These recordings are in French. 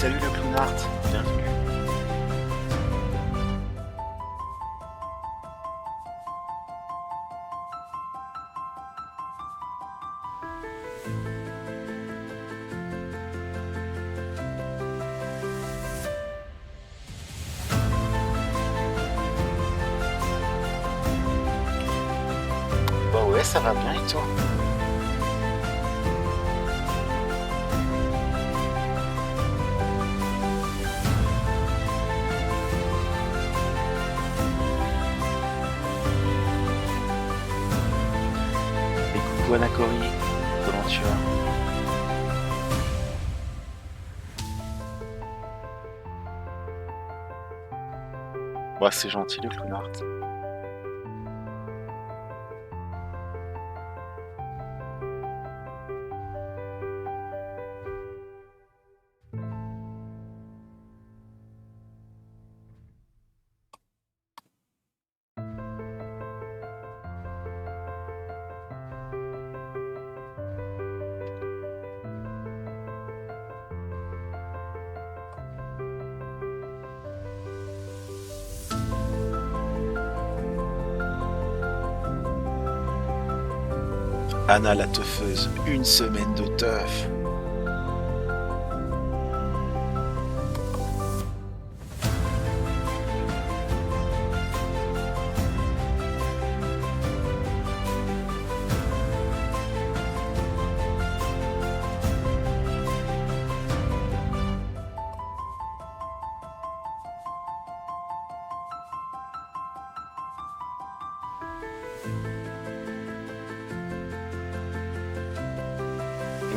Salut le clownard, bienvenue. Bah ouais, ça va bien et toi? Et coucou Anakori, comment tu vas? Bah c'est gentil le clownard. Anna la teufeuse, une semaine de teuf.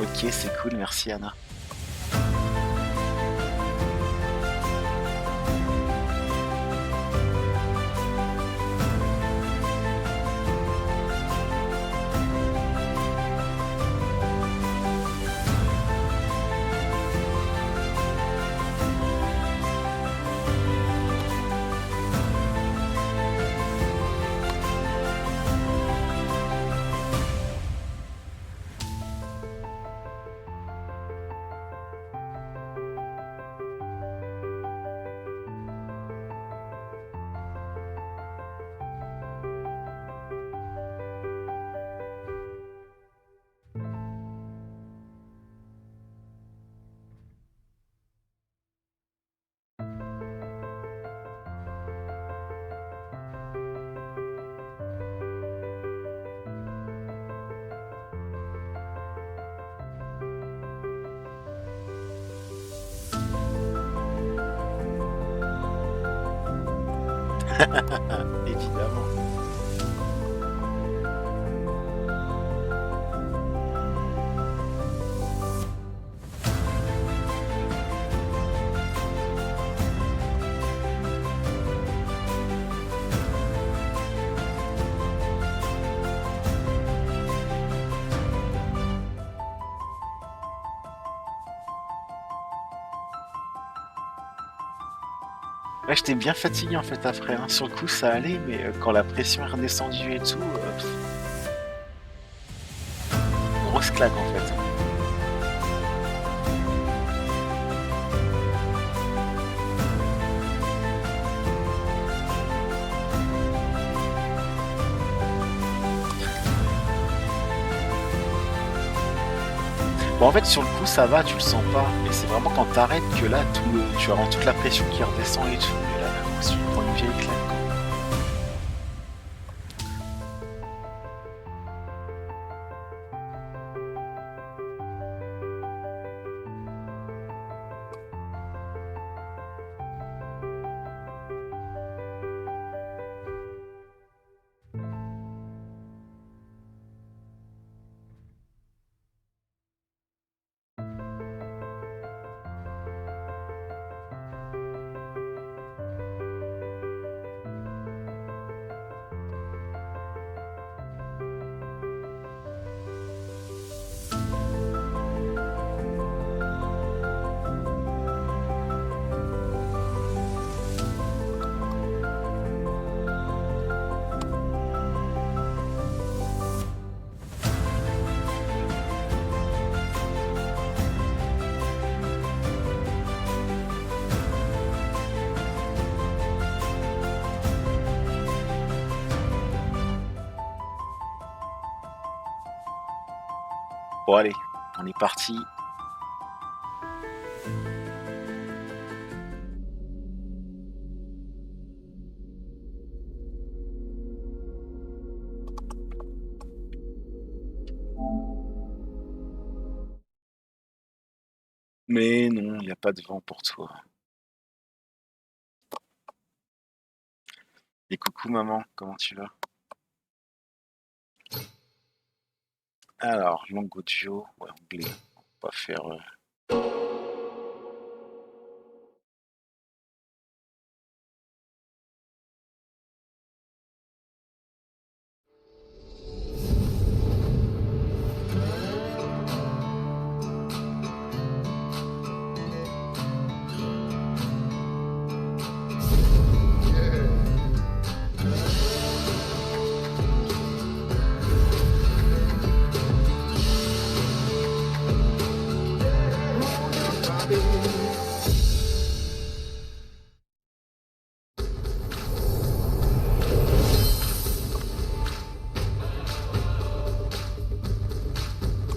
Ok, c'est cool, merci Anna. Évidemment. Ouais, j'étais bien fatigué en fait après, hein. Sur le coup ça allait, mais quand la pression est redescendue et tout, grosse claque en fait. Bon en fait sur le coup ça va, tu le sens pas, et c'est vraiment quand t'arrêtes que là tu as vraiment toute la pression qui redescend et tout, et là d'un coup tu prends une vieille claque quoi. Bon allez, on est parti. Mais non, il n'y a pas de vent pour toi. Et coucou maman, comment tu vas? Alors, langue audio, ouais, anglais. On va faire...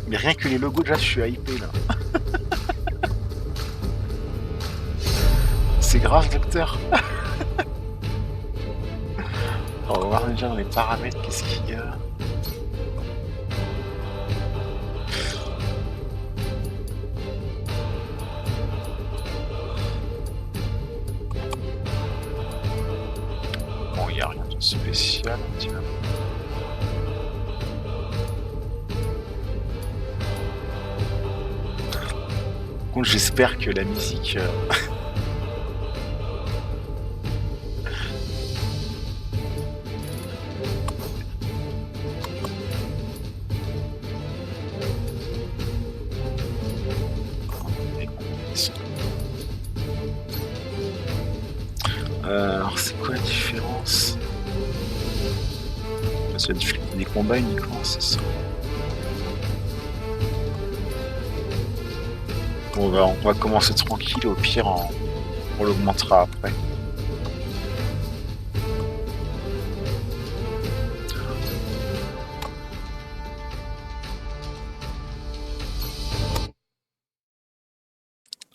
Mais rien que les logos, déjà, je suis hypé, là. C'est grave, docteur. On va voir déjà dans les paramètres, qu'est-ce qu'il y a. Bon, il n'y a rien de spécial, tiens. Par contre, j'espère que la musique... alors, c'est quoi la différence? C'est la difficulté des combats uniquement, c'est ça. Bon, on va commencer tranquille, au pire, on l'augmentera après.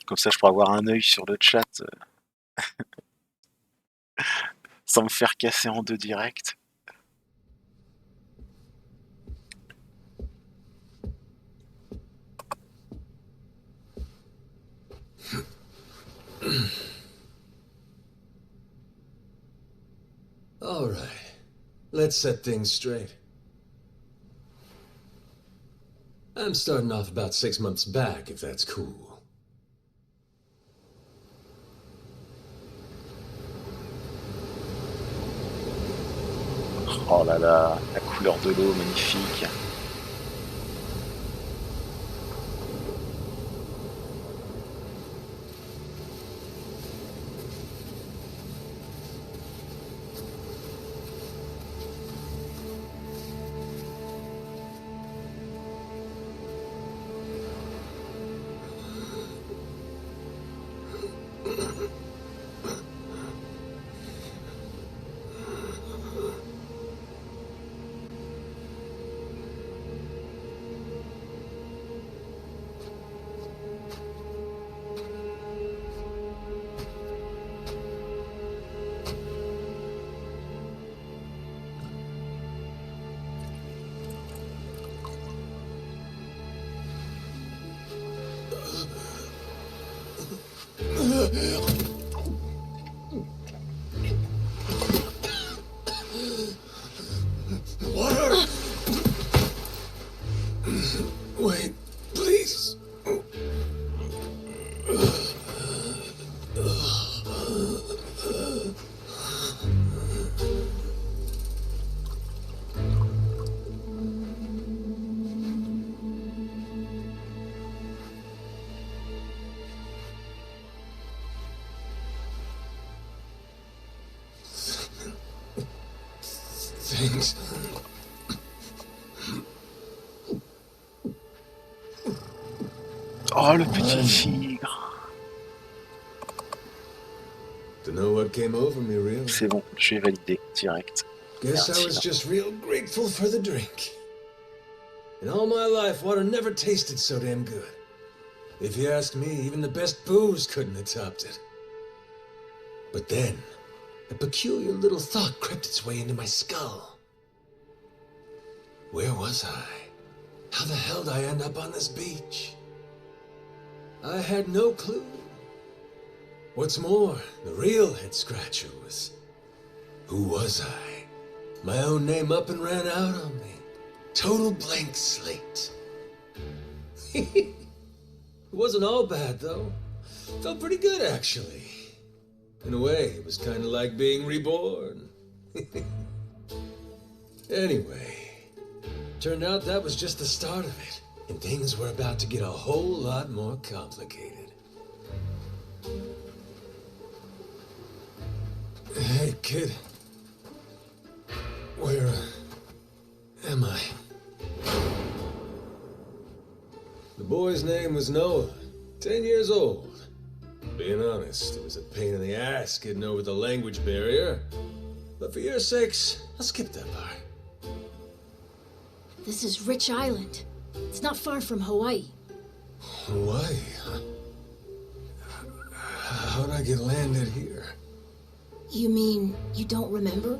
Comme ça, je pourrais avoir un œil sur le chat sans me faire casser en deux direct. All right. Let's set things straight. I'm starting off about 6 months back, if that's cool. Oh là là, la couleur de l'eau, magnifique. Water! Wait, please. Things. Oh, le petit tigre. To know what came over me, really. C'est bon, je vais valider direct. Guess I Merci, was là. just real grateful for the drink. In all my life, water never tasted so damn good. If you ask me, even the best booze couldn't have topped it. But then, a peculiar little thought crept its way into my skull. Where was I? How the hell did I end up on this beach? I had no clue. What's more, the real head-scratcher was... who was I? My own name up and ran out on me. Total blank slate. It wasn't all bad, though. Felt pretty good, actually. In a way, it was kind of like being reborn. Anyway, turned out that was just the start of it, and things were about to get a whole lot more complicated. Hey, kid. Where am I? The boy's name was Noah, 10 years old. Being honest, it was a pain in the ass getting over the language barrier. But for your sakes, I'll skip that part. This is Rich Island. It's not far from Hawaii. Hawaii, huh? How'd I get landed here? You mean you don't remember?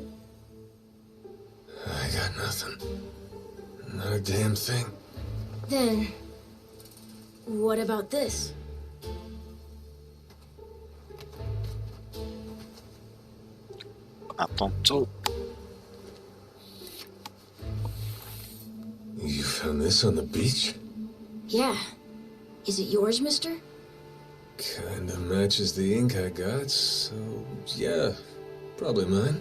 I got nothing. Not a damn thing. Then, what about this? À tantôt. You found this on the beach? Yeah. Is it yours, mister? Kinda matches the ink I got, so yeah, probably mine.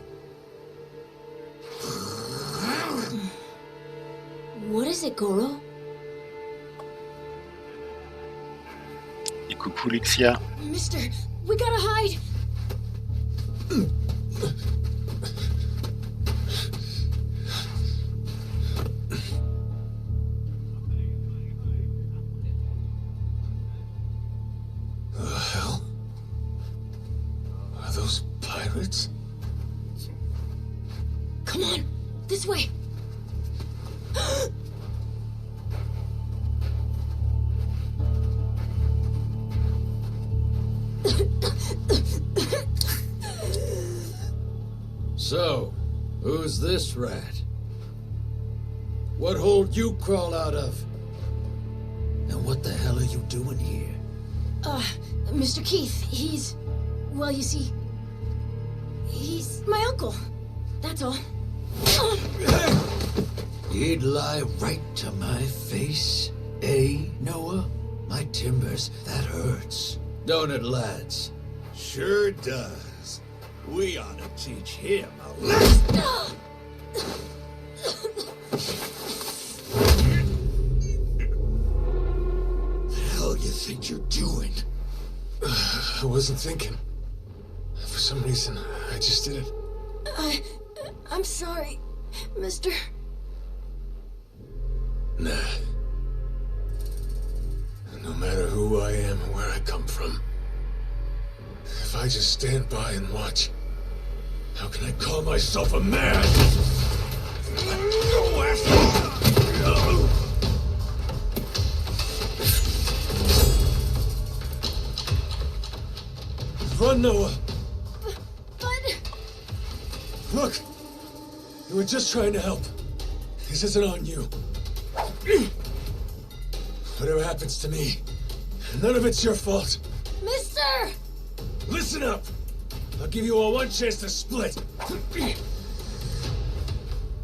What is it, Goro? Et coucou Lixia. Mister, we gotta hide! The hell? Are those pirates? Come on, this way! So, who's this rat? What hole you crawl out of? And what the hell are you doing here? Mr. Keith, he's... well, you see... he's my uncle. That's all. You'd lie right to my face, eh, Noah? My timbers, that hurts. Don't it, lads? Sure does. We ought to teach him a lesson. The hell you think you're doing? I wasn't thinking. For some reason, I just did it. I'm sorry, mister. Nah. No matter who I am or where I come from, if I just stand by and watch, how can I call myself a man? Run, Noah! But... Look! You were just trying to help. This isn't on you. Whatever happens to me, none of it's your fault. Mister! Listen up! I'll give you all one chance to split.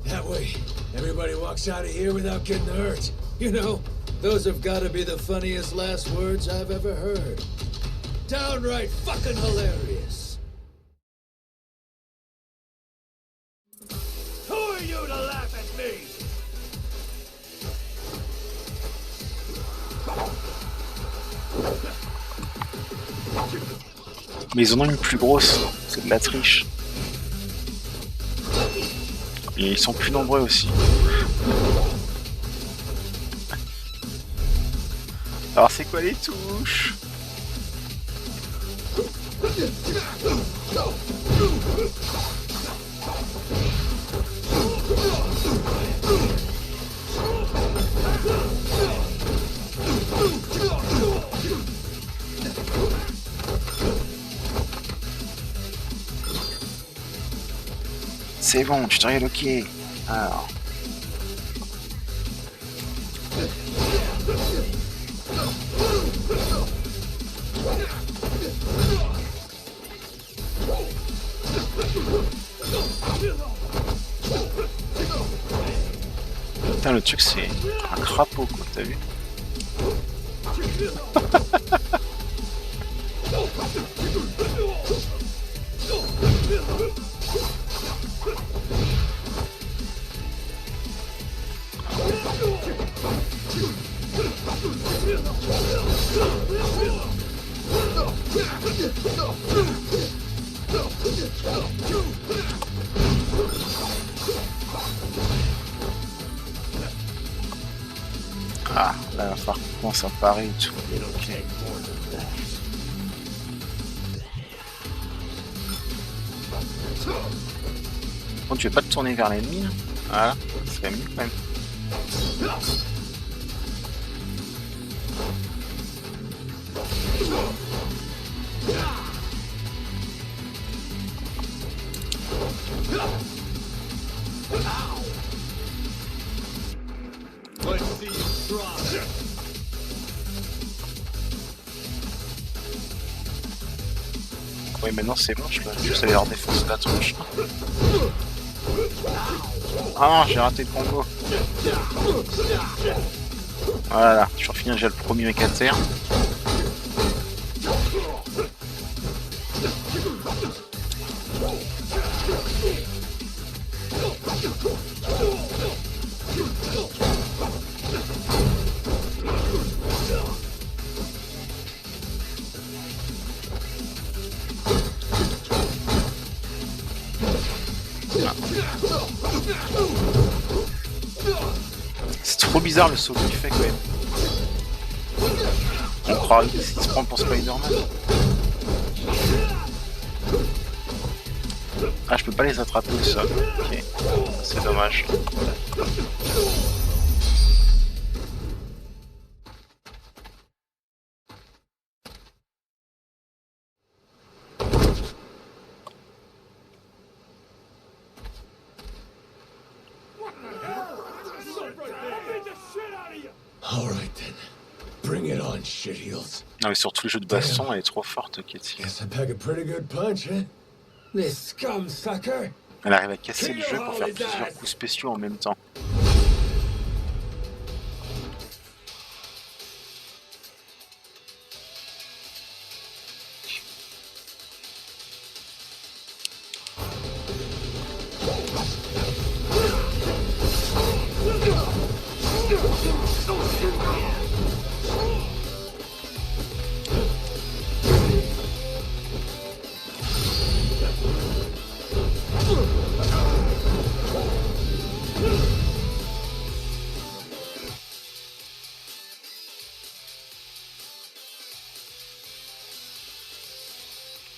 That way, everybody walks out of here without getting hurt. You know, those have got to be the funniest last words I've ever heard. Downright fucking hilarious. Who are you to laugh at me? Mais ils en ont une plus grosse, c'est de la triche. Et ils sont plus nombreux aussi. Alors c'est quoi les touches? C'est bon, tutoriel ok. Alors. Putain, le truc c'est un crapaud quoi, t'as vu? Ah, là, il va falloir qu'on commence à parer et tout. Ok. Bon, tu veux pas te tourner vers l'ennemi là? Voilà, ça serait mieux quand même. Oui, maintenant c'est bon, je dois juste aller leur défoncer la tronche. Ah non, j'ai raté le combo. Voilà, je suis fini, j'ai le premier mec à terre. C'est trop bizarre le saut qu'il fait quand même. On croirait qu'il se prend pour Spider-Man. Ah, je peux pas les attraper au sol. Ok, c'est dommage. All right then. Bring it on, shitheels. Non mais surtout le jeu de baston, elle est trop forte, Katie. Guess I pack a pretty good punch, huh? This scum sucker. Elle arrive à casser le jeu pour faire plusieurs coups spéciaux en même temps.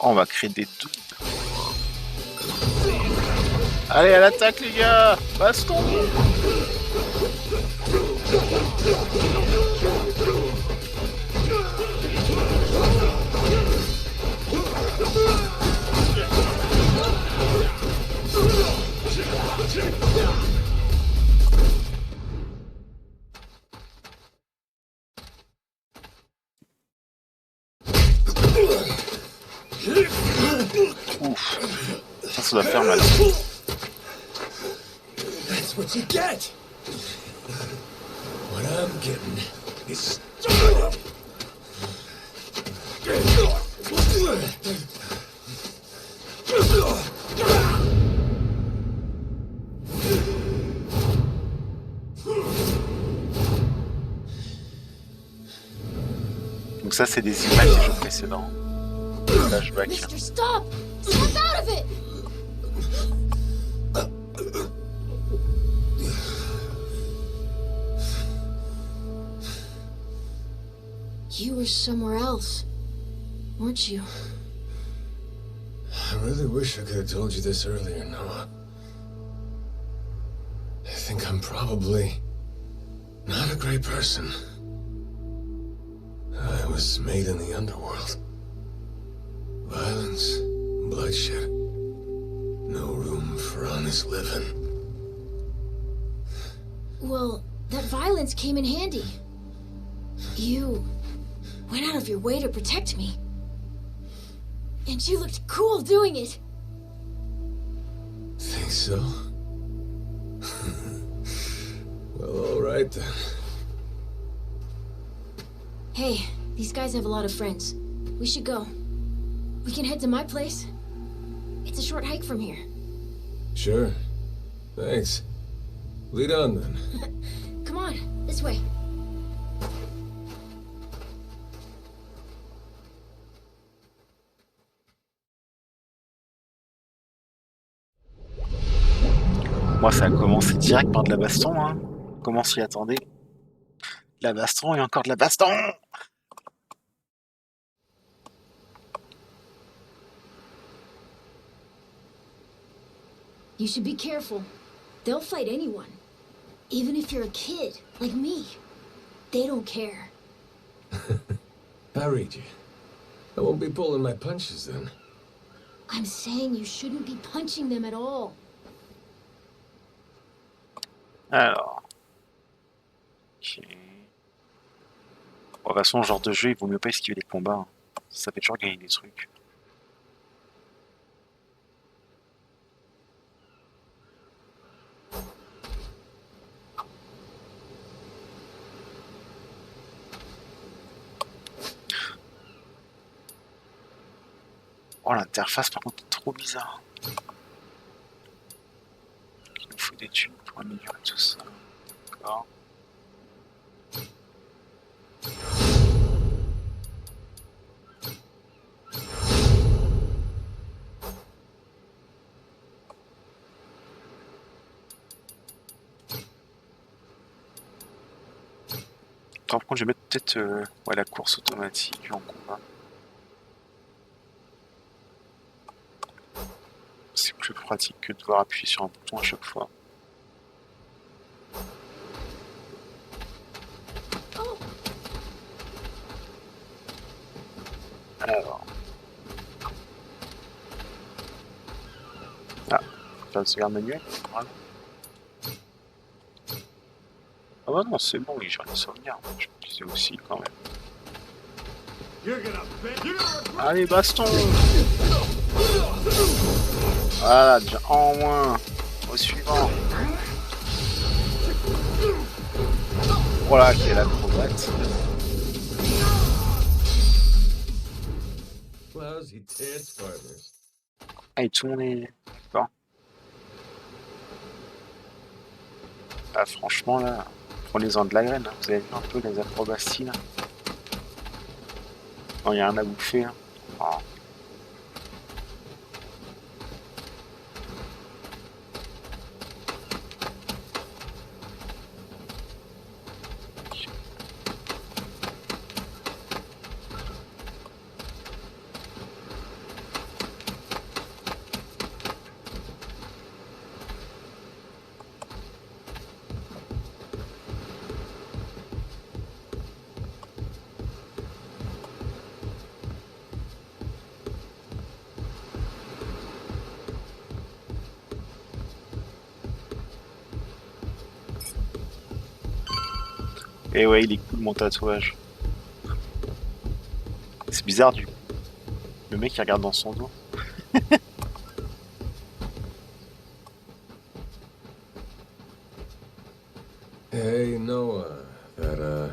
Oh, on va créer des doubles. Allez, à l'attaque les gars! Baston! Ouf. Ça doit faire mal. That's what you get. What I'm getting is Donc ça c'est des images des jeux précédents. Flashback. Mister, stop! Snap out of it! You were somewhere else, weren't you? I really wish I could have told you this earlier, Noah. I think I'm probably not a great person. I was made in the underworld. Violence, bloodshed, no room for honor. honest living. Well, that violence came in handy. You went out of your way to protect me. And you looked cool doing it. Think so? Well, all right then. Hey, these guys have a lot of friends. We should go. We can head to my place. It's a short hike from here. Sure. Thanks. Lead on then. Come on, this way. Moi, ça a commencé direct par de la baston, hein. Comment s'y attendait? De la baston et encore de la baston! You should be careful. They'll fight anyone. Even if you're a kid, like me. They don't care. I read you. I won't be pulling my punches then. I'm saying you shouldn't be punching them at all. Alors. Ok. Bon, de toute façon, ce genre de jeu, il vaut mieux pas esquiver les combats, hein. Ça fait toujours gagner des trucs. Oh, l'interface, par contre, est trop bizarre. Il nous faut des thunes pour améliorer tout ça. D'accord. Par contre, je vais mettre peut-être ouais, la course automatique en combat. C'est plus pratique que de devoir appuyer sur un bouton à chaque fois. Alors. Ah, faut faire le sauvegarde manuel, voilà. Ah bah non, c'est bon, il gère les sauvegardes. Je me disais aussi quand même. Allez, baston! Voilà, déjà en moins. Au suivant. Voilà, quelle acrobate. Lousy dance partners. Ah, et tout le monde est d'accord. Ah, franchement, là, prenez-en de la graine. Hein. Vous avez vu un peu les acrobaties, là. Non, il y a rien à bouffer. Hein. Oh. Et ouais, il est cool mon tatouage. C'est bizarre du coup. Le mec il regarde dans son dos. Hey, Noah, that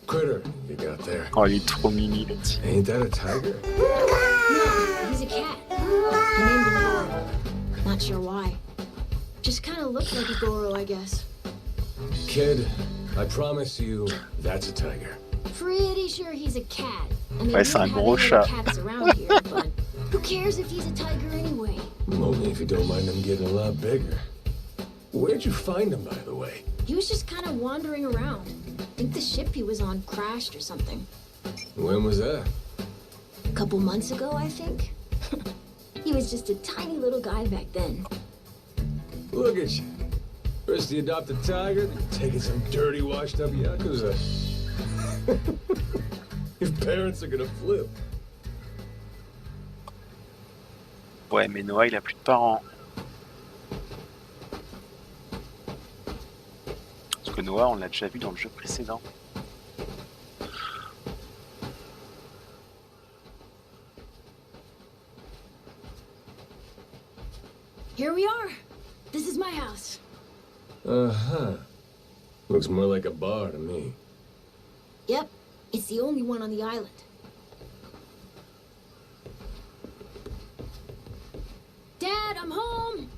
critter you got there. Oh, il est trop mimi là-dessus. Ain't that a tiger? No, he's a cat. I named him Goro. Not sure why. Just kind of looked like a Goro, I guess. Kid, I promise you, that's a tiger. Pretty sure he's a cat. I mean, Ouais, we c'est un don't have gros any chat. other cats around here, but who cares if he's a tiger anyway? Only if you don't mind them getting a lot bigger. Where'd you find him, by the way? He was just kind of wandering around. I think the ship he was on crashed or something. When was that? A couple months ago, I think. He was just a tiny little guy back then. Look at you. First you adopt a tiger, then you're taking some dirty, washed-up Yakuza. Your parents are gonna flip. Ouais, mais Noah il a plus de parents. que Noah, on l'a déjà vu dans le jeu précédent. Here we are. This is my house. Uh-huh. Looks more like a bar to me. Yep, it's the only one on the island. Dad, I'm home!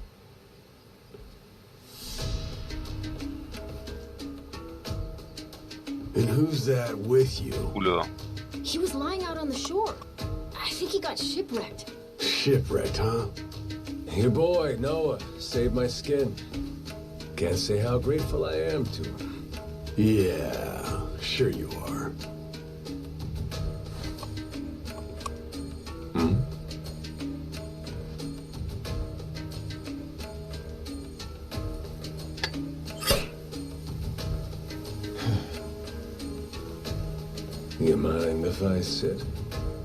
And who's that with you? Oula. He was lying out on the shore. I think he got shipwrecked. Shipwrecked, huh? Your boy, Noah, saved my skin. Can't say how grateful I am to him. Yeah, sure you are. You mind if I sit?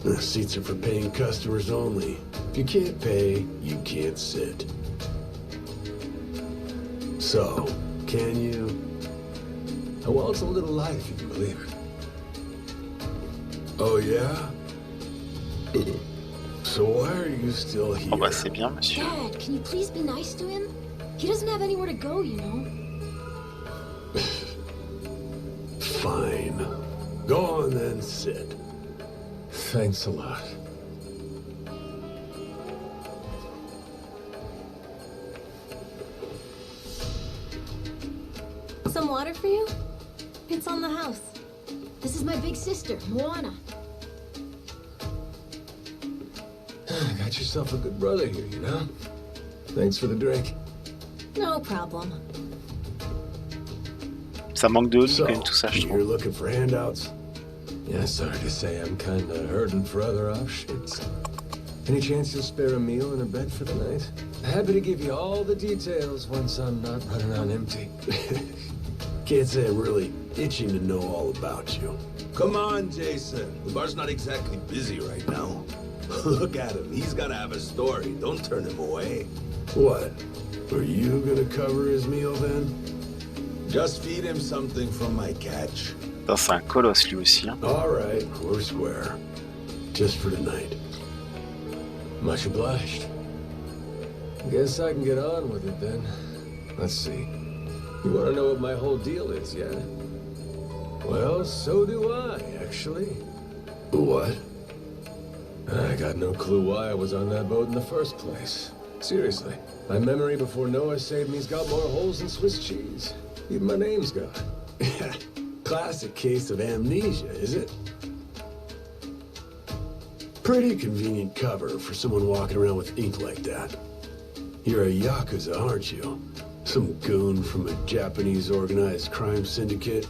The seats are for paying customers only. If you can't pay, you can't sit. So, can you? Well, it's a little light if you can believe it. Oh, yeah? So why are you still here? Oh bah c'est bien, monsieur. Dad, can you please be nice to him? He doesn't have anywhere to go, you know. Fine. Go on then, sit. Thanks a lot. Some water for you? It's on the house. This is my big sister, Moana. Got yourself a good brother here, you know? Thanks for the drink. No problem. Ça manque de haut So, quand même tout ça, je you're trouve. looking for handouts? Yeah, sorry to say, I'm kinda hurting for other offshoots. Any chance you'll spare a meal and a bed for the night? Happy to give you all the details once I'm not running on empty. Can't say I'm really itching to know all about you. Come on, Jason. The bar's not exactly busy right now. Look at him. He's gotta have a story. Don't turn him away. What? Are you gonna cover his meal then? Just feed him something from my catch. Putain, c'est un colosse lui aussi. Hein. All right, we're square. Just for tonight. Much obliged. Guess I can get on with it then. Let's see. You want to know what my whole deal is, yeah? Well, so do I, actually. What? I got no clue why I was on that boat in the first place. Seriously. My memory before Noah saved me's got more holes than Swiss cheese. Even my name's gone. Classic case of amnesia, is it? Pretty convenient cover for someone walking around with ink like that. You're a Yakuza, aren't you? Some goon from a Japanese organized crime syndicate?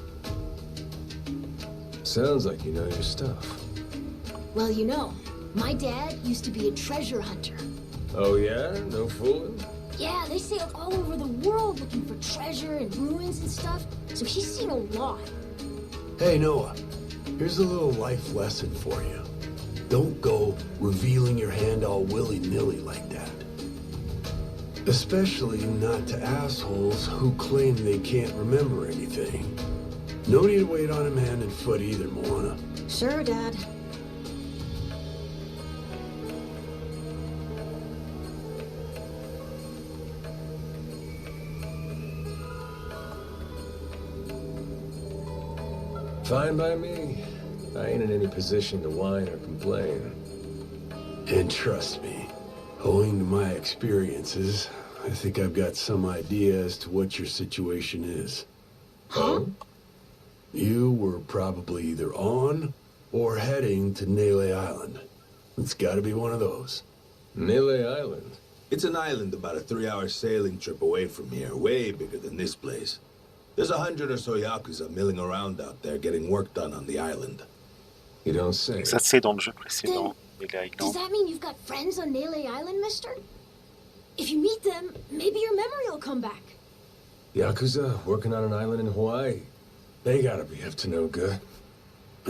Sounds like you know your stuff. Well, you know, my dad used to be a treasure hunter. Oh yeah? No fooling? Yeah, they sailed all over the world looking for treasure and ruins and stuff, so he's seen a lot. Hey, Noah, here's a little life lesson for you. Don't go revealing your hand all willy-nilly like that. Especially not to assholes who claim they can't remember anything. No need to wait on him hand and foot either, Moana. Sure, Dad. Fine by me. I ain't in any position to whine or complain. And trust me, owing to my experiences, I think I've got some idea as to what your situation is. Huh? You were probably either on or heading to Nele Island. It's gotta be one of those. Nile Island. It's an island about a 3-hour sailing trip away from here, way bigger than this place. There's 100 or so Yakuza milling around out there getting work done on the island. You don't say. Ça c'est dans le jeu précédent. Does that mean you've got friends on Nele Island, mister? If you meet them, maybe your memory will come back. Yakuza working on an island in Hawaii. They gotta be up to no good.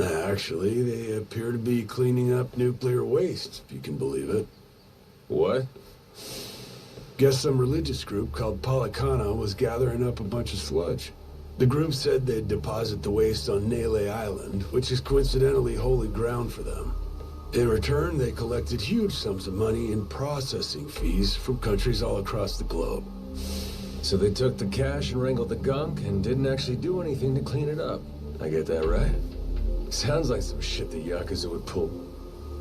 Actually, they appear to be cleaning up nuclear waste, if you can believe it. What? Guess some religious group called Policana was gathering up a bunch of sludge. The group said they'd deposit the waste on Nele Island, which is coincidentally holy ground for them. In return, they collected huge sums of money in processing fees from countries all across the globe. So they took the cash and wrangled the gunk and didn't actually do anything to clean it up. I get that right? Sounds like some shit the Yakuza would pull.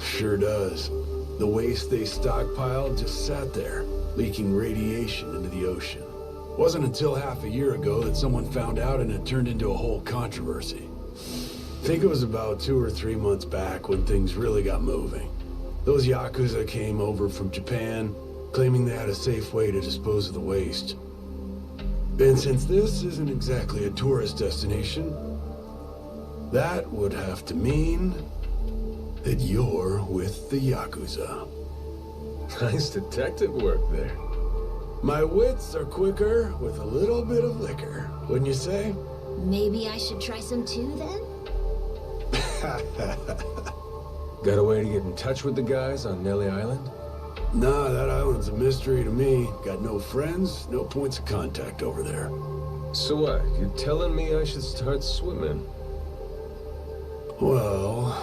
Sure does. The waste they stockpiled just sat there, leaking radiation into the ocean. Wasn't until half a year ago that someone found out and it turned into a whole controversy. I think it was about 2 or 3 months back when things really got moving. Those Yakuza came over from Japan, claiming they had a safe way to dispose of the waste. And since this isn't exactly a tourist destination, that would have to mean that you're with the Yakuza. Nice detective work there. My wits are quicker with a little bit of liquor, wouldn't you say? Maybe I should try some too, then? Got a way to get in touch with the guys on Nelly Island? Nah, that island's a mystery to me. Got no friends, no points of contact over there. So what? You're telling me I should start swimming? Well...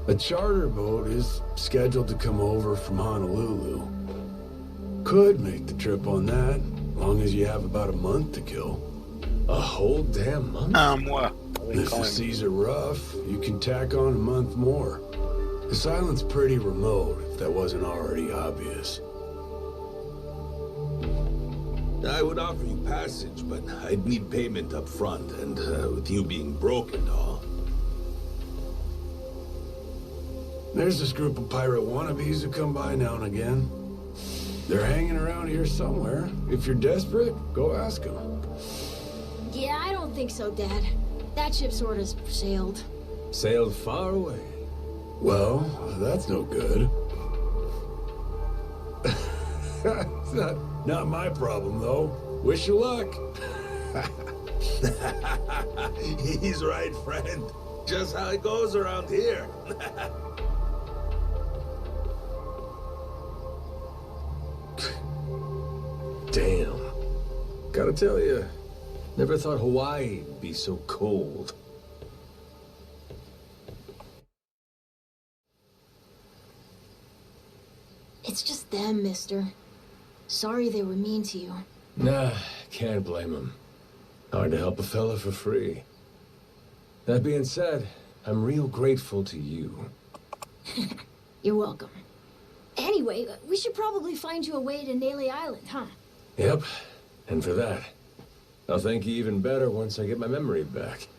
A charter boat is scheduled to come over from Honolulu. Could make the trip on that, long as you have about a month to kill. A whole damn month? Un mois. If the seas are rough, you can tack on a month more. This island's pretty remote, if that wasn't already obvious. I would offer you passage, but I'd need payment up front, and with you being broke and all. There's this group of pirate wannabes who come by now and again. They're hanging around here somewhere. If you're desperate, go ask them. Yeah, I don't think so, Dad. That ship sort of sailed. Sailed far away. Well, that's no good. Not my problem, though. Wish you luck. He's right, friend. Just how it goes around here. Damn. Gotta tell you, never thought Hawaii'd be so cold. It's just them, mister. Sorry they were mean to you. Nah, can't blame him. Hard to help a fella for free. That being said, I'm real grateful to you. You're welcome. Anyway, we should probably find you a way to Nele Island, huh? Yep, and for that, I'll thank you even better once I get my memory back.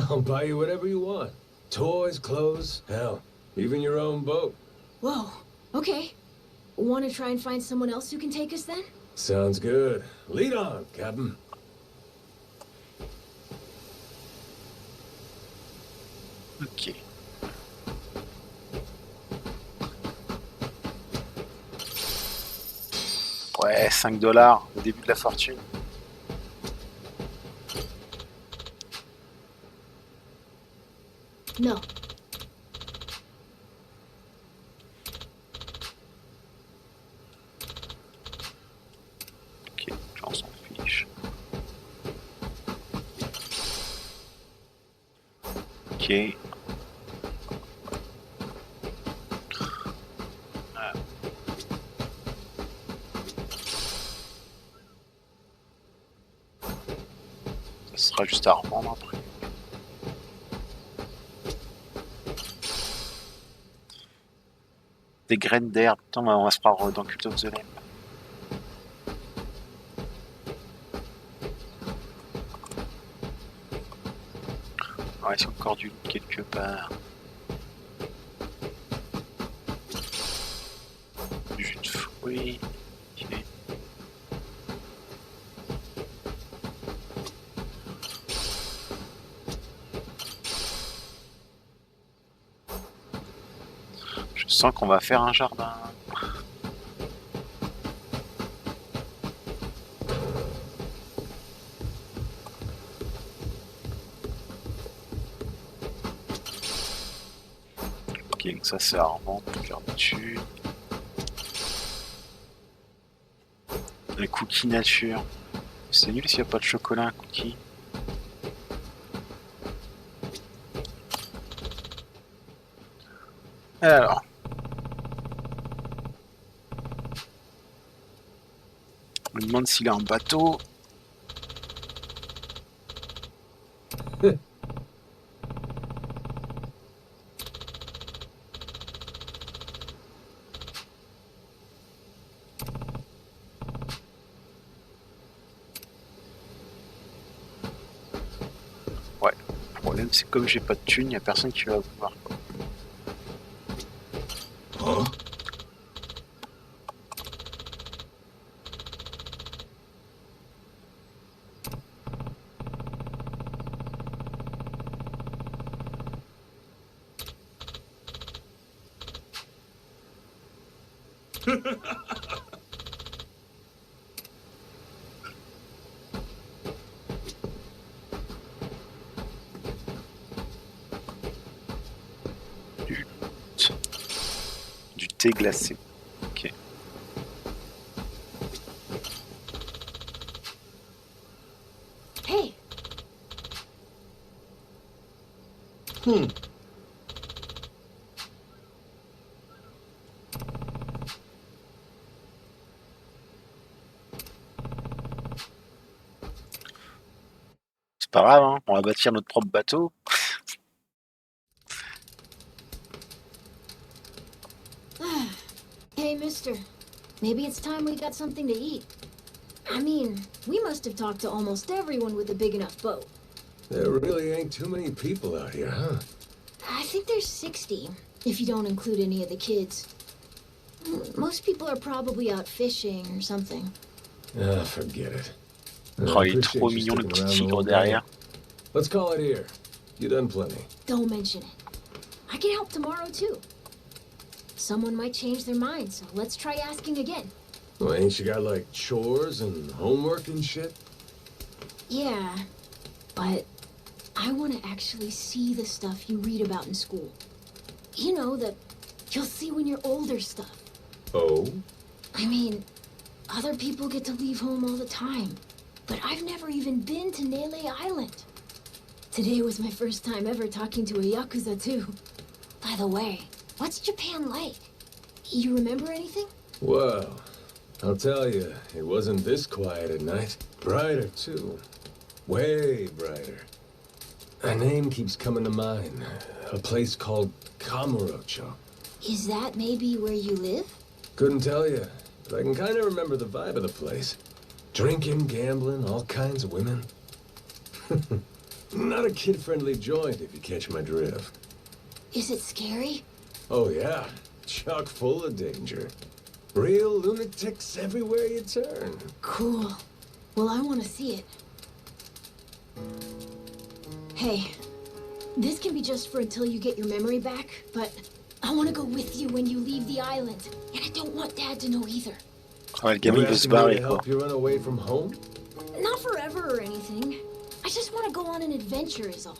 I'll buy you whatever you want. Toys, clothes, hell, even your own boat. Whoa, okay. Want to try and find someone else who can take us then? Sounds good. Lead on, Captain. Ok. Ouais, 5 $, le début de la fortune. No. Ok, on s'en fiche. Ok. Ah. Ça sera juste à revendre après. Des graines d'herbe. Putain, on va se prendre dans Cult of the Lamb. Ouais, c'est encore du loot quelque part. Du jus de fruits. Ok. Je sens qu'on va faire un jardin. Ok, donc ça c'est à revendre, on regarde dessus. Le cookie nature. C'est nul s'il n'y a pas de chocolat, un cookie. Alors. On me demande s'il a un bateau. Ouais, le problème c'est que comme j'ai pas de thune, il n'y a personne qui va voir. Huh? Du thé glacé. Ok. Hey, C'est pas grave, hein, on va bâtir notre propre bateau. hey, mister. Maybe it's time we got something to eat. I mean, we must have talked to almost everyone with a big enough boat. There really ain't too many people out here, huh? I think there's 60, if you don't include any of the kids. Most people are probably out fishing or something. Ah, forget it. Oh, il est trop mignon le petit tigre derrière. Let's call it here. You done plenty. Don't mention it. I can help tomorrow, too. Someone might change their mind, so let's try asking again. Well, ain't you got, like, chores and homework and shit? Yeah, but I want to actually see the stuff you read about in school. You know, that you'll see when you're older stuff. Oh? I mean, other people get to leave home all the time, but I've never even been to Nele Island. Today was my first time ever talking to a Yakuza, too. By the way, what's Japan like? You remember anything? Well, I'll tell you, it wasn't this quiet at night. Brighter, too. Way brighter. A name keeps coming to mind. A place called Kamurocho. Is that maybe where you live? Couldn't tell you, but I can kind of remember the vibe of the place. Drinking, gambling, all kinds of women. Not a kid-friendly joint, if you catch my drift. Is it scary? Oh, yeah. Chock full of danger. Real lunatics everywhere you turn. Cool. Well, I want to see it. Hey, this can be just for until you get your memory back, but I want to go with you when you leave the island. And I don't want Dad to know either. Ouais, le gamin You il veut se asking me barrer to quoi. help you run away from home? Not forever or anything. I just want to go on an adventure is all.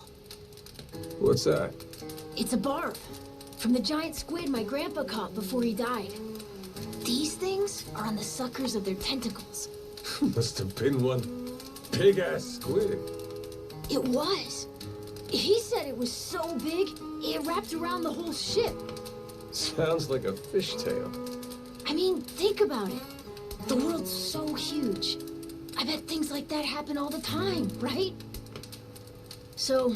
What's that? It's a barb. From the giant squid my grandpa caught before he died. These things are on the suckers of their tentacles. Must have been one big-ass squid. It was. He said it was so big, it wrapped around the whole ship. Sounds like a fishtail. I mean, think about it. The world's so huge. I bet things like that happen all the time, right? So,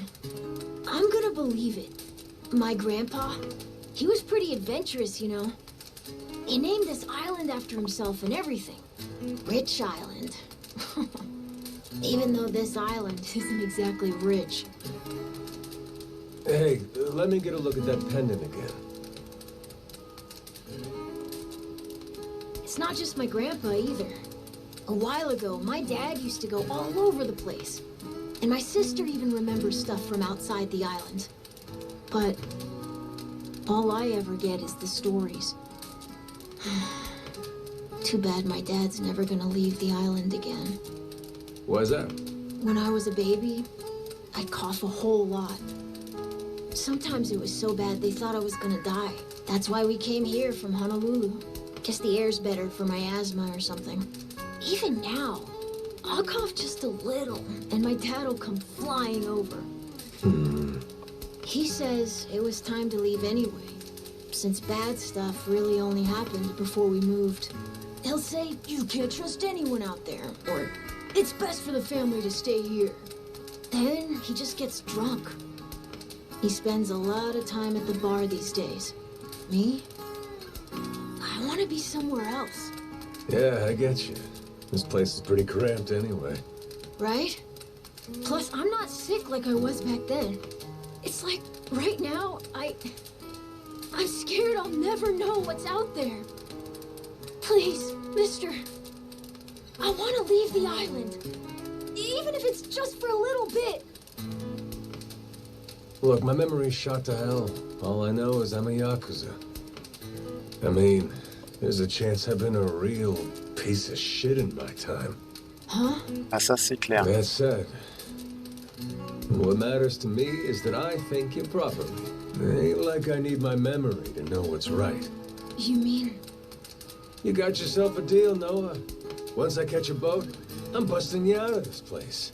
I'm gonna believe it. My grandpa, he was pretty adventurous, you know. He named this island after himself and everything. Rich Island. Even though this island isn't exactly rich. Hey, let me get a look at that pendant again. It's not just my grandpa either. A while ago, my dad used to go all over the place. And my sister even remembers stuff from outside the island. But all I ever get is the stories. Too bad my dad's never gonna leave the island again. Why's that? When I was a baby, I'd cough a whole lot. Sometimes it was so bad they thought I was gonna die. That's why we came here from Honolulu. Guess the air's better for my asthma or something. Even now, I'll cough just a little, and my dad'll come flying over. He says it was time to leave anyway, since bad stuff really only happened before we moved. He'll say, you can't trust anyone out there, or it's best for the family to stay here. Then he just gets drunk. He spends a lot of time at the bar these days. Me? I want to be somewhere else. Yeah, I get you. This place is pretty cramped anyway. Right? Plus, I'm not sick like I was back then. It's like, right now, I'm scared I'll never know what's out there. Please, mister. I want to leave the island. Even if it's just for a little bit. Look, my memory's shot to hell. All I know is I'm a Yakuza. I mean, there's a chance I've been a real piece of shit in my time. Huh? Ah, ça c'est clair. That said, what matters to me is that I think you properly. It ain't like I need my memory to know what's right. You mean? You got yourself a deal, Noah. Once I catch a boat, I'm busting you out of this place.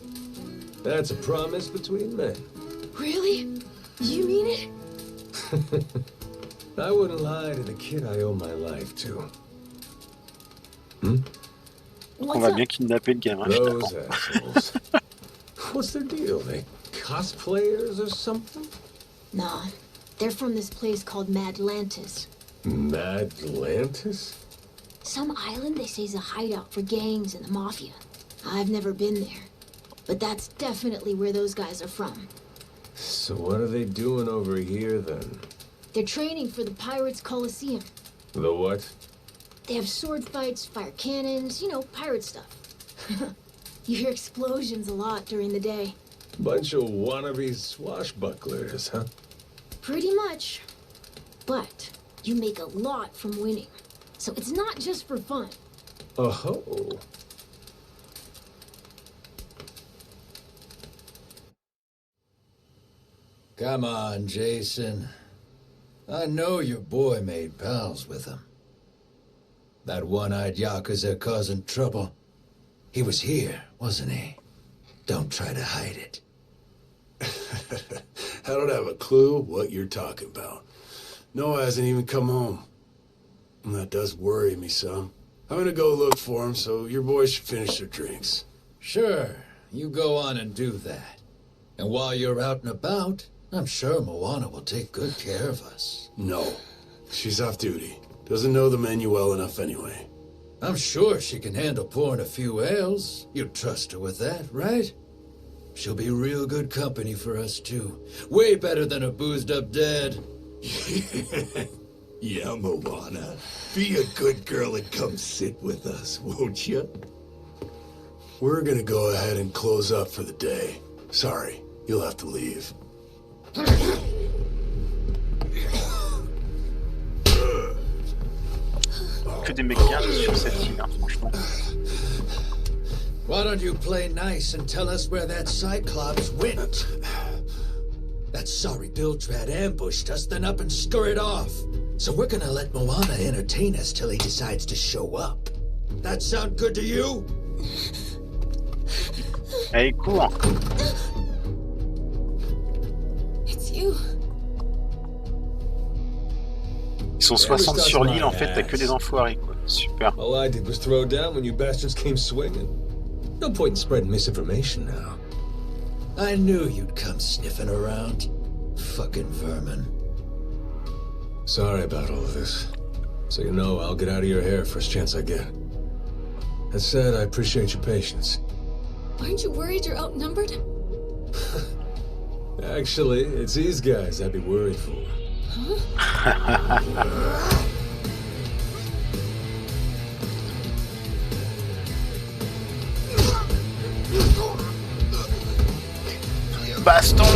That's a promise between men. Really? You mean it? I wouldn't lie to the kid I owe my life to. On What's va up? bien kidnapper le gamin, Those finalement. assholes. What's their deal? They cosplayers or something? Nah, they're from this place called Madlantis. Madlantis? Some island they say is a hideout for gangs and the mafia. I've never been there, but that's definitely where those guys are from. So what are they doing over here then? They're training for the Pirates Coliseum. The what? They have sword fights, fire cannons, you know, pirate stuff. You hear explosions a lot during the day. Bunch of wannabe swashbucklers, huh? Pretty much. But you make a lot from winning. So it's not just for fun. Oh. Come on, Jason. I know your boy made pals with him. That one-eyed Yakuza causing trouble. He was here, wasn't he? Don't try to hide it. I don't have a clue what you're talking about. Noah hasn't even come home. And that does worry me some. I'm gonna go look for him, so your boys should finish their drinks. Sure, you go on and do that. And while you're out and about, I'm sure Moana will take good care of us. No. She's off duty. Doesn't know the menu well enough anyway. I'm sure she can handle pouring a few ales. You trust her with that, right? She'll be real good company for us, too. Way better than a boozed-up dad. Yeah, Moana. Be a good girl and come sit with us, won't you? We're gonna go ahead and close up for the day. Sorry, you'll have to leave. Que des mecs bien sur cette île, hein, franchement. Why don't you play nice and tell us where that Cyclops went? That sorry Biltrad ambushed us, then up and scurried off. So we're gonna let Moana entertain us till he decides to show up. That sound good to you? Allez, cours. It's you. Ils sont 60 sur l'île, en fait, t'as que des enfoirés, quoi. Super. All I did was throw down when you bastards came swinging. No point in spreading misinformation now. I knew you'd come sniffing around. Fucking vermin. Sorry about all of this. So you know, I'll get out of your hair first chance I get. That said, I appreciate your patience. Aren't you worried you're outnumbered? Actually, it's these guys I'd be worried for. Baston.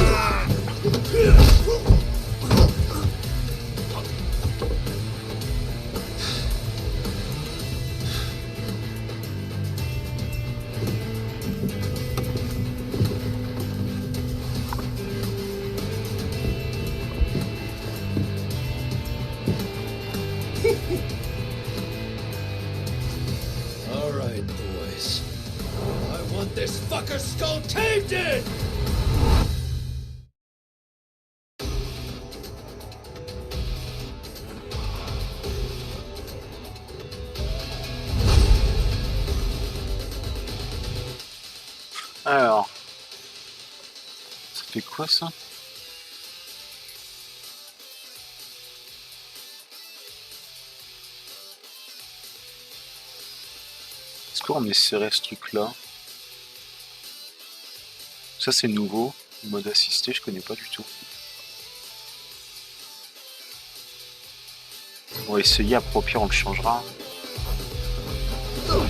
All right, boys. I want this fucker's skull tainted! Alors, ça fait quoi ça? Est-ce qu'on essaierait ce truc-là? Ça c'est nouveau, le mode assisté, je connais pas du tout. On va essayer, après au pire on le changera. Oh.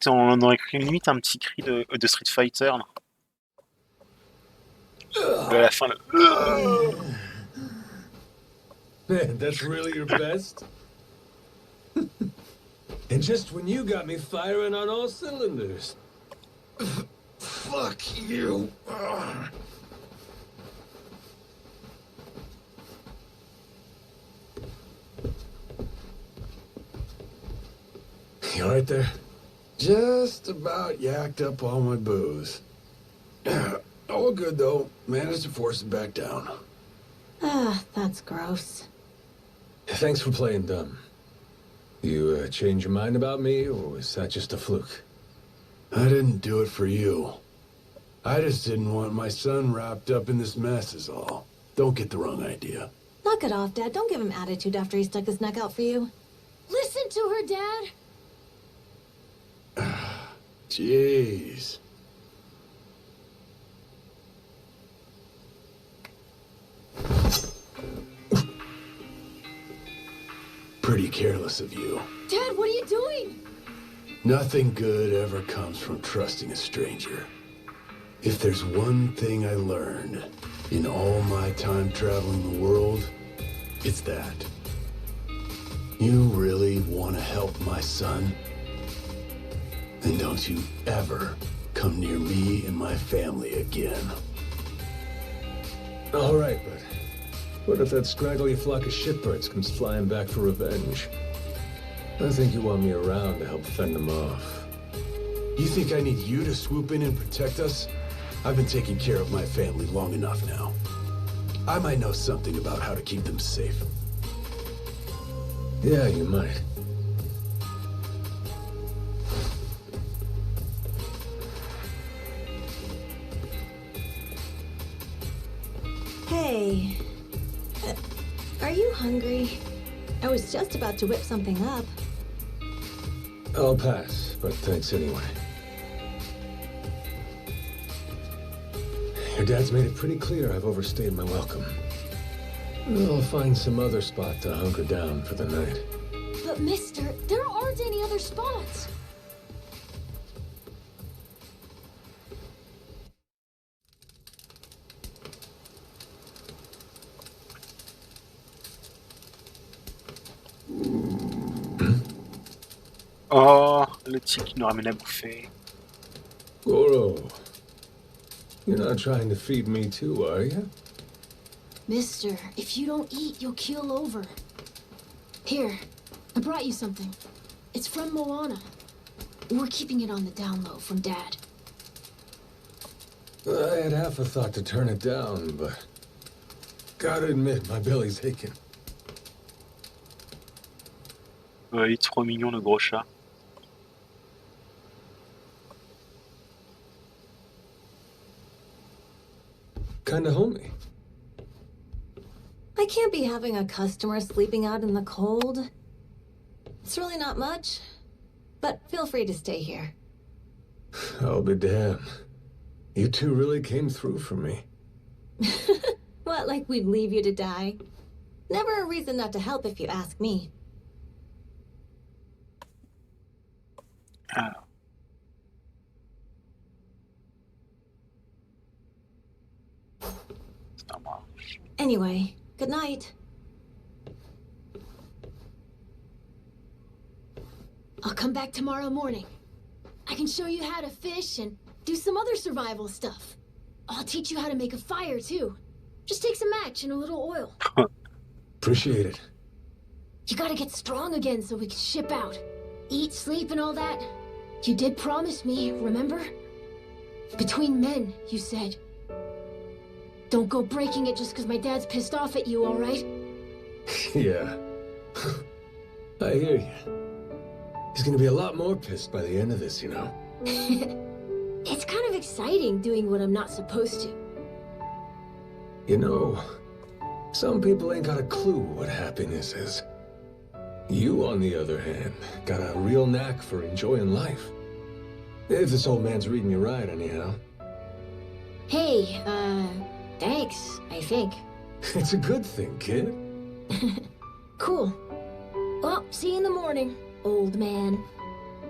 On aurait cru limite un petit cri de Street Fighter. Là. À la fin, le... Man, that's really your best? And just when you got me firing on all cylinders. Fuck you. You alright there? Just about yacked up all my booze. All good though. Managed to force it back down. Ah, that's gross. Thanks for playing dumb. You change your mind about me, or was that just a fluke? I didn't do it for you. I just didn't want my son wrapped up in this mess is all. Don't get the wrong idea. Knock it off, Dad. Don't give him attitude after he stuck his neck out for you. Listen to her, Dad. Jeez. Pretty careless of you. Dad, what are you doing? Nothing good ever comes from trusting a stranger. If there's one thing I learned in all my time traveling the world, it's that. You really want to help my son? Then don't you ever come near me and my family again. All right, but what if that scraggly flock of shitbirds comes flying back for revenge? I think you want me around to help fend them off. You think I need you to swoop in and protect us? I've been taking care of my family long enough now. I might know something about how to keep them safe. Yeah, you might. Hey. Are you hungry? I was just about to whip something up. I'll pass, but thanks anyway. Your dad's made it pretty clear I've overstayed my welcome. I'll find some other spot to hunker down for the night. But mister, there aren't any other spots. Oh, le type qui nous ramène à bouffer. Goro, you're not trying to feed me too, are you? Mister, if you don't eat, you'll keel over. Here, I brought you something. It's from Moana. We're keeping it on the down low from Dad. I had half a thought to turn it down, but gotta admit, my belly's aching. Il est trop mignon le gros chat. Kinda homey. I can't be having a customer sleeping out in the cold. It's really not much, but feel free to stay here. I'll be damned. You two really came through for me. What, like we'd leave you to die? Never a reason not to help if you ask me. Ah. Ça marche. Anyway, good night. I'll come back tomorrow morning. I can show you how to fish and do some other survival stuff. I'll teach you how to make a fire, too. Just take some match and a little oil. Appreciate it. You gotta get strong again so we can ship out. Eat, sleep, and all that. You did promise me, remember? Between men, you said. Don't go breaking it just because my dad's pissed off at you, all right? Yeah. I hear you. He's gonna be a lot more pissed by the end of this, you know. It's kind of exciting doing what I'm not supposed to. You know, some people ain't got a clue what happiness is. You, on the other hand, got a real knack for enjoying life. If this old man's reading you right, anyhow. Hey, thanks, I think. It's a good thing, kid. Cool. Well, see you in the morning, old man.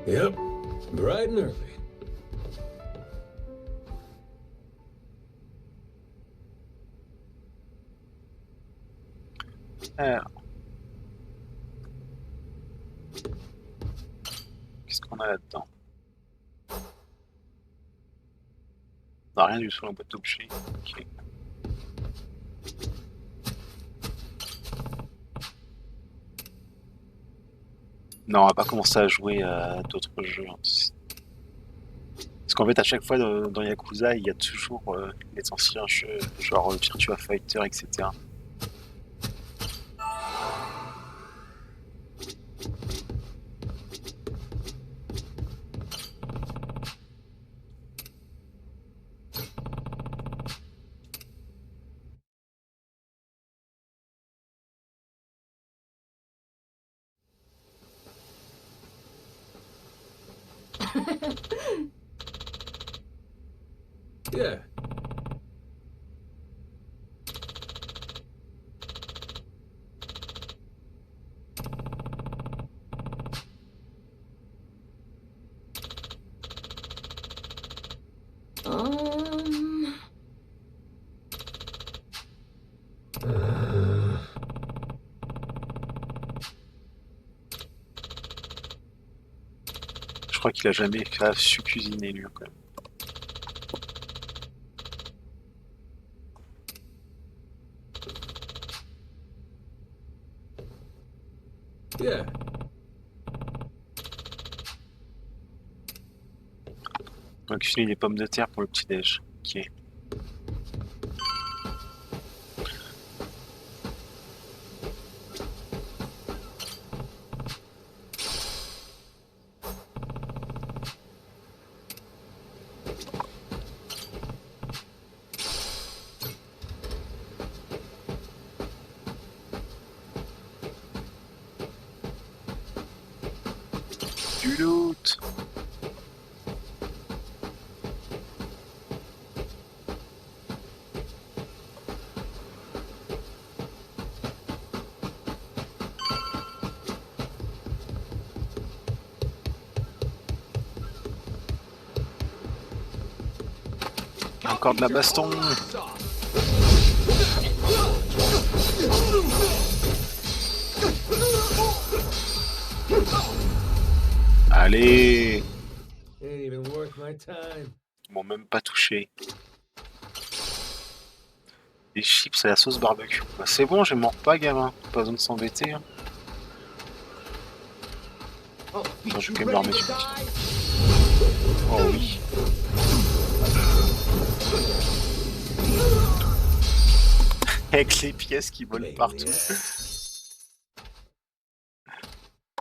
Yep, bright and early. Alors. Qu'est-ce qu'on a là-dedans? On n'a rien du tout sur la boîte d'objets. Ok. Non, on va pas commencer à jouer à d'autres jeux. Parce qu'en fait, à chaque fois dans Yakuza, il y a toujours les anciens jeux, genre Virtua Fighter, etc. Yeah. Je crois qu'il a jamais su cuisiner lui quand même. Yeah. On va cuisiner des pommes de terre pour le petit-déj. Ok. Du loot. Encore de la baston. Allez. Ain't even worth my time. Ils m'ont même pas touché. Des chips à la sauce barbecue. Bah, c'est bon, je m'en repas, gamin. Pas besoin de s'embêter. Hein. Attends, je vais quand même leur mettre. Oh oui. Avec les pièces qui volent partout.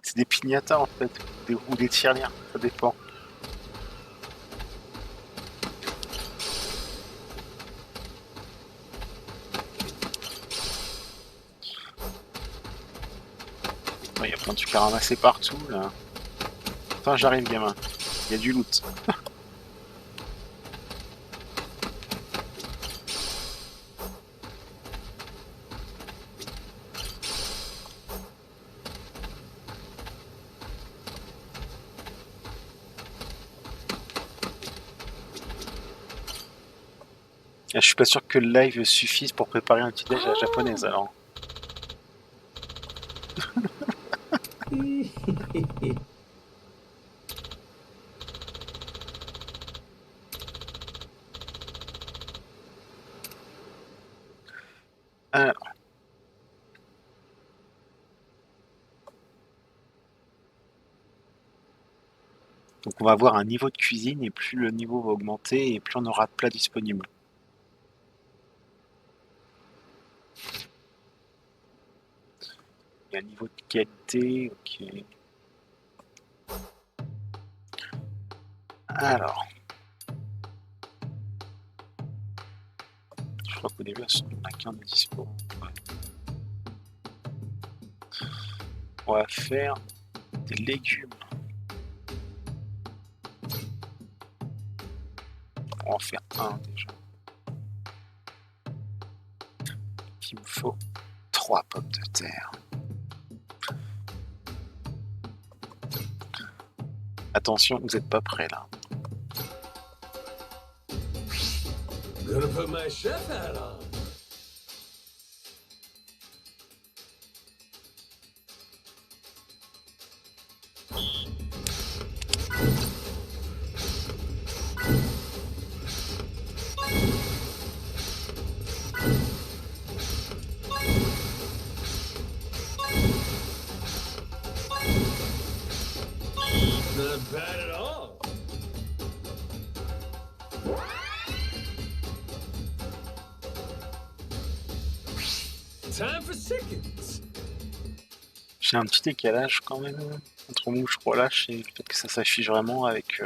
C'est des piñatas en fait, ou des tirelires, ça dépend. Il y a plein de trucs à ramasser partout là. Attends, j'arrive gamin, il y a du loot. Je suis pas sûr que le live suffise pour préparer un petit déj à la japonaise alors. Alors. Donc on va avoir un niveau de cuisine et plus le niveau va augmenter et plus on aura de plats disponibles. Il y a un niveau de qualité, ok. Alors. Je crois qu'au début, on n'a qu'un de dispo. Ouais. On va faire des légumes. On va en faire un déjà. Il me faut 3 pommes de terre. Attention, vous n'êtes pas prêts là. Gonna put my chef hat on. Not bad at all. Time for seconds. J'ai un petit décalage quand même entre où je relâche et le fait que ça s'affiche vraiment avec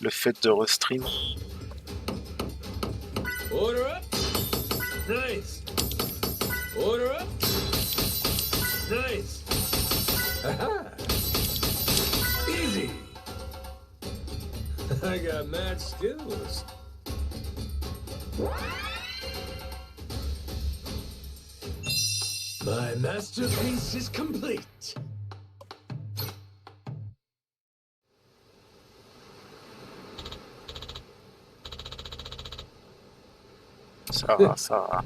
le fait de restream. Order up. Nice. Order up. Nice. Aha. Easy. I got mad skills. My masterpiece is complete. Ça va, ça va.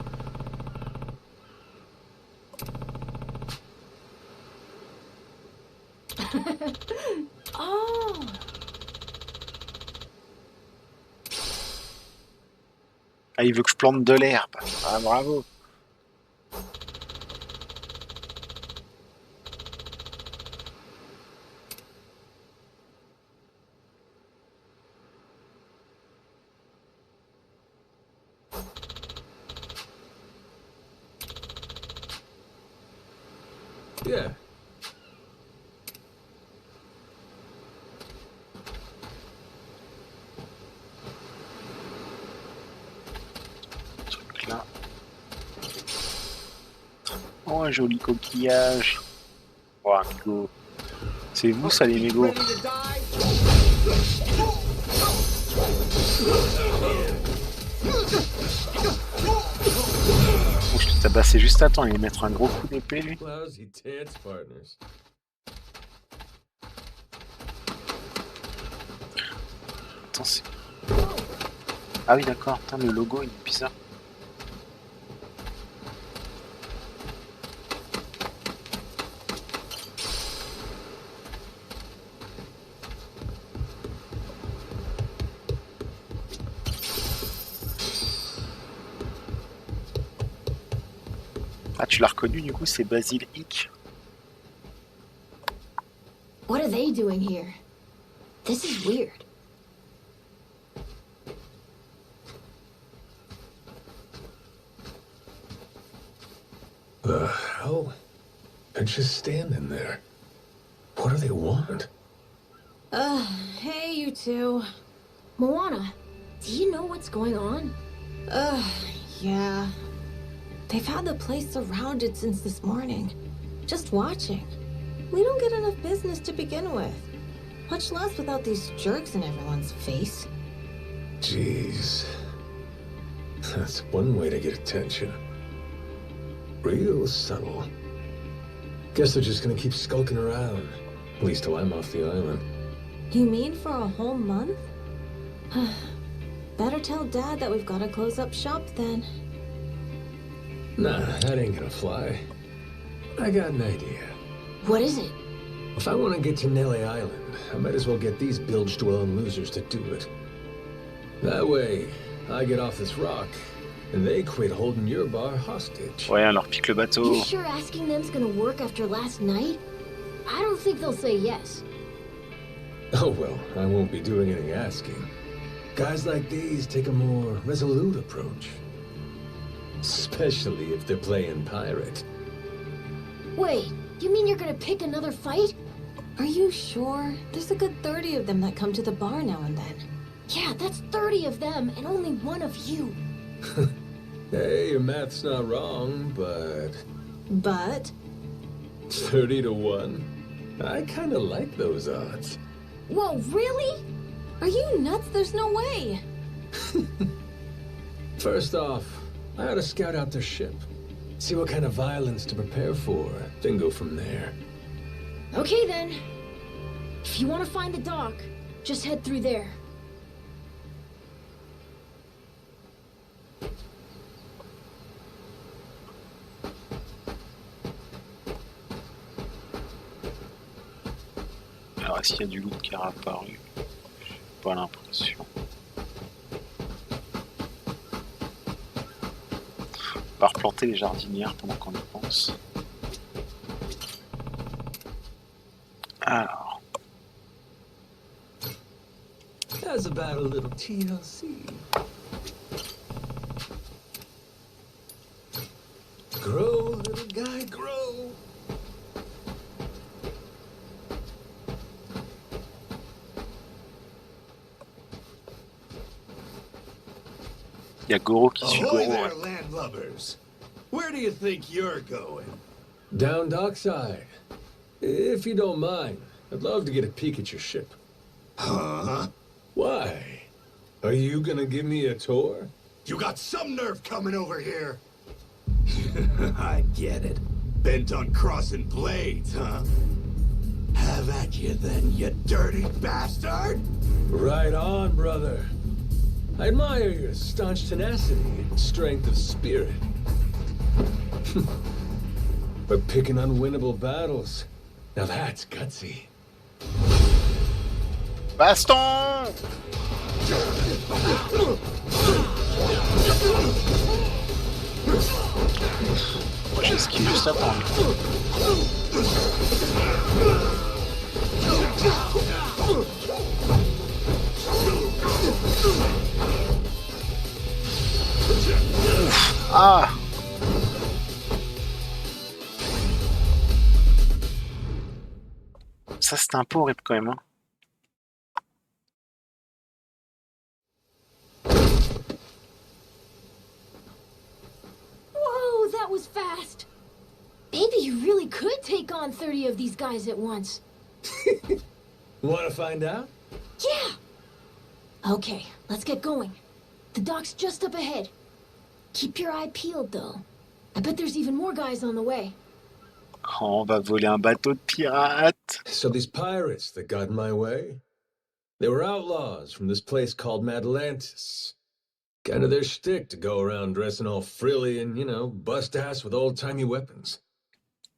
Oh, Ah, il veut que je plante de l'herbe. Ah, bravo. Yeah. Truc là. Oh, un joli coquillage. Oh, amigo. C'est vous ça, les mégots. Oh, je l'ai tabassé juste à temps. Il va mettre un gros coup d'épée, lui. Lousy dance partners. Attends, c'est... Ah oui, d'accord. Putain, le logo, il est bizarre. Ah, tu l'as reconnu, du coup, c'est Basil Hick. what are they doing here? This is weird. The hell? They're just standing there. What do they want? Hey, you two. Moana, do you know what's going on? Yeah. They've had the place surrounded since this morning. Just watching. We don't get enough business to begin with. Much less without these jerks in everyone's face. Jeez. That's one way to get attention. Real subtle. Guess they're just gonna keep skulking around. At least till I'm off the island. You mean for a whole month? Better tell Dad that we've got to close up shop then. Nah, that ain't gonna fly. I got an idea. What is it? If I want to get to Nelly Island, I might as well get these bilge-dwelling losers to do it. That way, I get off this rock, and they quit holding your bar hostage. Ouais, on leur pique le bateau. You sure asking them's gonna work after last night? I don't think they'll say yes. Oh well, I won't be doing any asking. Guys like these take a more resolute approach. Especially if they're playing pirate. Wait, you mean you're gonna pick another fight? Are you sure? There's a good 30 of them that come to the bar now and then. Yeah, that's 30 of them and only one of you. Hey, your math's not wrong, but... But 30 to 1? I kinda like those odds. Whoa, really? are you nuts? There's no way. First off, I ought to scout out their ship. See what kind of violence to prepare for, then go from there. Okay then. If you want to find the dock, just head through there. Alors, est-ce qu'il y a du loot qui est apparu? J'ai pas l'impression. On va replanter les jardinières pendant qu'on y pense. Alors, How's about a little TLC? Grow, little guy, grow. il y a Goro qui suit Ahoy Goro. there, Ouais. landlubbers! Where do you think you're going? Down dockside. If you don't mind, I'd love to get a peek at your ship. Huh? Why? Are you gonna give me a tour? You got some nerve coming over here! I get it. Bent on crossing blades, huh? Have at you then, you dirty bastard! Right on, brother. I admire your staunch tenacity and strength of spirit. But picking unwinnable battles, now that's gutsy. Baston! Moi j'esquive juste avant. Ah! Ça c'était un peu horrible quand même. Hein. Whoa, that was fast. Maybe you really could take on 30 of these guys at once. Want to find out? Yeah! Okay, let's get going. The dock's just up ahead. Keep your eye peeled, though. I bet there's even more guys on the way. Oh, on va voler un bateau de pirates. So these pirates that got in my way, they were outlaws from this place called Atlantis. Kind of their shtick to go around dressing all frilly and, you know, bust ass with old-timey weapons.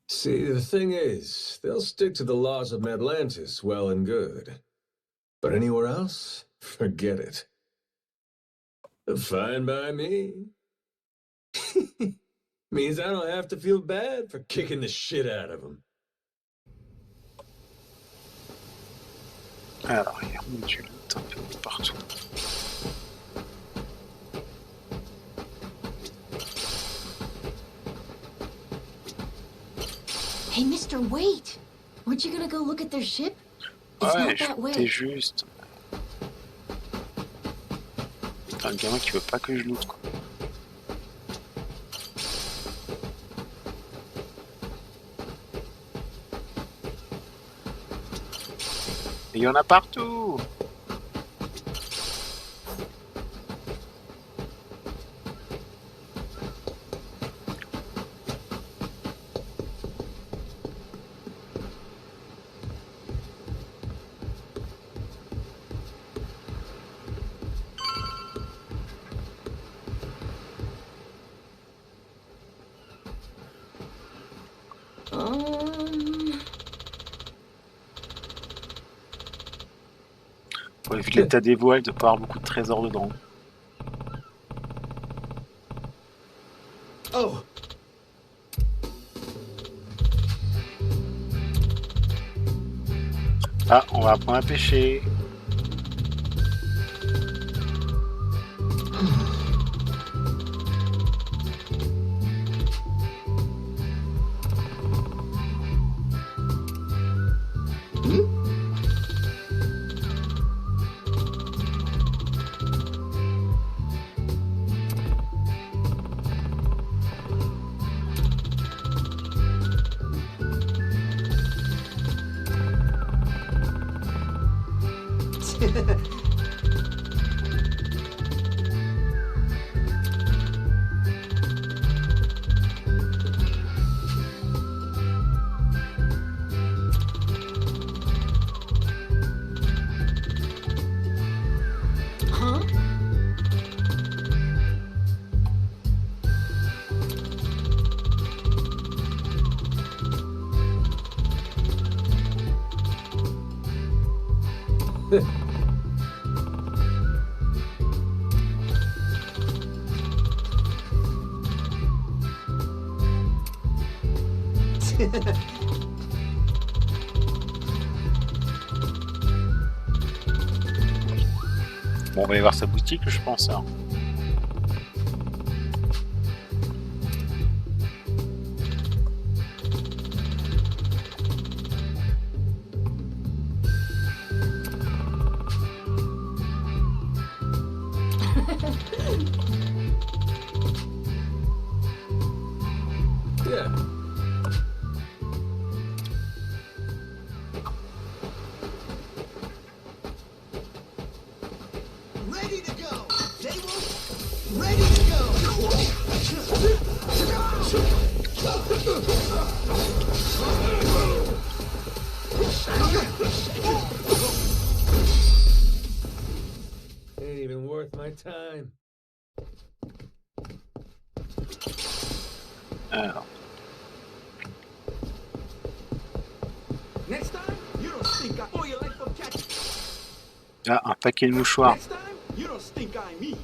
See, the thing is, they'll stick to the laws of Atlantis well and good. But anywhere else, forget it. Fine by me. Means I don't have to feel bad for kicking the shit out of them. Alors, il y a du loot un peu partout. Hey, mister, wait! Weren't you gonna go look at their ship? It's Ouais, not that j'étais way. juste. T'as un gamin qui veut pas que je loot quoi. Et il y en a partout! Ouais, vu l'état des voiles, il doit pas avoir beaucoup de trésors dedans. Oh, Ah, on va apprendre à pêcher. Huh? Bon, on va aller voir sa boutique, je pense. Hein. yeah. Ready to go! Table, ready to go! Ain't even worth my time. Alors, Next time, you don't stink eye. Oh, you like from catch. ah, un paquet de mouchoirs. Next time, you don't stink eye me.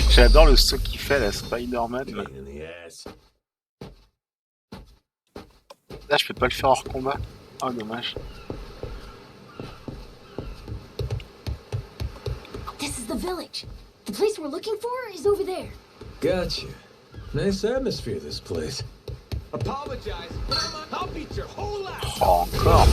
J'adore le saut qu'il fait à la Spider-Man. Pain in the ass. Là, je peux pas le faire hors combat. Oh, dommage. This is the village. The place we're looking for is over there. Gotcha. Nice atmosphere, this place. Apologize, but I'll beat your whole ass. Oh, encore.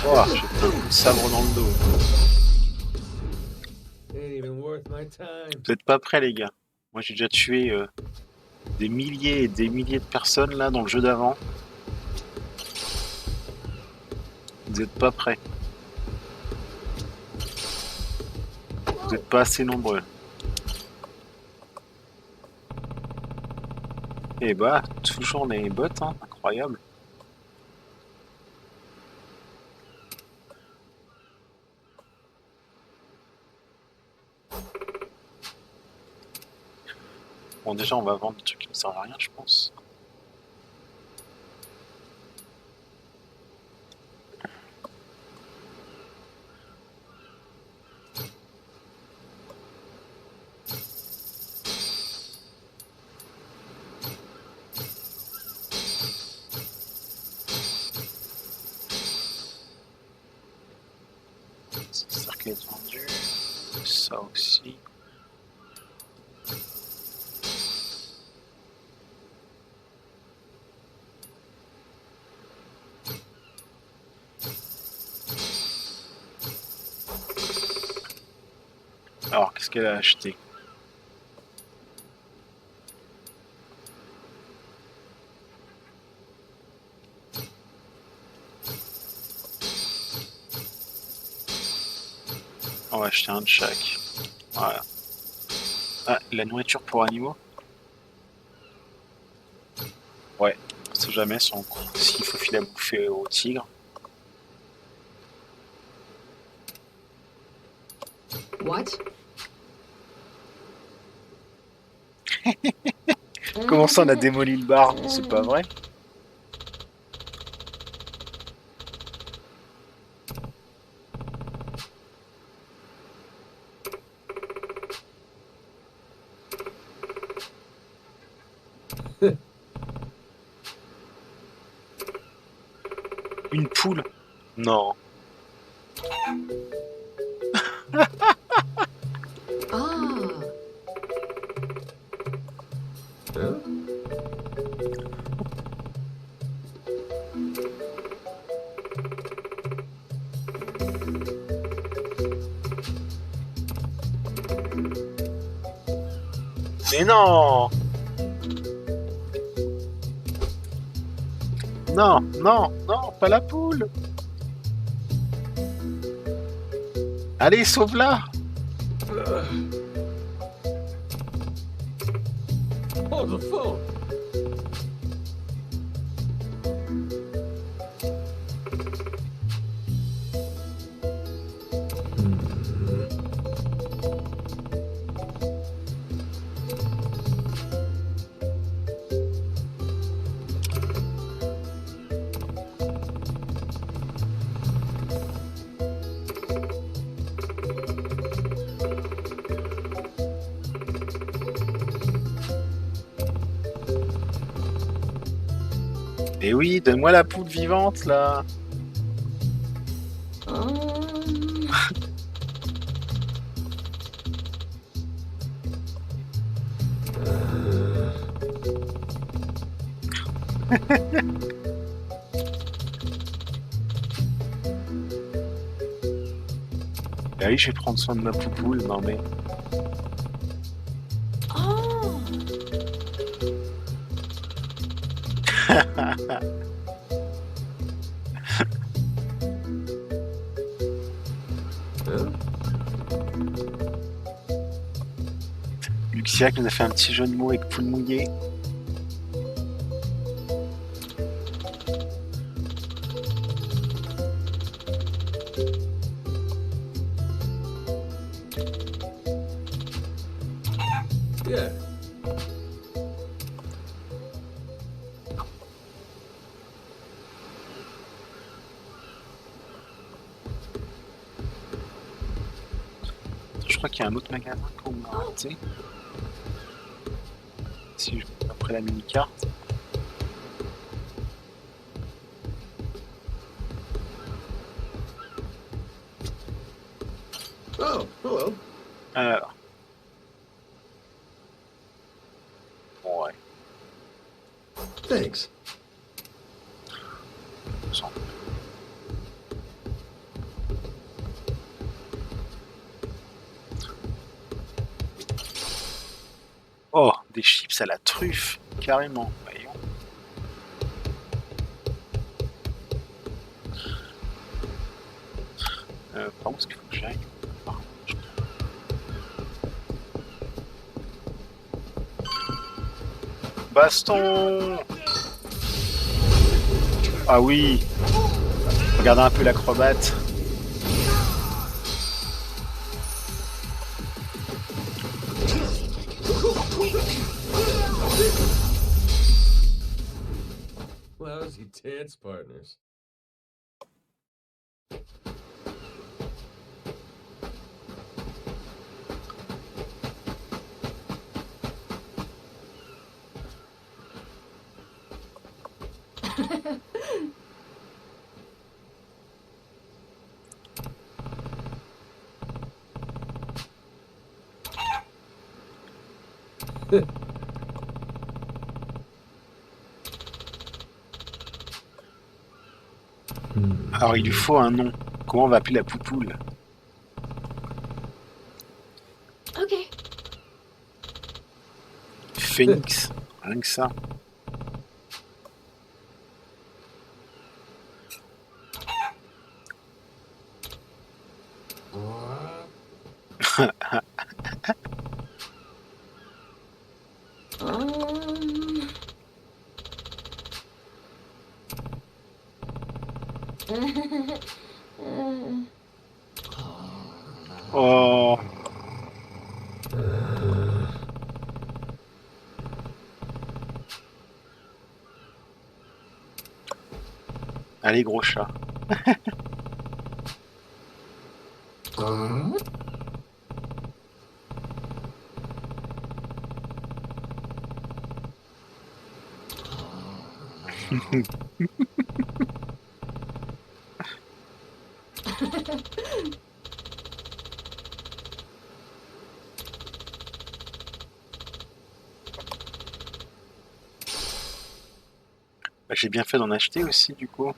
Oh, j'ai pris un coup de sabre dans le dos. Ain't even worth my time. Vous êtes pas prêts, les gars. Moi, j'ai déjà tué des milliers et des milliers de personnes là dans le jeu d'avant. Vous êtes pas prêts. Vous êtes pas assez nombreux. Et bah, toujours les bots, hein, incroyable. Bon, déjà, on va vendre des trucs qui ne servent à rien, je pense. Ce cercle est vendu. Ça aussi. Alors, qu'est-ce qu'elle a acheté? On va acheter un de chaque. Voilà. Ah, la nourriture pour animaux? Ouais, on sait jamais s'il faut filer à bouffer au tigre. What? Comment ça, on a démoli le bar? C'est pas vrai? Une poule? Non. Ah. Huh? Mais non! Non, non, non, pas la poule! Allez, sauve-la! Oh, the phone! Eh oui, donne-moi la poule vivante, là! Um, Ah oui, je vais prendre soin de ma poupoule, non mais... oh. Huh? Luxia qui nous a fait un petit jeu de mots avec poule mouillée. Yeah. Je crois qu'il y a un autre magasin qu'on m'a raté. Si je... Après la mini-carte. Oh, hello. Alors. Bon, ouais. Thanks. Sans- Oh, des chips à la truffe, carrément. Voyons. Par où est-ce qu'il faut que j'aille? Par là, je crois. Baston! Ah oui! Regardez un peu l'acrobate. Lousy dance partners. Alors il lui faut un nom. Comment on va appeler la poupoule? Okay. Phoenix, rien que ça. Um. Oh, Allez, gros chat. Bah, j'ai bien fait d'en acheter aussi, du coup. Ok.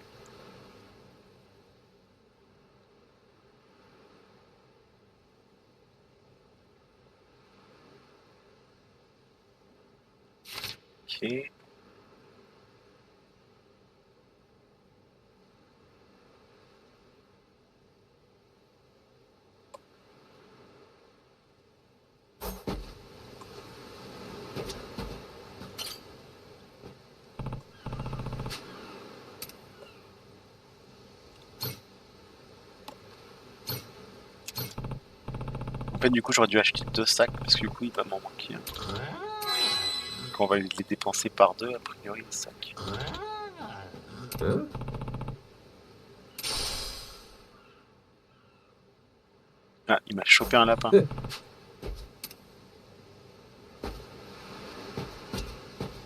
En fait, du coup, j'aurais dû acheter 2 sacs parce que du coup, il va m'en manquer un. Quand on va les dépenser par 2, a priori, les sacs. Ah, il m'a chopé un lapin.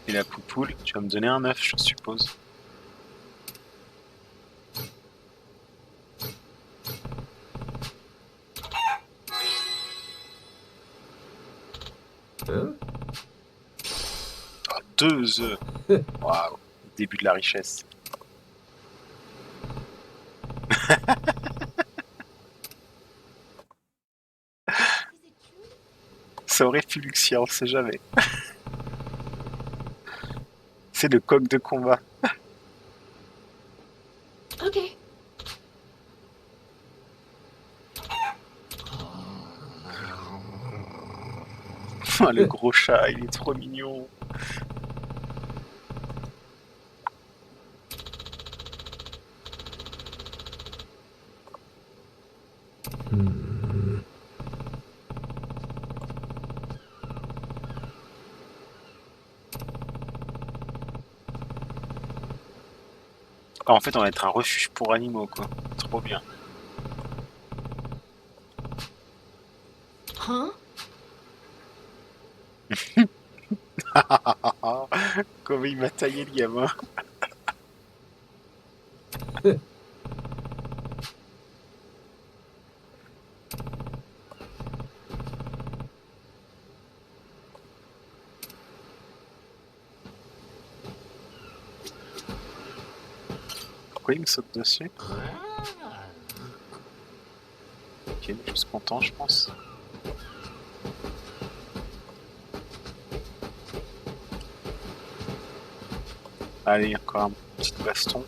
Et la poupoule, tu vas me donner un œuf, je suppose. Oh, 2 œufs. Waouh, début de la richesse. Ça aurait pu Luxia, on sait jamais. C'est le coq de combat. Okay. Le gros chat, il est trop mignon. Ah, en fait, on va être un refuge pour animaux, quoi. Trop bien. Huh? Comment il m'a taillé le gamin. Pourquoi il me saute dessus? Ok, il est juste content, je pense. Allez, encore un petit baston.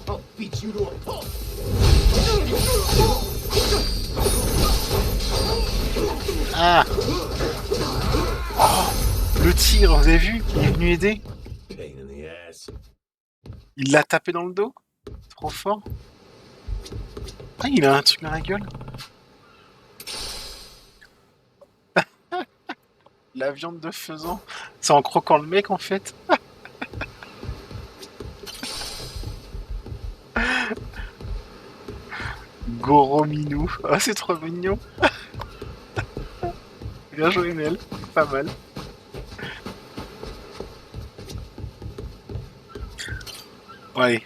I'll beat you to a pulp. Ah! Oh, le tir, vous avez vu? Il est venu aider. Pain in the ass. Il l'a tapé dans le dos. Trop fort. Ah, il a un truc dans la gueule. La viande de faisan. C'est en croquant le mec, en fait. Goro Minou. Ah, c'est trop mignon. Bien joué, Nel. Pas mal. Ouais.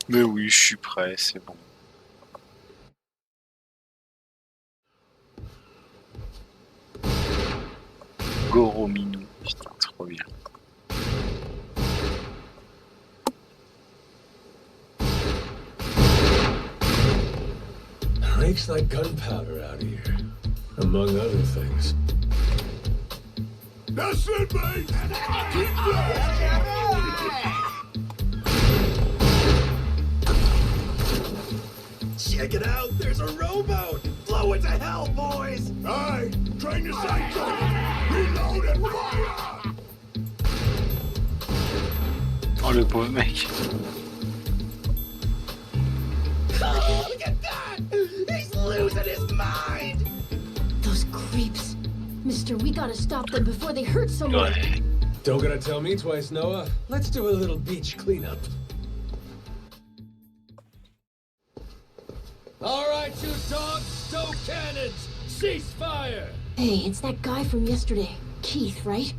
Mais oui, je suis prêt, c'est bon. Goro Minou. Putain, trop bien. Reeks like gunpowder out here, among other things. That's it, mate. Keep going. Check it out. There's a rowboat. Blow it to hell, boys. Aye. Train your sight gun. Reload and fire. Oh, le pauvre mec. Oh, look at that. He's losing his mind. Those creeps. Mister, we gotta stop them before they hurt someone. Ouais. Don't gotta tell me twice, Noah. Let's do a little beach cleanup. All right, you dogs, stow cannons. Cease fire. Hey, it's that guy from yesterday. Keith, right?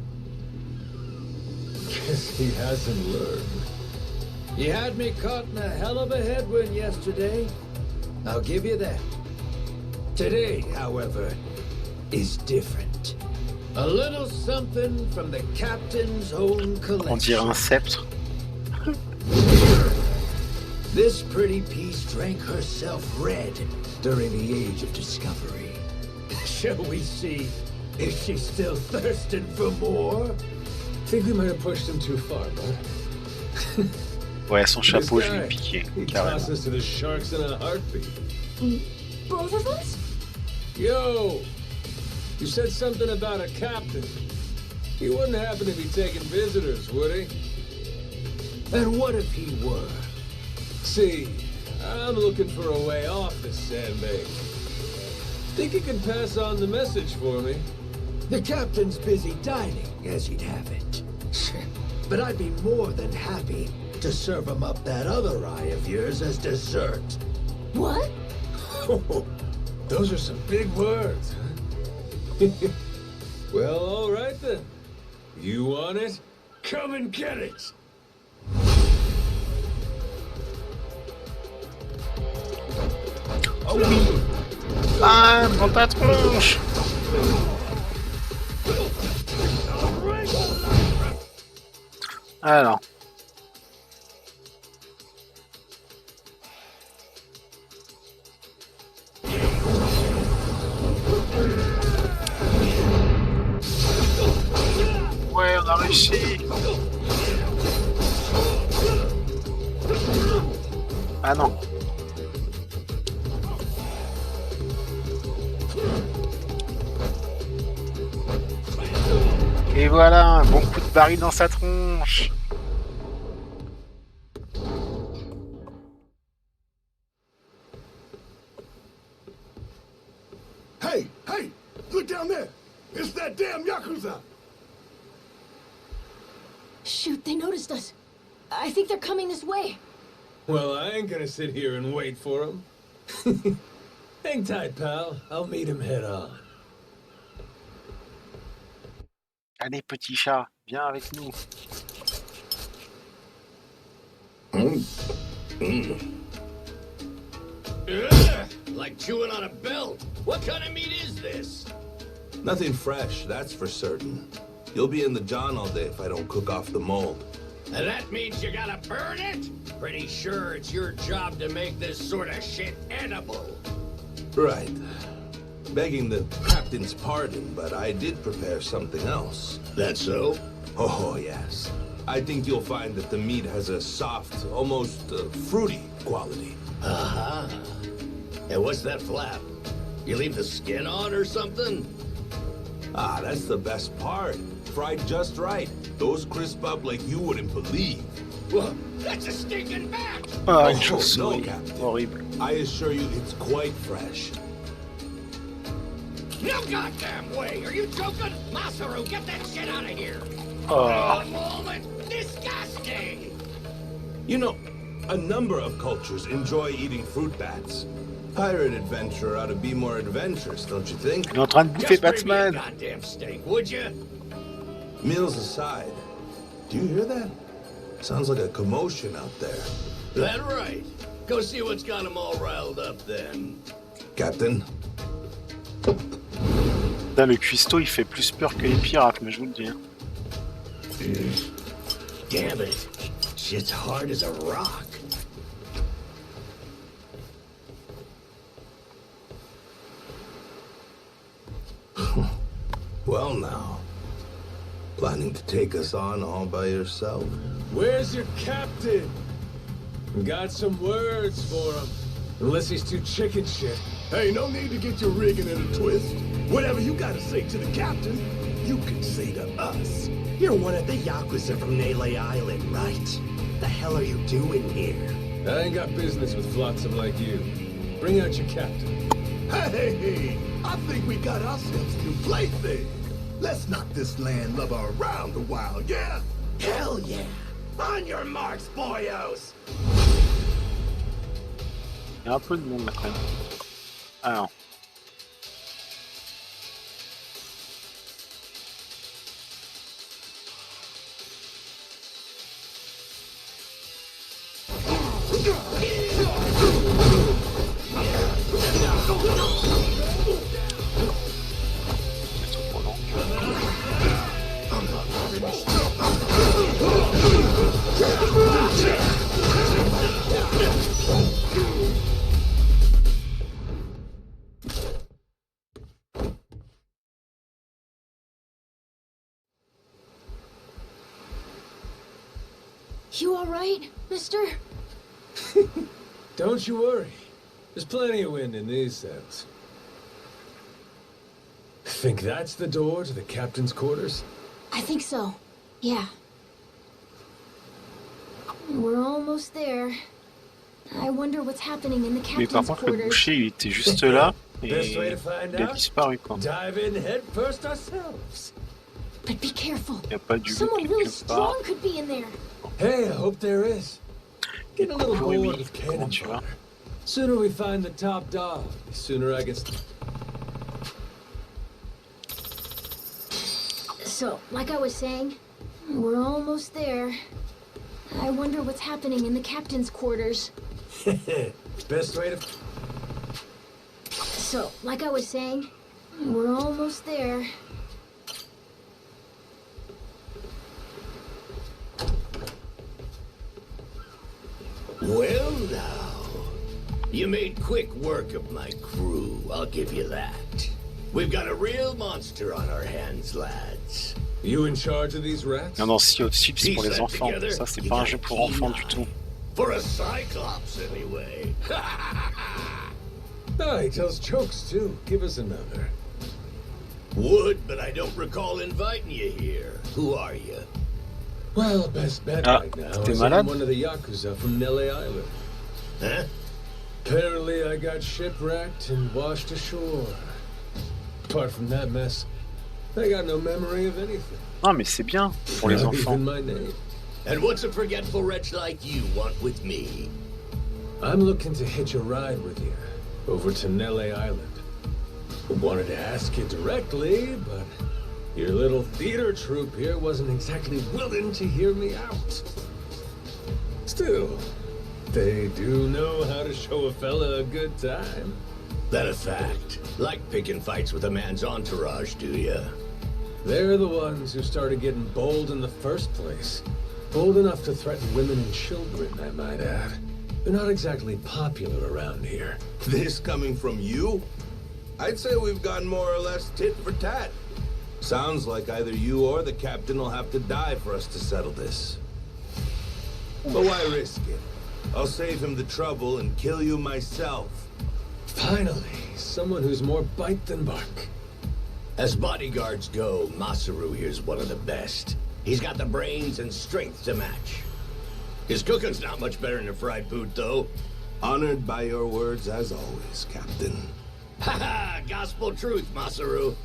Guess he hasn't learned. You had me caught in a hell of a headwind yesterday. I'll give you that. Today, however, is different. A little something from the captain's own On collection. dirait un sceptre. This pretty piece drank herself red during the Age of Discovery. Shall we see if she's still thirsting for more? Think we might have pushed him too far, no? Ouais, son chapeau, This je l'ai guy, piqué, he carrément. tossed us to the sharks in a heartbeat. Both of us? Yo, you said something about a captain. He wouldn't happen to be taking visitors, would he? And what if he were? See, I'm looking for a way off this sandbag. Think you can pass on the message for me? The captain's busy dining, as he'd have it. But I'd be more than happy to serve him up that other eye of yours as dessert. What? Those are some big words, huh? Well, all right then. You want it? Come and get it! Oh oui! Ah, dans ta tronche! Alors. Ouais, on a réussi! Ah non! Et voilà, un bon coup de baril dans sa tronche. Hey, hey! Look down there! It's that damn Yakuza! Shoot, they noticed us. I think they're coming this way. Well, I ain't gonna sit here and wait for him. Hang tight, pal. I'll meet him head on. Allez, petit chat, viens avec nous. Ugh, like chewing on a belt. What kind of meat is this? Nothing fresh, that's for certain. You'll be in the John all day if I don't cook off the mold. And that means you gotta burn it? Pretty sure it's your job to make this sort of shit edible. Right. Begging the captain's pardon, but I did prepare something else. That so? Oh, yes. I think you'll find that the meat has a soft, almost fruity quality. Uh-huh. And what's that flap? You leave the skin on or something? Ah, that's the best part. Fried just right. Those crisp up like you wouldn't believe. Well, that's a stinking bat! Ah, une no, chauve-souris. Captain. Horrible. I assure you it's quite fresh. No goddamn way! Are you joking? Masaru, get that shit out of here! Oh. Moment! Disgusting! You know, a number of cultures enjoy eating fruit bats. Pirate adventure ought to be more adventurous, don't you think? Il est en train de bouffer Just bring me a Batman. goddamn steak, would you? Meals aside, do you hear that? Sounds like a commotion out there. That right. Go see what's got them all riled up then. Captain? Putain, le cuistot, il fait plus peur que les pirates, mais je vous le dis. Hein. Damn it. Shit's hard as a rock. Well now. Planning to take us on all by yourself? Where's your captain? Got some words for him. Unless he's too chicken shit. Hey, no need to get your rigging in a twist. Whatever you gotta say to the captain, you can say to us. You're one of the Yakuza from Nele Island, right? The hell are you doing here? I ain't got business with flotsam like you. Bring out your captain. Hey, I think we got ourselves a new plaything. Let's knock this landlubber around a while, yeah? Hell yeah! On your marks, boyos! Il y a un peu de monde là quand même. Ah non. C'est trop lent. You all right, mister? Don't you worry. There's plenty of wind in these sails. Think that's the door to the captain's quarters? I think so. Yeah. We're almost there. I wonder what's happening in the Mais par captain's contre, le quarters. boucher, il était juste là et Best way to find il a out? disparu quoi. Dive in head first ourselves. But be careful. Il n'y a pas du loup Someone really quelque part. strong could be in there. Hey, I hope there is. Get a little Oui, bored oui. with Comment cannon tu vas? fodder. Sooner we find the top dog, the sooner I get... So, like I was saying, we're almost there. I wonder what's happening in the captain's quarters. Best way to... So, like I was saying, we're almost there. Well, now. You made quick work of my crew, I'll give you that. We've got a real monster on our hands, lads. You in charge of these rats? Non, non, Sea of Thieves, c'est pour les enfants. Ça, c'est pas un jeu pour enfants du tout. For a Cyclops, anyway. Oh, he tells jokes too. Give us another. Would, but I don't recall inviting you here. Who are you? Well, best bet Ah, right now t'es is I'm malade? one of the Yakuza from Nelly Island. Huh? Apparently I got shipwrecked and washed ashore. Apart from that mess, I got no memory of anything. Non, mais c'est bien pour les Not enfants. even my name. And what's a forgetful wretch like you want with me? I'm looking to hitch a ride with you over to Nelly Island. Wanted to ask you directly, but your little theater troupe here wasn't exactly willing to hear me out. Still, they do know how to show a fella a good time. That a fact? Like picking fights with a man's entourage, do ya? They're the ones who started getting bold in the first place. Bold enough to threaten women and children, I might add. They're not exactly popular around here. This coming from you? I'd say we've gone more or less tit for tat. Sounds like either you or the captain will have to die for us to settle this. But why risk it? I'll save him the trouble and kill you myself. Finally, someone who's more bite than bark. As bodyguards go, Masaru here's one of the best. He's got the brains and strength to match. His cooking's not much better than a fried boot, though. Honored by your words as always, Captain. Haha, gospel truth, Masaru.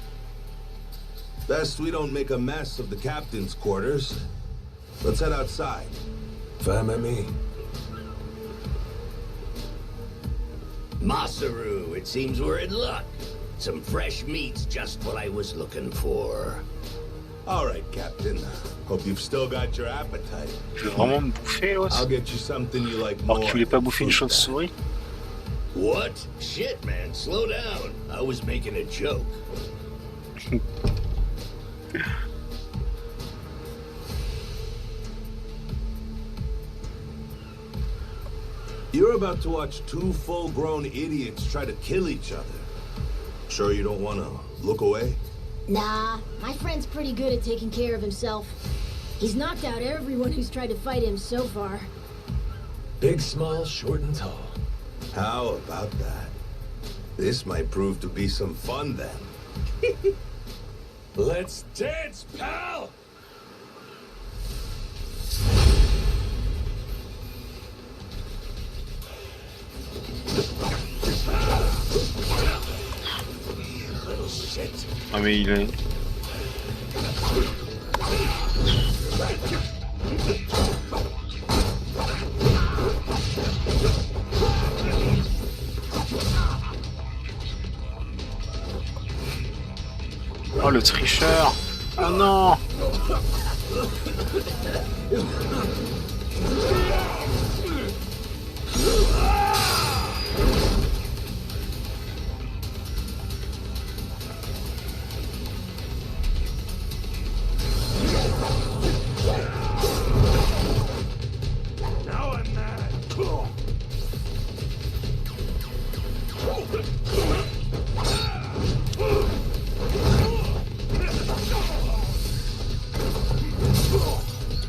Best we don't make a mess of the captain's quarters. Let's head outside. Fine by me. Masaru, it seems we're in luck. Some fresh meat's just what I was looking for. All right, Captain. Hope you've still got your appetite. Tu veux vraiment me bouffer, I'll l'os? get you something you like Alors more. que tu voulais pas bouffer une Fruit bat. chauve-souris? What? Shit, man, slow down. I was making a joke. You're about to watch two full-grown idiots try to kill each other. Sure you don't want to look away? Nah, my friend's pretty good at taking care of himself. He's knocked out everyone who's tried to fight him so far. Big, small, short, and tall. How about that? This might prove to be some fun then. Let's dance, pal! it. Ah mais il est... Oh le tricheur. Oh non. Now I'm mad.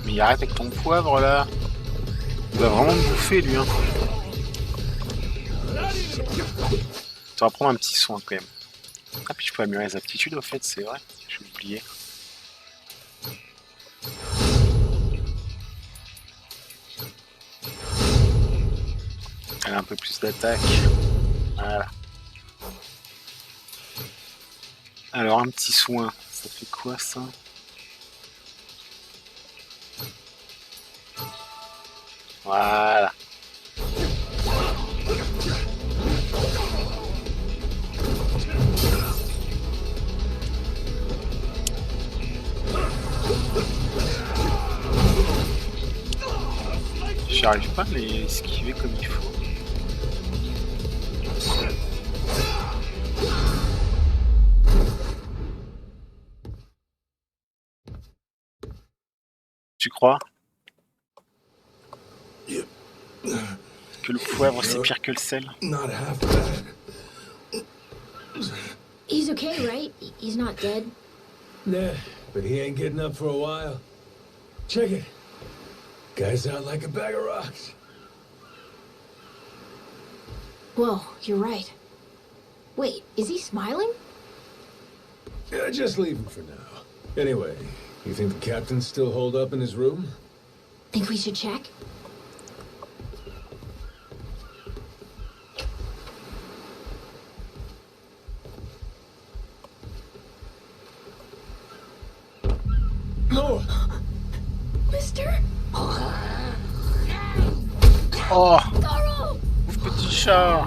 Mais arrête avec ton poivre là. Il va vraiment me bouffer lui hein. Tu vas prendre un petit soin quand même. Ah puis je peux améliorer les aptitudes au fait, c'est vrai. J'ai oublié. Elle a un peu plus d'attaque. Voilà. Alors un petit soin, ça fait quoi ça? Voilà. J'arrive pas à les esquiver comme il faut. Tu crois? Que le poivre c'est pire que le sel? Not half bad. He's okay, right? He's not dead? Nah, but he ain't getting up for a while. Check it. Guy's out like a bag of rocks. Whoa, you're right. Wait, is he smiling? Yeah, just leave him for now. Anyway, you think the captain's still holed up in his room? Think we should check? No! Mister? Oh! Carl! Pauvre petit chat!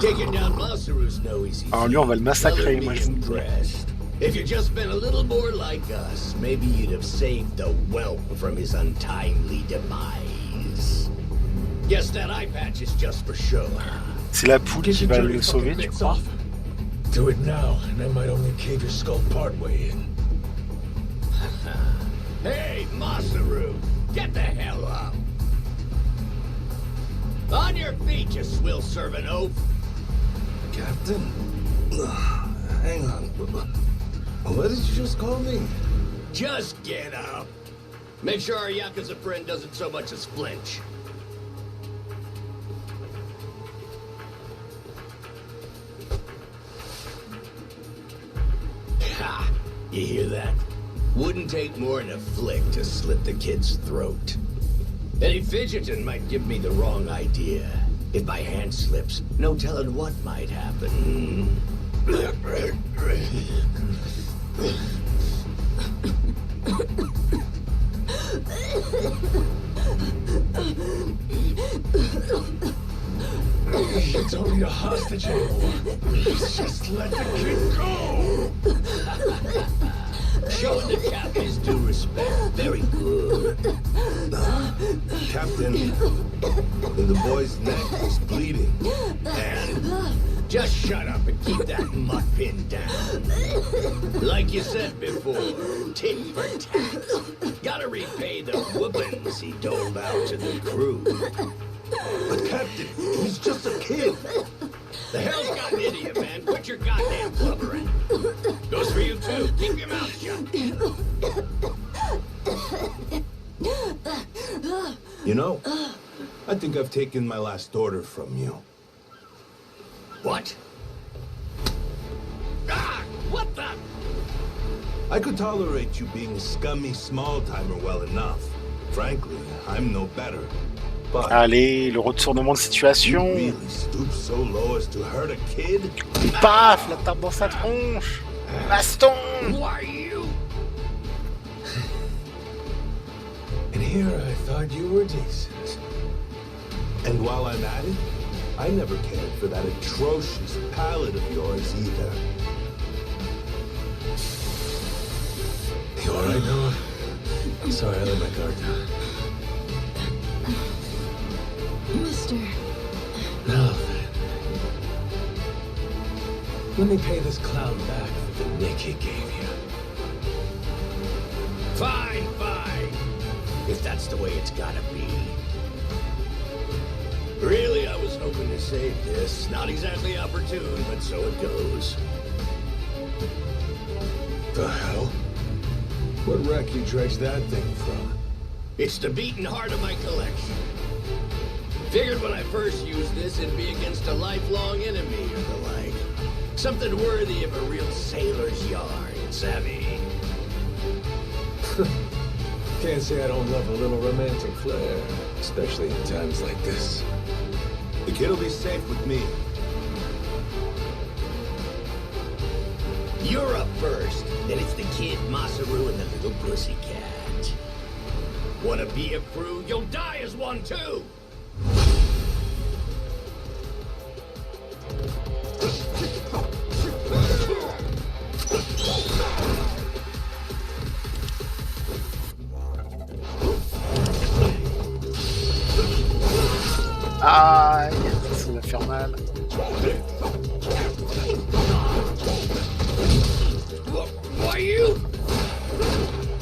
Taking down Masaru's no easy feat. Alors lui on va le massacrer, Well, moi be je vous le dis. impressed. If you'd just been a little more like us, maybe you'd have saved the whelp from his untimely demise. Guess that eye patch is just for show. C'est la poule qui va le sauver, tu crois? Do it now, and I might only cave your skull partway in. Hey, Masaru! Get the hell up! On your feet, you swill-serving oaf! Captain? Hang on. What did you just call me? Just get up! Make sure our Yakuza friend doesn't so much as flinch. Ha! You hear that? Wouldn't take more than a flick to slit the kid's throat. Any fidgeting might give me the wrong idea. If my hand slips, no telling what might happen. You don't need a hostage anymore. Just let the kid go! Showing the captain his due respect. Very good. Captain, the boy's neck is bleeding. And just shut up and keep that mutt pinned down. Like you said before, tit for tat. Gotta repay the whoopings he doled out to the crew. But Captain, he's just a kid. The hell's gotten into you, man? Quit your goddamn blubbering. Goes for you, too. Keep your mouth shut. You know, I think I've taken my last order from you. What? Ah! What the? I could tolerate you being a scummy small-timer well enough. Frankly, I'm no better. But Allez, le retournement de you situation. really stoop so low as to hurt a kid? Paf, la tape dans sa tronche. Baston. Why you? And here I thought you were decent. And while I'm at it, I never cared for that atrocious palate of yours either. You alright, Noah? I'm sorry I let my guard down. Mister. Now then. Let me pay this clown back for the nick he gave you. Fine, fine. If that's the way it's gotta be. Really, I was hoping to save this. Not exactly opportune, but so it goes. The hell? What wreck you dredged that thing from? It's the beating heart of my collection. Figured when I first used this, it'd be against a lifelong enemy or the like. Something worthy of a real sailor's yarn, savvy? Can't say I don't love a little romantic flair, especially in times like this. The kid'll be safe with me. You're up first. Then it's the kid, Masaru, and the little pussycat. Wanna be a crew? You'll die as one, too! Aïe, ça va faire mal. Why you?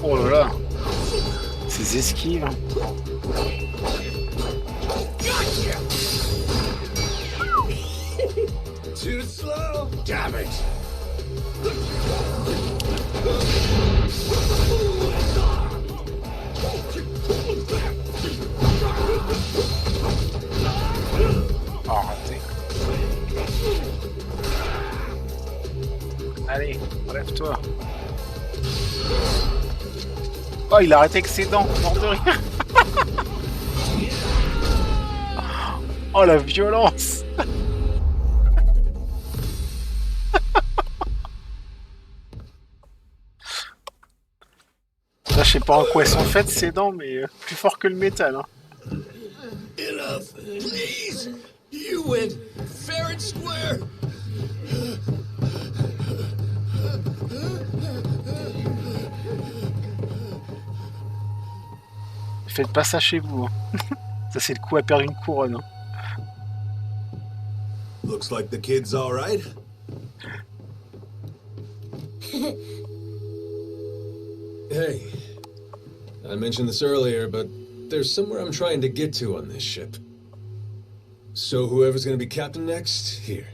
Oh là là. Ces esquives. Gotcha! Too slow? Damn it! Oh, raté. Allez, relève-toi. Oh, il a arrêté avec ses dents, mort de rire. Oh, la violence. Là, je sais pas en quoi elles sont faites ces dents, mais plus fort que le métal. Hein. Enough, please! You went fair and square! Faites pas ça chez vous. Hein. Ça, c'est le coup à perdre une couronne. Hein. Looks like the kid's all right. Hey, I mentioned this earlier, but there's somewhere I'm trying to get to on this ship. So whoever's gonna be captain next, here.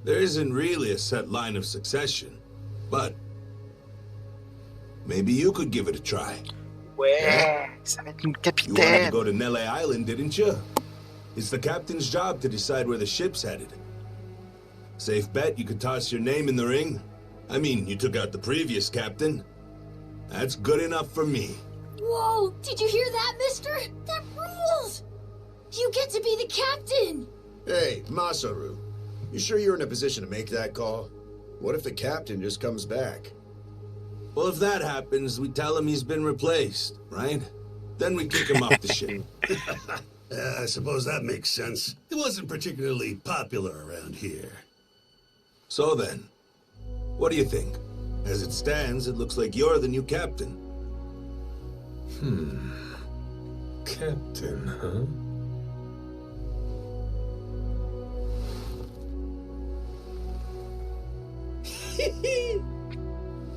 There isn't really a set line of succession, but maybe you could give it a try. Ouais, ça va être une You wanted to capitaine. go to Nele Island, didn't you? It's the captain's job to decide where the ship's headed. Safe bet you could toss your name in the ring. I mean, you took out the previous captain. That's good enough for me. Whoa! Did you hear that, mister? That rules! You get to be the captain! Hey, Masaru. You sure you're in a position to make that call? What if the captain just comes back? Well, if that happens, we tell him he's been replaced, right? Then we kick him off the ship. I suppose that makes sense. It wasn't particularly popular around here. So then, what do you think? As it stands, it looks like you're the new captain. Captain, huh?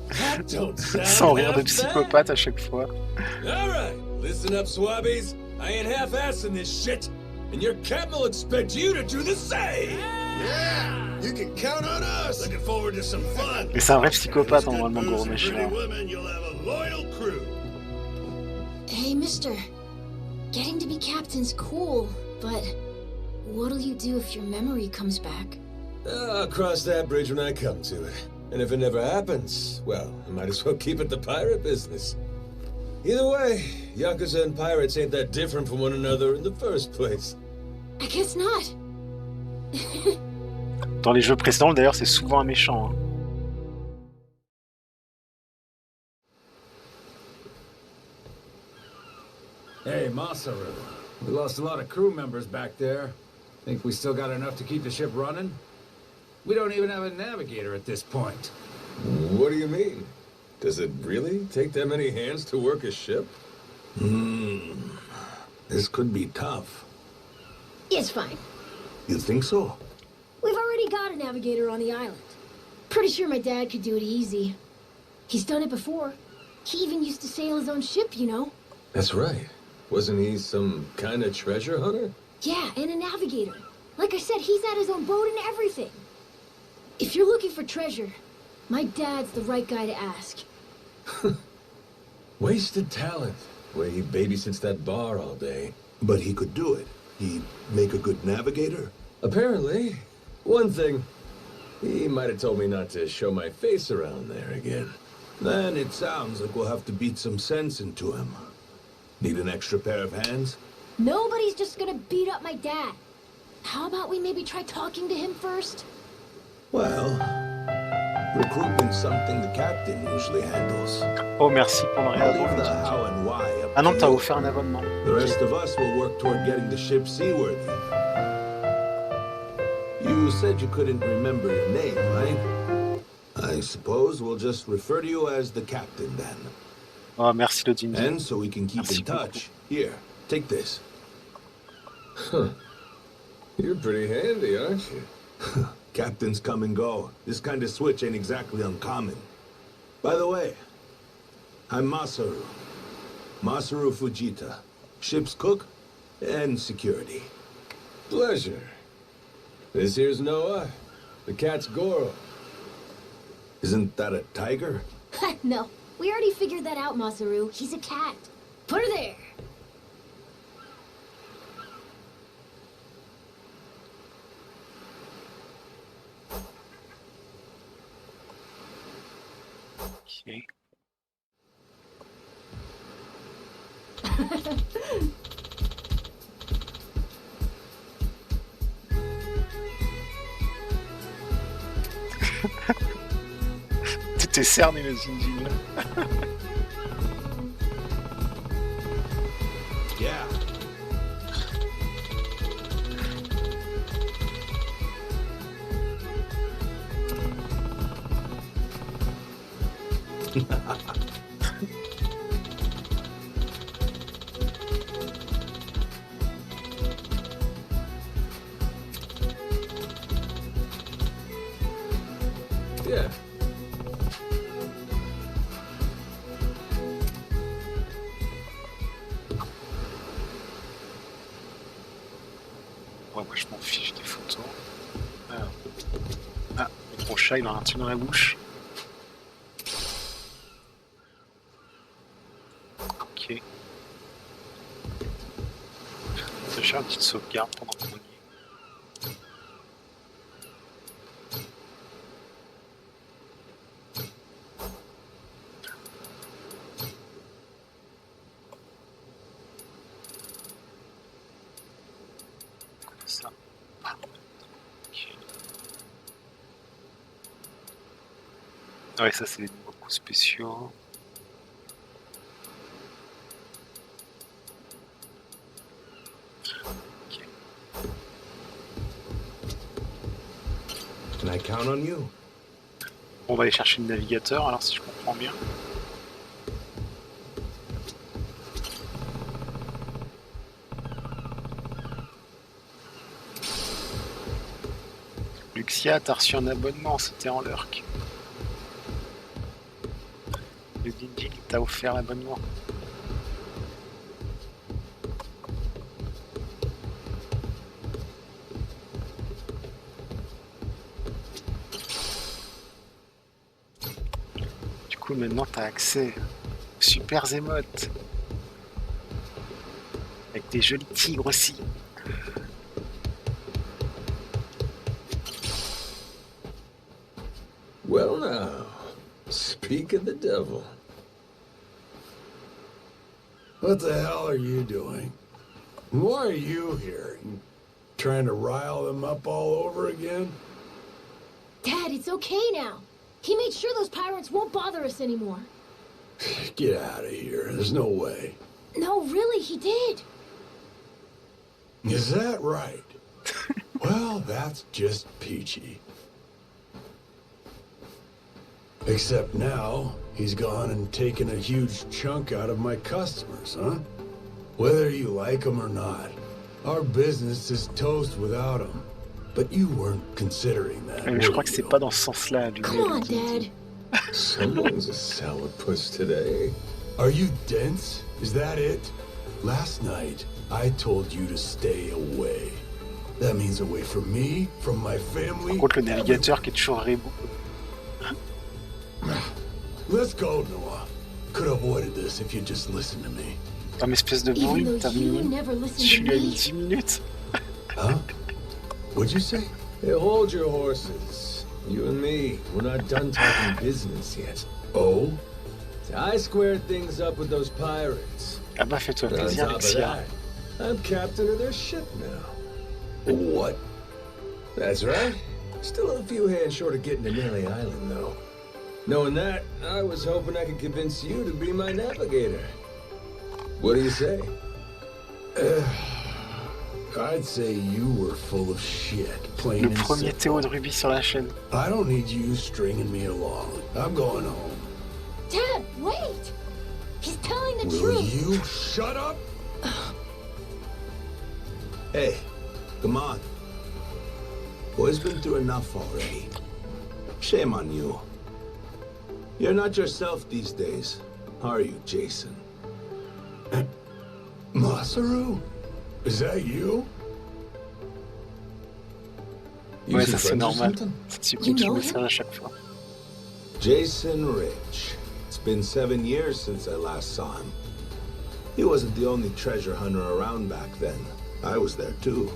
That don't sound Sans rire de half psychopathe à chaque fois. bad. All right, listen up, swabbies. I ain't half-assing this shit, and your captain will expect you to do the same. Yeah, you can count on us. Looking forward to some fun. Mais c'est un vrai psychopathe, With normalement, good gros booze and méchant. pretty women, you'll have a loyal crew. Hey, mister. Getting to be captain's cool, but what'll you do if your memory comes back? I'll cross that bridge when I come to it. And if it never happens, well, I might as well keep it the pirate business. Either way, Yakuza and pirates ain't that different from one another in the first place. I guess not. Dans les jeux précédents, d'ailleurs, c'est souvent un méchant. Hein. Hey, Masaru. We lost a lot of crew members back there. Think we still got enough to keep the ship running? We don't even have a navigator at this point. What do you mean? Does it really take that many hands to work a ship? This could be tough. It's fine. You think so? We've already got a navigator on the island. Pretty sure my dad could do it easy. He's done it before. He even used to sail his own ship, you know? That's right. Wasn't he some kind of treasure hunter? Yeah, and a navigator. Like I said, he's had his own boat and everything. If you're looking for treasure, my dad's the right guy to ask. Wasted talent. The way he babysits that bar all day. But he could do it. He'd make a good navigator. Apparently. One thing. He might have told me not to show my face around there again. Then it sounds like we'll have to beat some sense into him. Need an extra pair of hands? Nobody's just gonna beat up my dad. How about we maybe try talking to him first? Well, recruitment's something the captain usually handles. Oh, merci pour le I'll leave réabonnement. the how and why up Ah non, to t'as you. offert un abonnement. The rest of us will work toward getting the ship seaworthy. You said you couldn't remember your name, right? I suppose we'll just refer to you as the captain then. Oh, merci le Dindi. And so we can keep Merci in touch. Here, take this. Huh. You're pretty handy, aren't you? Captains come and go. This kind of switch ain't exactly uncommon. By the way, I'm Masaru. Masaru Fujita. Ship's cook and security. Pleasure. This here's Noah. The cat's Goro. Isn't that a tiger? No, we already figured that out, Masaru. He's a cat. Put her there. Ok. Tout est cerné le Dindi là. Yeah. Yeah. Ouais, moi je m'en fiche des photos. Alors. Ah, le gros chat il a un truc dans la bouche. Ok. Je vais faire une petite sauvegarde pendant qu'on y est. Comme ça. Ok. Ouais, ça c'est des nouveaux coups spéciaux. Ok. Can I count on you? On va aller chercher le navigateur alors si je comprends bien. Luxia, t'as reçu un abonnement, c'était en lurk. Le Dindi t'a offert l'abonnement. Du coup, maintenant t'as accès aux super émotes. Avec des jolis tigres aussi. Well now, speak of the devil. What the hell are you doing? Why are you here? You trying to rile them up all over again? Dad, it's okay now. He made sure those pirates won't bother us anymore. Get out of here. There's no way. No, really, he did. Is that right? Well, that's just peachy. Except now, he's gone and taken a huge chunk out of my customers, huh? Whether you like them or not, our business is toast without him. But you weren't considering that. Mais je crois que c'est pas dans ce sens-là. Come on, Dad. Someone's a sourpuss today. Are you dense? Is that it? Last night, I told you to stay away. That means away from me, from my family. Par contre, le navigateur qui est toujours rebou. Let's go, Noah. Could have avoided this if you just listened to me. Comme espèce de bruit, Even though t'as you mis. never listened Je to lui ai mis me. 10 minutes. Huh? What'd you say? Hey, hold your horses. You and me, we're not done talking business yet. Oh? I squared things up with those pirates. Ah bah fais-toi And on plaisir, top of Alexia. that, I'm captain of their ship now. What? That's right. Still a few hands short of getting to Nelly Island, though. Knowing that, I was hoping I could convince you to be my navigator. What do you say? I'd say you were full of shit, plain Le and premier simple. Théo de Ruby sur la chaîne. I don't need you stringing me along. I'm going home. Dad, wait! He's telling the Will truth. you shut up? Hey, come on. Boy's been through enough already. Shame on you. You're not yourself these days, are you, Jason? Masaru? Is that you? You Ouais, some ça c'est friends or normal. something? C'est super You qui know met him? ça à chaque fois. Jason Rich. It's been 7 years since I last saw him. He wasn't the only treasure hunter around back then. I was there too.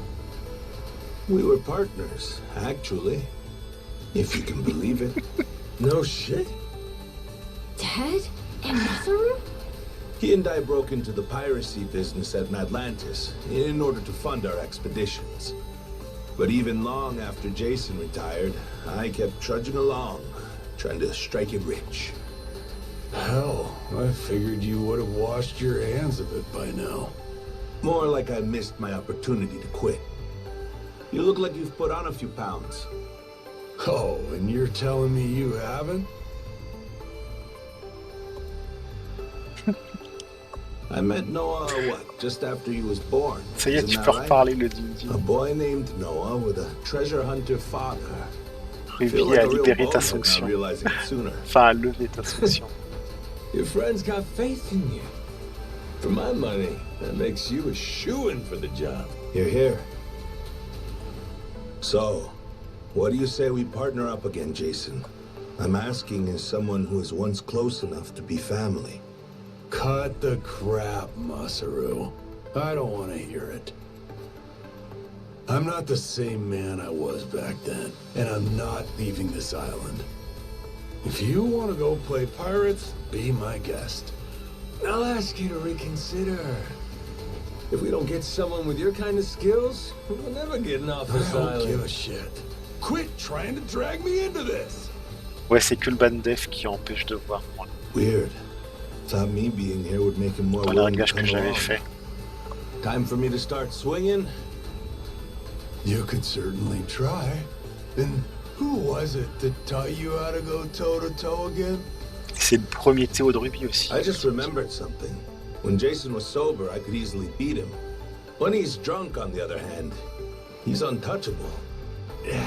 We were partners, actually. If you can believe it. No shit? Dad? And Masaru? He and I broke into the piracy business at Atlantis in order to fund our expeditions. But even long after Jason retired, I kept trudging along, trying to strike it rich. Hell, I figured you would have washed your hands of it by now. More like I missed my opportunity to quit. You look like you've put on a few pounds. Oh, and you're telling me you haven't? I met Noah, what, just after he was born. Ça y est, Isn't tu that peux right? reparler le Ding A boy named Noah with a treasure hunter father. Ruby Feel a like a real libéré ta bonehead not sanction. realizing it sooner. Enfin, a levé ta sanction. Your friends got faith in you. For my money, that makes you a shoo-in for the job. You're here. So, what do you say we partner up again, Jason? I'm asking as someone who was once close enough to be family. Cut the crap, Masaru. I don't want to hear it. I'm not the same man I was back then, and I'm not leaving this island. If you want to go play pirates, be my guest. I'll ask you to reconsider. If we don't get someone with your kind of skills, we'll never get off I this don't island. give a shit. Quit trying to drag me into this. Ouais, c'est que le ban def qui empêche de voir. Weird. Thought me being here would make him more Dans le willing to réglage que come j'avais along. fait. Time for me to start swinging? You could certainly try. And who was it that taught you how to go toe-to-toe again? C'est le premier Théo de Ruby aussi. I just remembered something. When Jason was sober, I could easily beat him. When he's drunk, on the other hand, he's untouchable. Yeah,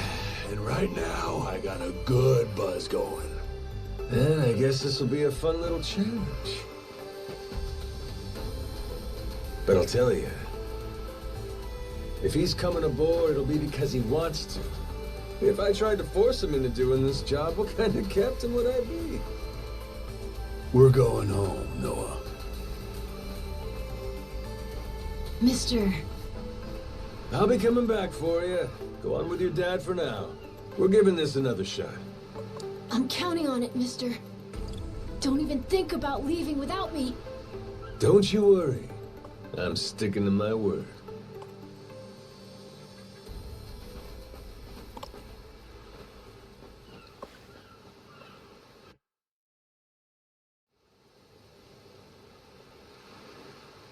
and right now, I got a good buzz going. And I guess this will be a fun little challenge. But I'll tell you, if he's coming aboard, it'll be because he wants to. If I tried to force him into doing this job, what kind of captain would I be? We're going home, Noah. Mister, I'll be coming back for you. Go on with your dad for now. We're giving this another shot. I'm counting on it, mister. Don't even think about leaving without me. Don't you worry. I'm sticking to my word.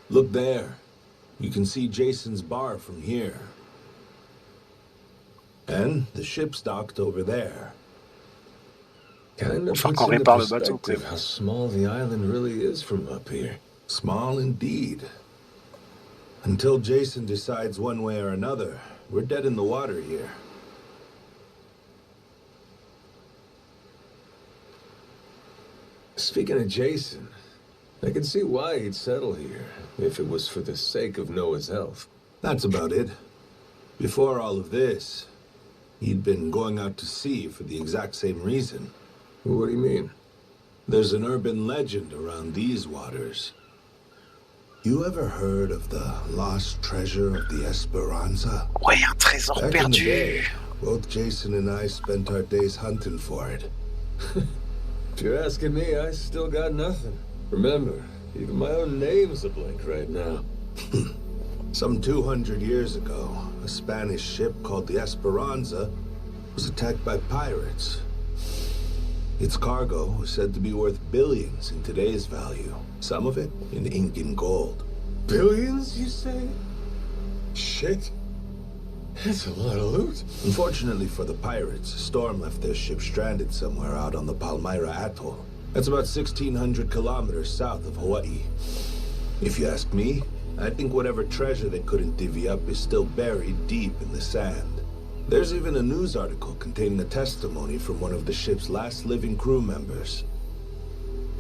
Look there. You can see Jason's bar from here. And the ship's docked over there. Kind of Enfin, puts qu'on into répare le bateau, perspective how small the island really is from up here. Small indeed. Until Jason decides one way or another, we're dead in the water here. Speaking of Jason, I can see why he'd settle here, if it was for the sake of Noah's health. That's about it. Before all of this, he'd been going out to sea for the exact same reason. What do you mean? There's an urban legend around these waters. You ever heard of the lost treasure of the Esperanza? Ouais, un trésor Back in the perdu. day, both Jason and I spent our days hunting for it. If you're asking me, I still got nothing. Remember, even my own name's a blank right now. Some 200 years ago, a Spanish ship called the Esperanza was attacked by pirates. Its cargo was said to be worth billions in today's value, some of it in ink and gold. Billions, you say? Shit. That's a lot of loot. Unfortunately for the pirates, a storm left their ship stranded somewhere out on the Palmyra Atoll. That's about 1,600 kilometers south of Hawaii. If you ask me, I think whatever treasure they couldn't divvy up is still buried deep in the sand. There's even a news article containing a testimony from one of the ship's last living crew members.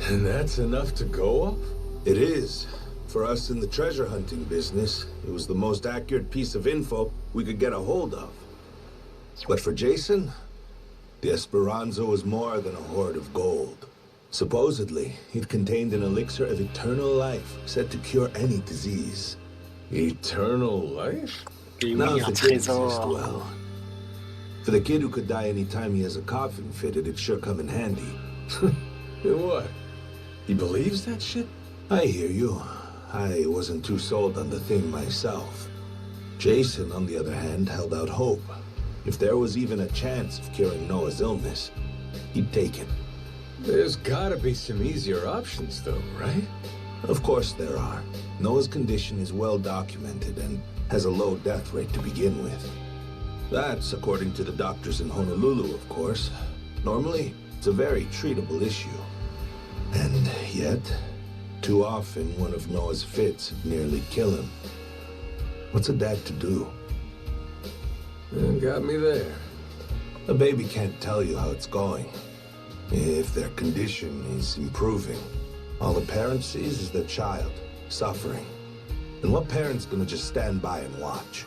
And that's enough to go off? It is. For us in the treasure hunting business, it was the most accurate piece of info we could get a hold of. But for Jason, the Esperanza was more than a hoard of gold. Supposedly, it contained an elixir of eternal life, said to cure any disease. Eternal life? Et Now, oui, if un it did exist, trésor. well, for the kid who could die any time he has a coffin fitted, it'd sure come in handy. And what? He believes that shit? I hear you. I wasn't too sold on the thing myself. Jason, on the other hand, held out hope. If there was even a chance of curing Noah's illness, he'd take it. There's gotta be some easier options, though, right? Of course there are. Noah's condition is well documented and has a low death rate to begin with. That's according to the doctors in Honolulu, of course. Normally, it's a very treatable issue. And yet, too often one of Noah's fits would nearly kill him. What's a dad to do? Got me there. A baby can't tell you how it's going. If their condition is improving, all the parent sees is their child suffering. And what parent's gonna just stand by and watch?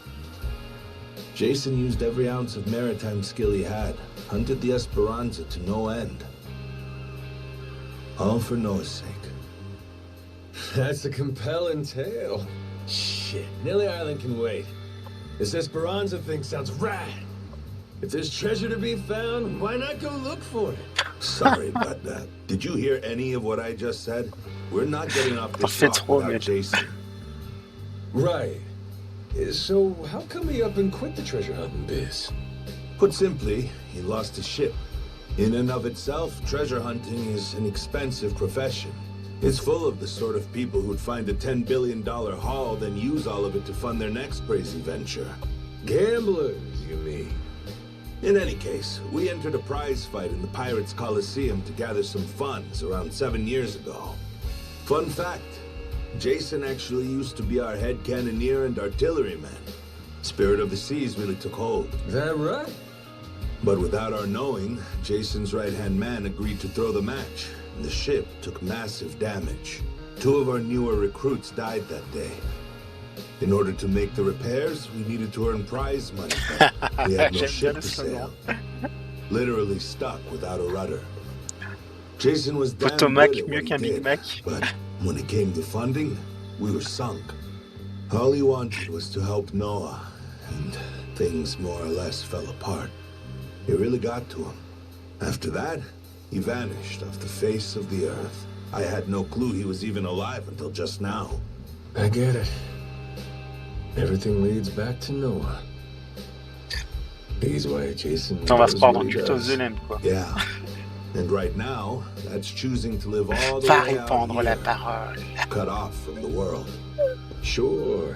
Jason used every ounce of maritime skill he had, hunted the Esperanza to no end. All for Noah's sake. That's a compelling tale. Shit, Nilly Island can wait. This Esperanza thing sounds rad. If there's treasure to be found, why not go look for it? Sorry about that. Did you hear any of what I just said? We're not getting off this Fait dock trop, without mec. Jason. Right. So, how come he up and quit the treasure hunting biz? Put simply, he lost his ship. In and of itself, treasure hunting is an expensive profession. It's full of the sort of people who'd find a $10 billion haul, then use all of it to fund their next crazy venture. Gamblers, you mean? In any case, we entered a prize fight in the Pirates Coliseum to gather some funds around 7 years ago. Fun fact, Jason actually used to be our head cannoneer and artilleryman. Spirit of the Seas really took hold. That right? But without our knowing, Jason's right-hand man agreed to throw the match, and the ship took massive damage. 2 of our newer recruits died that day. In order to make the repairs, we needed to earn prize money, but we had no J'aime ship bien to le slogan. sail. Literally stuck without a rudder. Jason was damn Potomac good at mieux what he qu'un Big did, Mac. but when it came to funding, we were sunk. All he wanted was to help Noah, and things more or less fell apart. It really got to him. After that, he vanished off the face of the earth. I had no clue he was even alive until just now. I get it. Everything leads back to Noah. He's why Jason On va se does perdre what en he culte of does. the Lamb, quoi. Yeah. And right now, that's choosing to live all the Va way out répandre la here, parole. cut off from the world. Sure.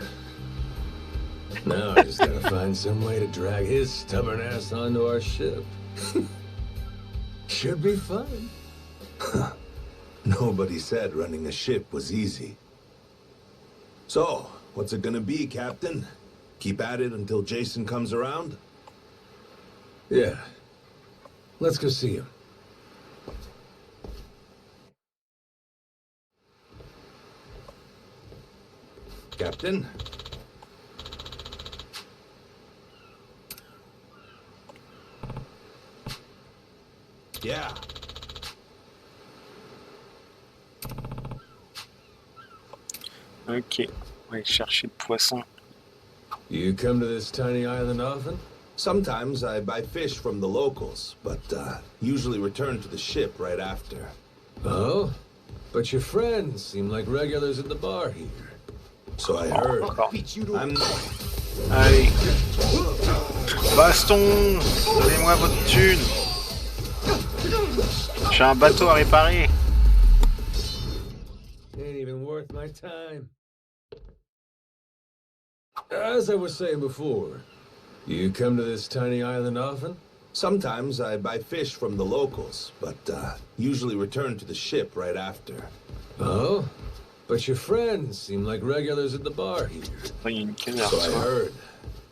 Now I just gotta find some way to drag his stubborn ass onto our ship. Should be fun. Nobody said running a ship was easy. So, what's it gonna be, Captain? Keep at it until Jason comes around? Yeah. Let's go see him. Captain? Yeah. Ok, on va aller chercher le poisson. You come to this tiny island often? Sometimes I buy fish from the locals, but usually return to the ship right after. Oh? But your friends seem like regulars at the bar here. So I heard. I'm Allez. Baston. Donnez-moi votre thune. J'ai un bateau à réparer. Ain't even worth my time. As I was saying before, you come to this tiny island often? Sometimes I buy fish from the locals, but usually return to the ship right after. Oh? But your friends seem like regulars at the bar here. Il y a une canne So I heard.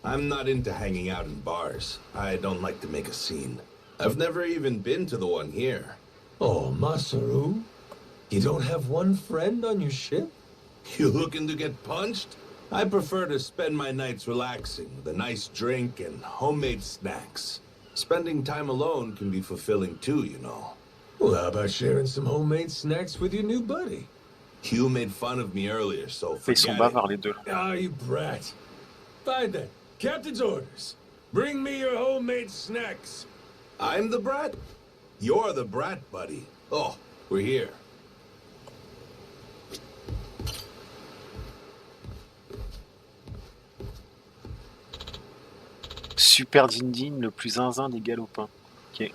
I'm not into hanging out in bars. I don't like to make a scene. I've never even been to the one here. Oh, Masaru? You don't have one friend on your ship? You looking to get punched? I prefer to spend my nights relaxing with a nice drink and homemade snacks. Spending time alone can be fulfilling too, you know. Well, how about sharing some homemade snacks with your new buddy? You made fun of me earlier, so Ils sont forget bavards it. les deux. Ah, you brat. Fine then. Captain's orders. Bring me your homemade snacks. I'm the brat? You're the brat, buddy. Oh, we're here. Super Dindin, le plus zinzin des galopins. Ok.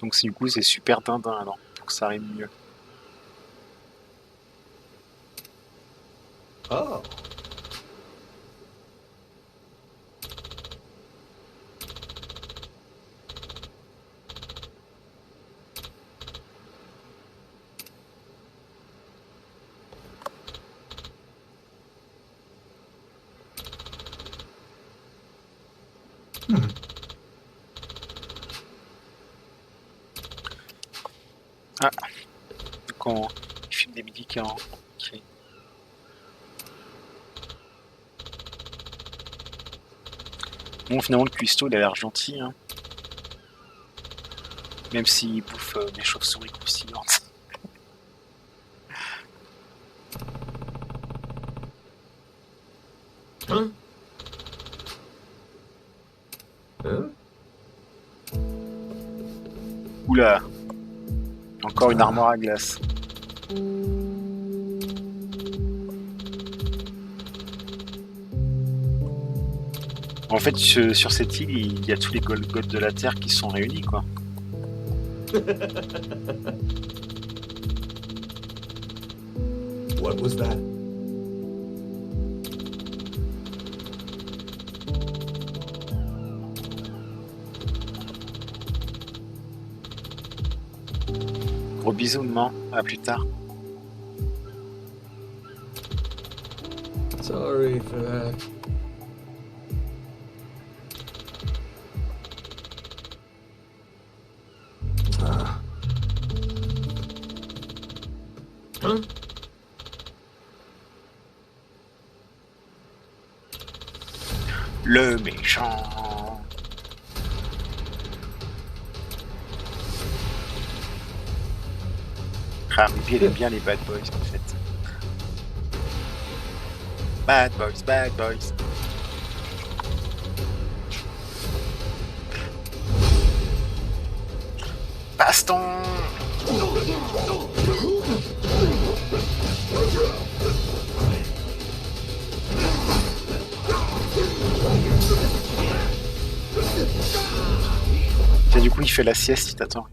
Donc du coup c'est Super Dindin alors, pour que ça rime mieux. Oh. Ah, quand il filme des médicaments. Ok. Bon, finalement, le cuistot, il a l'air gentil, hein. Même s'il bouffe des chauves-souris croustillantes. Hein? Hein? Oula. Encore une armoire à glace. En fait, sur cette île, il y a tous les Golgoths de la Terre qui sont réunis, quoi. What was that? Gros bisous, maman. À plus tard. Sorry for that. Hein? Le méchant. Ah, Ruby, elle aime bien les bad boys, en fait. Bad boys, bad boys. Baston. Et du coup, il fait la sieste, il t'attend.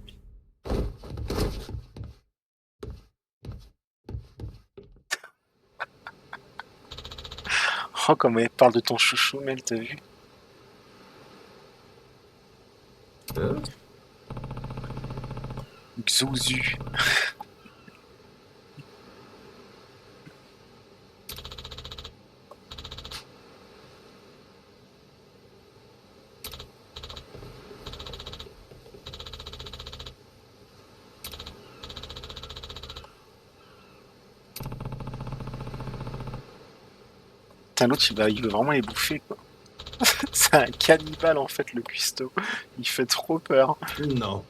Oh, comment elle parle de ton chouchou, Mel, t'as vu? Huh? Xuzu. Putain, l'autre, il veut vraiment les bouffer, quoi. C'est un cannibale, en fait, le cuistot. Il fait trop peur. Non.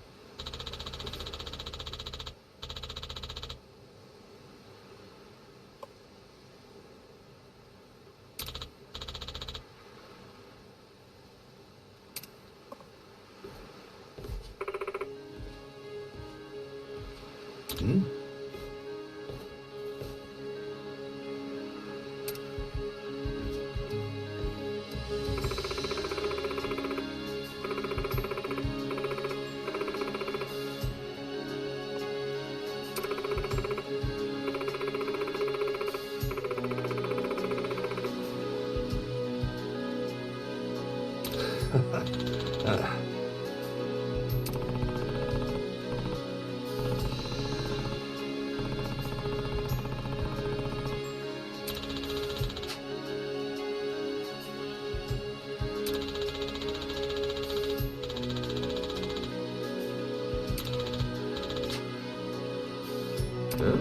Huh?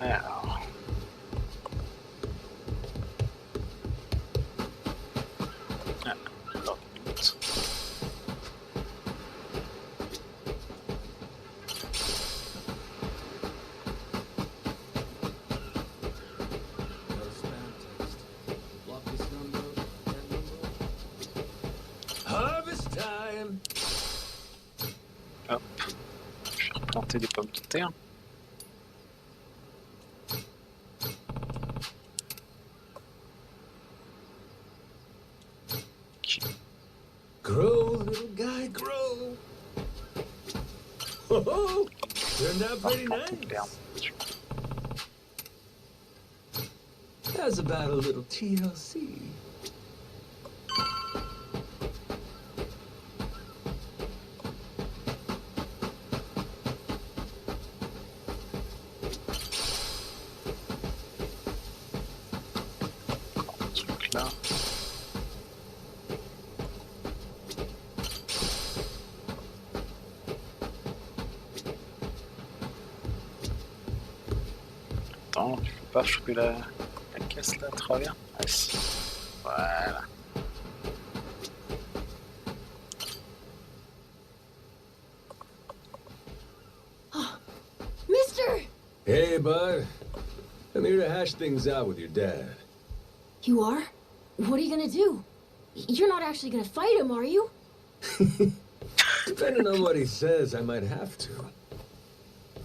Alors. Ah, alors, une minute. Harvest time. Hop. Je vais replanter des pommes de terre. Grow, little guy, grow. Oh, turned out pretty Planter de l'herbe. nice. How's about a little TLC? Ce truc-là. Attends, tu peux pas choper la caisse là à travers? Ah si. Voilà. Mister! Hey, bud. I'm here to hash things out with your dad. You are? What are you gonna do? You're not actually gonna fight him, are you? Depending on what he says, I might have to.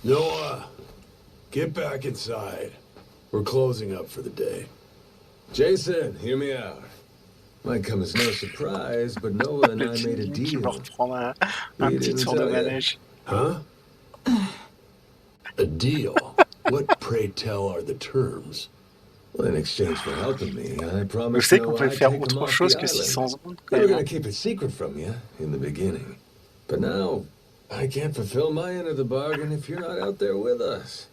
Noah, get back inside. We're closing up for the day. Jason, hear me out. Might come as no surprise, but Noah and Le I made a petit qui deal. va reprendre un He petit didn't tour de tell ya. manège. Huh? A deal? What, pray tell, are the terms? Well, in exchange for helping me, I Vous promised savez qu'on Noah peut I'd faire take him autre off chose the que 600 island. secondes We quand were même. gonna keep it secret from you in the beginning. But now, I can't fulfill my end of the bargain if you're not out there with us.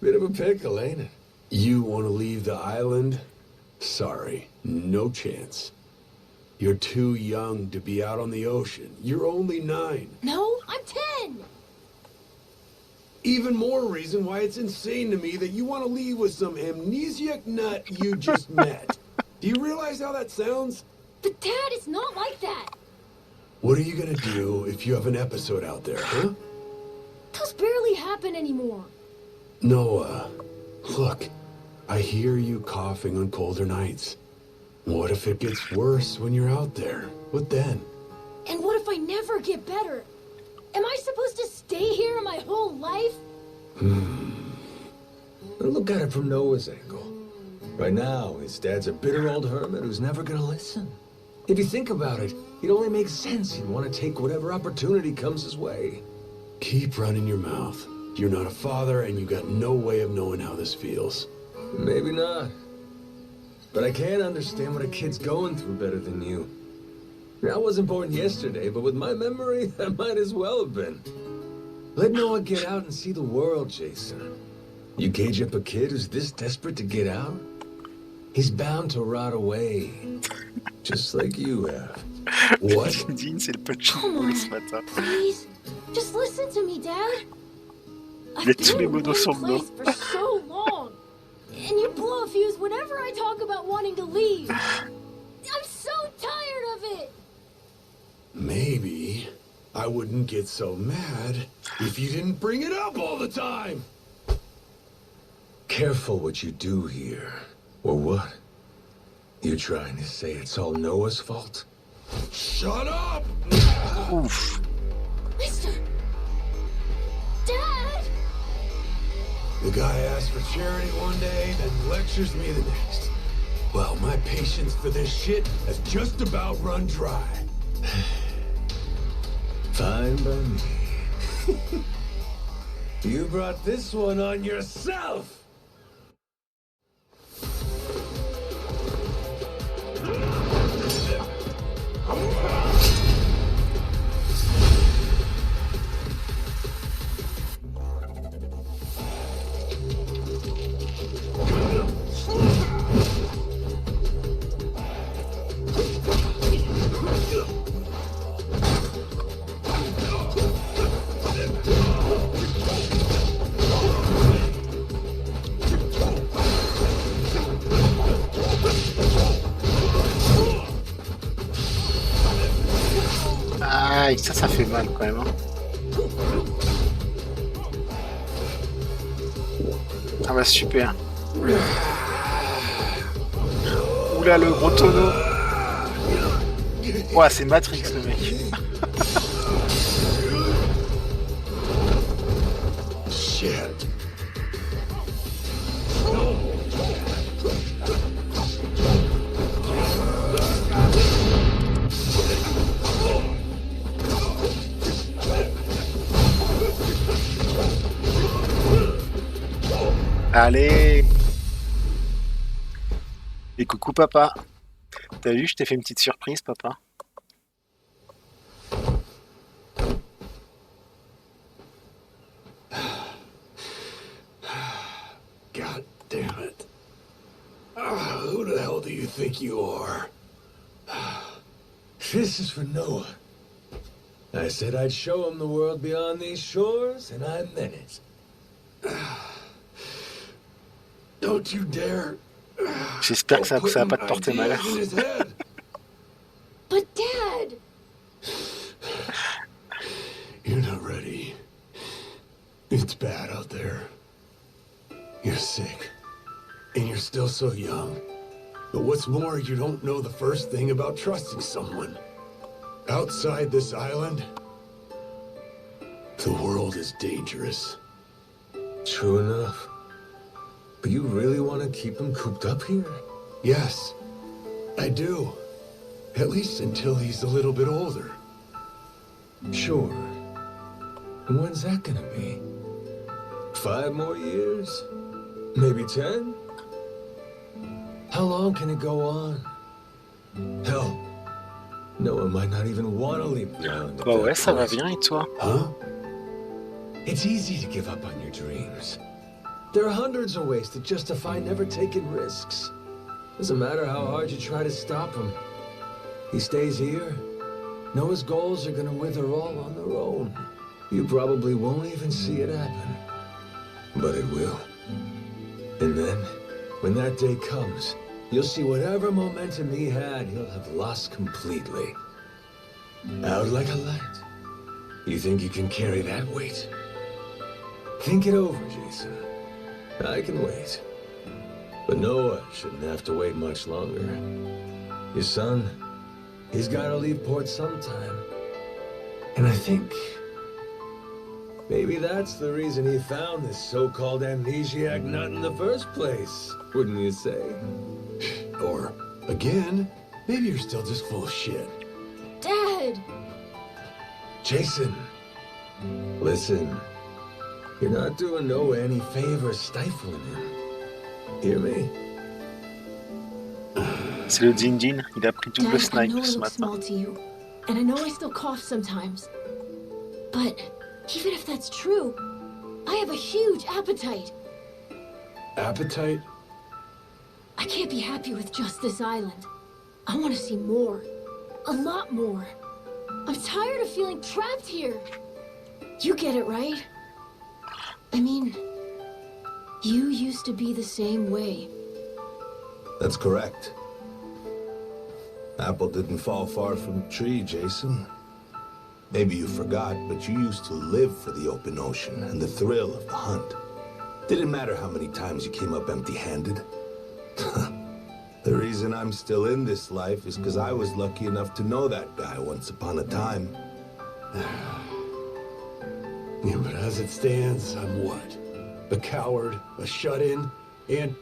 Bit of a pickle, ain't it? You want to leave the island? Sorry, no chance. You're too young to be out on the ocean. You're only 9. No, I'm 10. Even more reason why it's insane to me that you want to leave with some amnesiac nut you just met. Do you realize how that sounds? But Dad, it's not like that. What are you gonna do if you have an episode out there, huh? Those barely happen anymore. Noah, look, I hear you coughing on colder nights. What if it gets worse when you're out there? What then? And what if I never get better? Am I supposed to stay here my whole life? Look at it from Noah's angle. Right now, his dad's a bitter old hermit who's never gonna listen. If you think about it, it only makes sense he'd want to take whatever opportunity comes his way. Keep running your mouth. You're not a father, and you got no way of knowing how this feels. Maybe not. But I can't understand what a kid's going through better than you. I wasn't born yesterday, but with my memory, I might as well have been. Let Noah get out and see the world, Jason. You cage up a kid who's this desperate to get out? He's bound to rot away. Just like you have. What? Dean, c'est le petit Come boulot on, ce matin. please. Just listen to me, Dad. I've Les been tous les in modos one sont place for so long. And you blow a fuse whenever I talk about wanting to leave. I'm so tired of it. Maybe I wouldn't get so mad if you didn't bring it up all the time. Careful what you do here. Or what? You trying to say it's all Noah's fault? Shut up! Ouf. Mister. Dad! The guy asks for charity one day, then lectures me the next. Well, my patience for this shit has just about run dry. Fine by me. You brought this one on yourself! Aïe, ça fait mal quand même. Hein. Ah bah super. Oula, le gros tonneau. Ouah, c'est Matrix le mec. Shit. Allez. Et coucou papa. T'as vu, je t'ai fait une petite surprise papa. God damn it. Who the hell do you think you are? This is for Noah. I said I'd show him the world beyond these shores, and I meant it. Don't you dare. J'espère que ça va pas te porter malheur. But Dad! You're not ready. It's bad out there. You're sick. And you're still so young. But what's more, you don't know the first thing about trusting someone. Outside this island, the world is dangerous. True enough. But you really want to keep him cooped up here? Yes, I do. At least until he's a little bit older. Sure. And when's that gonna be? 5 more years? Maybe 10? How long can it go on? Hell, Noah might not even want to leave the island. Bah ouais, ça va bien et toi? Huh? It's easy to give up on your dreams. There are hundreds of ways to justify never taking risks. Doesn't matter how hard you try to stop them. He stays here. Noah's goals are gonna wither all on their own. You probably won't even see it happen. But it will. And then, when that day comes, you'll see whatever momentum he had, he'll have lost completely. Out like a light. You think you can carry that weight? Think it over, Jason. I can wait. But Noah shouldn't have to wait much longer. His son, he's gotta leave port sometime. And I think maybe that's the reason he found this so-called amnesiac nut in the first place, wouldn't you say? Or, again, maybe you're still just full of shit. Dad! Jason, listen. You're not doing Noah any favors stifling him. Hear me? C'est le Djinn. Il a pris double Dad, I snipe know I ce look matin. small to you, and I know I still cough sometimes. But even if that's true, I have a huge appetite. Appetite? I can't be happy with just this island. I want to see more. A lot more. I'm tired of feeling trapped here. You get it, right? I mean, you used to be the same way. That's correct. Apple didn't fall far from the tree, Jason. Maybe you forgot, but you used to live for the open ocean and the thrill of the hunt. Didn't matter how many times you came up empty-handed. The reason I'm still in this life is because I was lucky enough to know that guy once upon a time. Yeah, but as it stands, I'm what? A coward, a shut-in, and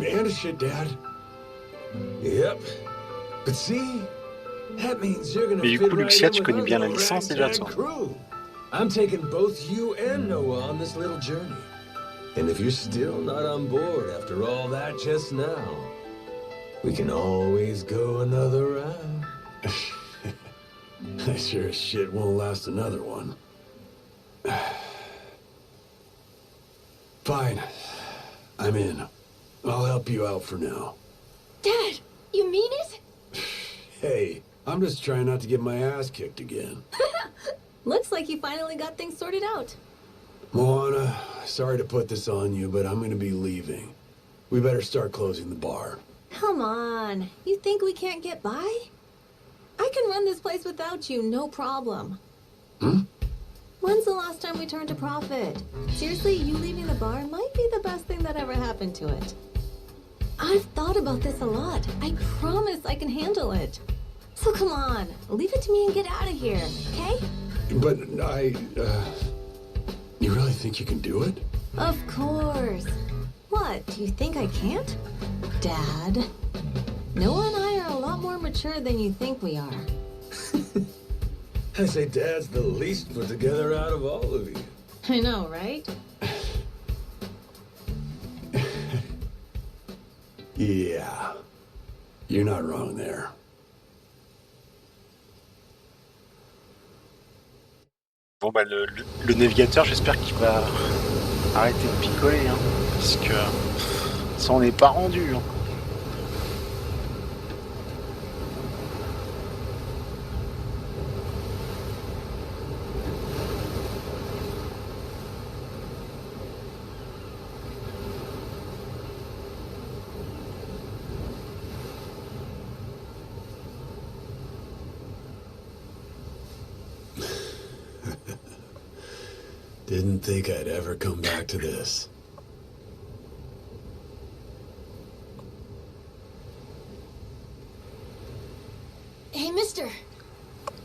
a shit dad. Yep. But see, that means you're gonna Mais du fit coup, right Lucia, in tu with connais our bien la little licence déjà, ragtag toi. crew. I'm taking both you and Noah on this little journey. And if you're still not on board after all that just now, we can always go another round. I sure as shit won't last another one. Fine. I'm in. I'll help you out for now. Dad, you mean it? Hey, I'm just trying not to get my ass kicked again. Looks like you finally got things sorted out. Moana, sorry to put this on you, but I'm gonna be leaving. We better start closing the bar. Come on. You think we can't get by? I can run this place without you, no problem. Hmm? When's the last time we turned a profit? Seriously, you leaving the bar might be the best thing that ever happened to it. I've thought about this a lot. I promise I can handle it. So come on, leave it to me and get out of here, okay? But you really think you can do it? Of course. What, do you think I can't? Dad, Noah and I are a lot more mature than you think we are. I say Dad's the least put together out of all of you. I know, right? Yeah. You're not wrong there. Bon bah le navigateur, j'espère qu'il va arrêter de picoler, hein, parce que ça on n'est pas rendu. Hein. Didn't think I'd ever come back to this. Hey, mister.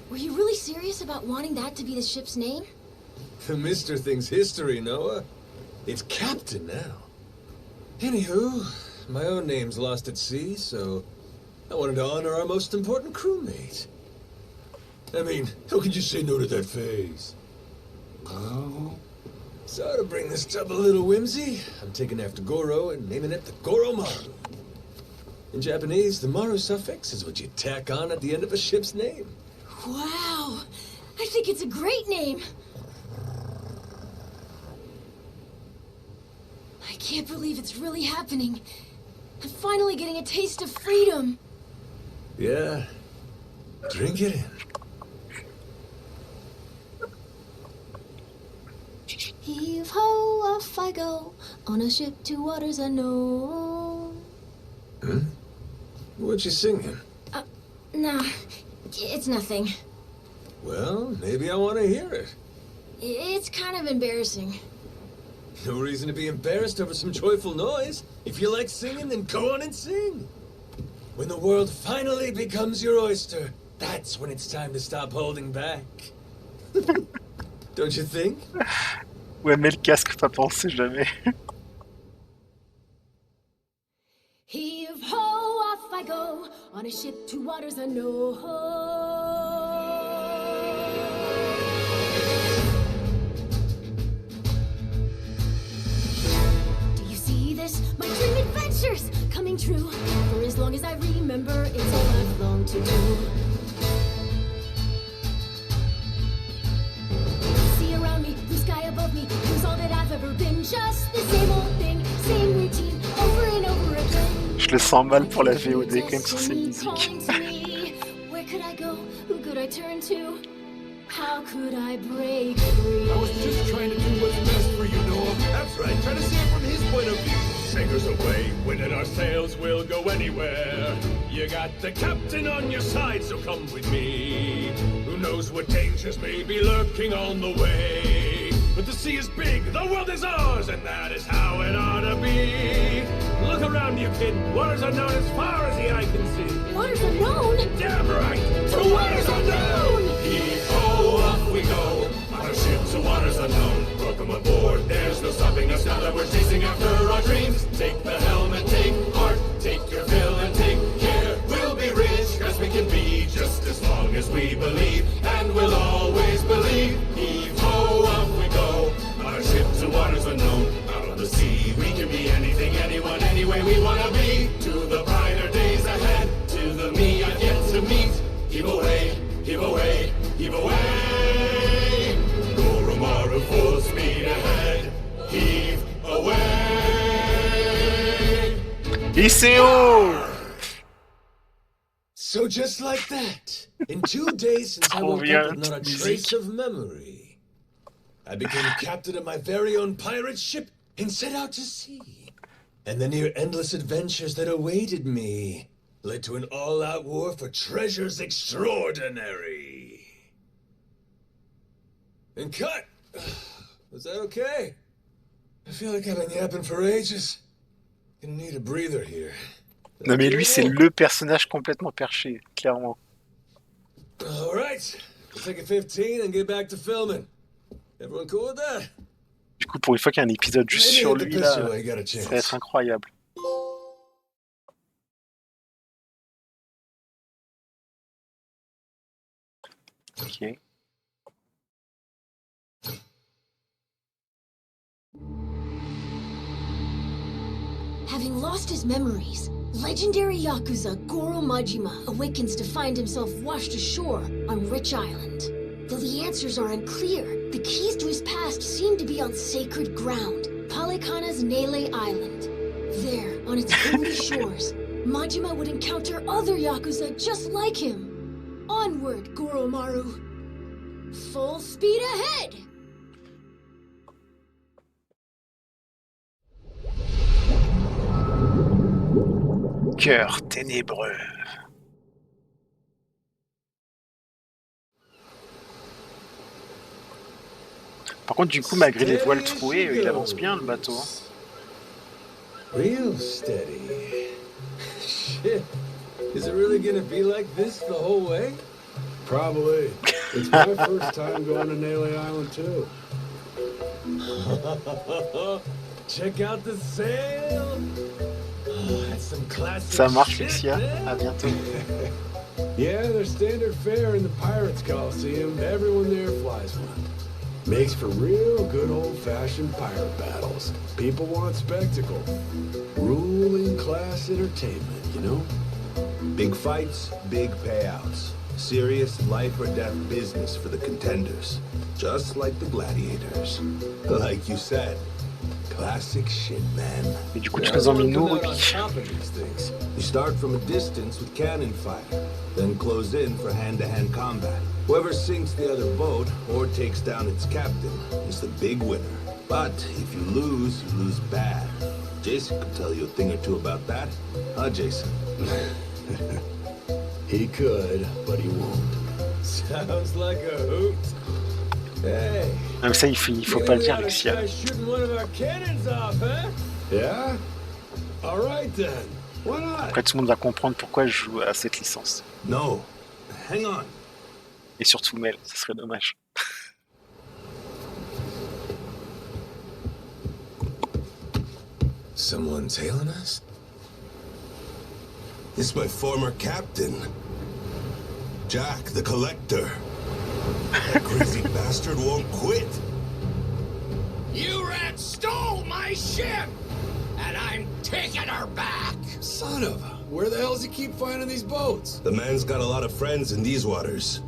Were you really serious about wanting that to be the ship's name? The Mr. thing's history, Noah. It's Captain now. Anywho, my own name's lost at sea, so I wanted to honor our most important crewmate. I mean, how could you say no to that face? Oh. So to bring this up a little whimsy, I'm taking after Goro and naming it the Goro Maru. In Japanese, the Maru suffix is what you tack on at the end of a ship's name. Wow. I think it's a great name. I can't believe it's really happening. I'm finally getting a taste of freedom. Yeah, Drink it in. Heave ho, off I go, on a ship to waters unknown. Huh? What you singing? Nah, it's nothing. Well, maybe I want to hear it. It's kind of embarrassing. No reason to be embarrassed over some joyful noise. If you like singing, then go on and sing. When the world finally becomes your oyster, that's when it's time to stop holding back. Don't you think? Ouais, mais le casque, pas pensé jamais. Heave ho, off I go, on a ship to waters unknown. Do you see this? My dream adventures coming true. For as long as I remember, it's all I've longed to do. See around me, blue sky above me, who's all that I've ever been. Just the same old thing, same routine, over and over again. Je le sens mal pour la VOD quand même sur ces musiques. Where could I go? Who could I turn to? How could I break free? I was just trying to do what's best for you, Noah. That's right, trying to see it from his point of view. Sailors away, winning our sails, we'll go anywhere. You got the captain on your side, so come with me. Who knows what dangers may be lurking on the way? But the sea is big, the world is ours, and that is how it ought to be. Look around you, kid. Waters unknown as far as the eye can see. Waters unknown? Damn right! To waters unknown! Heave-ho, off we go. On our ship to waters unknown. Welcome aboard, there's no stopping us now that we're chasing after our dreams. Take the helm and take heart. Take your fill and take care. We'll be rich as we can be, just as long as we believe. And we'll always believe. Heave-ho, off we go. On our ship to waters unknown. Out on the sea, we can be anything, anyone, any way we wanna be. To the brighter days ahead, to the me I've yet to meet. Heave away, heave away, heave away. Goromaru full speed ahead. Heave away. ICO! So just like that, in 2 days since I woke up with not a trace of memory, I became captain of my very own pirate ship and set out to sea. And the near endless adventures that awaited me led to an all-out war for treasures extraordinary. And cut! Was that okay? I feel like I've been yapping for ages. Gonna need a breather here. Non mais lui c'est le personnage complètement perché, clairement. All right, let's take a 15 and get back to filming. Everyone cool with that? Du coup pour une fois qu'il y a un épisode juste sur lui là, ça va être incroyable. Ok. Having lost his memories, legendary Yakuza Goro Majima awakens to find himself washed ashore on Rich Island. Though the answers are unclear, the keys to his past seem to be on sacred ground, Palikana's Nele Island. There, on its holy shores, Majima would encounter other Yakuza just like him. Onward, Goromaru. Full speed ahead! Cœur ténébreux. Par contre, du coup, malgré les voiles trouées, il avance bien le bateau. Real steady. Shit. Is it really gonna be like this the whole way? Probably. It's my first time going to Nele Island, too. Check out the sail. Oh, that's some classic Ça marche, shit, Lucia. man. À bientôt. Yeah, there's standard fare in the Pirates Coliseum. Everyone there flies one. Makes for real good old-fashioned pirate battles. People want spectacle. Ruling class entertainment, you know? Big fights, big payouts. Serious life or death business for the contenders. Just like the gladiators. Like you said, Classic shit, man. Et du coup, tu nous emmènes nous, Ruby. You start from a distance with cannon fire, then close in for hand-to-hand combat. Whoever sinks the other boat or takes down its captain is the big winner. But if you lose bad. Jason could tell you a thing or two about that. Huh, Jason? He could, but he won't. Sounds like a hoot. Hey. Même ça, il faut pas le dire, Lucia. Shooting one of our cannons off, huh? Yeah? All right then. Why not? Après, tout le monde va comprendre pourquoi je joue à cette licence. No. Hang on. Et surtout Mel, ça serait dommage. Someone tailing us? It's my former captain. Jack, the Collector. That crazy bastard won't quit. You rats stole my ship! And I'm taking her back! Son of a... Where the hell does he keep finding these boats? The man's got a lot of friends in these waters.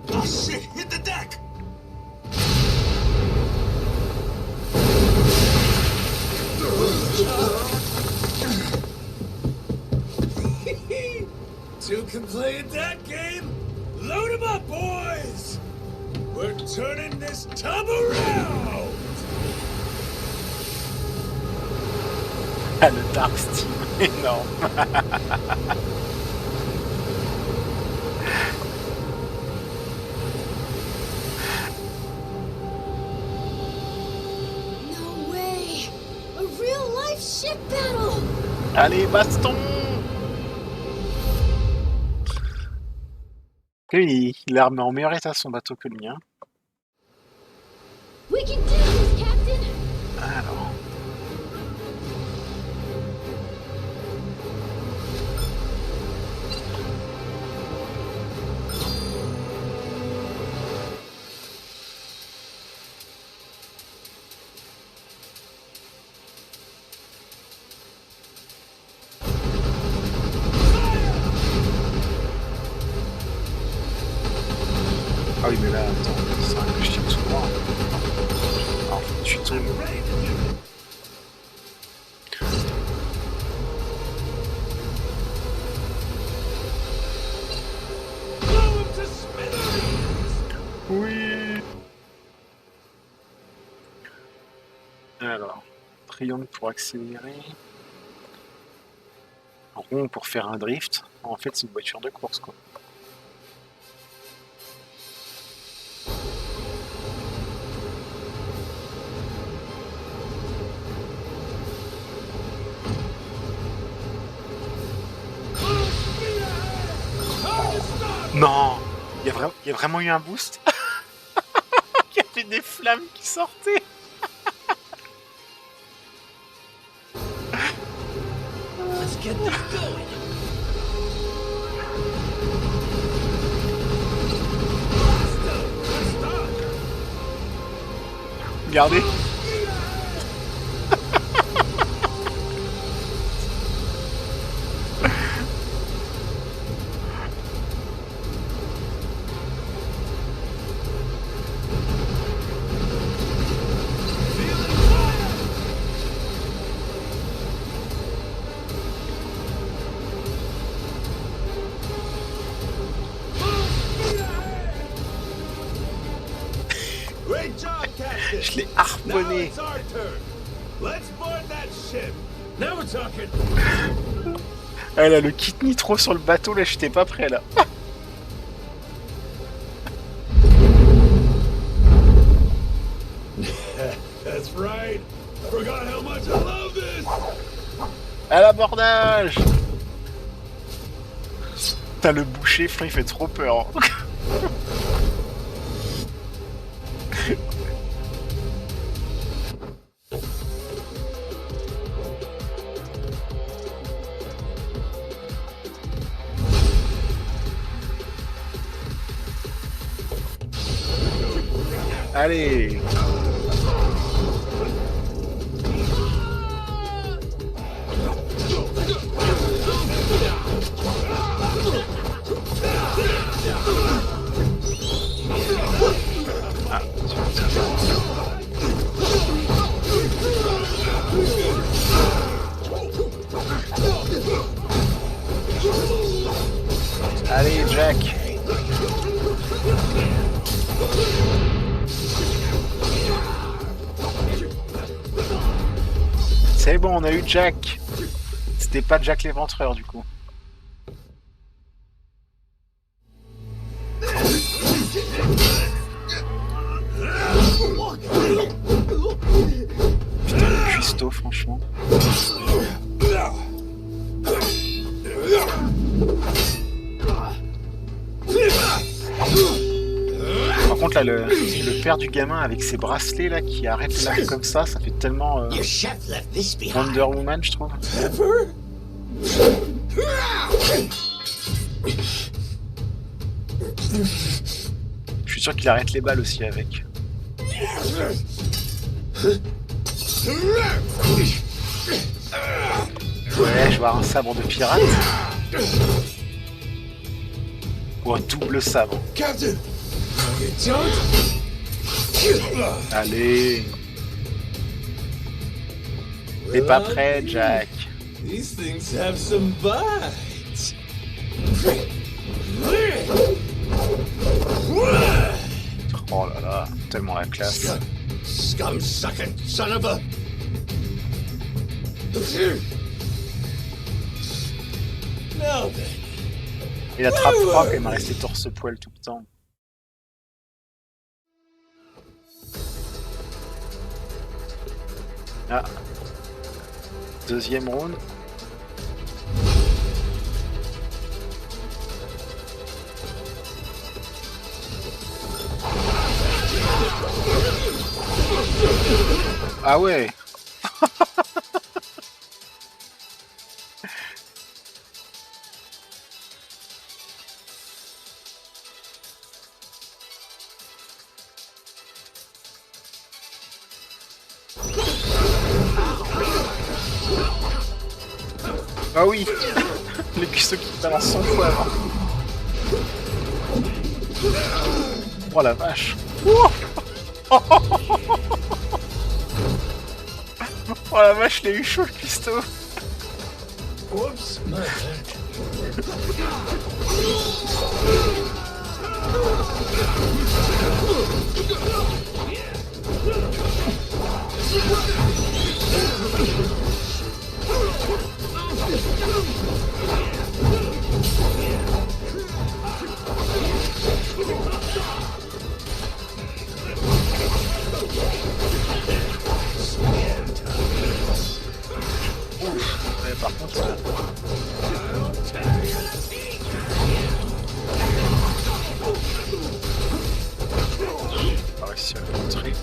Oh shit, hit the deck! Two can play at that game? Load 'em up, boys! We're turning this tub around! Ah, le Dark Steam, énorme. No way! A real-life ship battle! Allez, baston! Lui, il a remis en meilleur état son bateau que le mien. We can do this, Captain! Alors... Ah oui, mais là, attends, c'est vrai que je tire tout droit. Alors, je suis tombé. Oui. Alors, triangle pour accélérer. Rond pour faire un drift. En fait, c'est une voiture de course, quoi. Non, il y a vraiment eu un boost. Il y avait des flammes qui sortaient. Let's get this going! Regardez. Great job, Captain! Je l'ai Now harponné. it's our turn. Let's board that ship. Now we're talking! Ah là, le kit nitro sur le bateau, là, j'étais pas prêt, là. That's right. I forgot how much I love this. À l'abordage. Putain, le boucher, il fait trop peur. Allez. Jack. C'est bon, on a eu Jack. C'était pas Jack l'éventreur du coup. Putain, le cuistot, franchement. Par contre, là, le père du gamin avec ses bracelets là qui arrête là comme ça fait tellement Wonder Woman, je trouve. Je suis sûr qu'il arrête les balles aussi avec. Ouais, je vois un sabre de pirate. Ou un double sabre. Allez. T'es pas prêt, Jack. These things have some bites. Oh là là, tellement la classe. Scum-sucking son of a... Now then. Il attrape froid et il m'a resté torse-poil tout le temps. Ah. Deuxième round. Ah ouais. Ah oui. Les cuisseaux qui balancent 100 fois avant. Oh la vache. Oh la vache, il a eu chaud le cuistot. Whoops. Ouais, par contre, on va réussir à le contrer.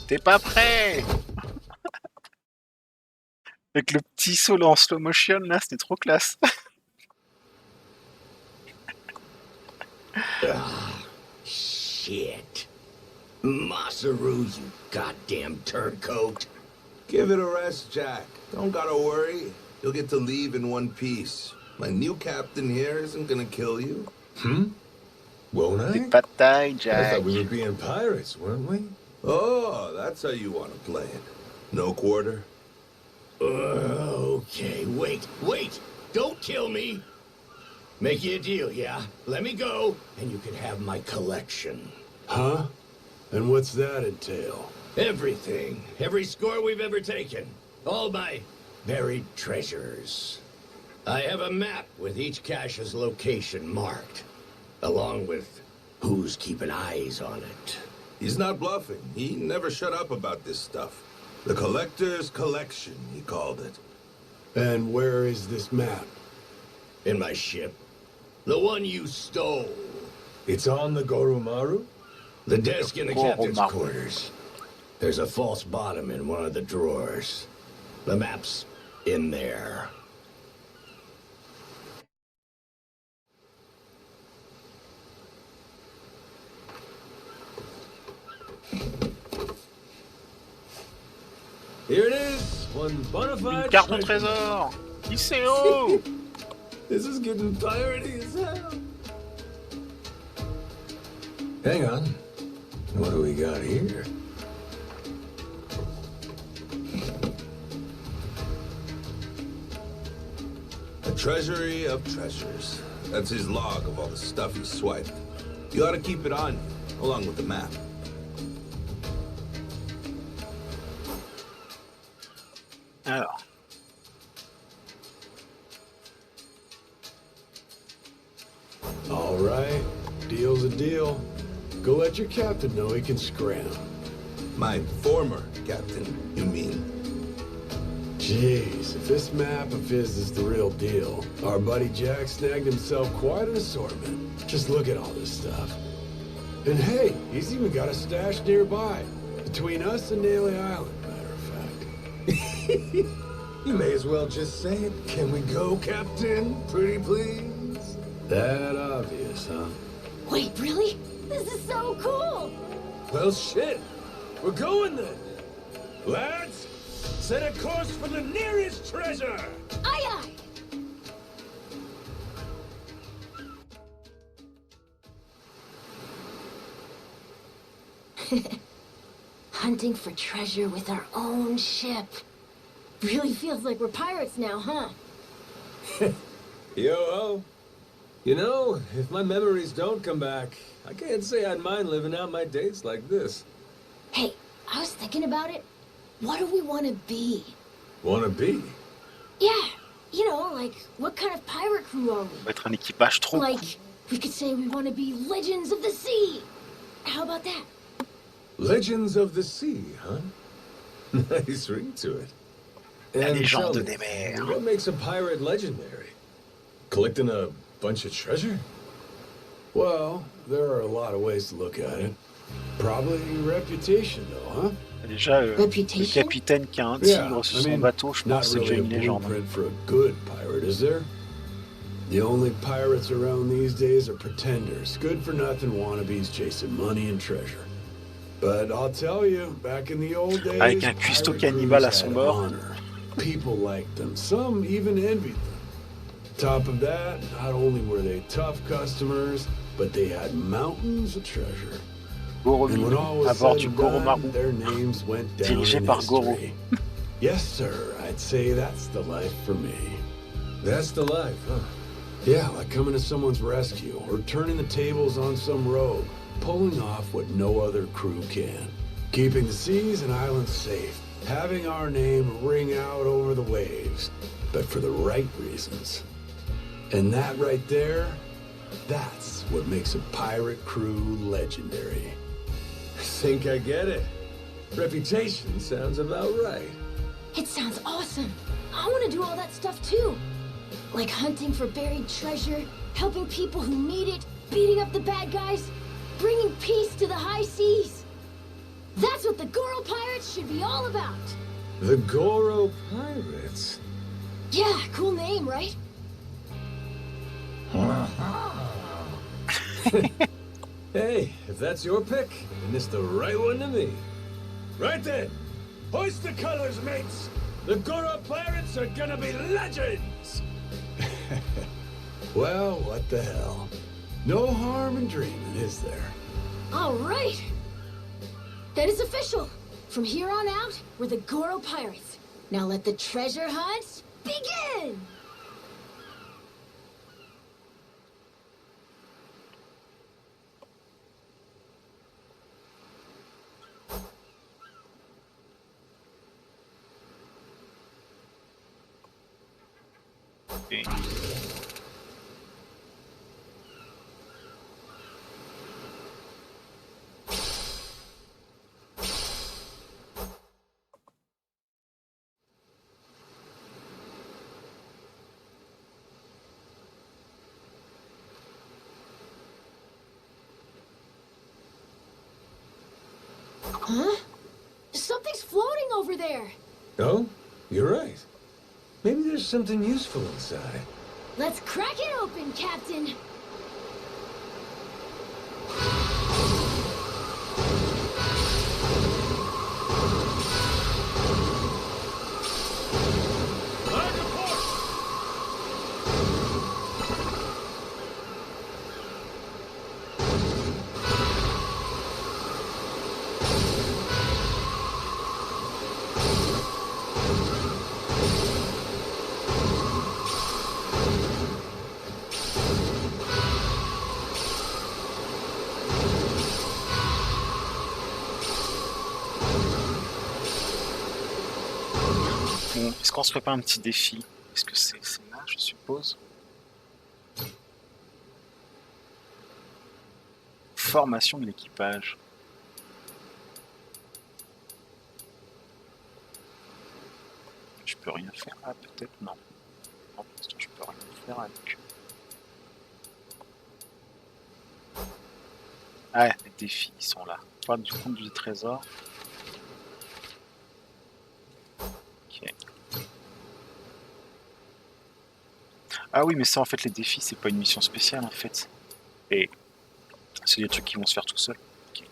T'es pas prêt? Avec le petit solo en slow motion là, c'était trop classe. Shit. Masaru, you goddamn turncoat. Give it a rest, Jack. Don't gotta worry. You'll get to leave in one piece. My new captain here isn't gonna kill you. Won't I? T'es pas de taille, I Jack. thought we were being pirates, weren't we? Oh, that's how you want to play it. No quarter? Okay, wait. Don't kill me. Make you a deal, yeah? Let me go, and you can have my collection. Huh? And what's that entail? Everything. Every score we've ever taken. All my buried treasures. I have a map with each cache's location marked, along with who's keeping eyes on it. He's not bluffing. He never shut up about this stuff. The collector's collection, he called it. And where is this map? In my ship. The one you stole. It's on the Goromaru? The desk in the Goromaru. captain's quarters. There's a false bottom in one of the drawers. The map's in there. Here it is. One bona Une fide carte au treasure. trésor. ICO. This is getting piratey as hell. Hang on. What do we got here? Treasury of treasures. That's his log of all the stuff he swiped. You ought to keep it on you, along with the map. Alors. All right, deal's a deal. Go let your captain know he can scram. My former captain, you mean? Jeez, if this map of his is the real deal, our buddy Jack snagged himself quite an assortment. Just look at all this stuff. And hey, he's even got a stash nearby, between us and Naily Island, matter of fact. You may as well just say it. Can we go, Captain? Pretty please? That obvious, huh? Wait, really? This is so cool! Well, shit. We're going then. Lads, set a course for the nearest treasure. Aye, aye! Hunting for treasure with our own ship. Really feels like we're pirates now, huh? Yo-ho. You know, if my memories don't come back, I can't say I'd mind living out my days like this. Hey, I was thinking about it. What do we want to be? Wanna be? Yeah, you know, like, what kind of pirate crew are On we? va être un équipage trop cool. Like, we could say we want to be legends of the sea. How about that? Legends of the Sea, huh? Nice ring to it. La And tell légende me, des mers. what makes a pirate legendary? Collecting a bunch of treasure? Well, there are a lot of ways to look at it. Probably reputation, though, huh? Déjà, le Reputation? capitaine qui a un Yeah, tigre sur I son mean, bateau, je pense not que c'est déjà really a une légende. blueprint for a good pirate, is there? The only pirates around these days are pretenders, good-for-nothing wannabes chasing money and treasure. But I'll tell you, back in the old days, Avec un cuistot pirate cannibale à crews son had bord. honor. People liked them. Some even envied them. Top of that, not only were they tough customers, but they had mountains of treasure. Goro And when all Mignon, à was bord said du and Goro done, Marou. their names went down Dirigé in par Goro. history. Yes, sir. I'd say that's the life for me. That's the life, huh? Yeah, like coming to someone's rescue or turning the tables on some rogue, pulling off what no other crew can. Keeping the seas and islands safe, having our name ring out over the waves, but for the right reasons. And that right there, that's what makes a pirate crew legendary. I think I get it. Reputation sounds about right. It sounds awesome. I want to do all that stuff too. Like hunting for buried treasure, helping people who need it, beating up the bad guys, bringing peace to the high seas. That's what the Goro Pirates should be all about. The Goro Pirates? Yeah, cool name, right? Hey, if that's your pick, then it's the right one to me. Right then, hoist the colors, mates. The Goro Pirates are gonna be legends. Well, what the hell? No harm in dreaming, is there? All right. That is official. From here on out, we're the Goro Pirates. Now let the treasure hunt begin! Ok. Huh? Something's floating over there. Oh, you're right. Maybe there's something useful inside. Let's crack it open, Captain. Est-ce qu'on se fait pas un petit défi? Est-ce que c'est là, je suppose? Formation de l'équipage. Je peux rien faire là, peut-être? Non. Non, pour l'instant, je peux rien faire avec. Ah, les défis, ils sont là. Pas du compte du trésor. Ok. Ah oui, mais ça, en fait, les défis, c'est pas une mission spéciale, en fait. Et c'est des trucs qui vont se faire tout seuls. Ok.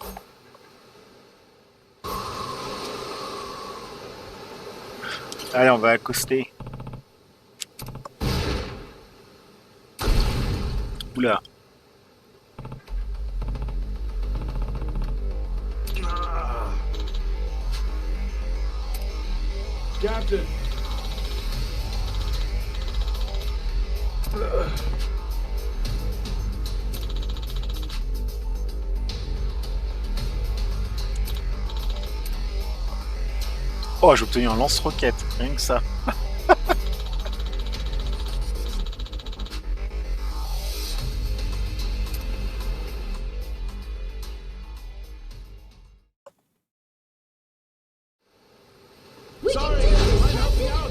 Allez, on va accoster. Oula. Captain! Oh, j'ai obtenu un lance-roquette, rien que ça. Sorry, mind help me out?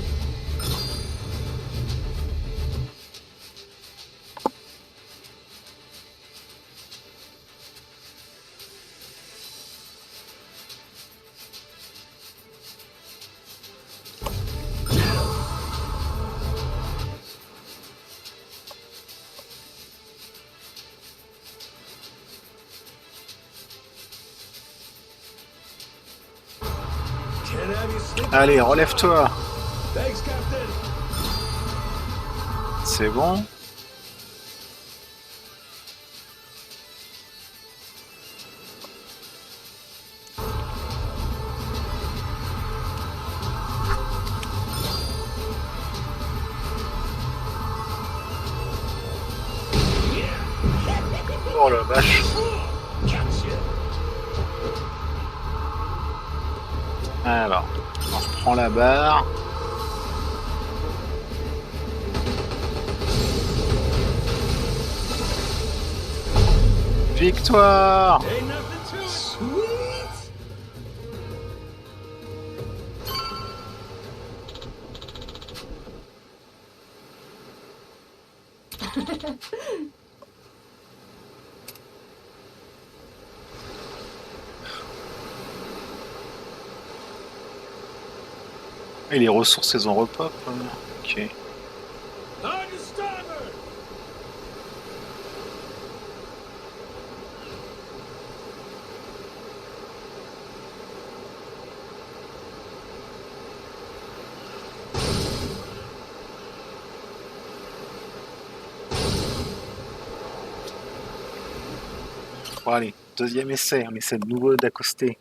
Can't have you sleep. Allez, relève-toi. Thanks, Captain. C'est bon. Oh la vache. Alors, on reprend la barre. Victoire! Ain't nothing to it. Sweet. Et les ressources, elles ont repop. Ok. On your starboard. Bon, allez, deuxième essai, on essaie de nouveau d'accoster.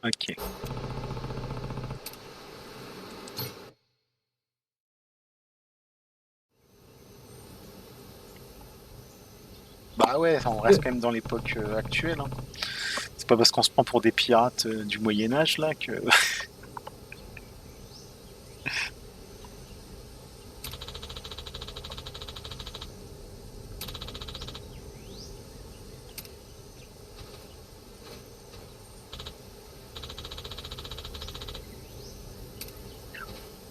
Ok. Bah ouais, on reste quand même dans l'époque actuelle. Hein. C'est pas parce qu'on se prend pour des pirates du Moyen-Âge là que.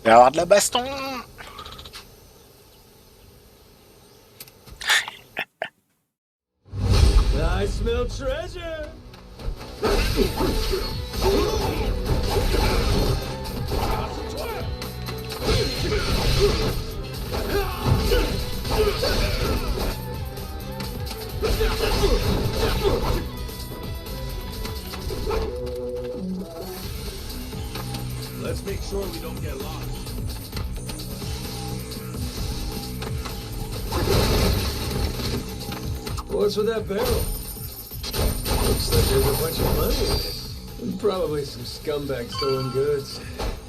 Il va y avoir de la baston! I smell treasure. Let's make sure we don't get lost. What's with that barrel? Looks like there's a bunch of money in it. And probably some scumbag stolen goods.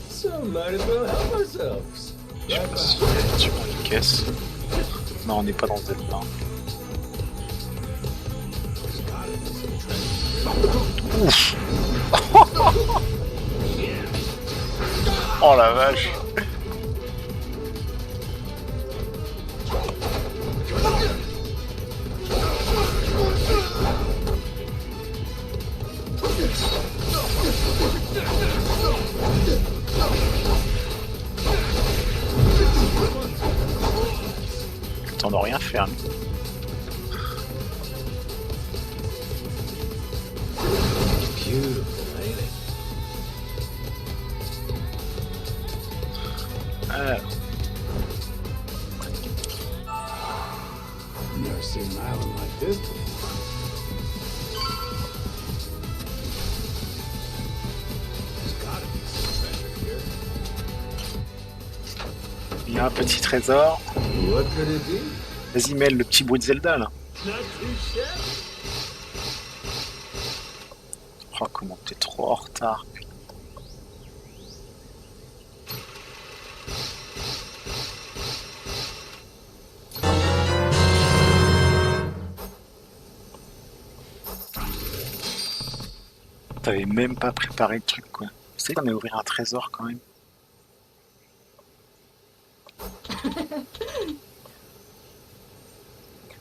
So might as well help ourselves. Je sais pas si tu prends une caisse. Non, on n'est pas dans Zelda. Ouf. Oh la vache. T'en as rien fait, hein. Never seen an island like this before. Il y a un petit trésor. Vas-y, mêle le petit bruit de Zelda là. Oh, comment t'es trop en retard. T'avais même pas préparé le truc quoi. C'est qu'on allait ouvrir un trésor quand même.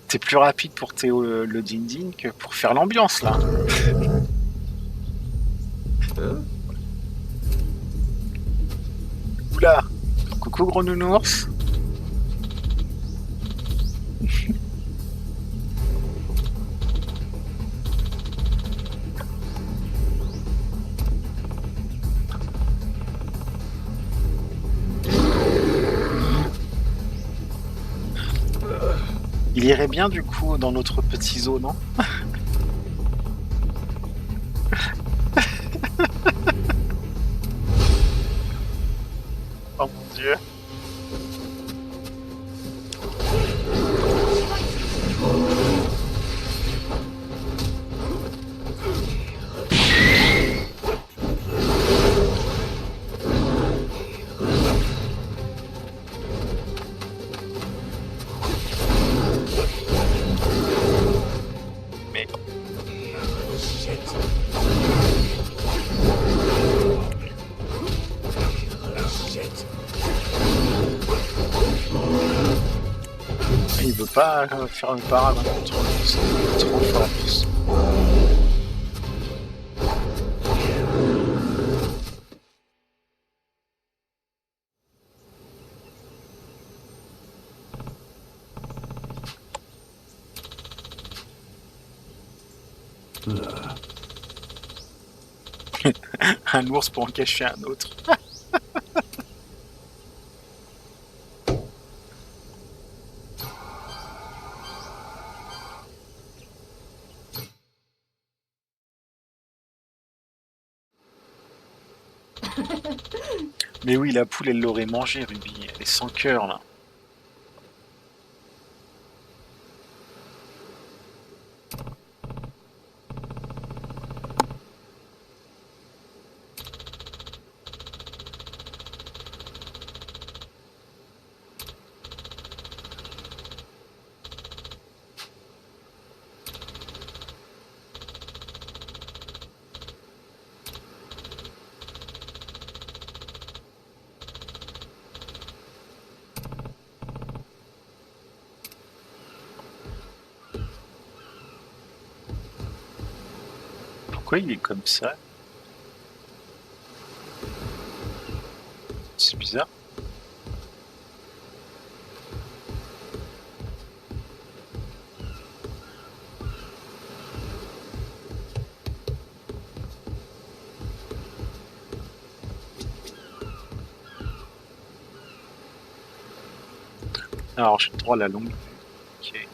T'es plus rapide pour le din-din que pour faire l'ambiance là. Oula. Coucou gros nounours. Il irait bien du coup dans notre petit zoo, non? Oh mon dieu. Il veut pas faire une parade contre nous, c'est trop fort en plus. Un ours pour en cacher un autre. Mais oui, la poule, elle l'aurait mangé, Ruby. Elle est sans cœur, là. Pourquoi il est comme ça? C'est bizarre. Alors j'ai le droit à la longue. Ok.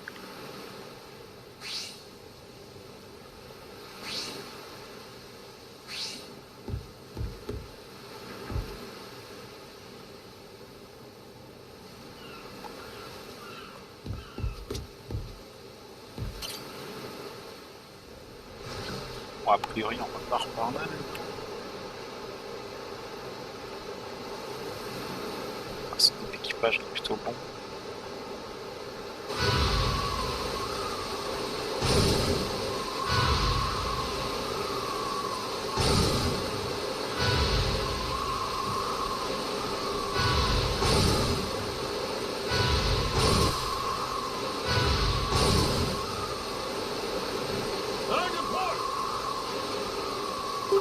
Bon, a priori, on repart par là. Ah, c'est des mecs qui l'équipage est plutôt bon.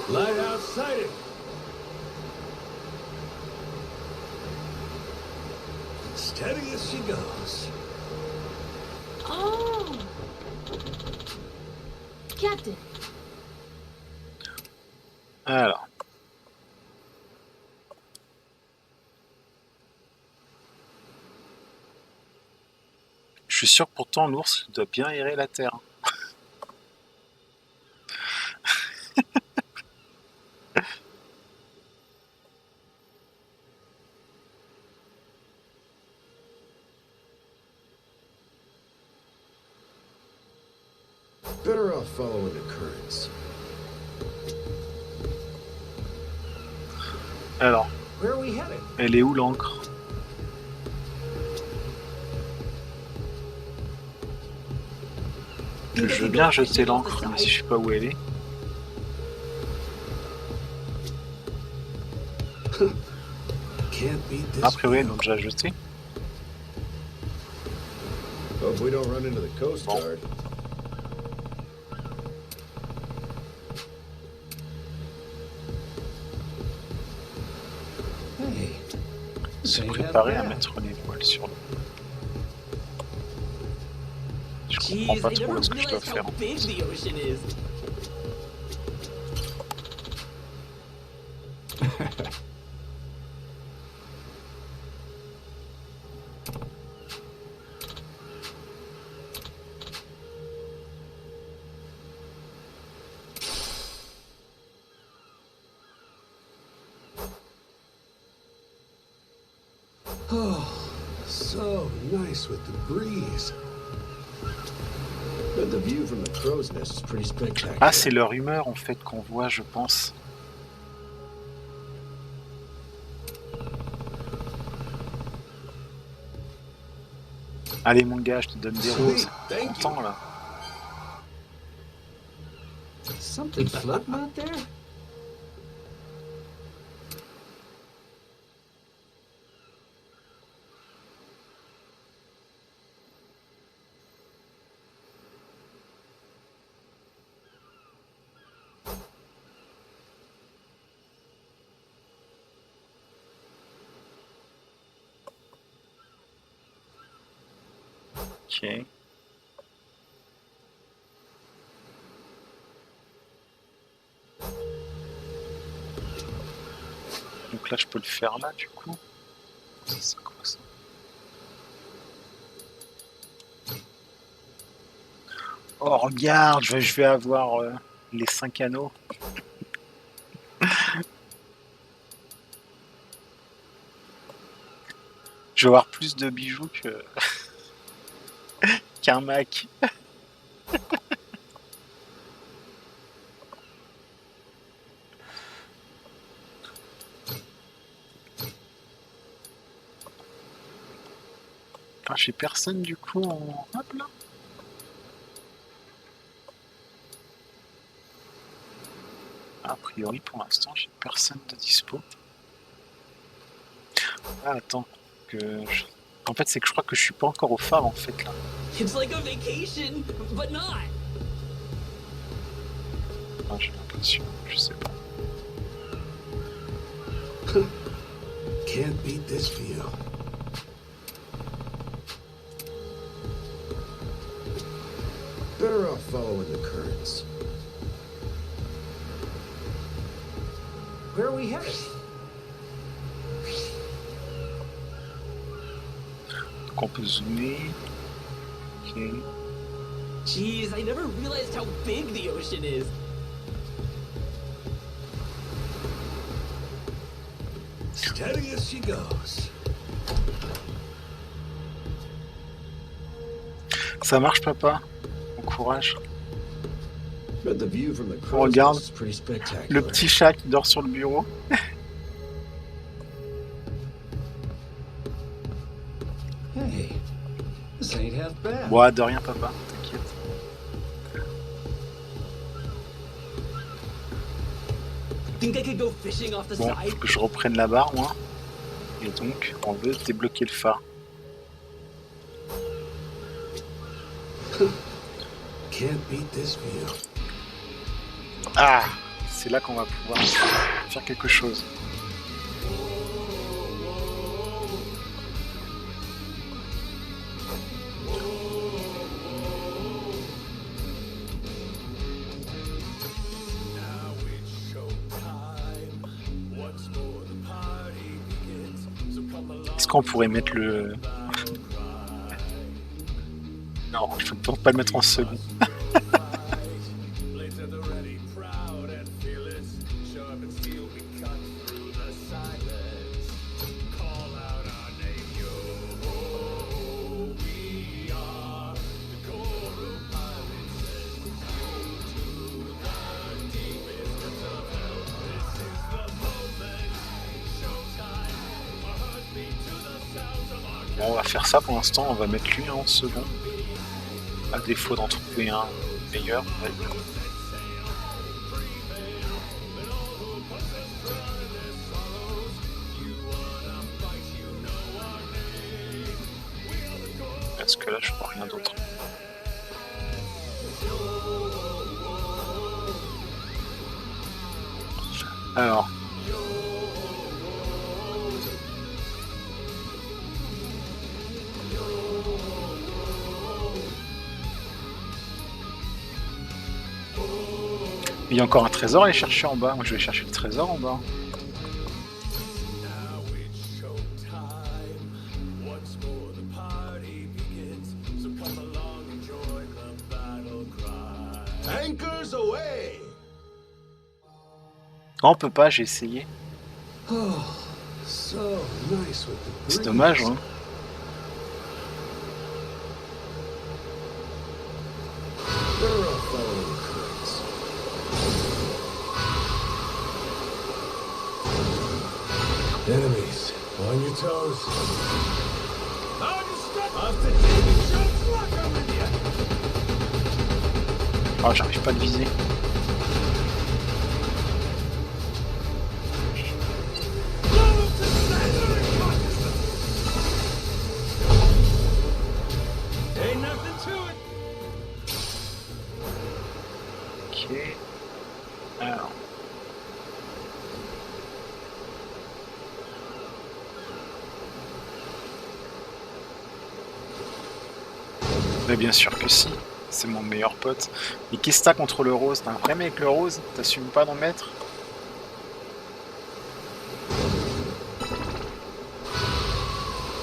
Lighthouse sighted. Steady as she goes. Oh! Captain, Alors. Je suis sûr pourtant l'ours doit bien errer la terre. Better off following the currents. Alors, Where are we headed? elle est où l'ancre? Je veux bien jeter l'ancre, mais si je sais pas où elle est. Can't beat this. A priori, elle l'a déjà jeté. Hope we don't run into the Coast Guard. Hey, Se they have préparer à that. mettre les voiles sur l'eau. Je comprends pas trop ce que je dois faire. Oh, so nice with the breeze. But the view from the crow's nest is pretty spectacular. Ah, c'est leur humeur en fait qu'on voit, je pense. Allez mon gars, je te donne des roses. Thank you. Content là. Something floating out there? Ok. Donc là, je peux le faire là, du coup. C'est quoi ça? Oh, regarde, je vais avoir les 5 anneaux. Je vais avoir plus de bijoux que qu'un Mac. Enfin, j'ai personne du coup en hop là. A priori pour l'instant j'ai personne de dispo. Ah attends que je... En fait c'est que je crois que je suis pas encore au phare en fait là. It's like a vacation, but not. Ah, j'ai l'impression, je sais pas. Can't beat this view. Better off following the currents. Where are we headed? Donc on peut zoomer. Ok. Jeez, I never realized how big the ocean is. Steady as she goes. Ça marche papa. Bon courage. But the view from the On crow's regarde nest is pretty spectacular. le petit chat qui dort sur le bureau. Bon, de rien, papa, t'inquiète. Think I could go fishing off the Bon, side? faut que je reprenne la barre, moi. Et donc, on veut débloquer le phare. Can't beat this view. Ah, c'est là qu'on va pouvoir faire quelque chose. Est-ce qu'on pourrait mettre le... Non, il faut pas le mettre en second. Bon, on va faire ça pour l'instant, on va mettre lui en second. À défaut d'en trouver un meilleur, on va dire. Parce que là, je vois rien d'autre. Alors. Il y a encore un trésor à aller chercher en bas. Moi, je vais chercher le trésor en bas. Non, on peut pas, j'ai essayé. C'est dommage, hein. Enemies, on your toes. Ah, j'arrive pas à le viser. Ok. Alors. Mais bien sûr que si, c'est mon meilleur pote. Mais qu'est-ce que t'as contre le rose? T'as un problème avec le rose? T'assumes pas d'en mettre?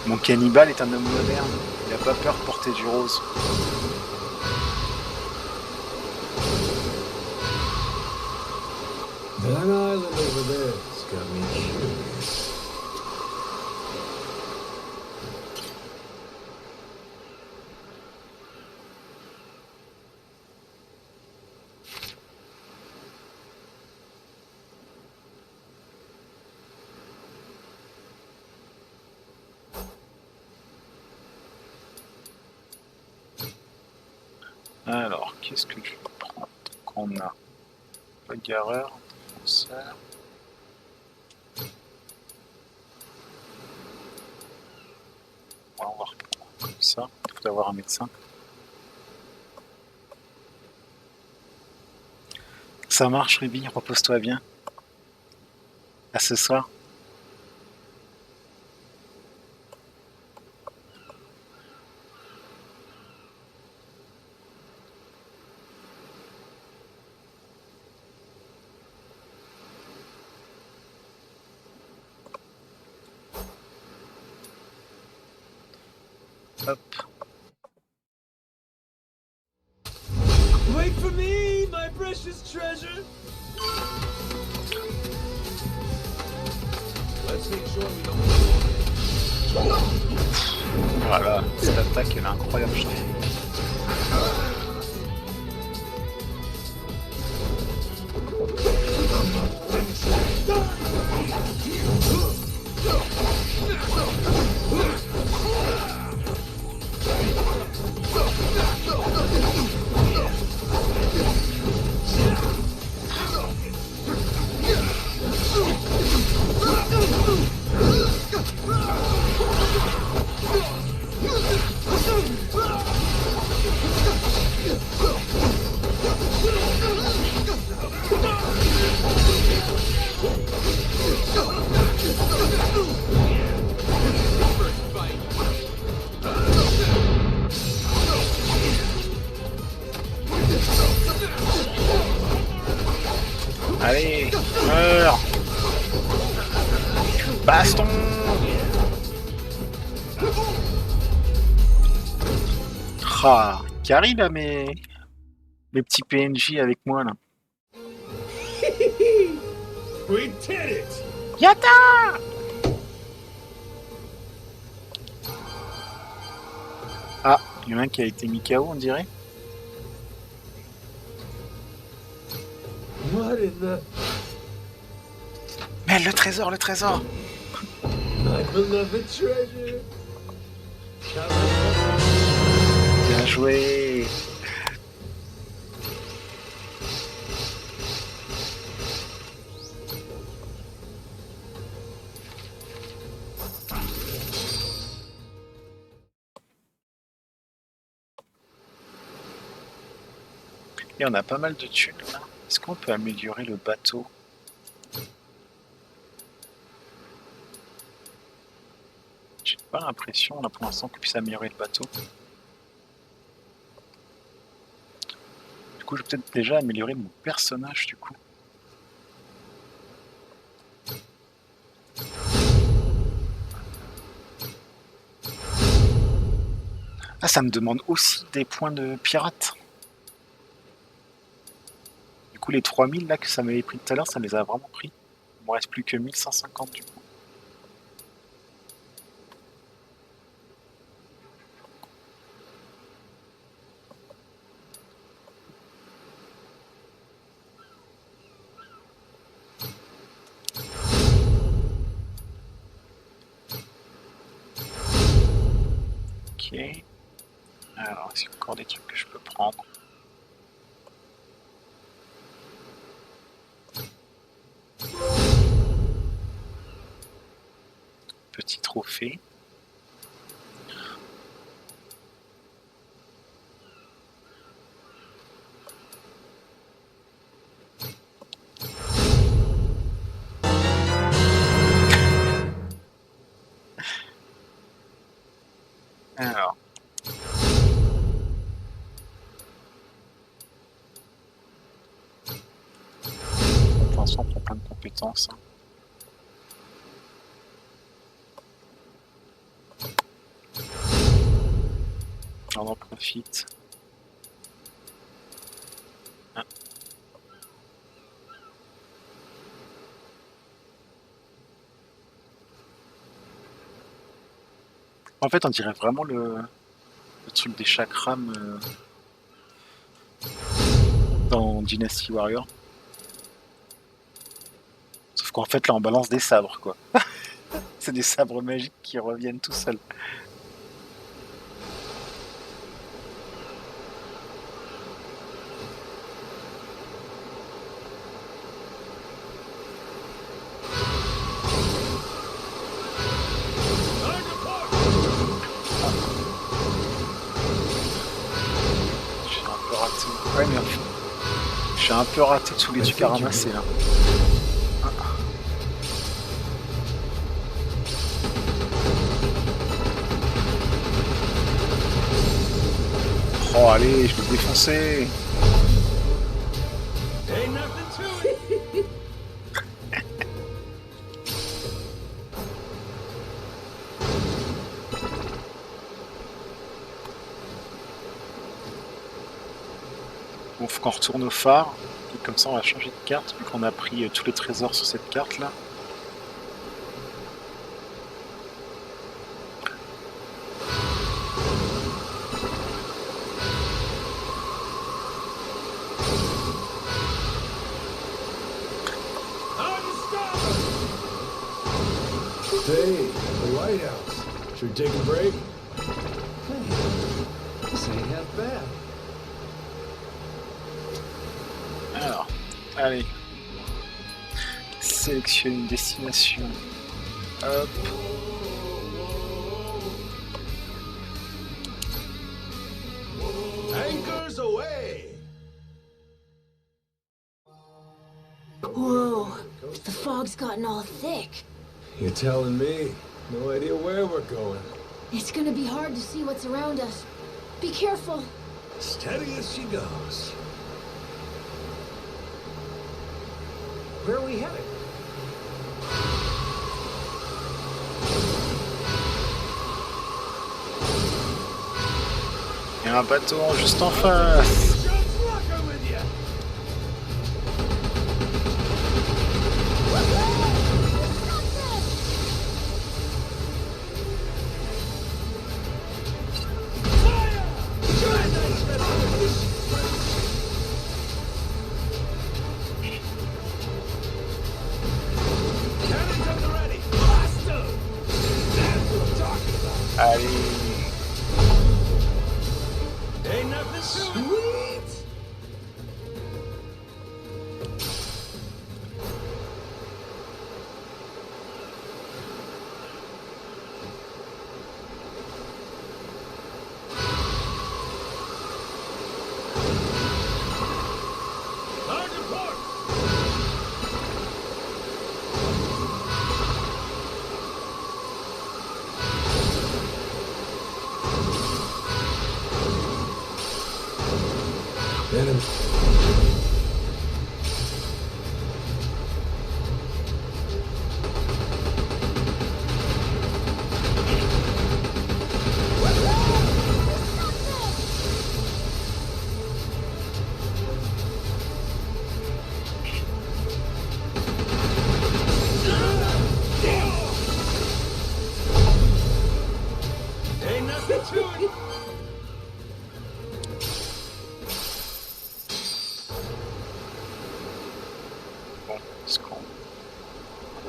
Mon cannibale est un homme moderne, il a pas peur de porter du rose. That island over there has got me curious. Alors, qu'est-ce que je vais prendre? Donc on a bagarreur, défenseur. Ouais, on va reprendre comme ça, il faut avoir un médecin. Ça marche, Ruby, repose-toi bien. À ce soir. Hop. Wait for me, my precious treasure. Voilà, cette attaque elle est incroyable, je trouve. Allez, meurs. Baston. Ah, Carrie là, mes petits PNJ avec moi là. We did it! Yata! Ah, il y en a un qui a été mis KO, on dirait. What in the... Mais le trésor, le trésor! My beloved treasure! Bien joué! Et on a pas mal de thunes là. Est-ce qu'on peut améliorer le bateau? J'ai pas l'impression là pour l'instant qu'on puisse améliorer le bateau. Du coup, je vais peut-être déjà améliorer mon personnage du coup. Ah, ça me demande aussi des points de pirate. Du coup, les 3000 là que ça m'avait pris tout à l'heure, ça me les a vraiment pris. Il me reste plus que 1150 du coup. Ok. Alors, est-ce qu'il y a encore des trucs que je peux prendre? Petit trophée. Alors. Attention, on prend plein de compétences. Hein. On en profite. Ah. En fait, on dirait vraiment le truc des chakrams dans Dynasty Warrior. Sauf qu'en fait, là, on balance des sabres, quoi. C'est des sabres magiques qui reviennent tout seuls. Ouais, mais j'ai un peu raté tous les trucs à ramasser là. Oh allez, je vais défoncer. Bon, faut qu'on retourne au phare, et comme ça on va changer de carte, vu qu'on a pris tous les trésors sur cette carte là. Hey, the lighthouse. Should we take a break? Hey, this ain't half bad. Alors, allez. Sélectionne une destination. Hop. Anchors away! Whoa, the fog's gotten all thick. You're telling me. No idea where we're going. It's gonna be hard to see what's around us. Be careful. Steady as she goes. Where are we headed? Il y a un bateau juste en face. Allez. Bon, est-ce qu'on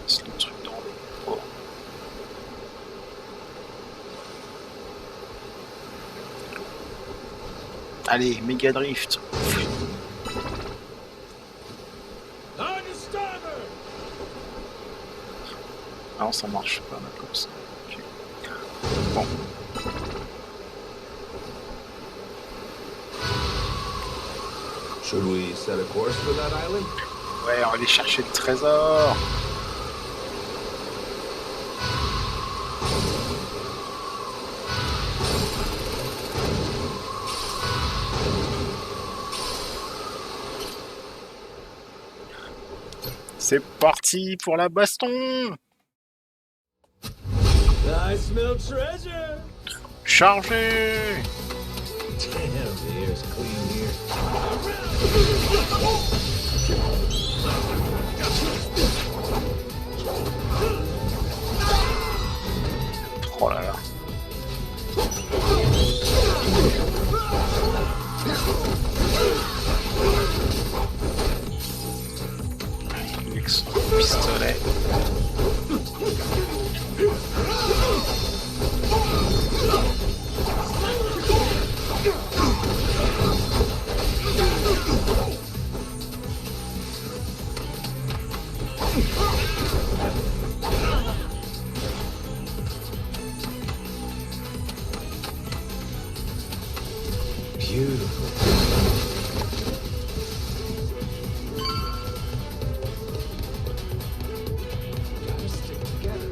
laisse le truc dans le port? Allez, méga drift. Non, ça marche pas comme ça. Okay. Bon. Should we set a course for that island? Ouais, on va aller chercher le trésor. C'est parti pour la baston. I smell treasure. Chargez. Damn, the air's clean here. Oh là là. Avec son pistolet. Beautiful. Gotta stick together.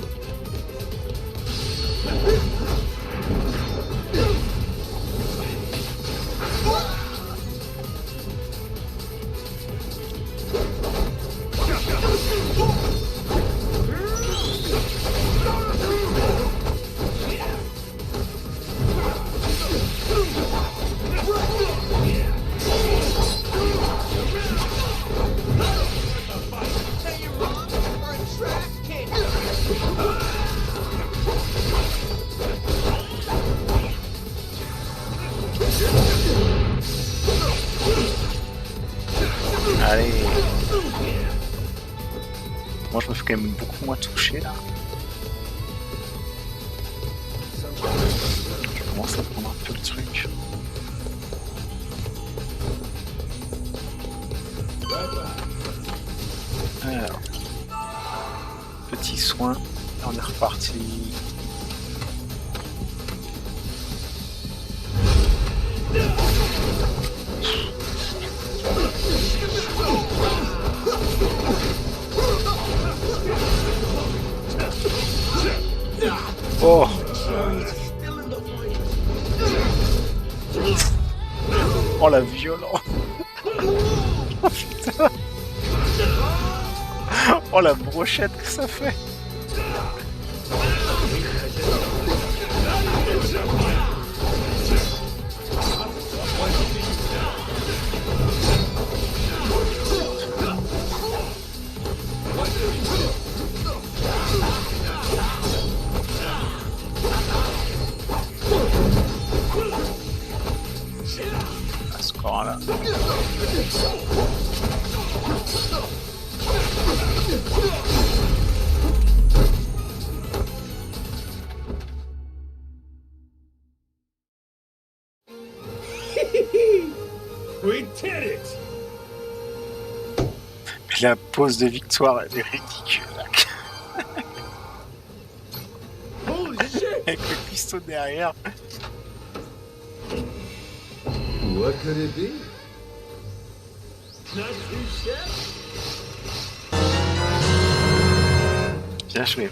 Allez. Moi je me fais quand même beaucoup moins toucher là. Je commence à prendre un peu le truc. Alors. Petit soin. On est reparti. Oh! Oh la violence! Oh putain! Oh la brochette que ça fait. À ce corps-là. We did it! Mais la pose de victoire, elle est ridicule. Holy shit! Avec le piston derrière. What could it be? Not too shabby. Bien joué.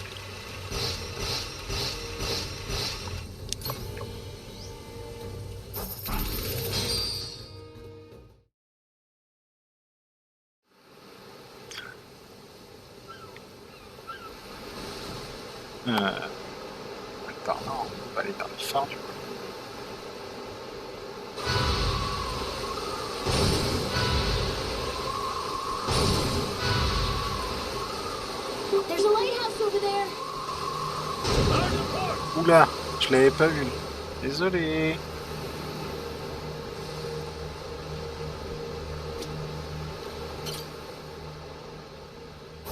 Attends, non, on va aller dans le phare du coup. There's a lighthouse over there. Oula, je l'avais pas vu. Désolé.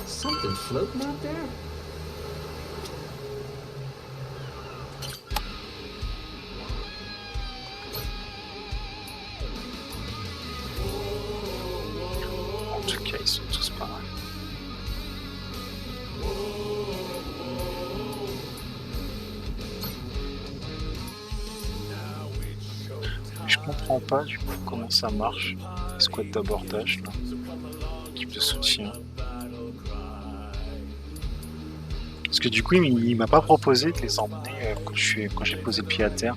Something floating out there? En tout cas, ils sont tous pareils. Je comprends pas du coup comment ça marche. Les squads d'abordage là. Équipe de soutien. Parce que du coup il m'a pas proposé de les emmener quand j'ai posé le pied à terre.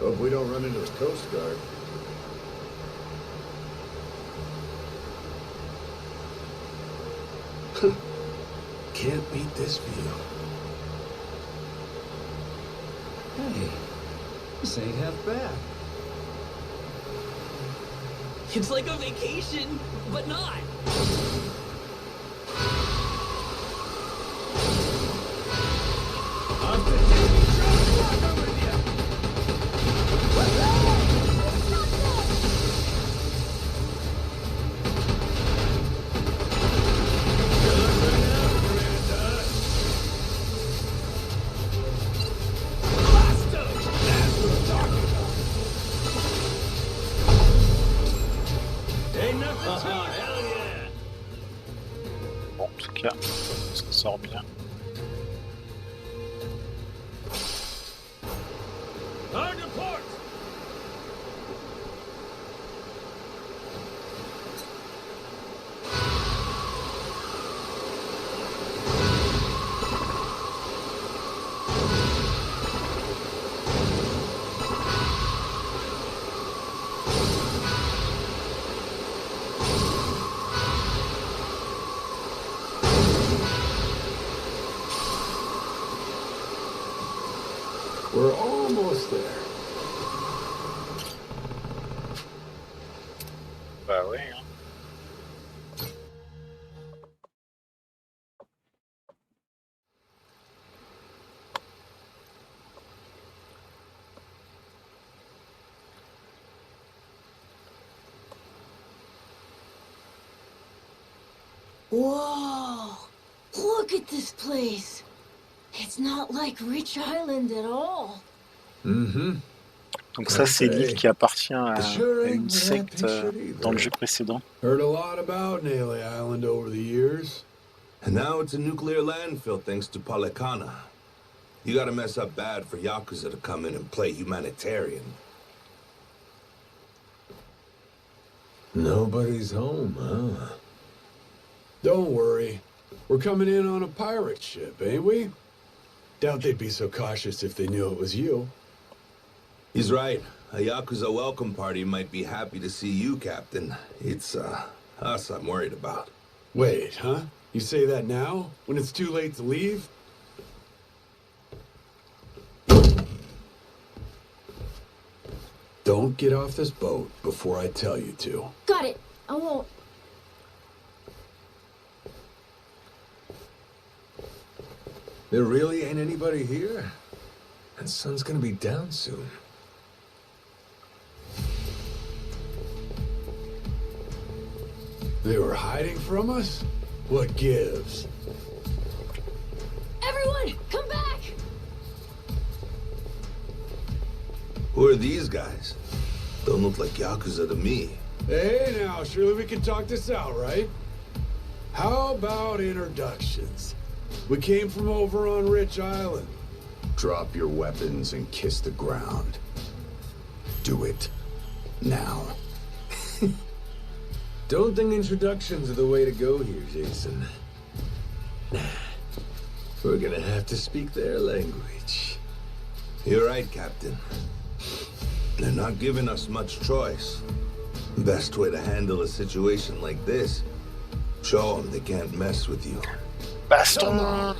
Hope we don't run into the Coast Guard. Can't beat this view. Hey, this ain't half bad. It's like a vacation, but not. Bon, en tout cas, ça sort bien. We're almost there. Bah ouais. Hein. Whoa! Look at this place. It's not like Rich Island at all. Mm-hmm. Donc ça c'est l'île qui appartient à Sure ain't une what I secte pictured either. dans le jeu précédent. Heard a lot about Naily Island over the years. And now it's a nuclear landfill thanks to Policana. You gotta mess up bad for Yakuza to come in and play humanitarian. Nobody's home, huh? Don't worry. We're coming in on a pirate ship, ain't we? Doubt they'd be so cautious if they knew it was you. He's right. A Yakuza welcome party might be happy to see you, Captain. It's, us I'm worried about. Wait, huh? You say that now? When it's too late to leave? Don't get off this boat before I tell you to. Got it. I won't. There really ain't anybody here? And sun's gonna be down soon. They were hiding from us? What gives? Everyone, come back! Who are these guys? Don't look like Yakuza to me. Hey now, surely we can talk this out, right? How about introductions? We came from over on Rich Island. Drop your weapons and kiss the ground. Do it. Now. Don't think introductions are the way to go here, Jason. Nah. We're gonna have to speak their language. You're right, Captain. They're not giving us much choice. Best way to handle a situation like this, show them they can't mess with you. Baston!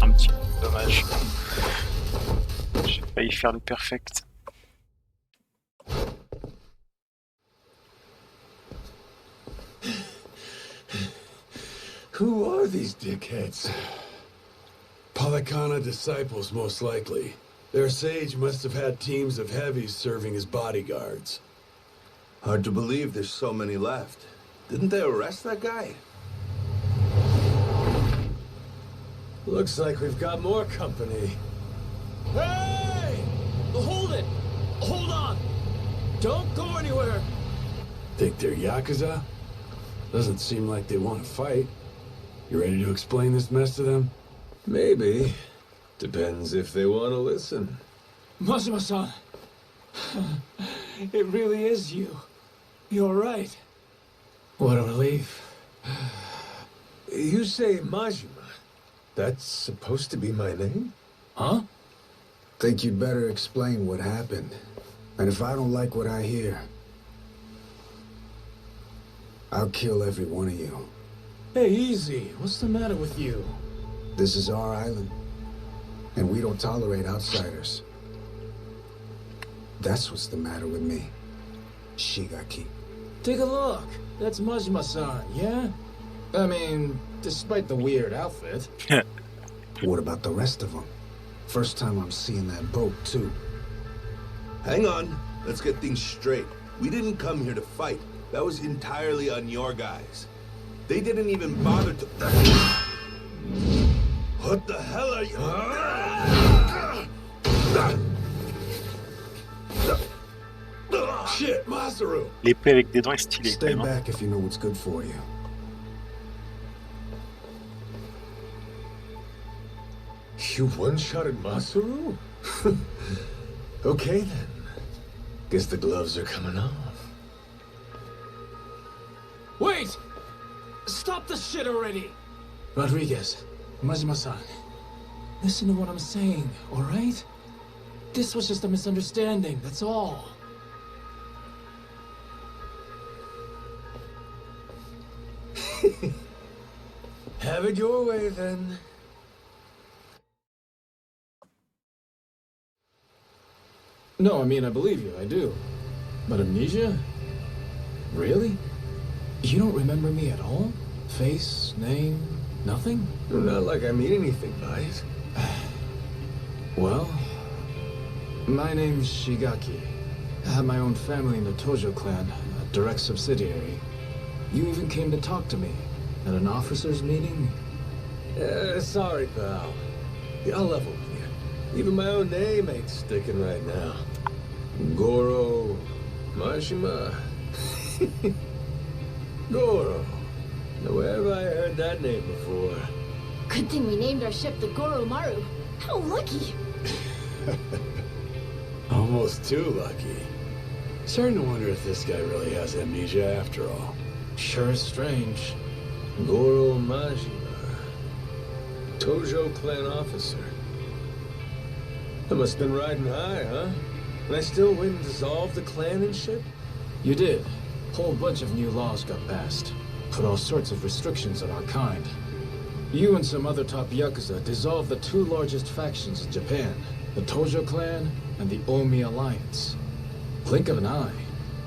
Un petit peu dommage. J'ai failli faire le perfect. Who are these dickheads? Palakana disciples, most likely. Their sage must have had teams of heavies serving as bodyguards. Hard to believe there's so many left. Didn't they arrest that guy? Looks like we've got more company. Hey! Hold it! Hold on! Don't go anywhere! Think they're Yakuza? Doesn't seem like they want to fight. You ready to explain this mess to them? Maybe. Depends if they want to listen. Majima-san! It really is you. You're right. What a relief. You say Majima. That's supposed to be my name? Huh? Think you'd better explain what happened. And if I don't like what I hear, I'll kill every one of you. Hey, easy. What's the matter with you? This is our island, and we don't tolerate outsiders. That's what's the matter with me, Shigaki. Take a look. That's Majima-san, yeah? I mean, despite the weird outfit. What about the rest of them? First time I'm seeing that boat, too. Hang on. Let's get things straight. We didn't come here to fight. That was entirely on your guys. They didn't even bother to... What the hell are you... Shit, Masaru! L'épée avec des dents est stylée quand Stay même. back if you know what's good for you. You one-shotted Masaru? Okay then. Guess the gloves are coming off. Wait! Stop the shit already! Rodriguez, Majima-san, listen to what I'm saying, all right? This was just a misunderstanding, that's all. Have it your way then. No, I mean, I believe you, I do. But amnesia? Really? You don't remember me at all? Face, name, nothing? Not like I mean anything by it. Well, my name's Shigaki. I have my own family in the Tojo clan, a direct subsidiary. You even came to talk to me at an officers' meeting? Sorry, pal. I'll level with you. Even my own name ain't sticking right now. Goro Mashima. Goro. Now, where have I heard that name before? Good thing we named our ship the Goromaru. How lucky! Almost too lucky. Starting to wonder if this guy really has amnesia after all. Sure is strange. Goro Majima. Tojo clan officer. I must have been riding high, huh? And I still went and dissolved the clan and shit? You did. Whole bunch of new laws got passed. Put all sorts of restrictions on our kind. You and some other top Yakuza dissolved the two largest factions in Japan, the Tojo clan and the Omi Alliance. Blink of an eye,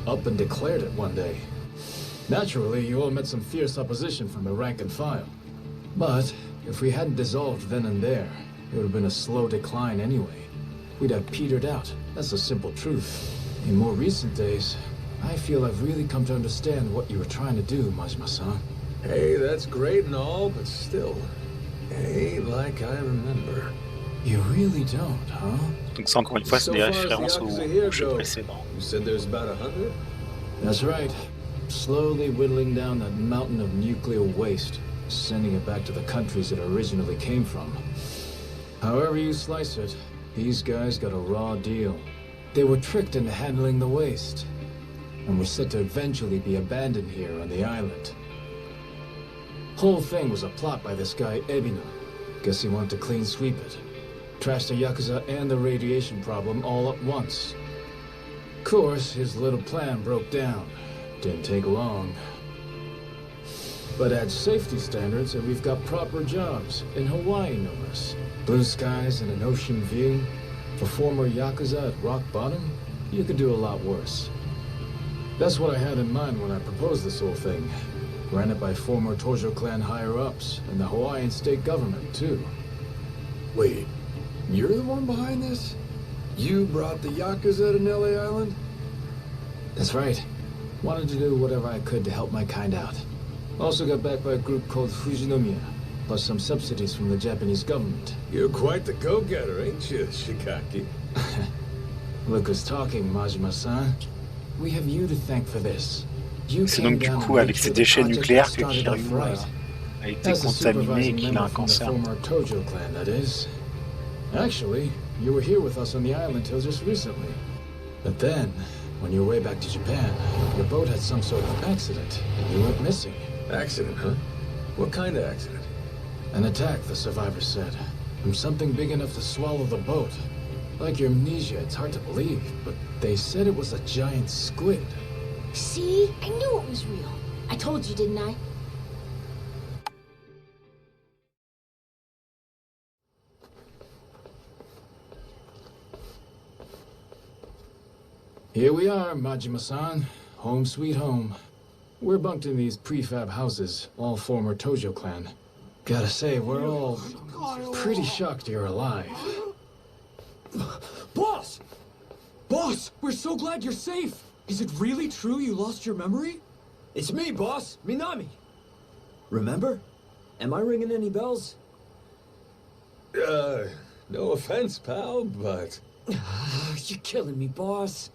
up and declared it one day. Naturally, you all met some fierce opposition from the rank and file. But if we hadn't dissolved then and there, it would have been a slow decline anyway. We'd have petered out. That's the simple truth. In more recent days, I feel I've really come to understand what you were trying to do, Majima-san. Hey, that's great and all, but still, it ain't like I remember. You really don't, huh? Donc ça, encore une fois, c'est des références au jeu précédent. You said there's about 100? That's right. Slowly whittling down that mountain of nuclear waste, sending it back to the countries it originally came from. However you slice it, these guys got a raw deal. They were tricked into handling the waste, and were set to eventually be abandoned here on the island. Whole thing was a plot by this guy, Ebino. Guess he wanted to clean sweep it. Trash the Yakuza and the radiation problem all at once. Of course, his little plan broke down. Didn't take long. But add safety standards and we've got proper jobs, in Hawaii no less. Blue skies and an ocean view. For former Yakuza at rock bottom, you could do a lot worse. That's what I had in mind when I proposed this whole thing. Ran it by former Tojo clan higher-ups, and the Hawaiian state government, too. Wait, you're the one behind this? You brought the Yakuza to Nelly Island? That's right. Wanted to do whatever I could to help my kind out. Also got backed by a group called Fujinomiya, plus some subsidies from the Japanese government. You're quite the go-getter, ain't you, Shigaki? Look who's talking, Majima-san. We have you to thank for this. C'est donc du coup avec ces déchets nucléaires que Kiryu a été contaminé et qu'il a un cancer. Tojo clan, that is. Actually, you were here with us on the island till just recently. But then, on your way back to Japan, your boat had some sort of accident, and you went missing. Accident, huh? What kind of accident? An attack, the survivors said. From something big enough to swallow the boat. Like your amnesia, it's hard to believe, but they said it was a giant squid. See? I knew it was real. I told you, didn't I? Here we are, Majima-san. Home sweet home. We're bunked in these prefab houses, all former Tojo clan. Gotta say, we're all pretty shocked you're alive. Boss! Boss, we're so glad you're safe! Is it really true you lost your memory? It's me, boss, Minami. Remember? Am I ringing any bells? No offense, pal, but... You're killing me, boss.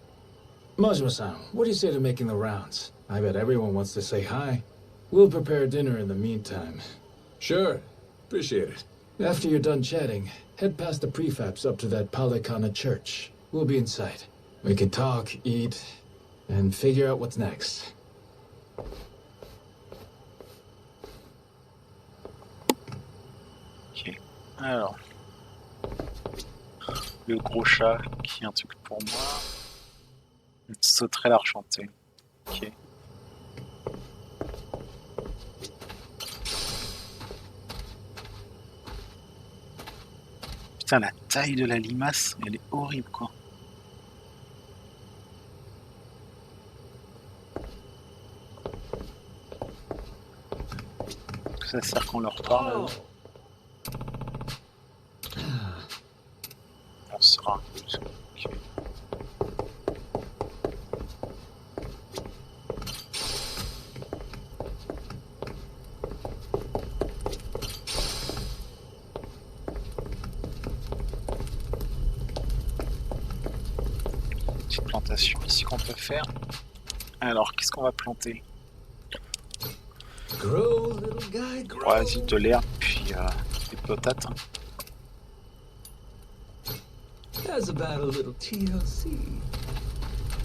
Majima-san, what do you say to making the rounds? I bet everyone wants to say hi. We'll prepare dinner in the meantime. Sure. Appreciate it. After you're done chatting, head past the prefabs up to that Palikana church. We'll be inside. We can talk, eat, and figure out what's next. Ok. Alors. Le gros chat qui est un truc pour moi. Une sauterelle argentée. Ok. Putain, la taille de la limace, elle est horrible, quoi. Ça sert qu'on leur parle. On sera. Okay. Petite plantation ici qu'on peut faire. Alors, qu'est-ce qu'on va planter? Vas-y, de l'herbe, puis des patates. Hein.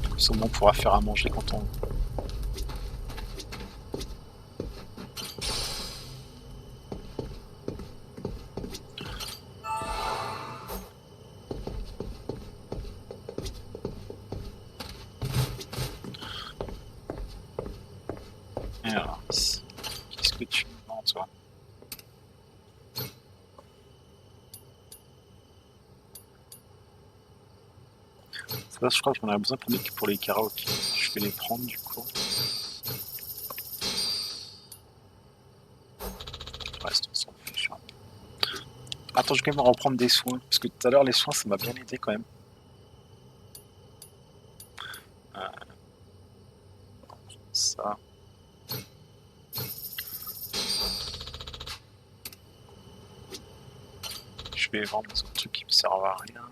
Comme ça, on pourra faire à manger quand on... Alors, ici, qu'est-ce que tu me vends, toi? Ça, je crois qu'on a besoin pour les karaokés. Je vais les prendre, du coup. Reste, on s'en fiche. Attends, je vais quand même reprendre des soins, parce que tout à l'heure, les soins, ça m'a bien aidé, quand même. Ça... Je vais vendre des autres trucs qui me servent à rien.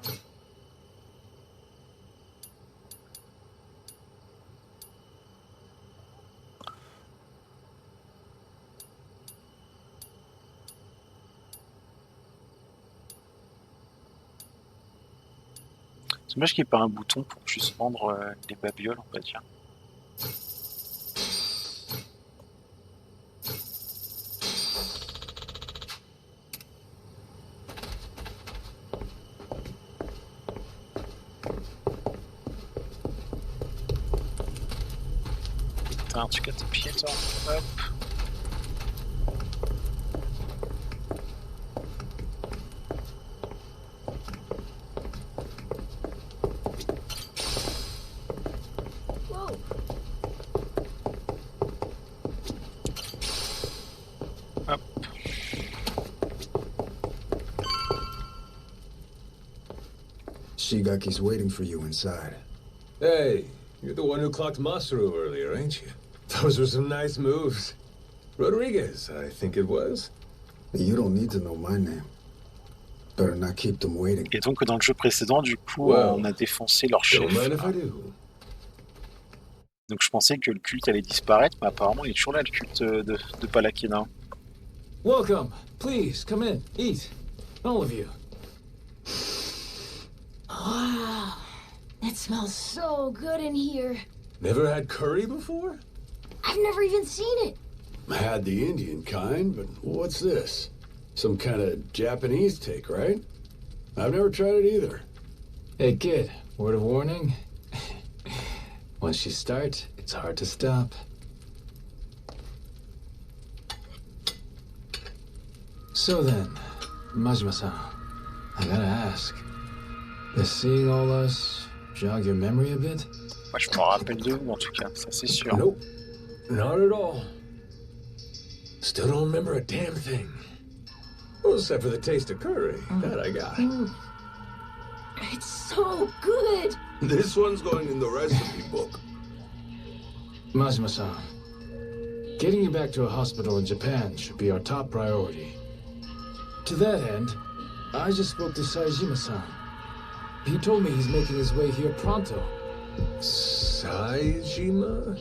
C'est dommage qu'il n'y ait pas un bouton pour juste vendre les babioles, on va dire. T'as un truc à tes pieds, toi? Hop. Hop. Shigaki's waiting for you inside. Hey, you're the one who clocked Masaru earlier, ain't you? Those were some nice moves. Rodriguez, I think it was. You don't need to know my name. Better not keep them waiting. Et donc dans le jeu précédent, du coup, on a défoncé leur chef. Donc je pensais que le culte allait disparaître, mais apparemment il est toujours là, le culte de Palakina. Welcome. Please, come in. Eat. All of you. Wow. It smells so good in here. Never had curry before? I've never even seen it. I had the Indian kind, but what's this? Some kind of Japanese take, right? I've never tried it either. Hey, kid. Word of warning. Once you start, it's hard to stop. So then, Majima-san, I gotta ask, does seeing all us jog your memory a bit? Moi je me rappelle de vous en tout cas, ça c'est sûr. Nope, not at all. Still don't remember a damn thing. Well, except for the taste of curry, that I got. It's so good. This one's going in the recipe book. Majima-san, getting you back to a hospital in Japan should be our top priority. To that end, I just spoke to Saejima-san. He told me he's making his way here pronto. Saejima?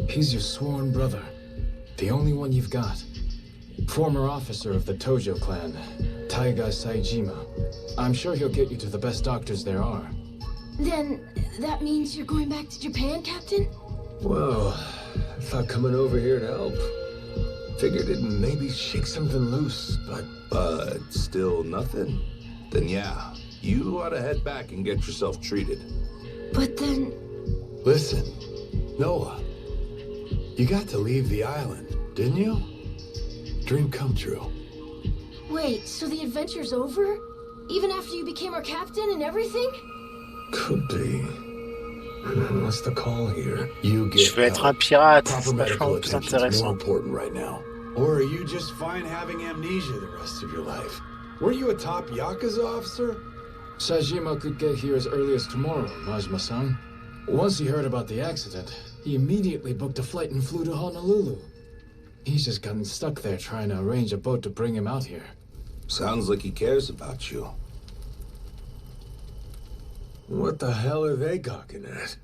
He's your sworn brother. The only one you've got. Former officer of the Tojo clan, Taiga Saejima. I'm sure he'll get you to the best doctors there are. Then, that means you're going back to Japan, Captain? Well, I thought coming over here to help. Figured it'd maybe shake something loose, but still nothing? Then yeah, you ought to head back and get yourself treated. But then... Listen, Noah, you got to leave the island, didn't you? Dream come true. Wait, so the adventure's over? Even after you became our captain and everything? Could be. What's the call here? You get Je veux être un pirate, Proper c'est medical vachement plus attention is more intéressant. important right now. Or are you just fine having amnesia the rest of your life? Were you a top Yakuza officer? Sajima could get here as early as tomorrow, Majima-san. Once he heard about the accident, he immediately booked a flight and flew to Honolulu. He's just gotten stuck there trying to arrange a boat to bring him out here. Sounds like he cares about you. What the hell are they gawking at?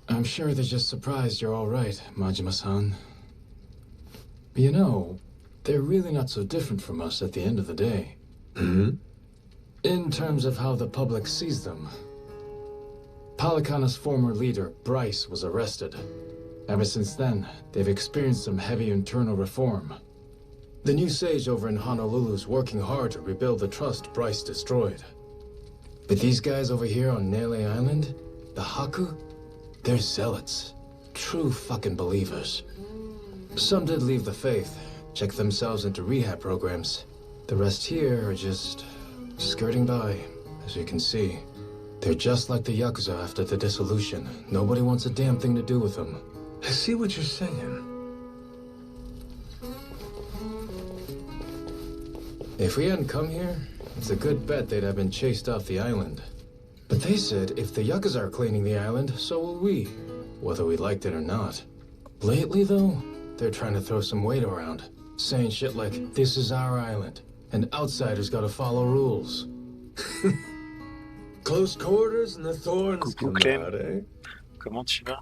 I'm sure they're just surprised you're all right, Majima-san. You know, they're really not so different from us at the end of the day. Hmm? In terms of how the public sees them. Palikana's former leader, Bryce, was arrested. Ever since then, they've experienced some heavy internal reform. The new sage over in Honolulu's working hard to rebuild the trust Bryce destroyed. But these guys over here on Nele Island, the Haku, they're zealots. True fucking believers. Some did leave the faith, check themselves into rehab programs. The rest here are just skirting by, as you can see. They're just like the Yakuza after the dissolution. Nobody wants a damn thing to do with them. I see what you're saying. If we hadn't come here, it's a good bet they'd have been chased off the island. But they said if the Yakuza are cleaning the island, so will we, whether we liked it or not. Lately, though, they're trying to throw some weight around, saying shit like, this is our island, and outsiders gotta follow rules. Close quarters and the thorns Coucou come Clem, out, eh? comment tu vas?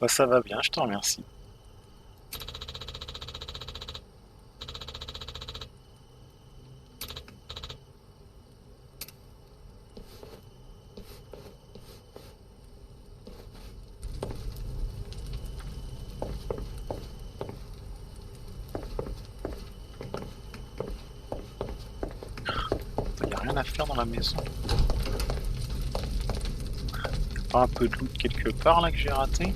Bah, ça va bien, je te remercie. Il n'y a rien à faire dans la maison. Pas un peu de loot quelque part là que j'ai raté?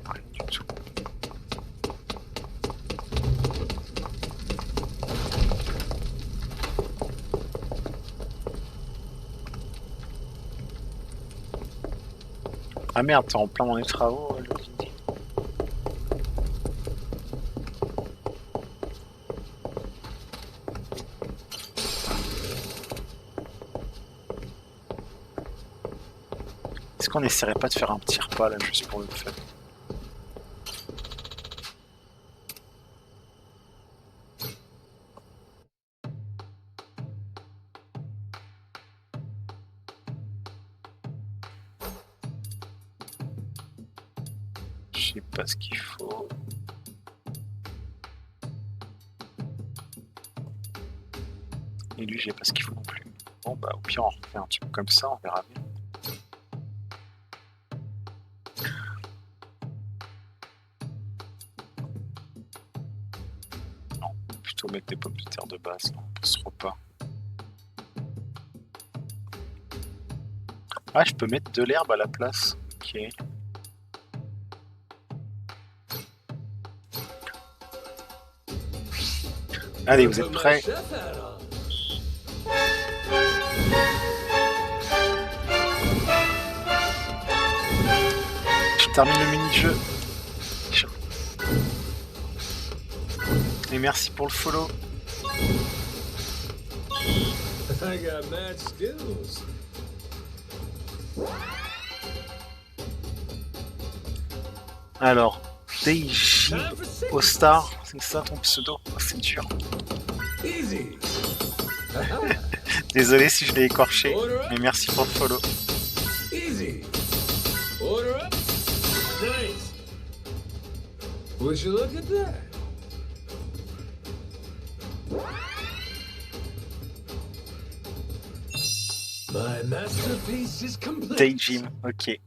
Rien du tout. Ah merde, t'es en plein dans les travaux, le Didi. Est-ce qu'on essaierait pas de faire un petit repas là juste pour le fun? Je sais pas ce qu'il faut. Et lui, j'ai pas ce qu'il faut non plus. Bon bah au pire on refait un truc comme ça, on verra bien. Non, plutôt mettre des pommes de terre de base là, pour ce repas. Ah, je peux mettre de l'herbe à la place. Ok. Allez, vous êtes prêts? Je termine le mini-jeu. Et merci pour le follow. I got mad skills. Alors, DJ Ostar, c'est ça ton pseudo? Oh, c'est dur. Easy. Désolé si je l'ai écorché, mais merci pour le follow. Easy. Order up. Nice. Would you look at that? My masterpiece is complete. Daijim, ok.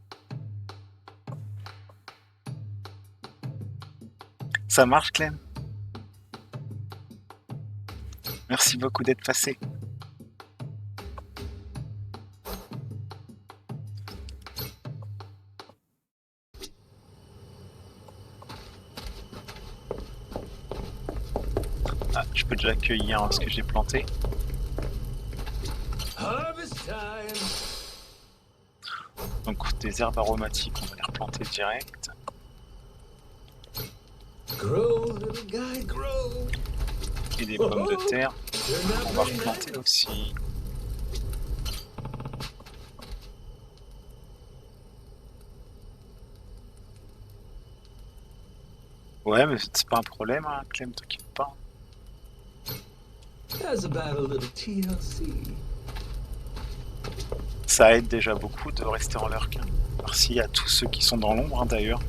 Ça marche, Clem? Merci beaucoup d'être passé. Ah, je peux déjà accueillir ce que j'ai planté. Donc des herbes aromatiques, on va les replanter direct. Grow, little guy, grow. Et des pommes de terre, on va replanter aussi. Ouais, mais c'est pas un problème, hein, Clem, t'inquiète pas. How's about a little TLC? Ça aide déjà beaucoup de rester en lurk. Merci à tous ceux qui sont dans l'ombre, hein, d'ailleurs.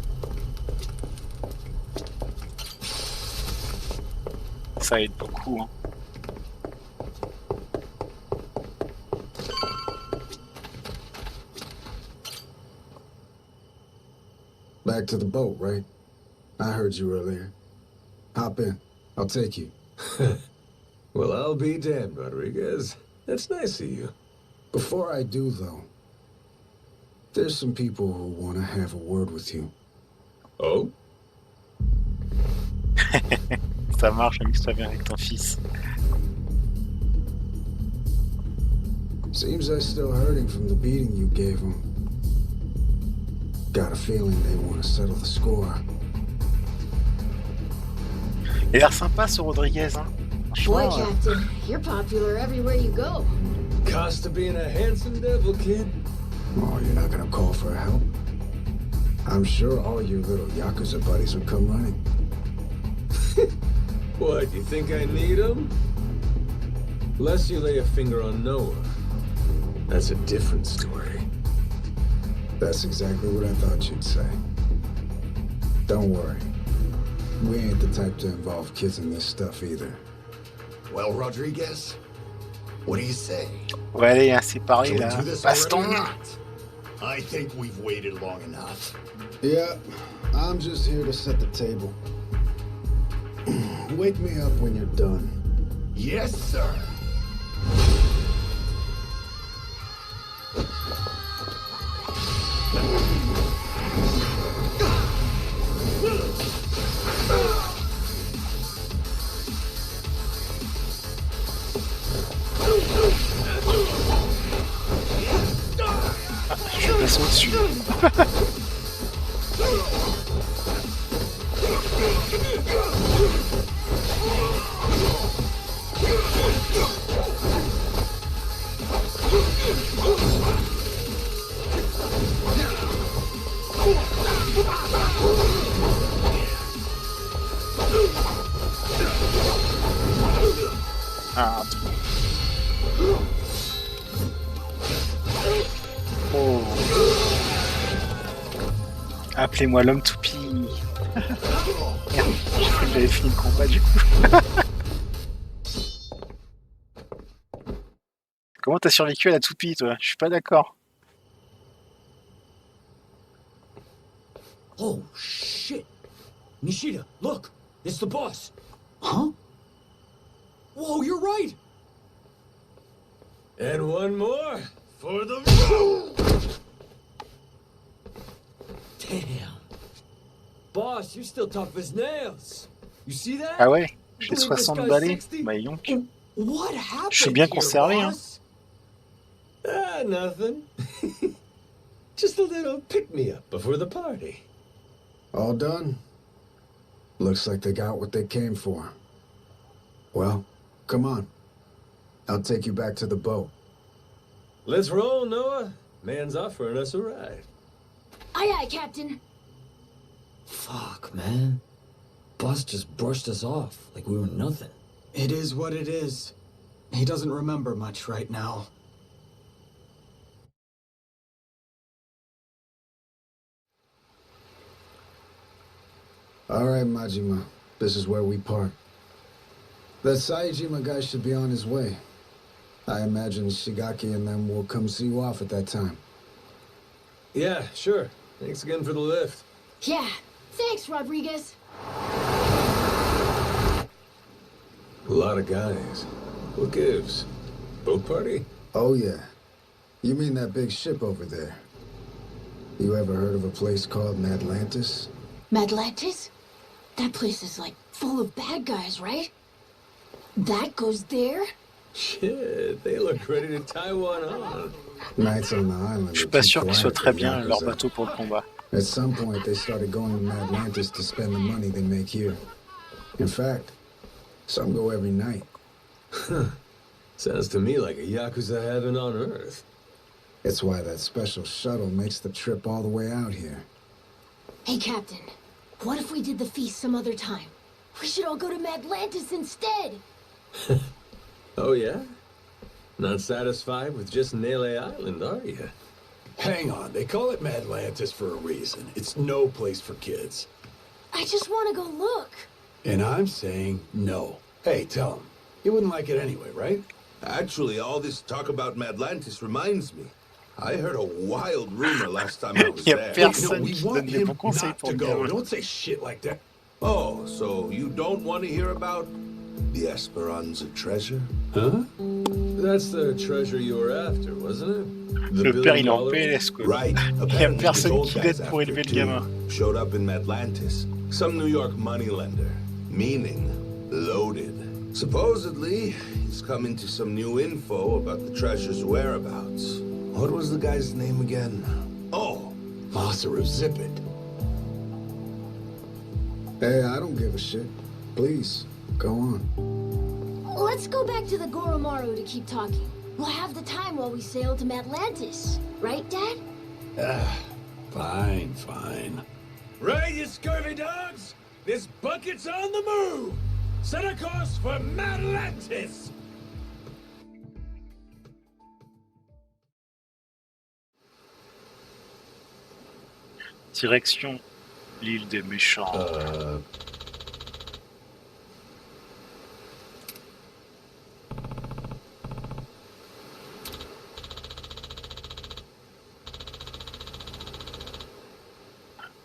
Ça aide beaucoup, hein. Back to the boat, right? I heard you earlier. Hop in. I'll take you. Well, I'll be damned, Rodriguez. That's nice of you. Before I do, though, there's some people who want to have a word with you. Oh? Ça marche, amuse-toi bien avec ton fils. Seems they're still hurting from the beating you gave them. Got a feeling they want to settle the score. Il a l'air sympa ce Rodriguez, hein. Boy, Captain, you're popular everywhere you go. Cost of being a handsome devil, kid. Oh, you're not gonna call for help? I'm sure all your little Yakuza buddies would come running. What, you think I need them? Unless you lay a finger on Noah. That's a different story. That's exactly what I thought you'd say. Don't worry. We ain't the type to involve kids in this stuff either. Well, Rodriguez, what do you say? Ouais, allez, hein, c'est pareil, Shall we là. do this already Baston! or not? I think we've waited long enough. Yeah, I'm just here to set the table. Wake me up when you're done. Yes, sir. Je passe au-dessus. Ah. Oh. Appelez-moi l'homme toupie. Merde, j'ai cru que j'avais fini le combat du coup. Comment t'as survécu à la toupie, toi? Je suis pas d'accord. Oh, shit. Nishida, look. It's the boss. Huh? Whoa, you're right. And one more for the Damn. Boss, you're still tough as nails. You see that? Ah ouais? J'ai Believe this 60 guy's balais. 60? Bah yonk. What happened? Je suis bien here, conservé, hein. boss? Ah, nothing. Just a little pick-me-up before the party. All done? Looks like they got what they came for. Well, come on. I'll take you back to the boat. Let's roll, Noah. Man's offering us a ride. Aye, aye, Captain. Fuck, man. Boss just brushed us off like we were nothing. It is what it is. He doesn't remember much right now. All right, Majima. This is where we part. That Saejima guy should be on his way. I imagine Shigaki and them will come see you off at that time. Yeah, sure. Thanks again for the lift. Yeah, thanks, Rodriguez. A lot of guys. What gives? Boat party? Oh, yeah. You mean that big ship over there? You ever heard of a place called Madlantis? Madlantis? That place is like full of bad guys, right? That goes there? Shit, they look ready to tie one on. Nights on the island. Je suis pas sûr qu'ils soient très bien leur bateau pour le combat. At some point, they started going to Madlantis to spend the money they make here. In fact, some go every night. Sounds to me like a Yakuza heaven on Earth. It's why that special shuttle makes the trip all the way out here. Hey, Captain. What if we did the feast some other time? We should all go to Madlantis instead! Oh, yeah? Not satisfied with just Nele Island, are you? Hang on, they call it Madlantis for a reason. It's no place for kids. I just want to go look. And I'm saying no. Hey, tell them. You wouldn't like it anyway, right? Actually, all this talk about Madlantis reminds me. I heard a wild rumor last time I was there. We want him not to go. Don't say shit like that. Oh, so you don't want to hear about the Esperanza treasure? Huh? That's the treasure you were after, wasn't it? Le père, il est en PLS, quoi. Right. Il y a personne qui l'aide pour élever le gamin. Showed up in Madlantis. Some New York moneylender. Meaning, loaded. Supposedly, he's come into some new info about the treasure's whereabouts. What was the guy's name again? Oh, Masaru, zip it. Hey, I don't give a shit. Please, go on. Let's go back to the Goromaru to keep talking. We'll have the time while we sail to Madlantis. Right, Dad? Fine, fine. Right, you scurvy dogs! This bucket's on the move! Set a course for Madlantis! Direction l'île des méchants.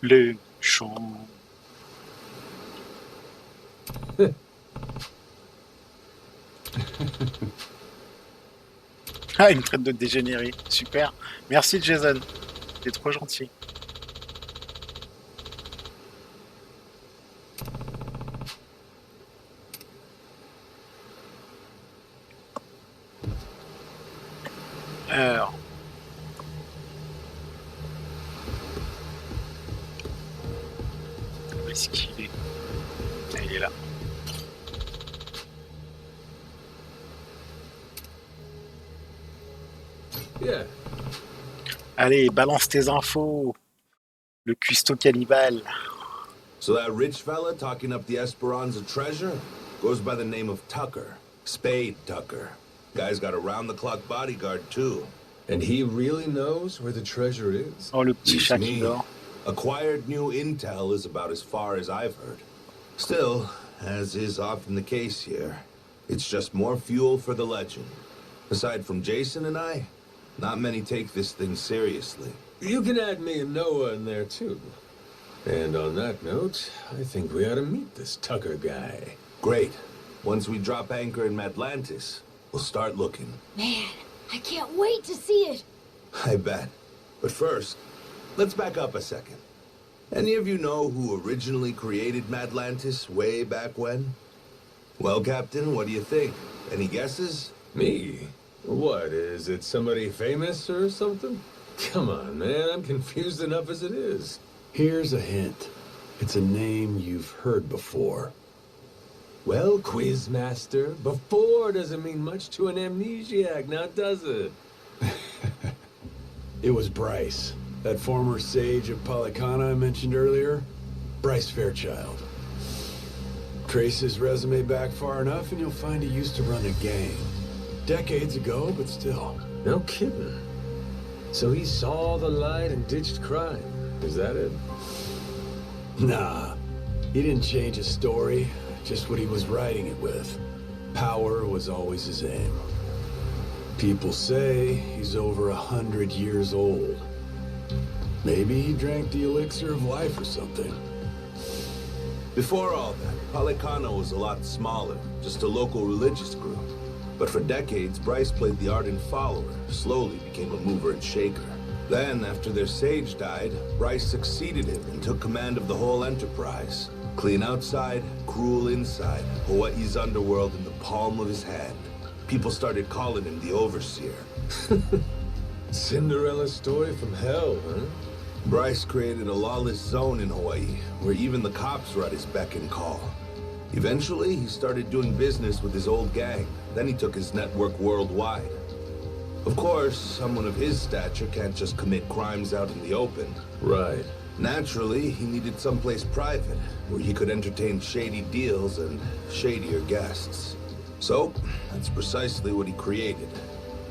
Les méchants. Ah, il me traite de dégénéré. Super. Merci, Jason. T'es trop gentil. Alors. Où est-ce qu'il est? Ah, il est là. Yeah. Allez, balance tes infos. Le cuistot cannibale. So that rich fella talking up the Esperanza treasure goes by the name of Tucker. Spade Tucker. Guy's got a round-the-clock bodyguard, too. And he really knows where the treasure is? Oh, le petit chat qui dort. Acquired new intel is about as far as I've heard. Still, as is often the case here, it's just more fuel for the legend. Aside from Jason and I, not many take this thing seriously. You can add me and Noah in there, too. And on that note, I think we ought to meet this Tucker guy. Great. Once we drop anchor in Madlantis, we'll start looking. Man, I can't wait to see it. I bet. But first, let's back up a second. Any of you know who originally created Madlantis way back when? Well, Captain, what do you think? Any guesses? Me? What, is it somebody famous or something? Come on, man, I'm confused enough as it is. Here's a hint. It's a name you've heard before. Well, Quizmaster, before doesn't mean much to an amnesiac, now does it? It was Bryce, that former sage of Polycana I mentioned earlier. Bryce Fairchild. Trace his resume back far enough and you'll find he used to run a gang. Decades ago, but still. No kidding. So he saw the light and ditched crime. Is that it? Nah. He didn't change his story, just what he was writing it with. Power was always his aim. People say he's over 100 years old. Maybe he drank the elixir of life or something. Before all that, Palecano was a lot smaller, just a local religious group. But for decades, Bryce played the ardent follower, slowly became a mover and shaker. Then, after their sage died, Bryce succeeded him and took command of the whole enterprise. Clean outside, cruel inside, Hawaii's underworld in the palm of his hand. People started calling him the Overseer. Cinderella story from hell, huh? Bryce created a lawless zone in Hawaii, where even the cops were at his beck and call. Eventually, he started doing business with his old gang. Then he took his network worldwide. Of course, someone of his stature can't just commit crimes out in the open. Right. Naturally, he needed someplace private, where he could entertain shady deals and shadier guests. So, that's precisely what he created.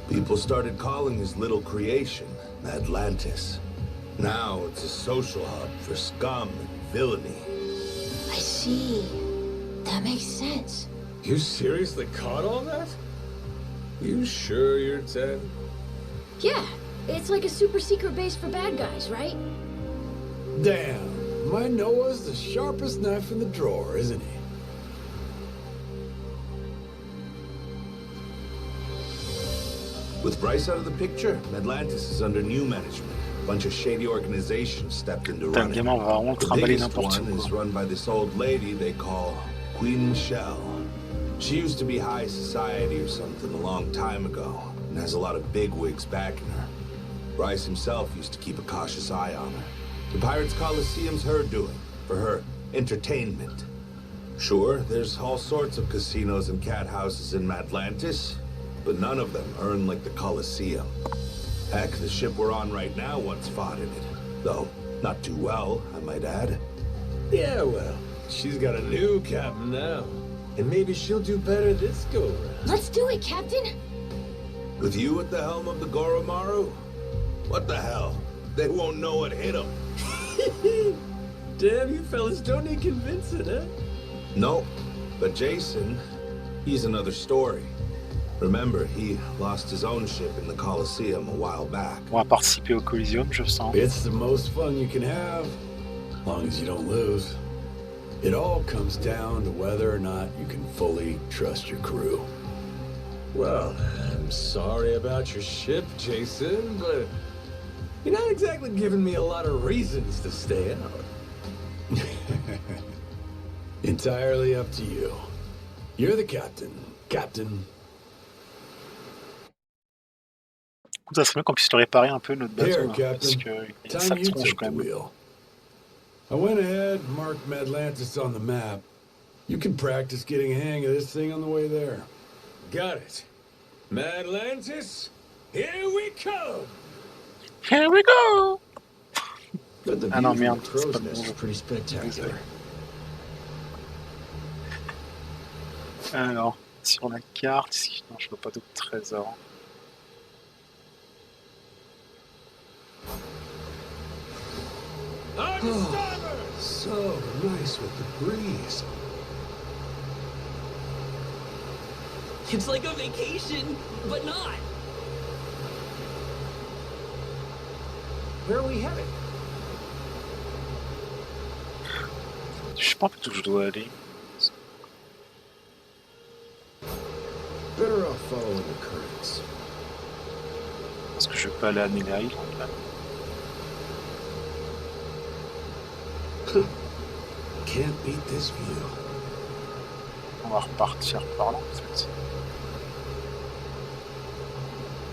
People started calling his little creation Atlantis. Now it's a social hub for scum and villainy. I see. That makes sense. You seriously caught all that? You sure you're Ted? Yeah, it's like a super secret base for bad guys, right? Damn, my Noah's the sharpest knife in the drawer, isn't he? With Bryce out of the picture, Atlantis is under new management. A bunch of shady organizations stepped into running. Gamin va vraiment The trimballer biggest n'importe one is quoi. run by this old lady they call Queen Michelle. She used to be high society or something a long time ago, and has a lot of bigwigs backing her. Bryce himself used to keep a cautious eye on her. The Pirates Coliseum's her doing, for her entertainment. Sure, there's all sorts of casinos and cat houses in Atlantis, but none of them earn like the Coliseum. Heck, the ship we're on right now once fought in it. Though, not too well, I might add. Yeah, well, she's got a new captain now. And maybe she'll do better this go around. Let's do it, Captain. With you at the helm of the Goromaru? What the hell? They won't know what hit them. Damn, you fellas don't need convincing, huh? Nope. But Jason, he's another story. Remember, he lost his own ship in the Coliseum a while back. On va participer au Coliseum, je sens. It's the most fun you can have, as long as you don't lose. It all comes down to whether or not you can fully trust your crew. Well, I'm sorry about your ship, Jason, but you're not exactly giving me a lot of reasons to stay out. Entirely up to you. You're the captain, Captain. Ça serait bien qu'on puisse le réparer un peu notre Here, bateau, hein, parce Captain. que il y a une Time sale you tronche took quand the même. wheel. I went ahead and marked Atlantis on the map. You can practice getting a hang of this thing on the way there. Got it. Atlantis, here we come! Here we go! But the Ah non, view from merde, the c'est crow's pas le nest is bon. pretty spectacular. Alors, sur la carte, non, je vois pas d'autres trésors. So nice with the breeze. It's like a vacation, but not. Where are we headed? Je sais pas où je dois aller. Better off following the currents. Est-ce que je peux aller à Mega Island là? Can't beat this view. On va repartir par là en fait.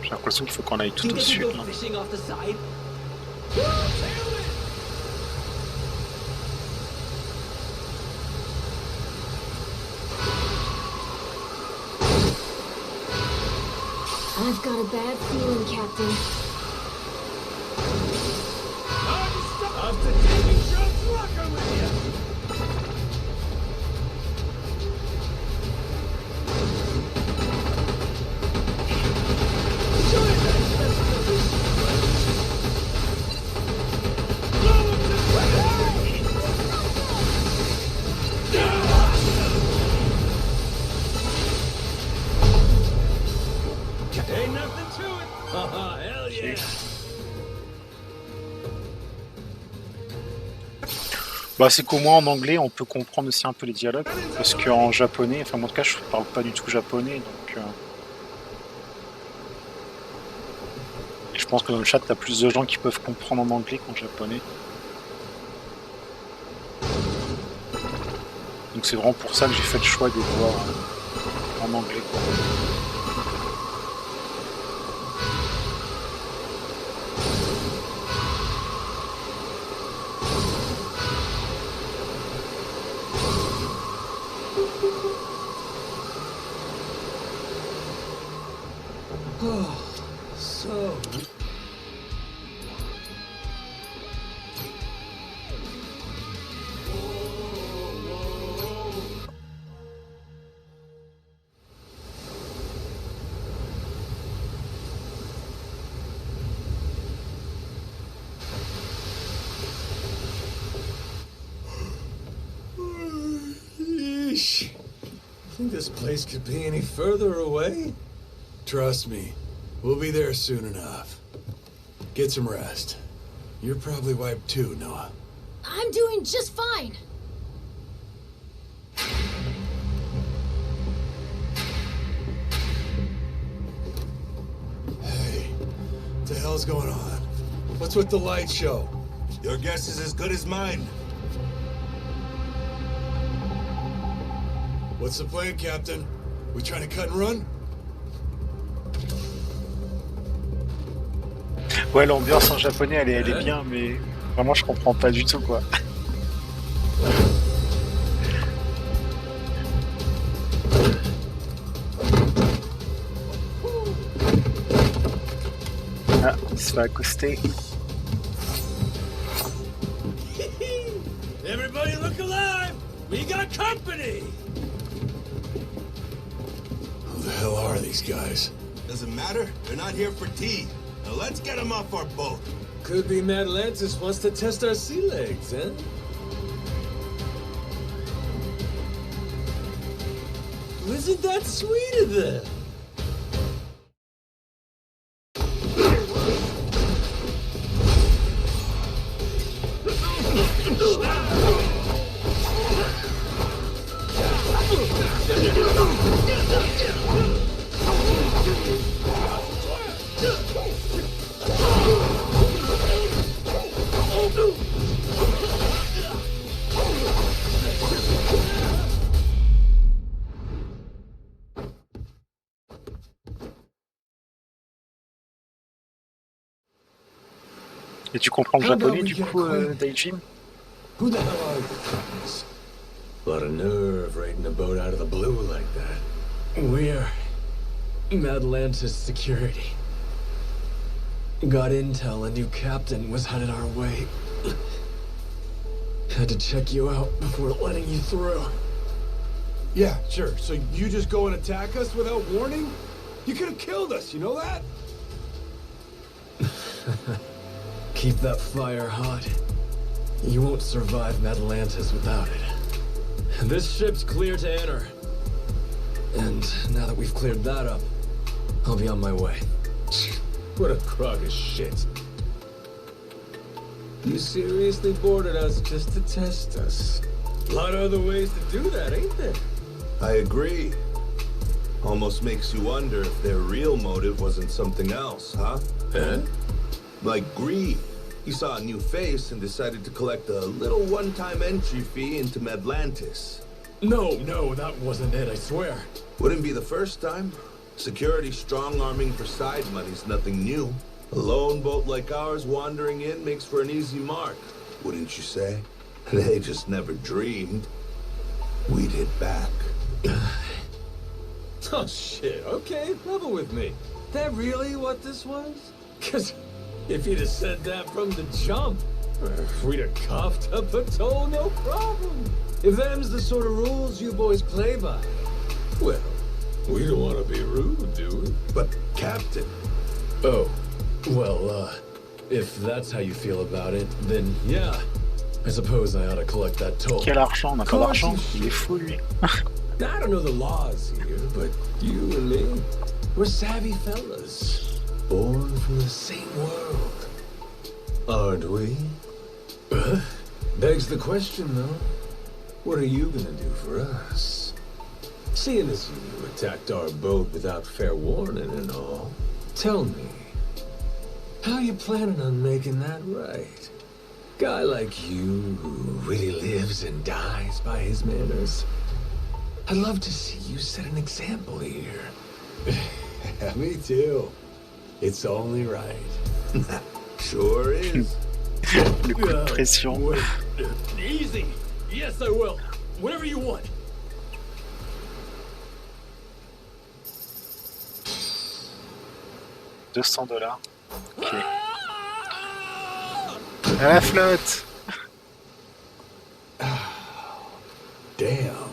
J'ai l'impression qu'il faut qu'on aille tout Think au I could sud go là. fishing off the side? I've got a bad feeling, Captain. Off to Davy Jones locker with you! Ain't nothing to it! Haha, hell yeah! Bah, c'est qu'au moins en anglais, on peut comprendre aussi un peu les dialogues. Parce qu'en japonais, enfin, en tout cas, je parle pas du tout japonais, donc. Et je pense que dans le chat, t'as plus de gens qui peuvent comprendre en anglais qu'en japonais. Donc c'est vraiment pour ça que j'ai fait le choix de les voir en anglais, quoi. Yeesh. Think this place could be any further away? Trust me, we'll be there soon enough. Get some rest. You're probably wiped too, Noah. I'm doing just fine. Hey, what the hell's going on? What's with the light show? Your guess is as good as mine. What's the plan, Captain? We trying to cut and run? Ouais, l'ambiance en japonais, elle est bien, mais vraiment, je comprends pas du tout, quoi. Ah, il se fait accoster. Everybody look alive! We got company! Who the hell are these guys? Doesn't matter. They're not here for tea. Now let's get them off our boat. Could be Atlantis wants to test our sea legs, huh? Isn't that sweet of them? Et tu comprends le japonais, du coup, Daijin? Who the hell are you guys? A lot of nerve raiding a boat out of the blue like that. We're Atlantis security. Got intel a new captain was headed our way. Had to check you out before letting you through. Yeah, sure. So you just go and attack us without warning? You could have killed us, you know that? Keep that fire hot. You won't survive Atlantis without it. This ship's clear to enter. And now that we've cleared that up, I'll be on my way. What a crock of shit. You seriously boarded us just to test us? A lot of other ways to do that, ain't there? I agree. Almost makes you wonder if their real motive wasn't something else, huh? Huh? Like greed. He saw a new face and decided to collect a little one-time entry fee into Atlantis. No, that wasn't it, I swear. Wouldn't be the first time. Security strong-arming for side money's nothing new. A lone boat like ours wandering in makes for an easy mark, wouldn't you say? They just never dreamed we'd hit back. Oh shit, okay, level with me. That really what this was? Cause if you'd have said that from the jump, we'd have coughed up a toll, no problem. If them's the sort of rules you boys play by, well, we don't want to be rude, do we? But, Captain... Oh, well, if that's how you feel about it, then yeah. I suppose I ought to collect that toll. Quel argent? On n'a pas d'argent. Il est fou, lui. I don't know the laws here, but you and me, we're savvy fellas. Born from the same world. Aren't we? Begs the question, though. What are you gonna do for us? Seeing as you attacked our boat without fair warning and all, tell me, how you planning on making that right? Guy like you who really lives and dies by his manners. I'd love to see you set an example here. Me too. It's only right. Sure is. Le coup de pression. Easy. Yes, I will. Whatever you want. $200. Ok. À la flotte. Damn.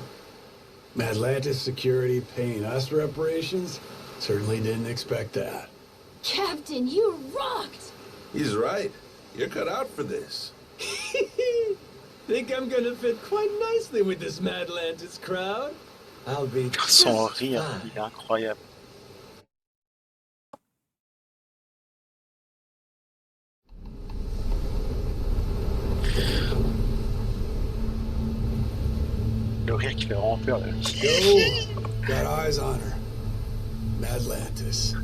Atlantis security paying us reparations? Certainly didn't expect that. Captain, you rocked! He's right. You're cut out for this. Think I'm gonna fit quite nicely with this Madlantis crowd? I'll be Son just rire, fine. il est incroyable. Le rire qui fait vraiment peur là. Yo, got eyes on her. Madlantis.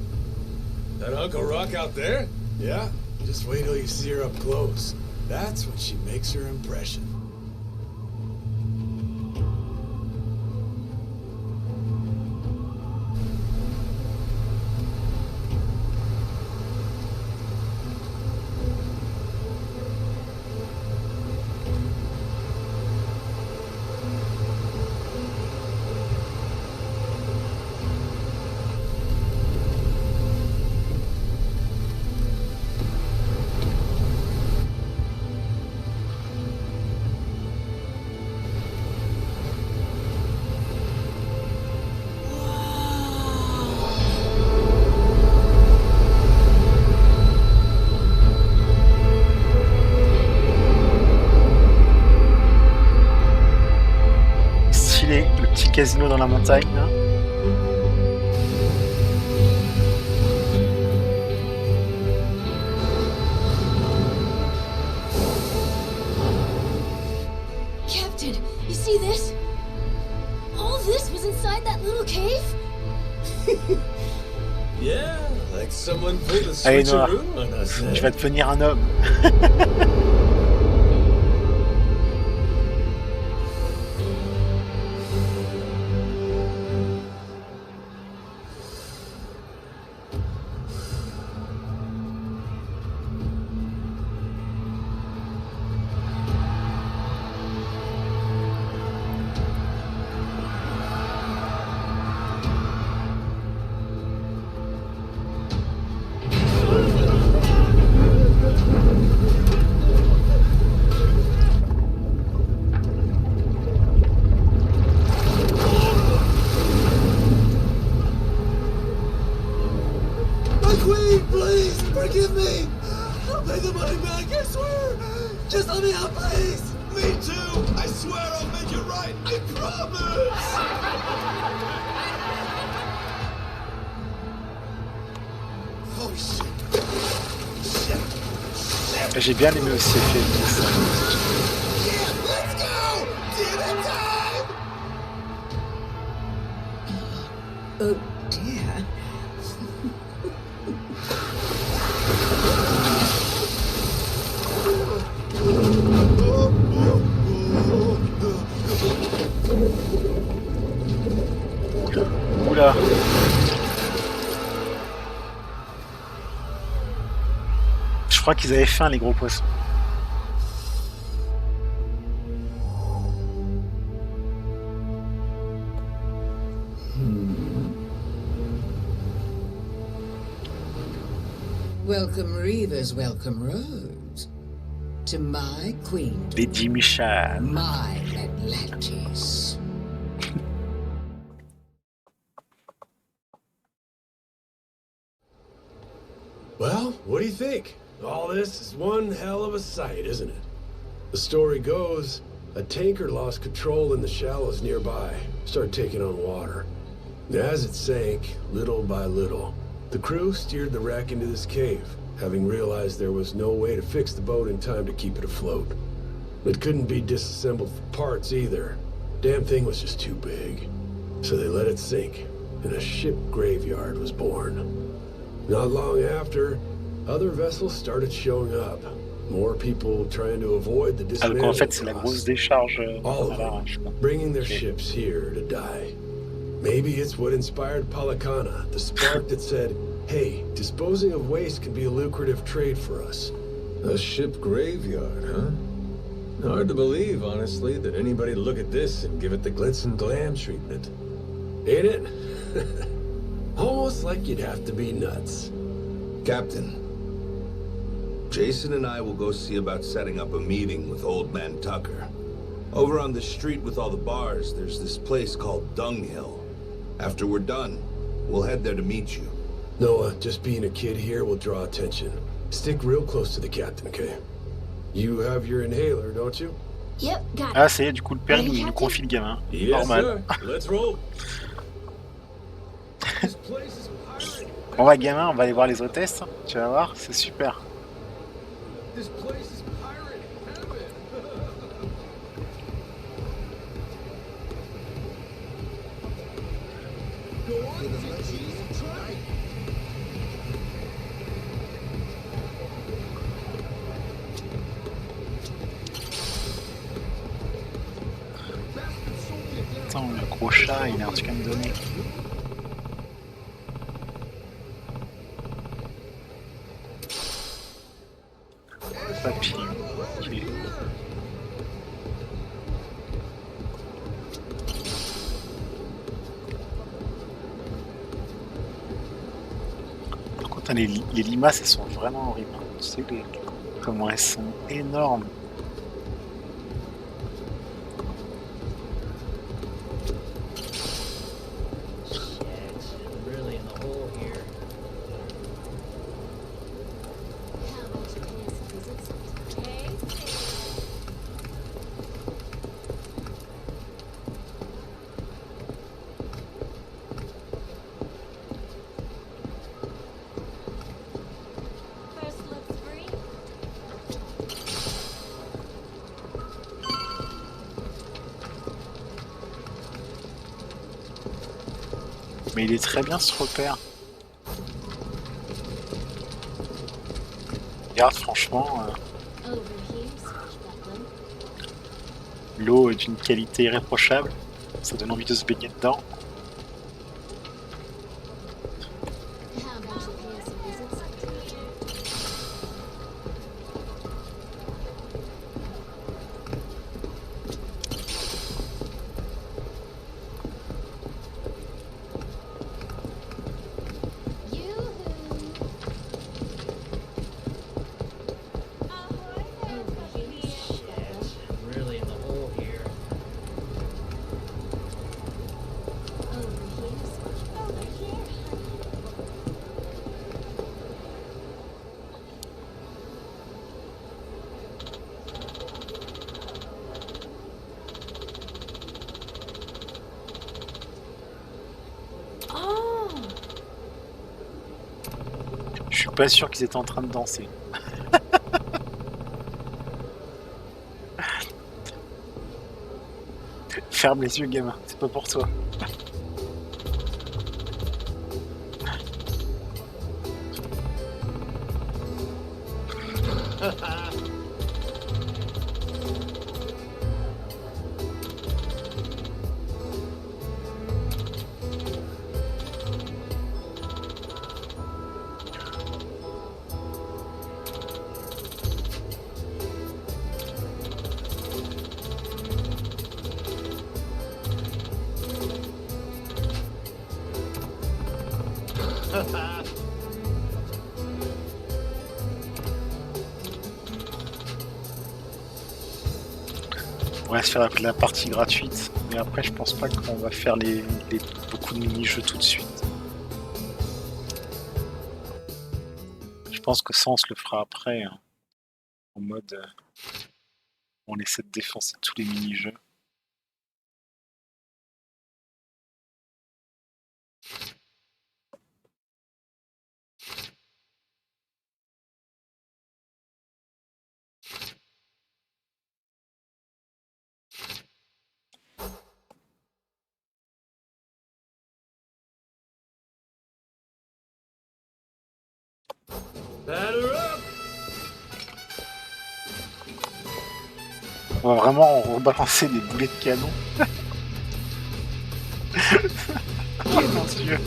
That Uncle Rock out there? Yeah, just wait till you see her up close. That's when she makes her impression. Casino dans la montagne là. Captain, you see this? All this was inside that little cave? Yeah, like someone pulled a Allez Noir, switcheroo on us. tu vas devenir un homme. Forgive me! I'll pay the money back, I swear! Just let me out, please! Me too! I swear I'll make it right! I promise! Oh shit! Shit! J'ai bien aimé aussi le film. Yeah, let's go! Dinner time! Oh dear. Oula. Je crois qu'ils avaient faim les gros poissons. Welcome Reavers, welcome Rose. To my queen. Lady Michal. My Atlantis. Well, what do you think? All this is one hell of a sight, isn't it? The story goes, a tanker lost control in the shallows nearby, started taking on water. As it sank, little by little, the crew steered the wreck into this cave, having realized there was no way to fix the boat in time to keep it afloat. It couldn't be disassembled for parts either. Damn thing was just too big. So they let it sink, and a ship graveyard was born. Not long after, other vessels started showing up. More people trying to avoid the Ah, donc en fait, dismantling c'est la grosse process. décharge All à of l'arrache. them, bringing their Ok. ships here to die. Maybe it's what inspired Palakana, the spark that said, hey, disposing of waste can be a lucrative trade for us. A ship graveyard, huh? Hard to believe, honestly, that anybody'd look at this and give it the glitz and glam treatment. Ain't it? Almost like you'd have to be nuts. Captain, Jason and I will go see about setting up a meeting with Old Man Tucker. Over on the street with all the bars, there's this place called Dunghill. After we're done, we'll head there to meet you. Noah, just being a kid here will draw attention. Stick real close to the captain, okay? You have your inhaler, don't you? Yep, got it. Ah, ça y est, du coup, le père, il nous Captain? confie le gamin. Yes, Normal. sir. Let's roll. On va, gamin, on va aller voir les hôtesses. Tu vas voir, c'est super. This place is pirate heaven. Go on, cheese and try. Attends, le gros chat, il a un truc à me donner. Papillon. Ok. Par contre, les limaces, elles sont vraiment horribles. Tu sais comment elles sont énormes. Really in the hole here. First looks free. Mais il est très bien ce repère. Regarde, franchement, Over here, switchback one. l'eau est d'une qualité irréprochable. Ça donne envie de se baigner dedans. How about you pay us a visit? Really in the hole here. Oh! Je suis pas sûr qu'ils étaient en train de danser. Ferme les yeux, gamin, c'est pas pour toi. On va se faire la partie gratuite, mais après je pense pas qu'on va faire beaucoup de mini-jeux tout de suite. Je pense que Sens le fera après, hein, en mode on essaie de défoncer tous les mini-jeux. On va vraiment rebalancer des boulets de canon. Oh mon dieu.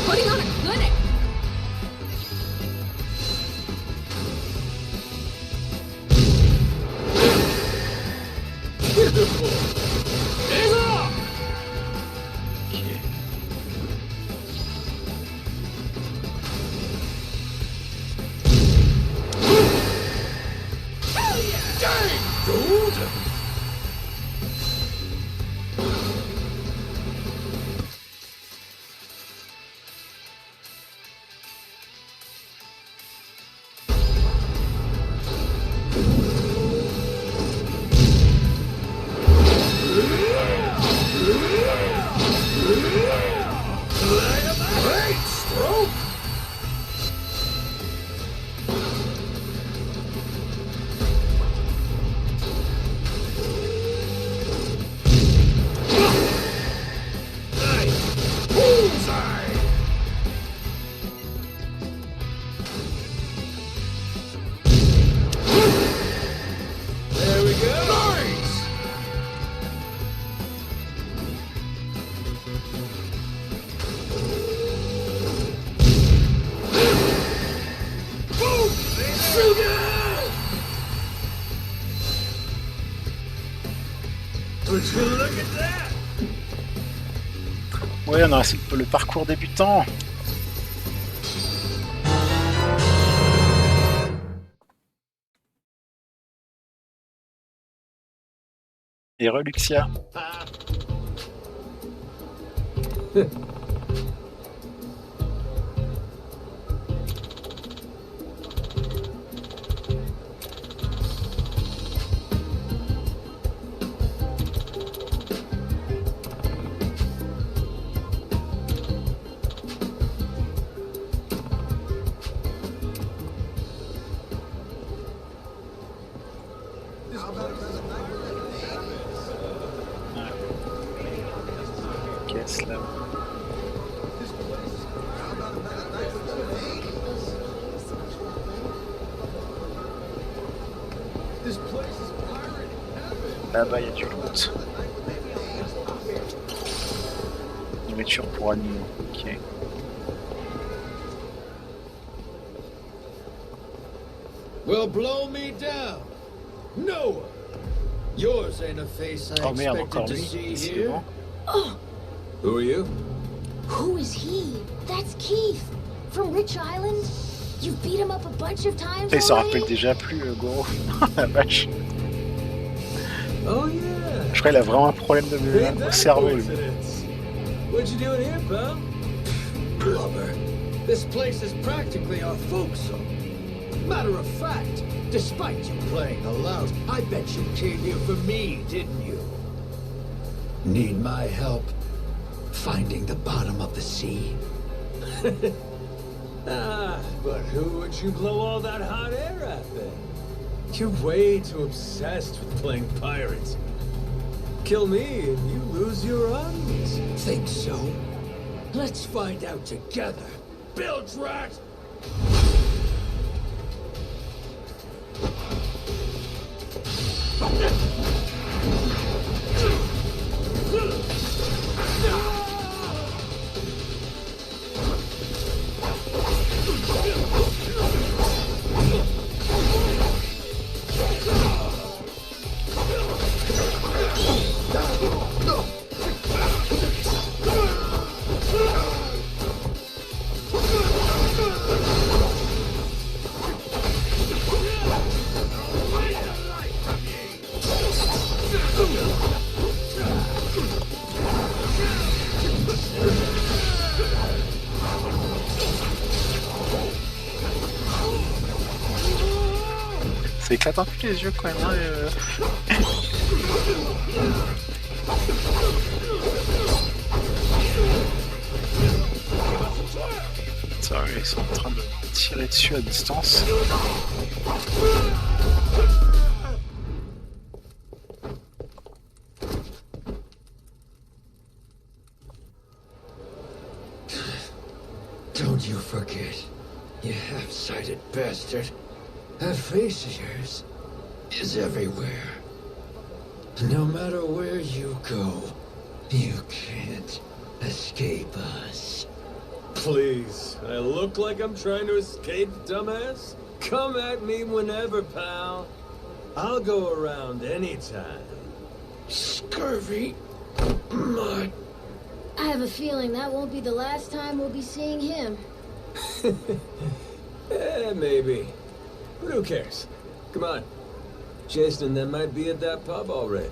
Putting on a clinic. Ouais, on a le parcours débutant. Et Reluxia. Caisse là. Là-bas, il y a du loot. Nourriture pour animaux. Ok. Well, blow me down. Noah! Yours ain't a face I Oh merde, expected encore to lui. see C'est here. bon. Oh, Who are you? who is he? That's Keith from Rich Island. You beat him up a bunch of times Il se rappelle already? déjà plus, Goro. La vache. Oh yeah. Je crois qu'il a vraiment un problème de Ain't that a cerveau, lui. coincidence? What you doing here, pal? Blubber. This place is practically our folks home. Matter of fact, despite you playing the louse, I bet you came here for me, didn't you? Need my help finding the bottom of the sea? But who would you blow all that hot air at then? You're way too obsessed with playing pirates. Kill me and you lose your audience. Think so? Let's find out together. Bilge rat! Ça éclate un peu les yeux quand même. Hein, Ça, ils sont en train de tirer dessus à distance. Don't you forget, you half-sighted bastard. That face of yours is everywhere. No matter where you go, you can't escape us. Please, I look like I'm trying to escape, dumbass? Come at me whenever, pal. I'll go around anytime. Scurvy mud. I have a feeling that won't be the last time we'll be seeing him. Maybe. But who cares? Come on. Jason and them might be at that pub already.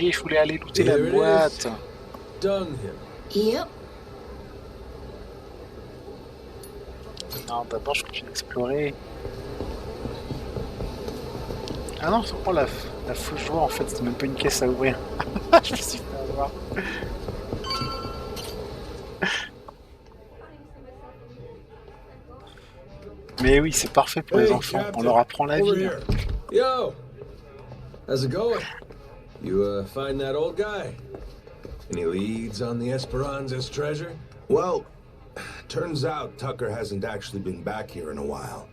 Et je voulais aller looter la Here it boîte. is. Dung him. Yep. Non, d'abord je continue d'explorer. Ah non, oh, la fausse joie en fait, c'était même pas une caisse à ouvrir. Je me suis fait avoir. Mais oui, c'est parfait pour les enfants, on leur apprend la vie. Here. Yo! How's it going? You, find that old guy? Any leads on the Esperanza's treasure? Well, turns out Tucker hasn't actually been back here in a while.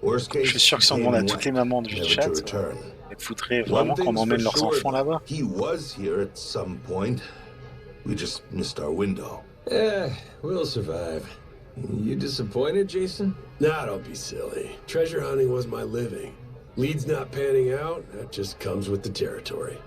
Worst case, Je suis sûr que si on demande à toutes les mamans du chat, elles voudraient vraiment qu'on emmène leurs enfants là-bas. He was here at some point. We just missed our window. Yeah, we'll survive. You disappointed, Jason? Nah, don't be silly. Treasure hunting was my living. Leads not panning out, that just comes with the territory.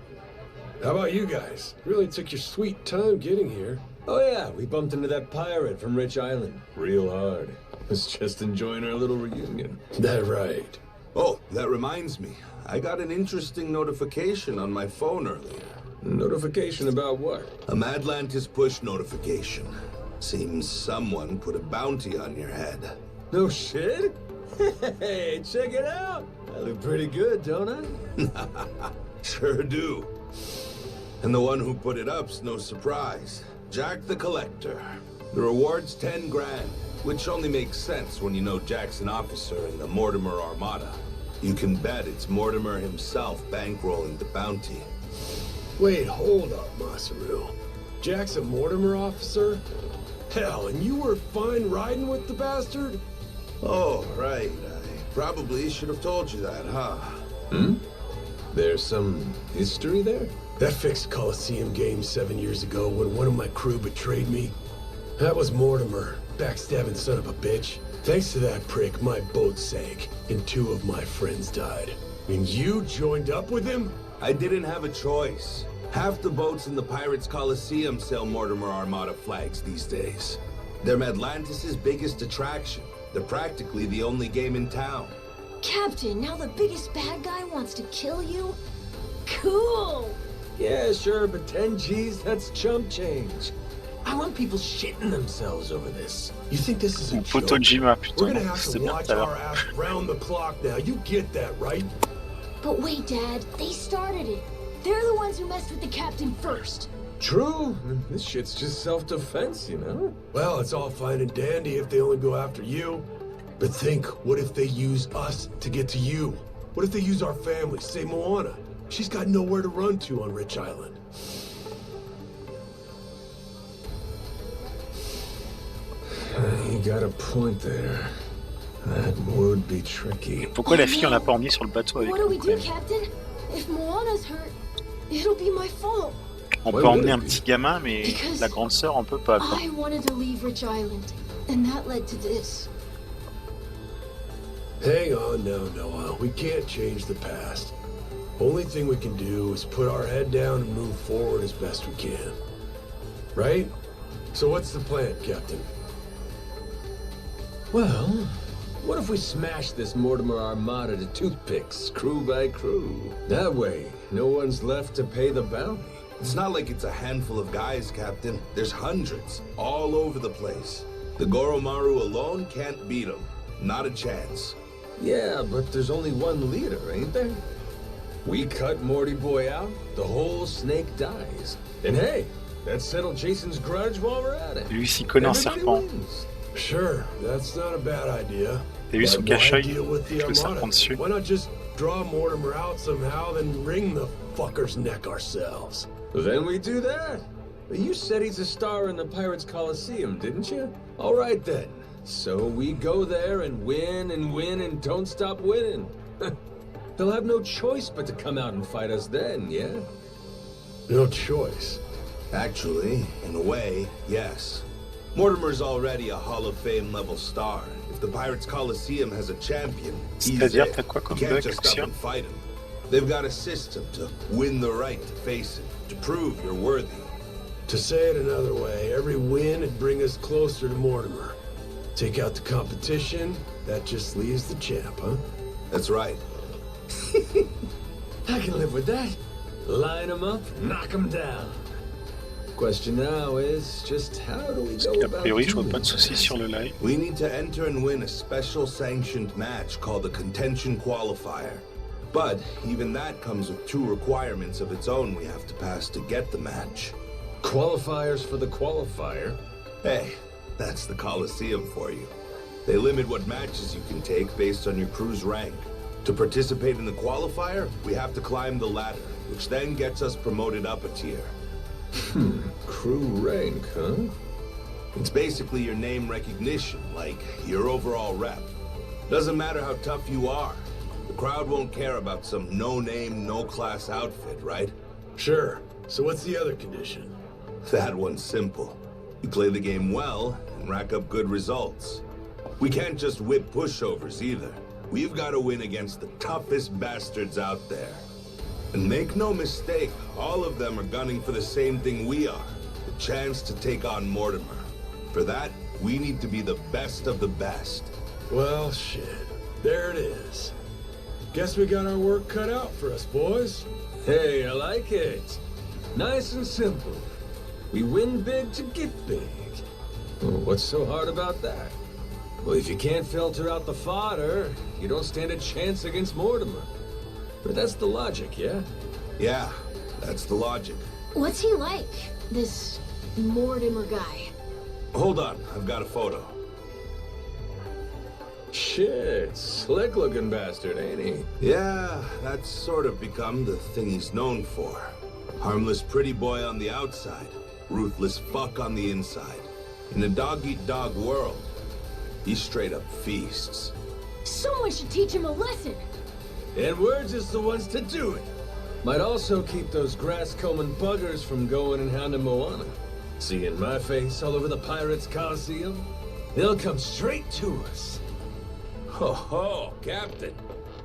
How about you guys? Really took your sweet time getting here. Oh yeah, we bumped into that pirate from Rich Island. Real hard. Was just enjoying our little reunion. That right. Oh, that reminds me. I got an interesting notification on my phone earlier. Notification about what? A Madlantis push notification. Seems someone put a bounty on your head. No shit? Hey, check it out. I look pretty good, don't I? Sure do. And the one who put it up's no surprise. Jack the Collector. The reward's 10 grand, which only makes sense when you know Jack's an officer in the Mortimer Armada. You can bet it's Mortimer himself bankrolling the bounty. Wait, hold up, Masaru. Jack's a Mortimer officer? Hell, and you were fine riding with the bastard? Oh, right. I probably should have told you that, huh? Hmm? There's some history there? That fixed Coliseum game 7 years ago when one of my crew betrayed me. That was Mortimer, backstabbing son of a bitch. Thanks to that prick, my boat sank, and 2 of my friends died. And you joined up with him? I didn't have a choice. Half the boats in the Pirates Coliseum sell Mortimer Armada flags these days. They're Atlantis' biggest attraction. They're practically the only game in town. Captain, now the biggest bad guy wants to kill you? Cool! Yeah, sure, but 10 G's, that's chump change. I want people shitting themselves over this. You think this is a joke? Potojima, We're putain, gonna have c'est to bien watch tout à our l'heure. ass round the clock now. You get that, right? But wait, Dad, they started it. They're the ones who messed with the captain first. True. This shit's just self-defense, you know? Well, it's all fine and dandy if they only go after you. But think, what if they use us to get to you? What if they use our family, say Moana? She's got nowhere to run to on Rich Island. You got a point there. That would be tricky. Pourquoi la fille on l'a pas emmenée sur le bateau avec What do we nous, do, quand même? Captain? If Moana's hurt, it'll be my fault. On peut emmener un petit gamin, mais la grande sœur on peut pas. Quoi. I wanted to leave Rich Island, and that led to this. Hang on now, Noah. We can't change the past. Only thing we can do is put our head down and move forward as best we can. Right? So what's the plan, Captain? Well, what if we smash this Mortimer Armada to toothpicks, crew by crew? That way, no one's left to pay the bounty. It's not like it's a handful of guys, Captain. There's hundreds, all over the place. The Goromaru alone can't beat them. Not a chance. Yeah, but there's only one leader, ain't there? We cut Morty Boy out, the whole snake dies. And hey, let's settle Jason's grudge while we're at it. Lui, s'il connaît un serpent. Sure, that's not a bad idea. T'as vu son But why cache-œil deal with the avec le serpent Armada? dessus? Why not just draw Mortimer out somehow, then wring the fucker's neck ourselves? Then we do that. But you said he's a star in the Pirates Coliseum, didn't you? All right then. So we go there and win and don't stop winning. They'll have no choice but to come out and fight us then, yeah? No choice. Actually, in a way, yes. Mortimer's already a Hall of Fame level star. If the Pirates Coliseum has a champion, he's C'est-à-dire, it. t'as quoi You comme can't bug, just Lucia? up and fight him. They've got a system to win the right to face him, to prove you're worthy. To say it another way, every win would bring us closer to Mortimer. Take out the competition, that just leaves the champ, huh? That's right. I can live with that. Line them up, knock them down. Question now is just how do we go A about priori, je vois doing pas de soucis that? sur le live. We need to enter and win a special sanctioned match called the Contention Qualifier. But even that comes with 2 requirements of its own we have to pass to get the match. Qualifiers for the qualifier? Hey, that's the Coliseum for you. They limit what matches you can take based on your crew's rank. To participate in the qualifier, we have to climb the ladder, which then gets us promoted up a tier. Crew rank, huh? It's basically your name recognition, like your overall rep. Doesn't matter how tough you are. The crowd won't care about some no-name, no-class outfit, right? Sure. So what's the other condition? That one's simple. You play the game well and rack up good results. We can't just whip pushovers either. We've got to win against the toughest bastards out there. And make no mistake, all of them are gunning for the same thing we are. The chance to take on Mortimer. For that, we need to be the best of the best. Well, shit. There it is. Guess we got our work cut out for us, boys. Hey, I like it. Nice and simple. We win big to get big. Well, what's so hard about that? Well, if you can't filter out the fodder, you don't stand a chance against Mortimer. But that's the logic, yeah? Yeah, that's the logic. What's he like, this Mortimer guy? Hold on, I've got a photo. Shit, slick-looking bastard, ain't he? Yeah, that's sort of become the thing he's known for. Harmless pretty boy on the outside, ruthless fuck on the inside. In a dog-eat-dog world, he straight up feasts. Someone should teach him a lesson. And we're just the ones to do it. Might also keep those grass-combing buggers from going and hounding Moana. Seeing my face all over the Pirates Coliseum, they'll come straight to us. Ho ho, Captain.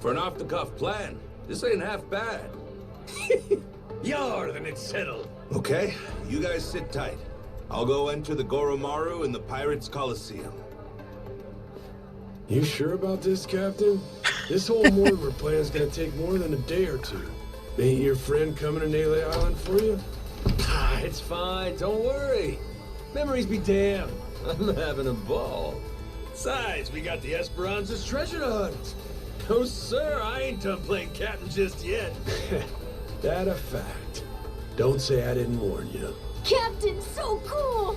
For an off-the-cuff plan, this ain't half bad. Yar, then it's settled. Okay, you guys sit tight. I'll go enter the Goromaru in the Pirates Coliseum. You sure about this, Captain? This whole Mortimer plan's gonna take more than a day or two. Ain't your friend coming to Nayle Island for you? It's fine, don't worry. Memories be damned. I'm having a ball. Besides, we got the Esperanza's treasure hunt. No, sir, I ain't done playing captain just yet. That a fact. Don't say I didn't warn you. Captain, so cool!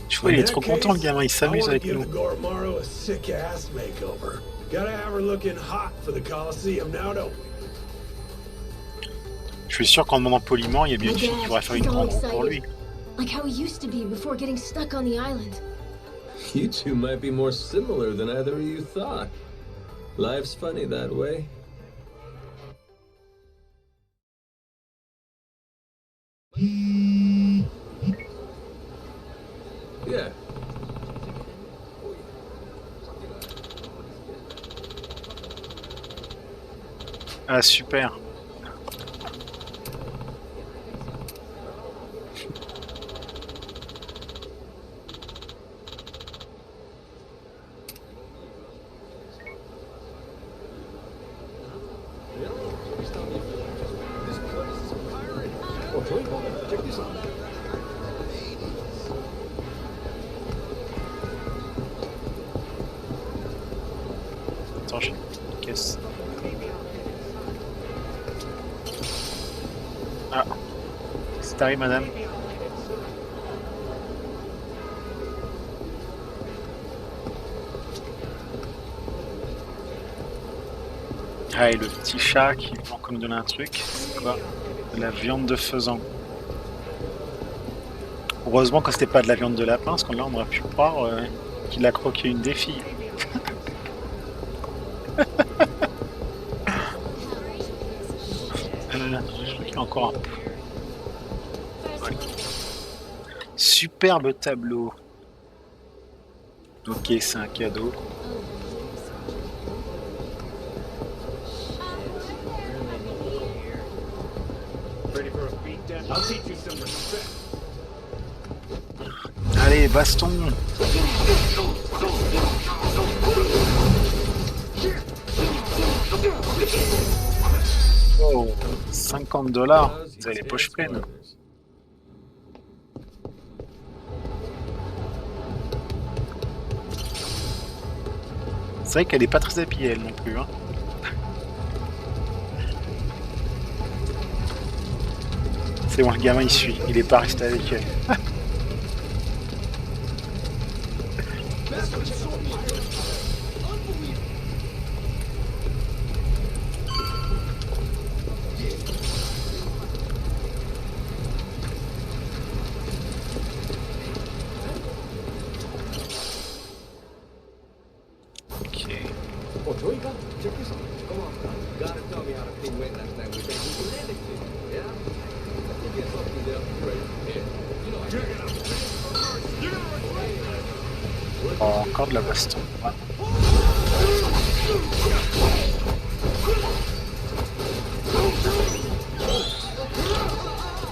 Je vois, il est trop content, le gamin, il s'amuse avec give nous. the Goromaru a sick ass makeover. Gotta have her looking hot for the Coliseum now, don't we? Je suis sûr qu'en demandant poliment, il y a bien une fille qui pourrait faire une grande roue pour lui. Like how he used to be before getting stuck on the island. You two might be more similar than either of you thought. Life's funny that way. Yeah. Ah, super. Attends, j'ai une caisse. Ah, c'est arrivé, madame. Ah, et le petit chat qui veut encore me donner un truc. C'est quoi? De la viande de faisan. Heureusement que c'était pas de la viande de lapin, parce que là on aurait pu croire qu'il a croqué une des filles. Je crois qu'il y a encore un peu. Ouais. Superbe tableau. Ok, c'est un cadeau. Allez, baston. Oh, $50. Vous avez les poches pleines. C'est vrai qu'elle est pas très habillée, elle non plus. Hein. C'est bon, le gamin il suit. Il est pas resté avec elle. Oh, encore de la baston. Ouais.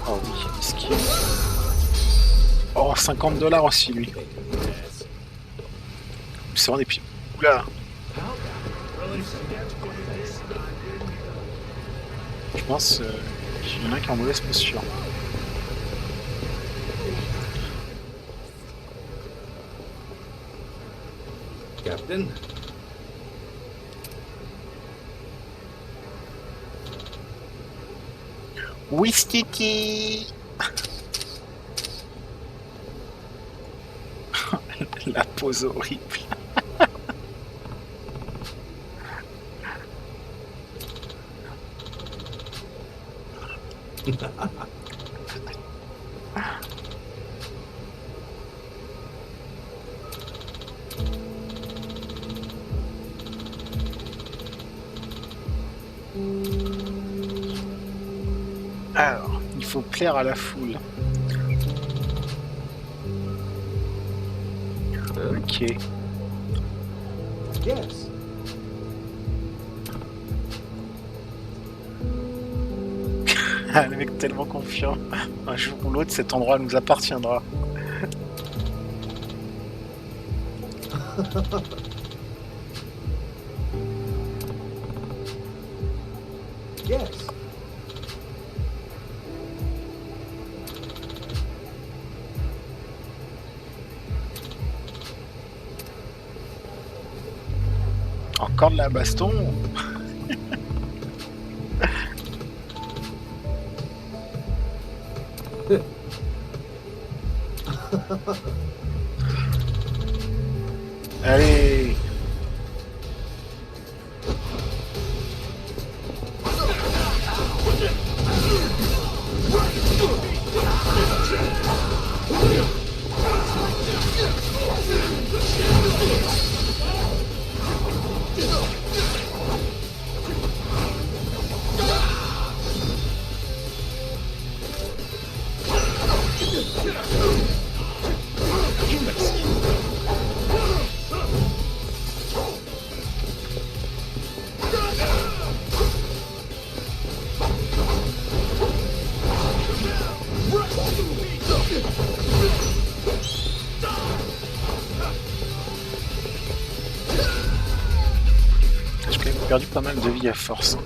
Oh oui, miskin. Oh, $50 aussi, lui. C'est vraiment des petits... Oula. Je pense qu'il y en a qui est en mauvaise posture. Captain? Oui, Sticky. La pose horrible. Alors, il faut plaire à la foule. Ok. Yes. Le mec tellement confiant. Un jour ou l'autre, cet endroit nous appartiendra. Yes. Encore de la baston. Allez. J'ai quand même perdu pas mal de vie à force.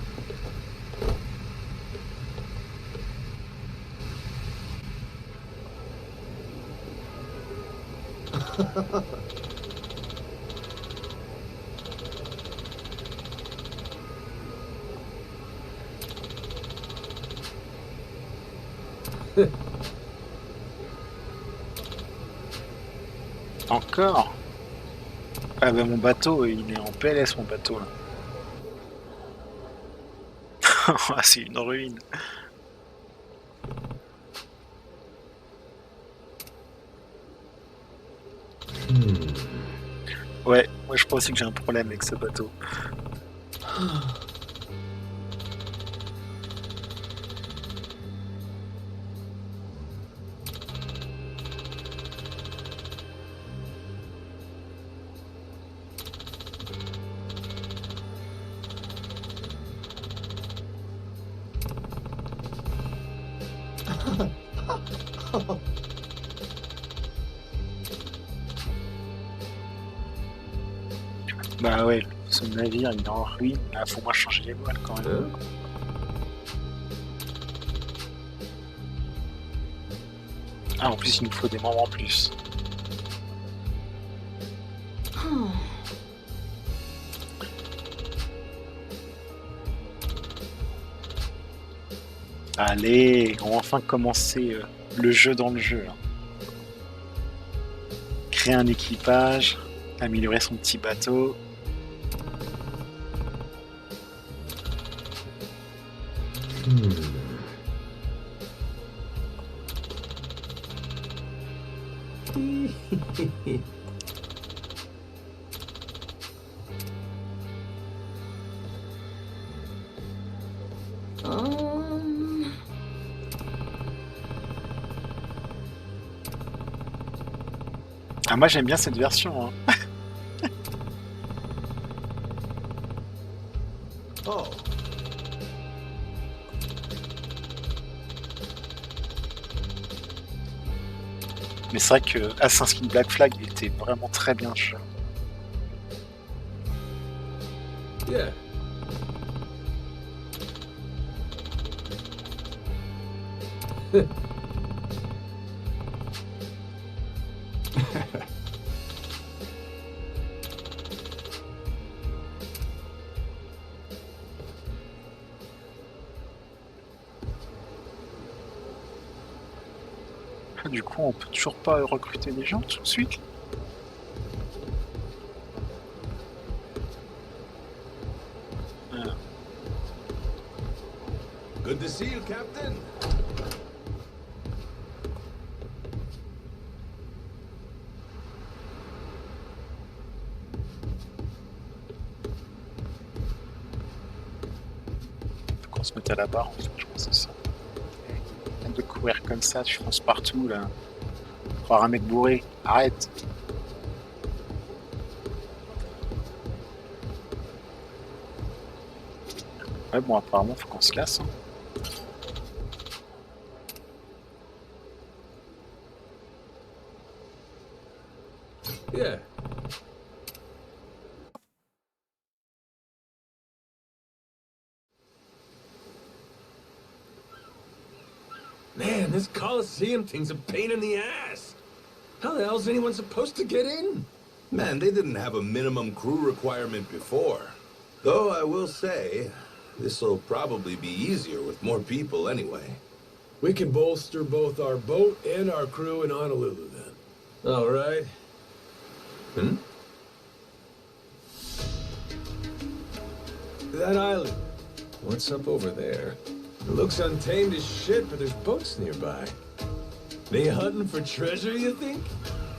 Encore? Ah bah mon bateau, il est en PLS mon bateau là. Ah, c'est une ruine. Ouais, moi je crois aussi que j'ai un problème avec ce bateau. Bah ouais, ce navire il est en ruine, il faut moins changer les voiles quand même. Ah en plus il nous faut des membres en plus. Allez, on va enfin commencer le jeu dans le jeu. Hein. Créer un équipage, améliorer son petit bateau. Ah moi j'aime bien cette version. Hein. Oh. Mais c'est vrai que Assassin's Creed Black Flag il était vraiment très bien ce jeu. Yeah. Du coup on peut toujours pas recruter des gens tout de suite. Good to see you, Captain. Faut qu'on se mette à la barre en fait, je pense que c'est ça. De courir comme ça, tu fonces partout là. Croire un mec bourré, arrête. Ouais bon apparemment faut qu'on se casse. Hein. Yeah. Man, this Coliseum thing's a pain in the ass. How the hell's anyone supposed to get in? Man, they didn't have a minimum crew requirement before. Though I will say, this'll probably be easier with more people anyway. We can bolster both our boat and our crew in Honolulu then. All right. That island. What's up over there? It looks untamed as shit, but there's boats nearby. They hunting for treasure, you think?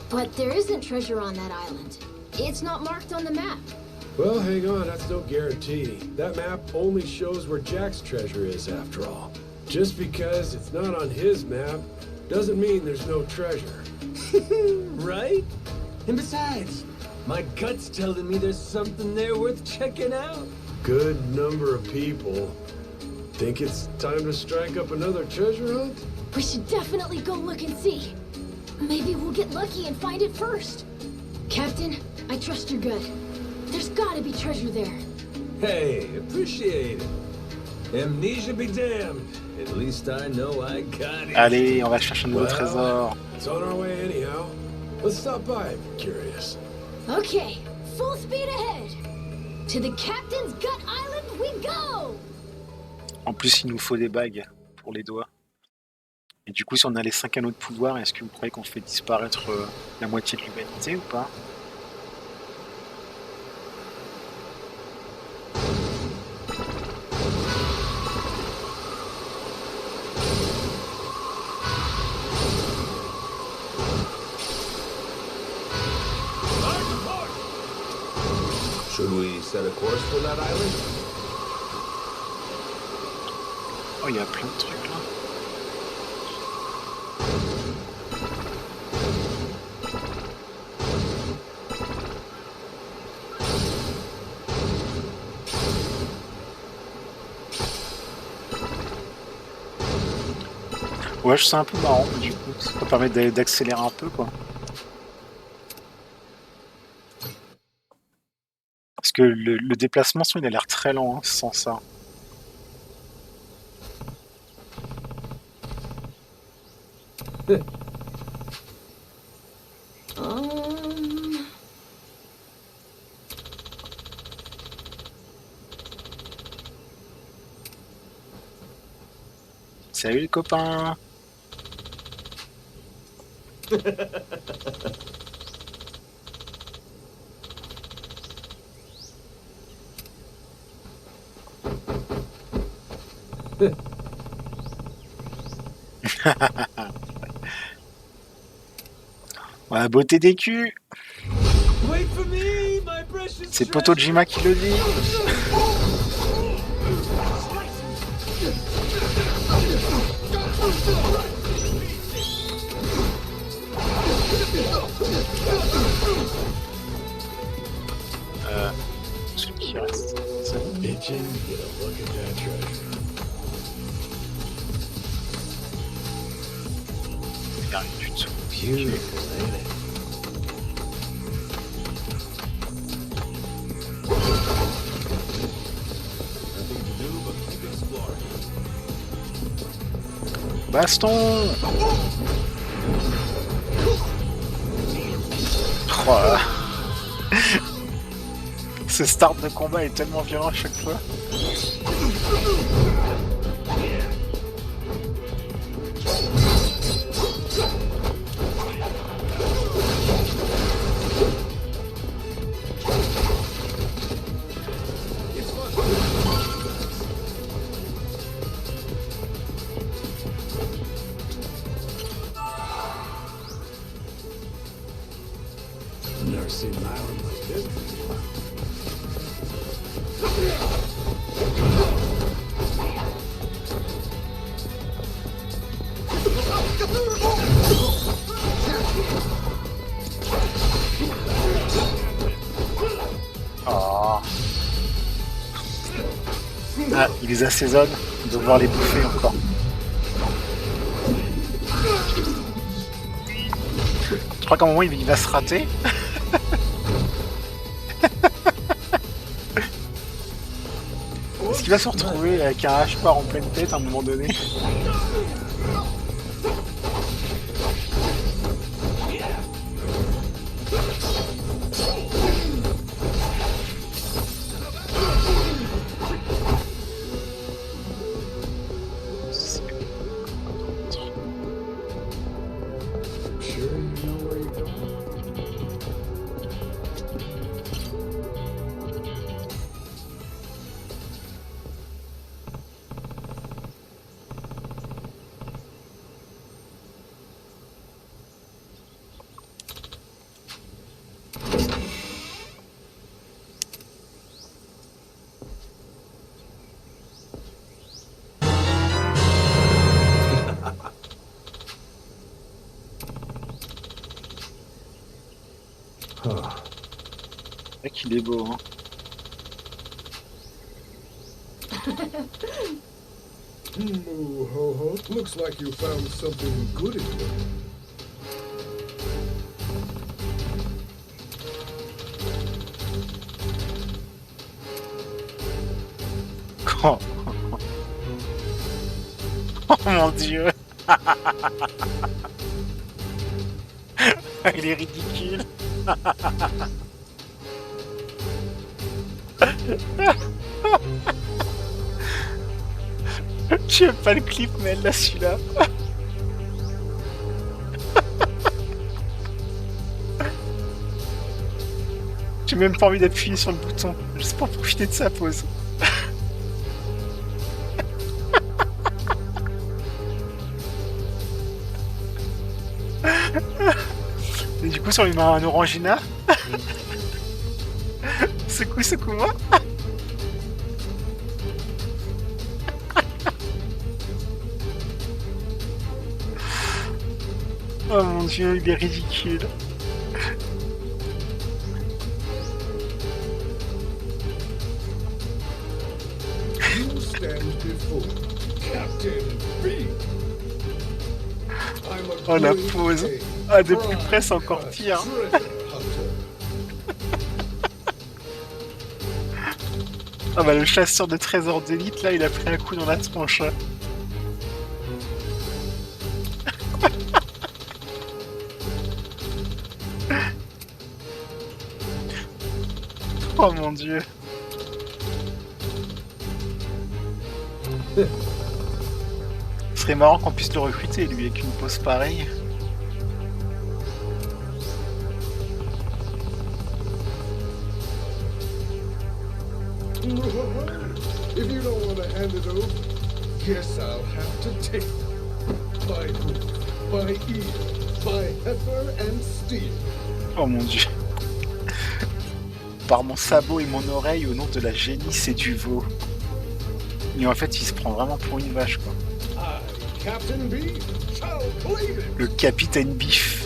But there isn't treasure on that island. It's not marked on the map. Well, hang on, that's no guarantee. That map only shows where Jack's treasure is, after all. Just because it's not on his map doesn't mean there's no treasure. Right? And besides, my gut's telling me there's something there worth checking out. Good number of people. Think it's time to strike up another treasure hunt? We should definitely go look and see. Maybe we'll get lucky and find it first. Captain, I trust your gut. There's gotta be treasure there. Hey, appreciate it. Amnesia be damned. At least I know I got it. Allez, on va chercher un nouveau trésor. It's on our way anyhow. Let's stop by if you're curious. Okay, full speed ahead. To the Captain's Gut Island we go! En plus, il nous faut des bagues pour les doigts. Et du coup, si on a les 5 anneaux de pouvoir, est-ce que vous croyez qu'on fait disparaître la moitié de l'humanité ou pas? Should we set a course for that island? Oh, il y a plein de trucs là. Ouais, je c'est un peu marrant, du coup. Ça permet d'accélérer un peu, quoi. Parce que le déplacement, il a l'air très lent hein, sans ça. Salut les copains. Ouais, beauté des culs. C'est Potojima qui le dit. Celui qui reste. Itching to get a look at that treasure. Il y a rien du tout. Beautiful, ain't it? Nothing to do but keep exploring. Baston. Oh. Ce start de combat est tellement violent à chaque fois. I've never seen an island like this before. Oh. Ah, il les assaisonne, on doit devoir les bouffer encore. Je crois qu'à un moment il va se rater. Est-ce qu'il va se retrouver avec un hache-part en pleine tête à un moment donné? Sure you know where you're going? Le mec il est beau hein. Moo ho ho. Looks like you found something good in here. Oh, oh mon dieu. Il est ridicule. J'aime pas le clip mais elle l'a celui-là. même pas envie d'appuyer sur le bouton, juste pour profiter de sa pause. Et du coup, si on lui met un orangina, secoue-moi. Oh mon dieu, il est ridicule. You stand before Captain B. I'm a Oh la great pause. king, Ah, de plus près, c'est encore prime pire. treasure hunter. Ah bah le chasseur de trésors d'élite, là, il a pris un coup dans la tronche. Oh mon dieu. Ce serait marrant qu'on puisse le recruter, lui, avec une pose pareille. If you don't want to hand it over, guess I'll have to take it. By hoof, by ear, by heifer and steel. Oh mon dieu. Par mon sabot et mon oreille, au nom de la génisse et du veau. Et en fait, il se prend vraiment pour une vache, quoi. I, Captain B, shall claim it. Le capitaine Biff.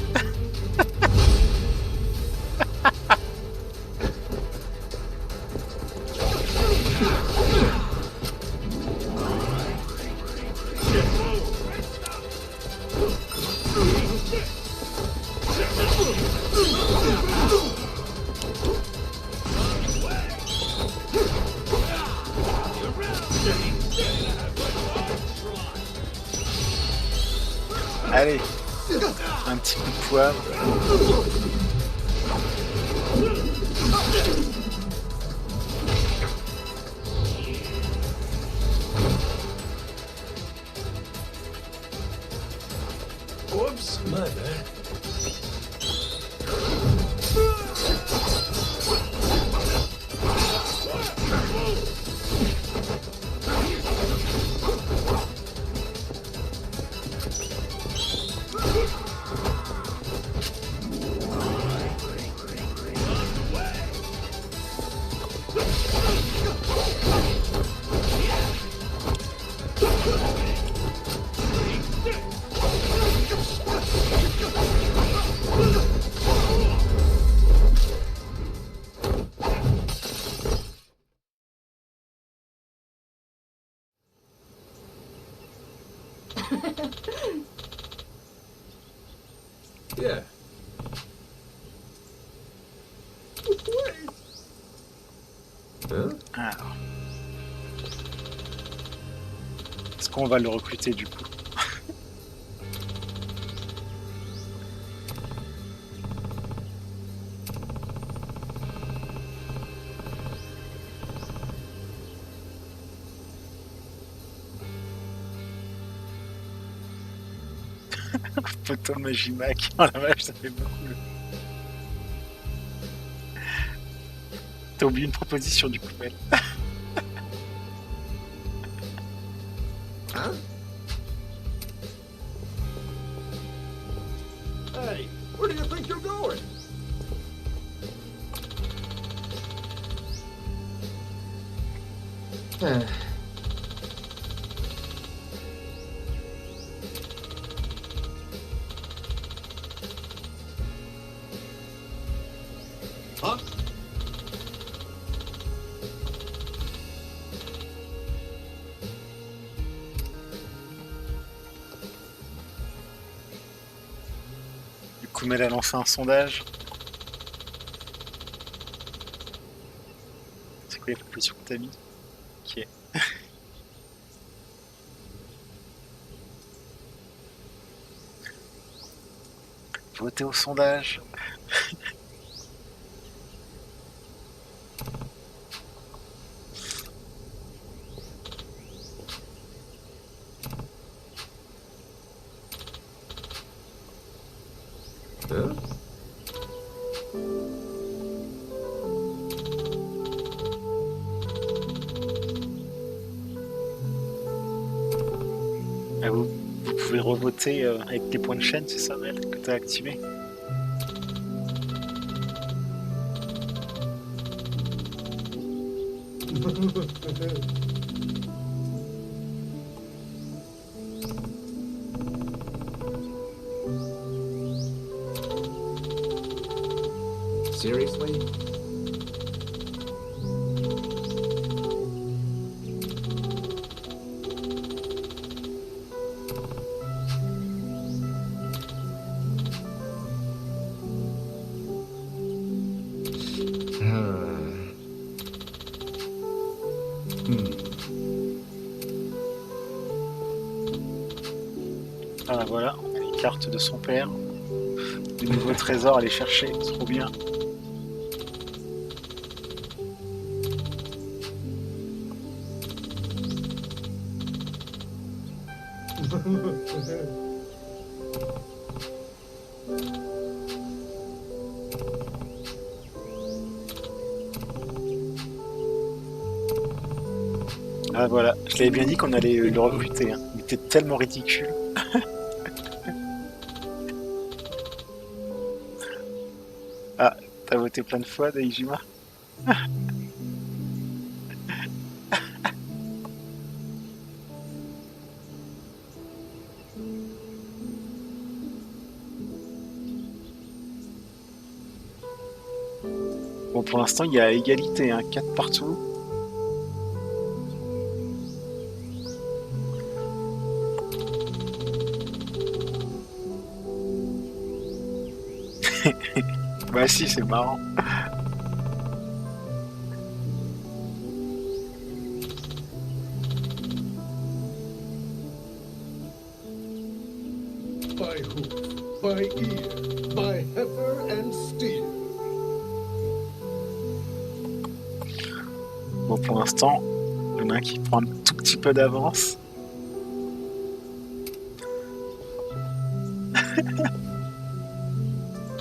Allez, un petit coup de poivre. Whoops, my bad. Yeah. Huh? Alors. Est-ce qu'on va le recruter du coup? Photo Magimac. Oh la vache, ça fait beaucoup. T'as oublié une proposition du coup, elle. Huh? Hey, where do you think you're going? Huh? Du coup, elle a lancé un sondage. C'est quoi les propositions que t'as mis? Ok. Votez au sondage. Huh? Ah, vous pouvez revoter avec tes points de chaîne, c'est ça, Mel, que t'as activé? Seriously? Ah voilà, on a les cartes de son père. Des nouveaux trésors à aller chercher, c'est trop bien. Ah voilà, je l'avais bien dit qu'on allait le recruter, hein. Il était tellement ridicule. Ah, t'as voté plein de fois, Daijima? Bon, pour l'instant, il y a égalité, hein, 4 partout. Bah si, c'est marrant. By hoof, by ear, by heifer and steer. Bon, pour l'instant, il y en a un qui prend un tout petit peu d'avance.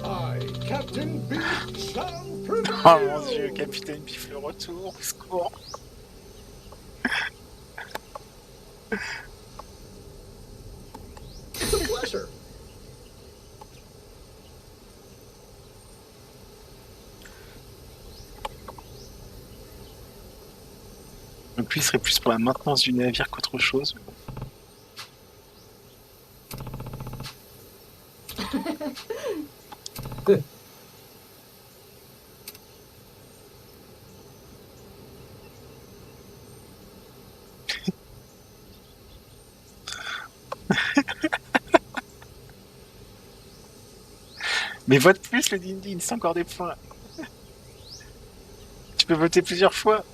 I, Captain Beef, shall prevail. Oh mon dieu, Capitaine Bif le retour, au secours. It's a pleasure. Donc lui, il serait plus pour la maintenance du navire qu'autre chose. Mais vote plus le Dindin, c'est encore des points. Tu peux voter plusieurs fois.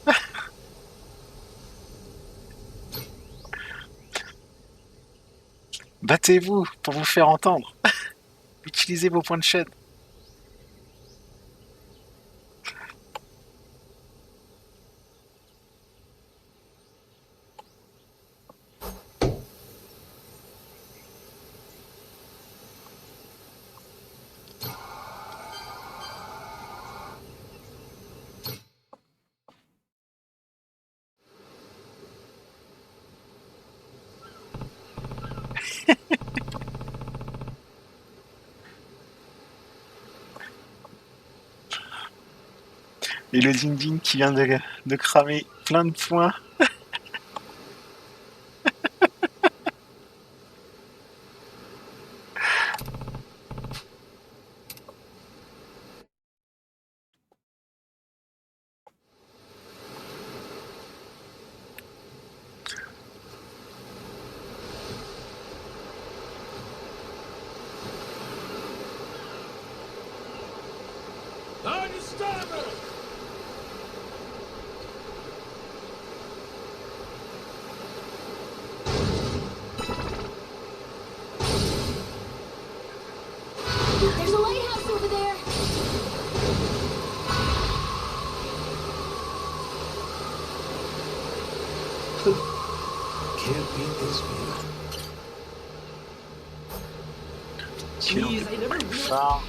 Battez-vous pour vous faire entendre. Utilisez vos points de chaîne. Et le Dindin qui vient de cramer plein de points. On your starboard! There's a lighthouse over there. Can't beat this view. Jeez, I never Phare.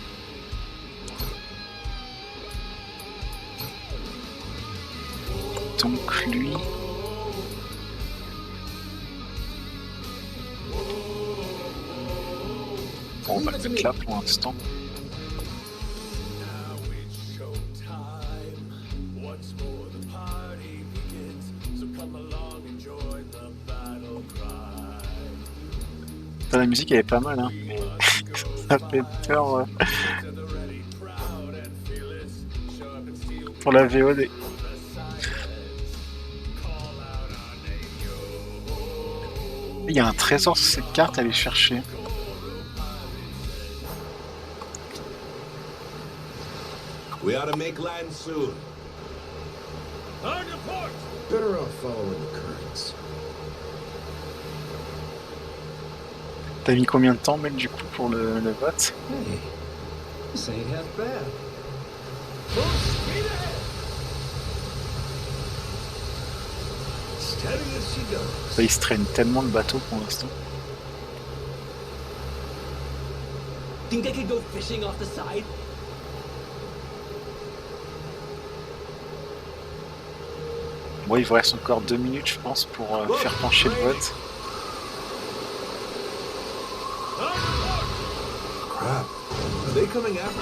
Donc lui... on va le mettre là pour l'instant. La musique elle est pas mal, hein, mais ça fait peur pour la VOD. Il y a un trésor sur cette carte à aller chercher. We ought to make land soon. On your port! Better off following the currents. T'as mis combien de temps, Mel, du coup, pour le vote? Hey, this ain't half bad. Full speed ahead! Steady as she goes. Ça, il se traîne tellement le bateau pour l'instant. Think I could go fishing off the side? Bon, il vous reste encore 2 minutes, je pense, pour faire pencher le vote. Crap. Are they coming after?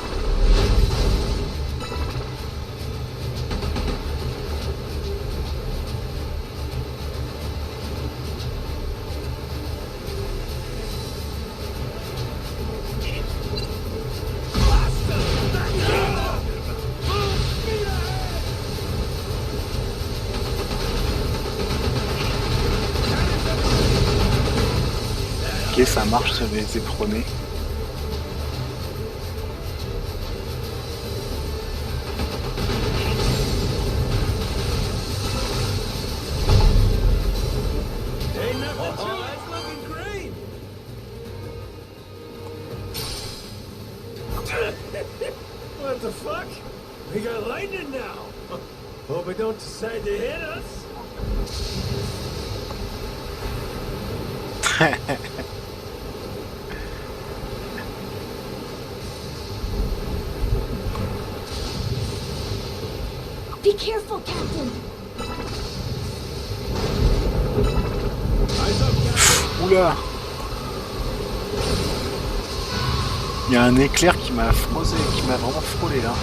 Ok, ça marche sur les éperonnés. Ain't nothing to it. That's looking great. What the fuck? We got lightning now. Hope it don't decide to hit us. Be careful, Captain. Oula! Il y a un éclair qui m'a frosé, qui m'a vraiment frôlé là.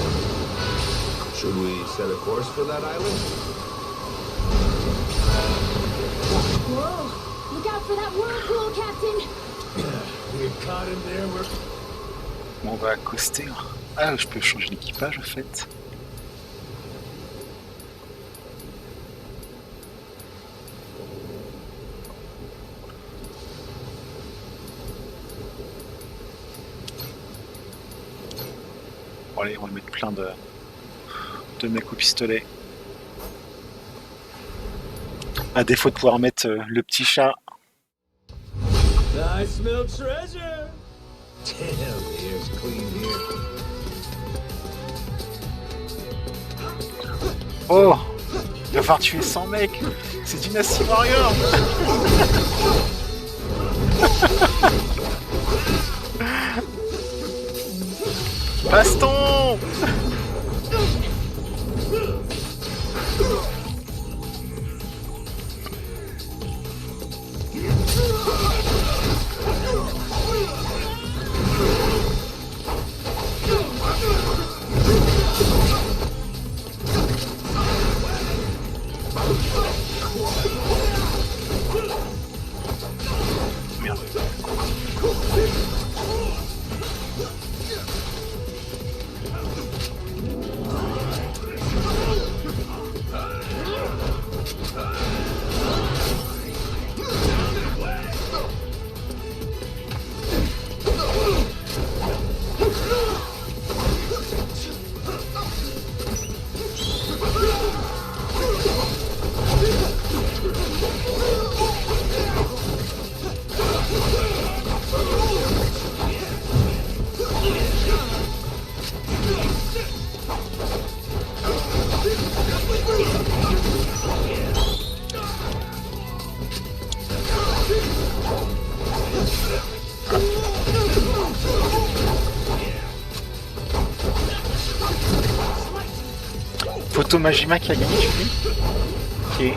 Should we set a course for that island? Whoa! Look out for that whirlpool, Captain. We're caught in there. We're... Bon, on va accoster. Ah, je peux changer d'équipage en fait. Bon, allez, on va mettre plein de mecs au pistolet. À défaut de pouvoir mettre le petit chat. I smell treasure. Damn, the air's clean here. Oh! Il va falloir tuer 100 mecs! C'est Dynasty Warrior! Baston! Photo Majima qui a gagné, tu dis? Ok.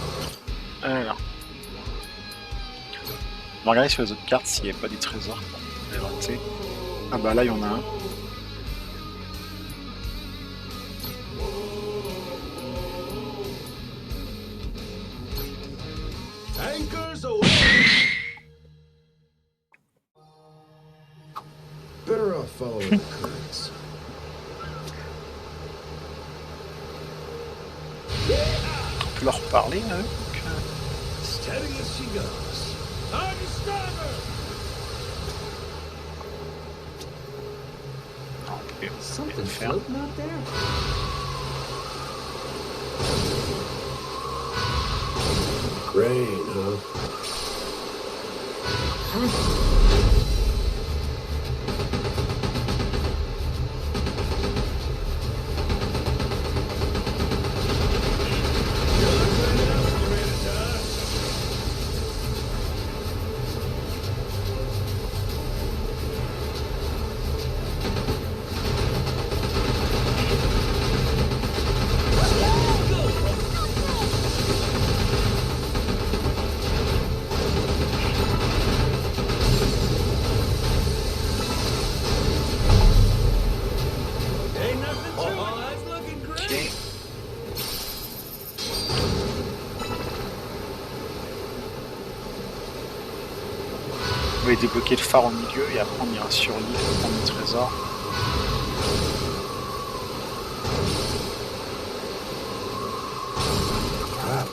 Alors. On va regarder sur les autres cartes s'il n'y a pas des trésors. On va rater. Ah bah là il y en a un. Anchors away! Better off following the currents. On peut leur parler, hein. Steady as she goes. On the starboard! Something floating out there? Rain, huh? On va débloquer le phare au milieu et après on ira sur l'île pour prendre le trésor. Crap.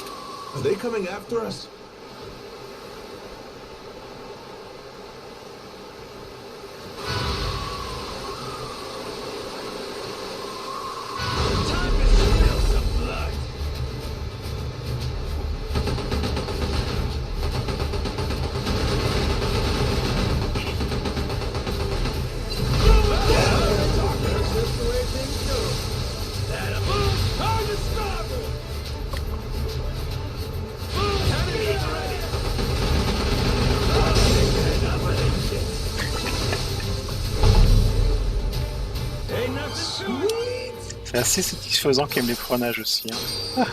Are they coming after us? C'est assez satisfaisant qu'il aime les prenages aussi. Hein.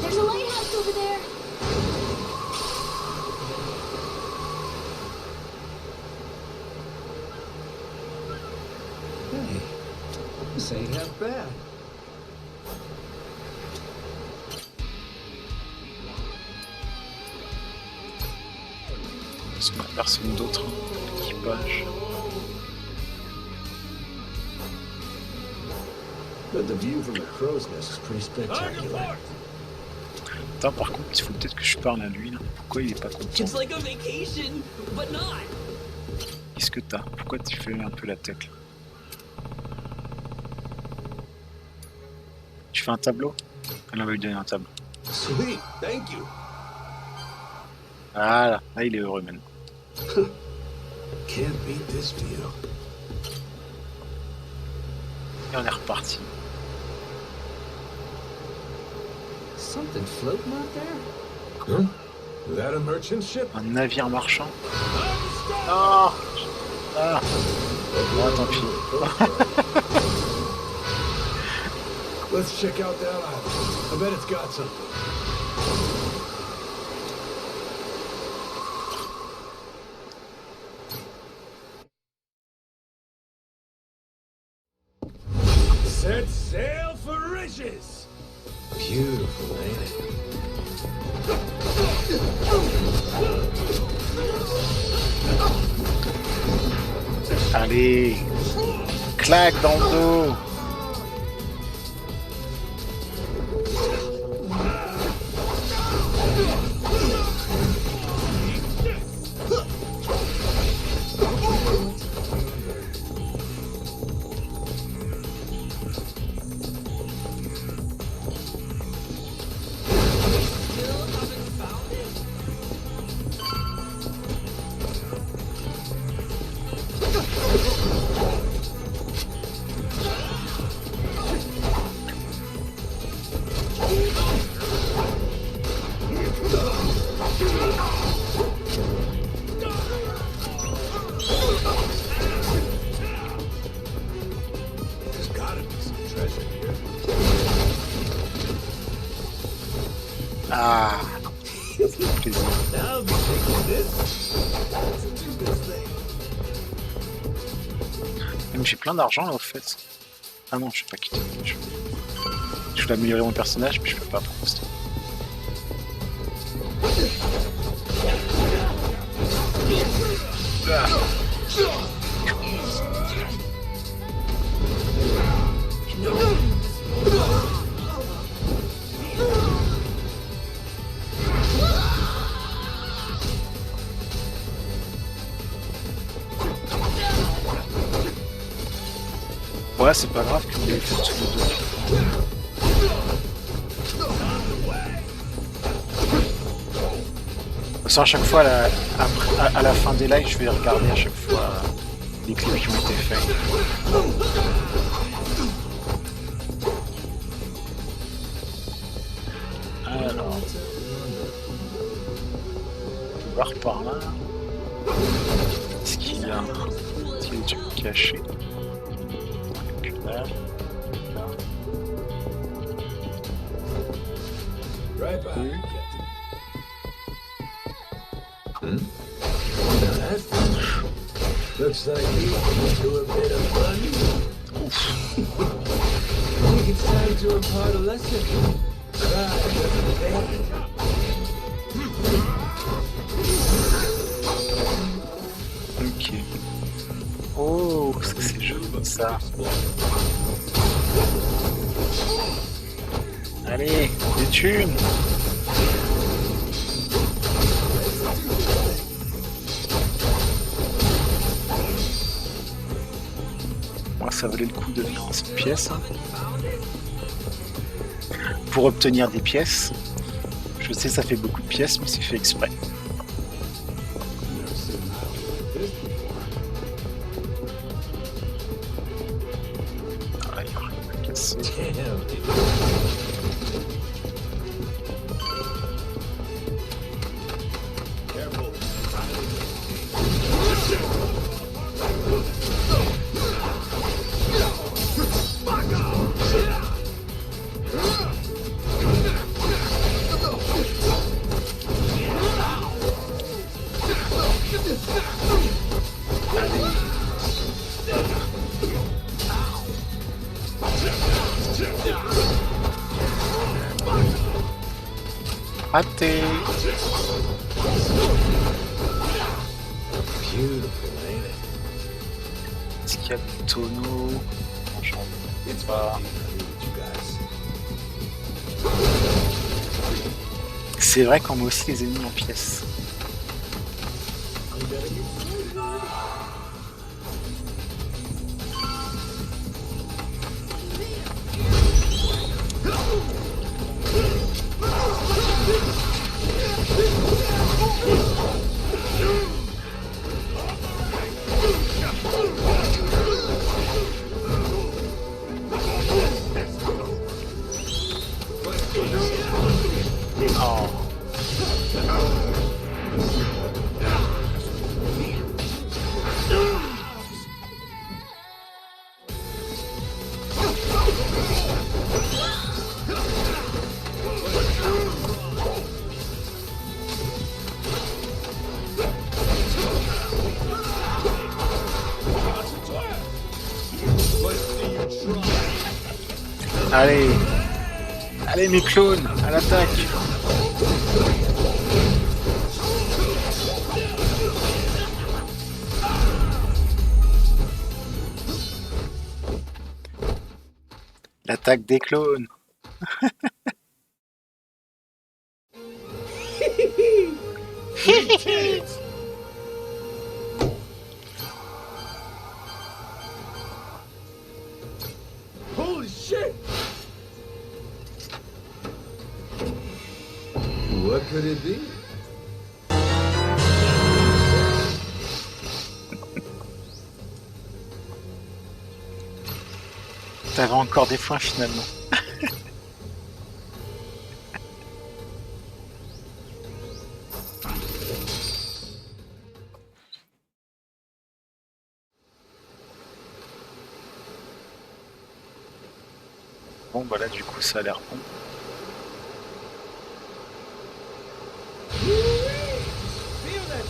There's a lighthouse over there. Hey, this ain't half bad. Parce qu'on a personne d'autre dans l'équipage. But the view from the crow's nest is pretty spectacular. Attends, par contre, il faut peut-être que je parle à lui là. Pourquoi il est pas content? It's like a vacation, but not. Qu'est-ce que t'as? Pourquoi tu fais un peu la tête là? Tu fais un tableau? Elle va lui donner un tableau. Sweet, thank you. Voilà, là il est heureux maintenant. Can't beat this view. Et on est reparti. Something floating out there? Huh? Is that a merchant ship? Un navire marchand. Non. Ah. Oh, tant pis. Let's check out that island. I bet it's got something. Set sail for riches! Beautiful, ain't it? Allez. Claque dans le dos. Ah, ça fait plaisir. I'll be taking this. Let's do this thing. Même j'ai plein d'argent là au fait. Ah non, je vais pas quitter. Je voulais améliorer mon personnage, mais je peux pas pour l'instant. Ah. Ouais, c'est pas grave que vous l'ayez fait tous les deux. De toute façon, à chaque fois, à la fin des lives, je vais regarder à chaque fois les clips qui ont été faits. Alors, on va voir par là. Est-ce qu'il y a des trucs cachés? Là. Right by you, Captain. Now that looks like you want to do a bit of fun. I think it's time to impart a lesson. Pride doesn't pay. Ok. Oh, c'est joli ça. Allez, des thunes. Moi, ça valait le coup de venir dans cette pièce. Hein. Pour obtenir des pièces. Je sais, ça fait beaucoup de pièces, mais c'est fait exprès. Ah, il y a rien à casser. Raté. Est-ce qu'il y a des tonneaux? J'en ai pas. C'est vrai qu'on met aussi les ennemis en pièces. Oh. Allez, allez mes clones, à l'attaque. L'attaque des clones. Holy shit! What could it be? T'avais encore des points finalement. Bon bah là du coup ça a l'air bon.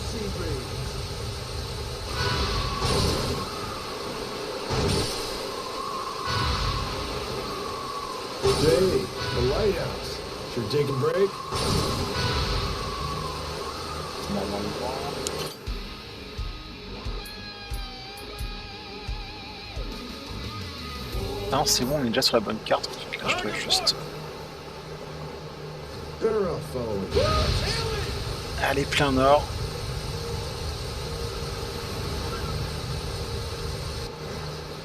sea breeze. Hey, the lighthouse. Should we take a break? Non, c'est bon, on est déjà sur la bonne carte. Là, je dois juste. Better off following. Allez, plein nord.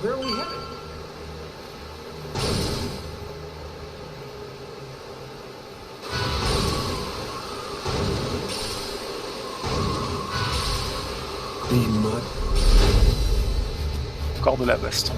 Where are we headed? Bean mud. Encore de la baston.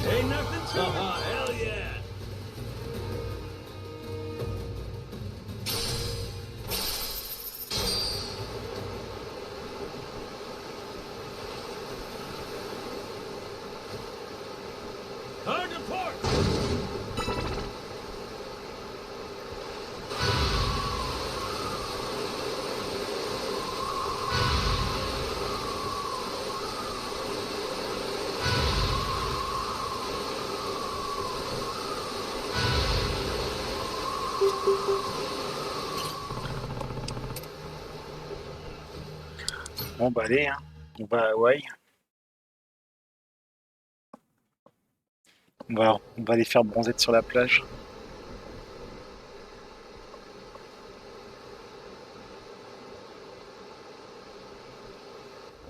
Ain't nothing to it. Hell yeah. Hard to port. Bon, bah, allez, hein. On va à Hawaï. On va aller faire bronzette sur la plage.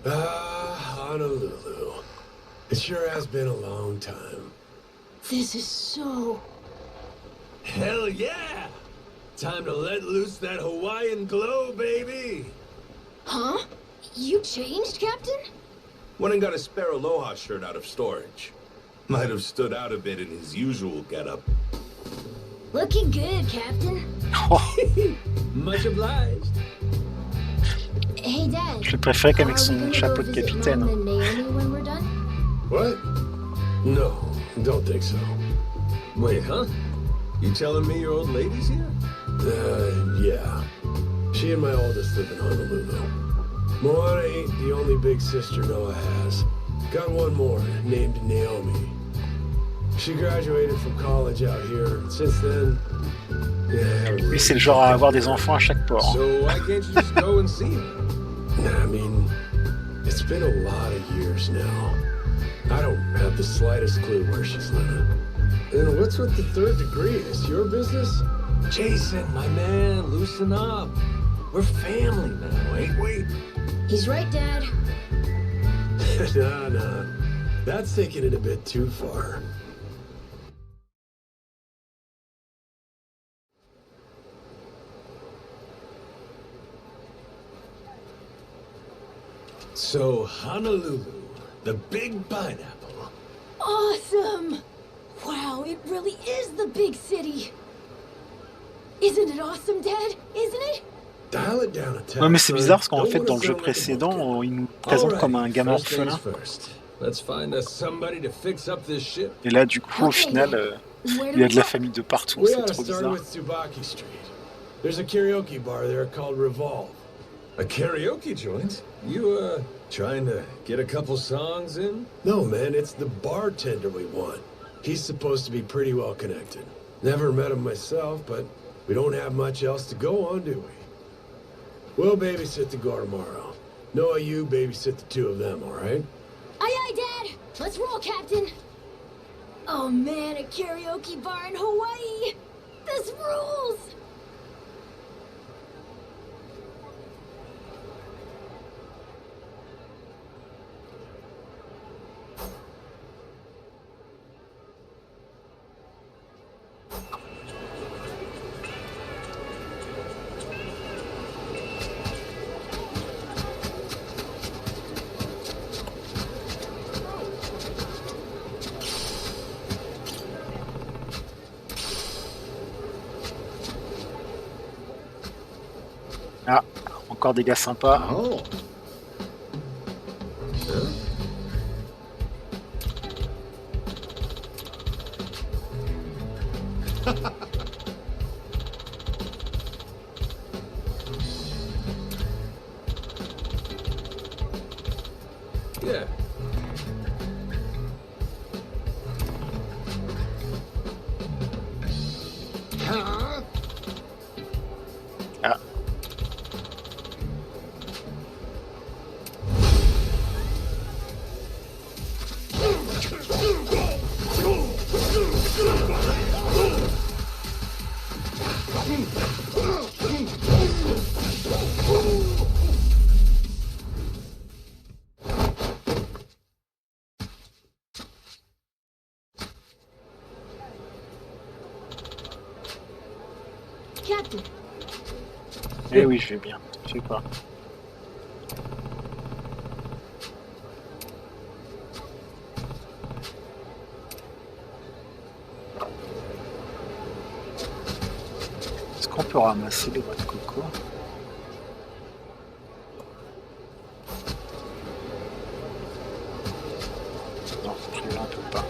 Honolulu. It sure has been a long time. This is so... Hell yeah! Time to let loose that Hawaiian glow, baby! Huh? You changed, Captain? Went and got a spare Aloha shirt out of storage. Might have stood out a bit in his usual getup. Looking good, Captain. Much obliged. Hey, Dad. Je le préférais qu'avec Are we son gonna chapeau go de visit capitaine. Mom and Naomi when we're done? What? No, don't think so. Wait, huh? You telling me your old lady's here? Yeah. She and my oldest live in Honolulu. Moana ain't the only big sister Noah has. Got one more, named Naomi. She graduated from college out here, and since then, yeah, I haven't Lui, c'est le genre à avoir des enfants à chaque port. Hein. So why can't you just go and see her? I mean, it's been a lot of years now. I don't have the slightest clue where she's living. And what's with the third degree? Is your business? Jason, my man, loosen up. We're family now, ain't we? He's right, Dad. Nah. That's taking it a bit too far. So, Honolulu, the big pineapple. Awesome! Wow, it really is the big city. Isn't it awesome, Dad? Isn't it? Dial it down a tad. Ouais, mais c'est bizarre parce qu'en fait, dans le jeu précédent, il nous présente comme un gamin orphelin. Let's find us somebody to fix up this ship. Et là, du coup, au final, il y a de la famille de partout. We C'est ought to trop start bizarre. with Tsubaki Street. There's a karaoke bar there called Revolve. A karaoke joint? You, trying to get a couple songs in? No, man, it's the bartender we want. He's supposed to be pretty well connected. Never met him myself, but we don't have much else to go on, do we? We'll babysit the girl tomorrow. Noah, you babysit the two of them, all right? Aye, aye, Dad. Let's roll, Captain. Oh, man, a karaoke bar in Hawaii. This rules. Ah, encore des gars sympas. Oh. Yeah. Huh? Ah. Captain, Eh oui, je vais bien. Je sais pas. Est-ce qu'on peut ramasser les noix de coco? Non, celui-là on peut pas.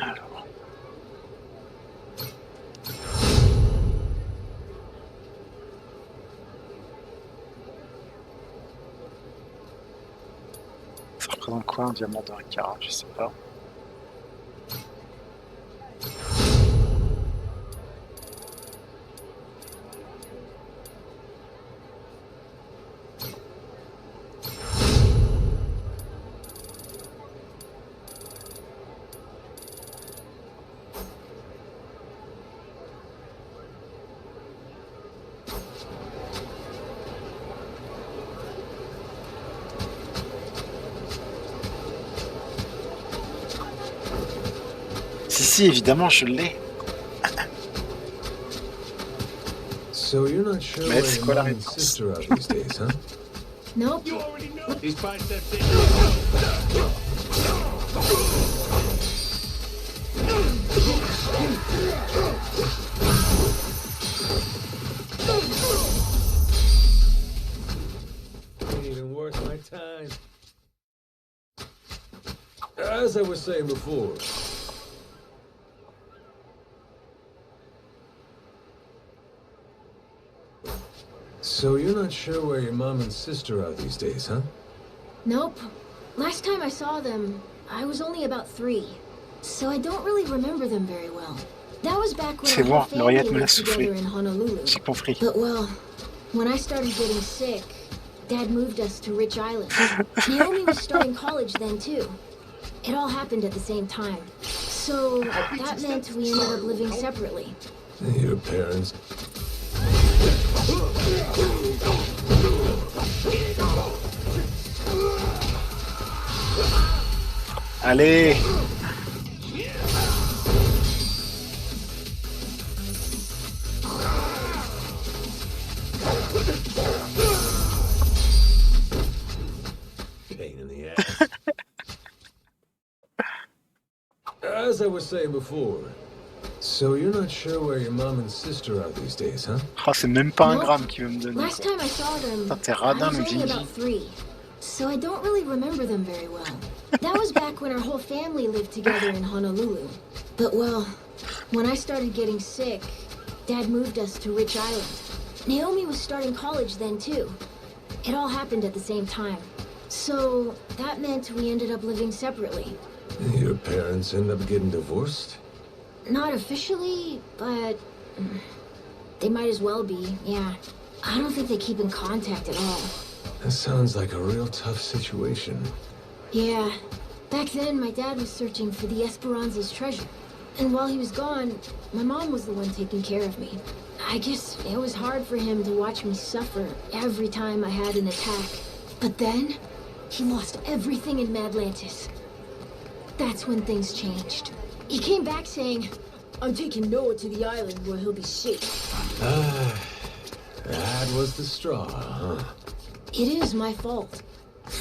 Alors. Ça représente quoi un diamant d'un carat? Je sais pas. Si, évidemment, je l'ai. So you're not sure Mais where c'est your quoi la mom and réponse? sister are these days, huh? nope. These biceps Ain't even worth my time. As I was saying before, so you're not sure where your mom and sister are these days, huh? Nope. Last time I saw them, I was only about 3. So I don't really remember them very well. That was back when C'est our bon, whole l'oreillette family me l'a lived together soufflé. in Honolulu. J'ai compris. But well, when I started getting sick, Dad moved us to Rich Island. Naomi was starting college then too. It all happened at the same time. So that meant we ended up living separately. Your parents. Allez! Pain in the ass. As I was saying before, so you're not sure where your mom and sister are these days, huh? Oh, c'est même pas un Nope. gramme qu'il veut me donner. Last Quoi. time I saw them, Putain, t'es I radin, was le only Jinji. about 3. So I don't really remember them very well. That was back when our whole family lived together in Honolulu. But well, when I started getting sick, Dad moved us to Rich Island. Naomi was starting college then too. It all happened at the same time. So that meant we ended up living separately. Your parents end up getting divorced? Not officially, but they might as well be, yeah. I don't think they keep in contact at all. That sounds like a real tough situation. Yeah. Back then, my dad was searching for the Esperanza's treasure. And while he was gone, my mom was the one taking care of me. I guess it was hard for him to watch me suffer every time I had an attack. But then, he lost everything in Madlantis. That's when things changed. He came back saying, I'm taking Noah to the island where he'll be safe. That was the straw, huh? It is my fault.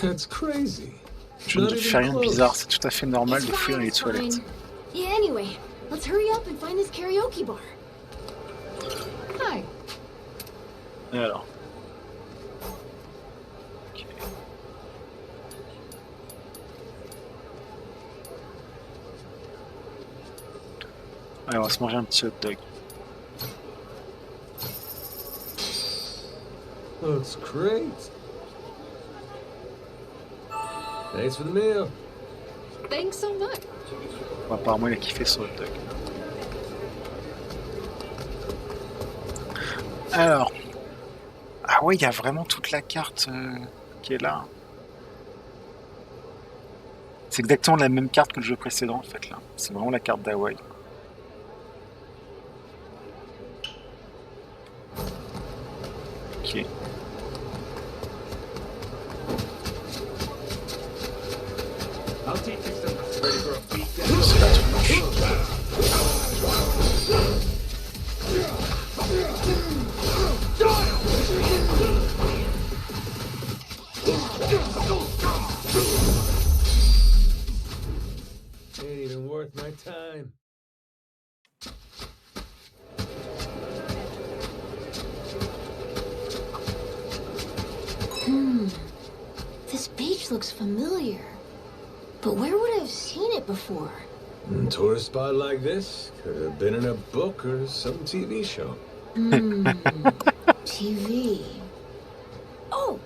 That's crazy. Je ne fais rien de bizarre, c'est tout à fait normal de fuir les toilettes. Yeah, anyway, let's hurry up and find this karaoke bar. time. Et alors? Ok. Allez, on va se manger un petit hot dog. Looks great. Thanks for the meal. Thanks so much. Bon, apparemment, il a kiffé son hot dog. Alors. Ah ouais, il y a vraiment toute la carte qui est là. C'est exactement la même carte que le jeu précédent, en fait, là. C'est vraiment la carte d'Hawaï. Ok. C'est la tronche. Ain't even worth my time. This beach looks familiar. But where would I have seen it before? A tourist spot like this could have been in a book or some TV show. TV. Oh,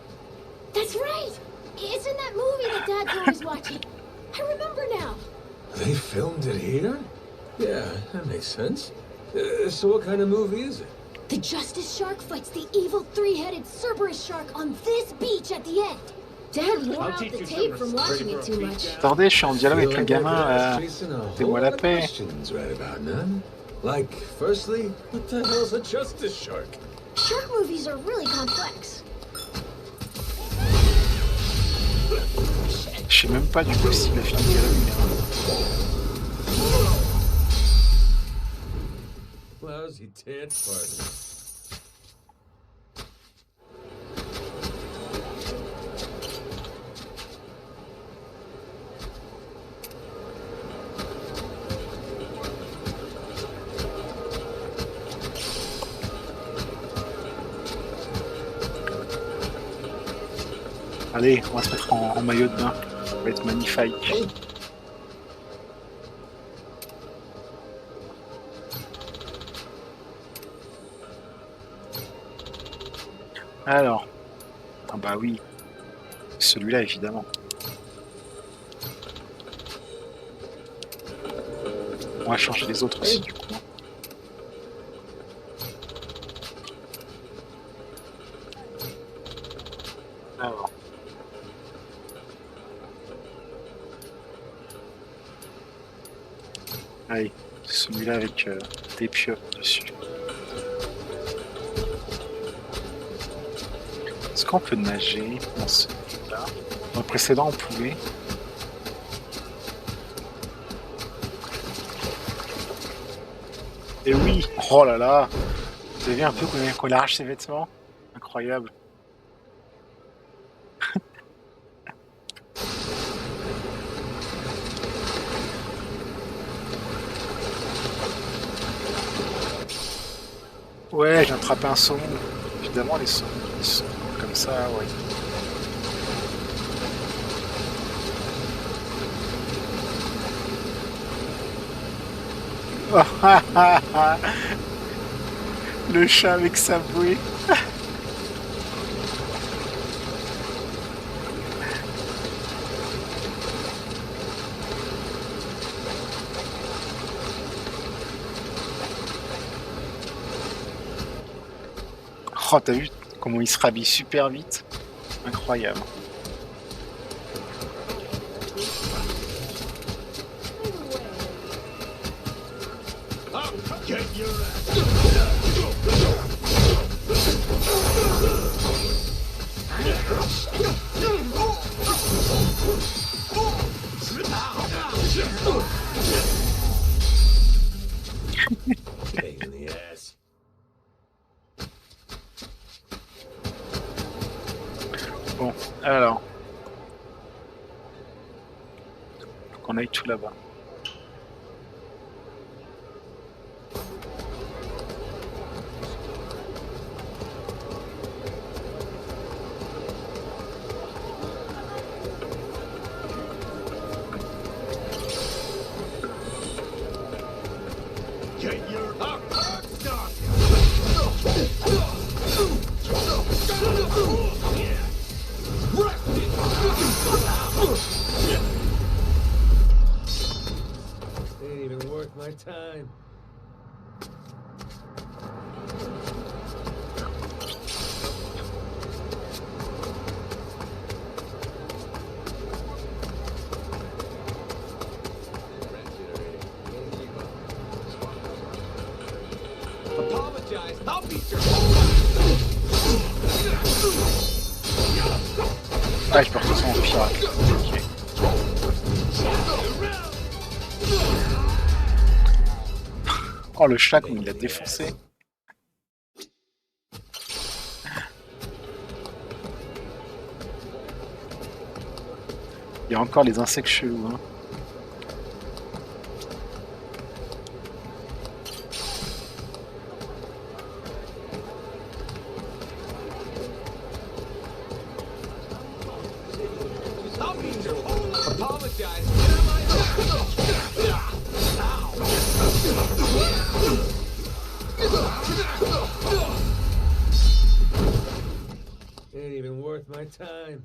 that's right. It's in that movie that Dad's always watching. I remember now. They filmed it here? Yeah, that makes sense. So what kind of movie is it? The Justice Shark fights the evil three-headed Cerberus shark on this beach at the end. Dad wore out the tape from watching it too much. Attendez, je suis en dialogue avec le gamin. Fais-moi la paix. Questions right about now. Like, firstly, what the hell's a Justice Shark? Shark movies are really complex. Je sais même pas du coup s'il a fini le dialogue. Lousy dance partner. Allez, on va se mettre en maillot de bain. Ça va être magnifique. Alors. Ah bah oui. Celui-là, évidemment. On va changer les autres aussi, du coup. Alors. Allez, celui-là avec des pieuvres dessus. Est-ce qu'on peut nager dans celui-là? Dans le précédent, on pouvait. Et oui! Oh là là! Vous avez vu un peu qu'on arrache ses vêtements? Incroyable! Ouais, j'ai attrapé un saumon. Évidemment, les saumons ils sont comme ça, ouais. Le chat avec sa bouée. Oh, t'as vu comment il se rhabille super vite? Incroyable. Pain in the ass. Bon, alors. Faut qu'on aille tout là-bas. Get your stuck! Ain't even worth my time. Apologize. I'll beat your Ah, je peux retourner en pirate. Ok. Oh, le chat, comme il l'a défoncé. Il y a encore les insectes chelous, hein. I'll beat your apologize. Get on my Ain't even worth my time.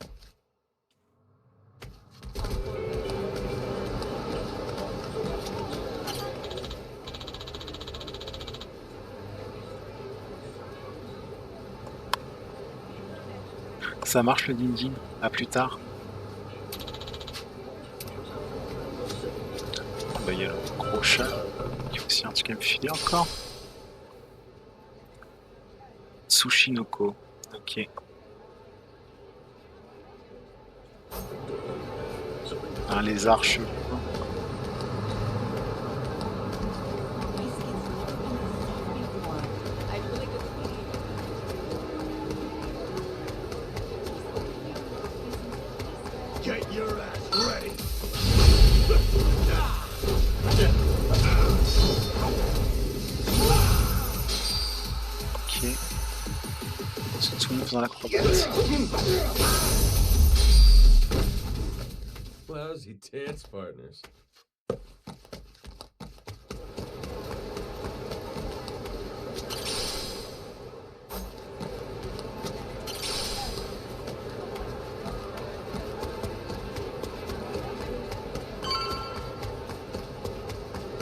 Ça marche le din-din. À plus tard. Bah, il y a le gros chat. Il y a aussi un truc à me filer encore. Tsushinoko. Ok. Un lézard chelou. Get your ass ready! Ok. C'est tout le monde dans l'acrobate. Lousy dance partners.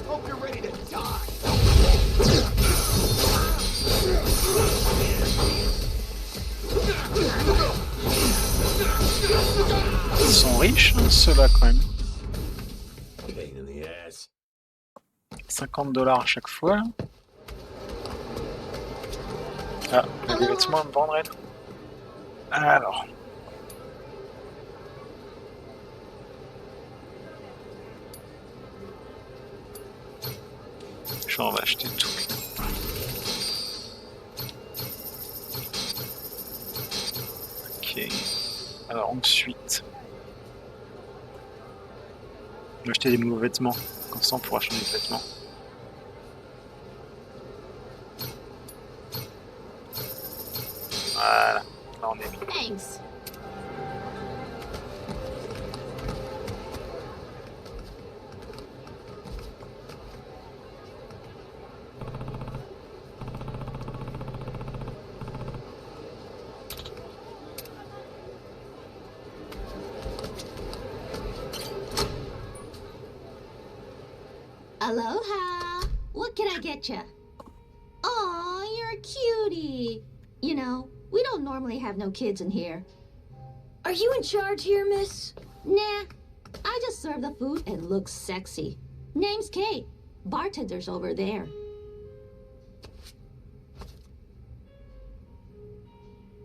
Hope you're ready to die! Ils sont riches, hein, ceux-là, quand même. Pain in the ass. 50$ à chaque fois. Là. Ah, il y a des vêtements à me vendre, elle. Alors. J'en vais acheter tout. Ok. Alors ensuite. Je vais acheter des nouveaux vêtements. Comme ça on pourra acheter des vêtements. Voilà. Là on est bien. Thanks. Aloha! What can I get you? Aw, you're a cutie. You know, we don't normally have no kids in here. Are you in charge here, miss? Nah, I just serve the food and look sexy. Name's Kate. Bartender's over there.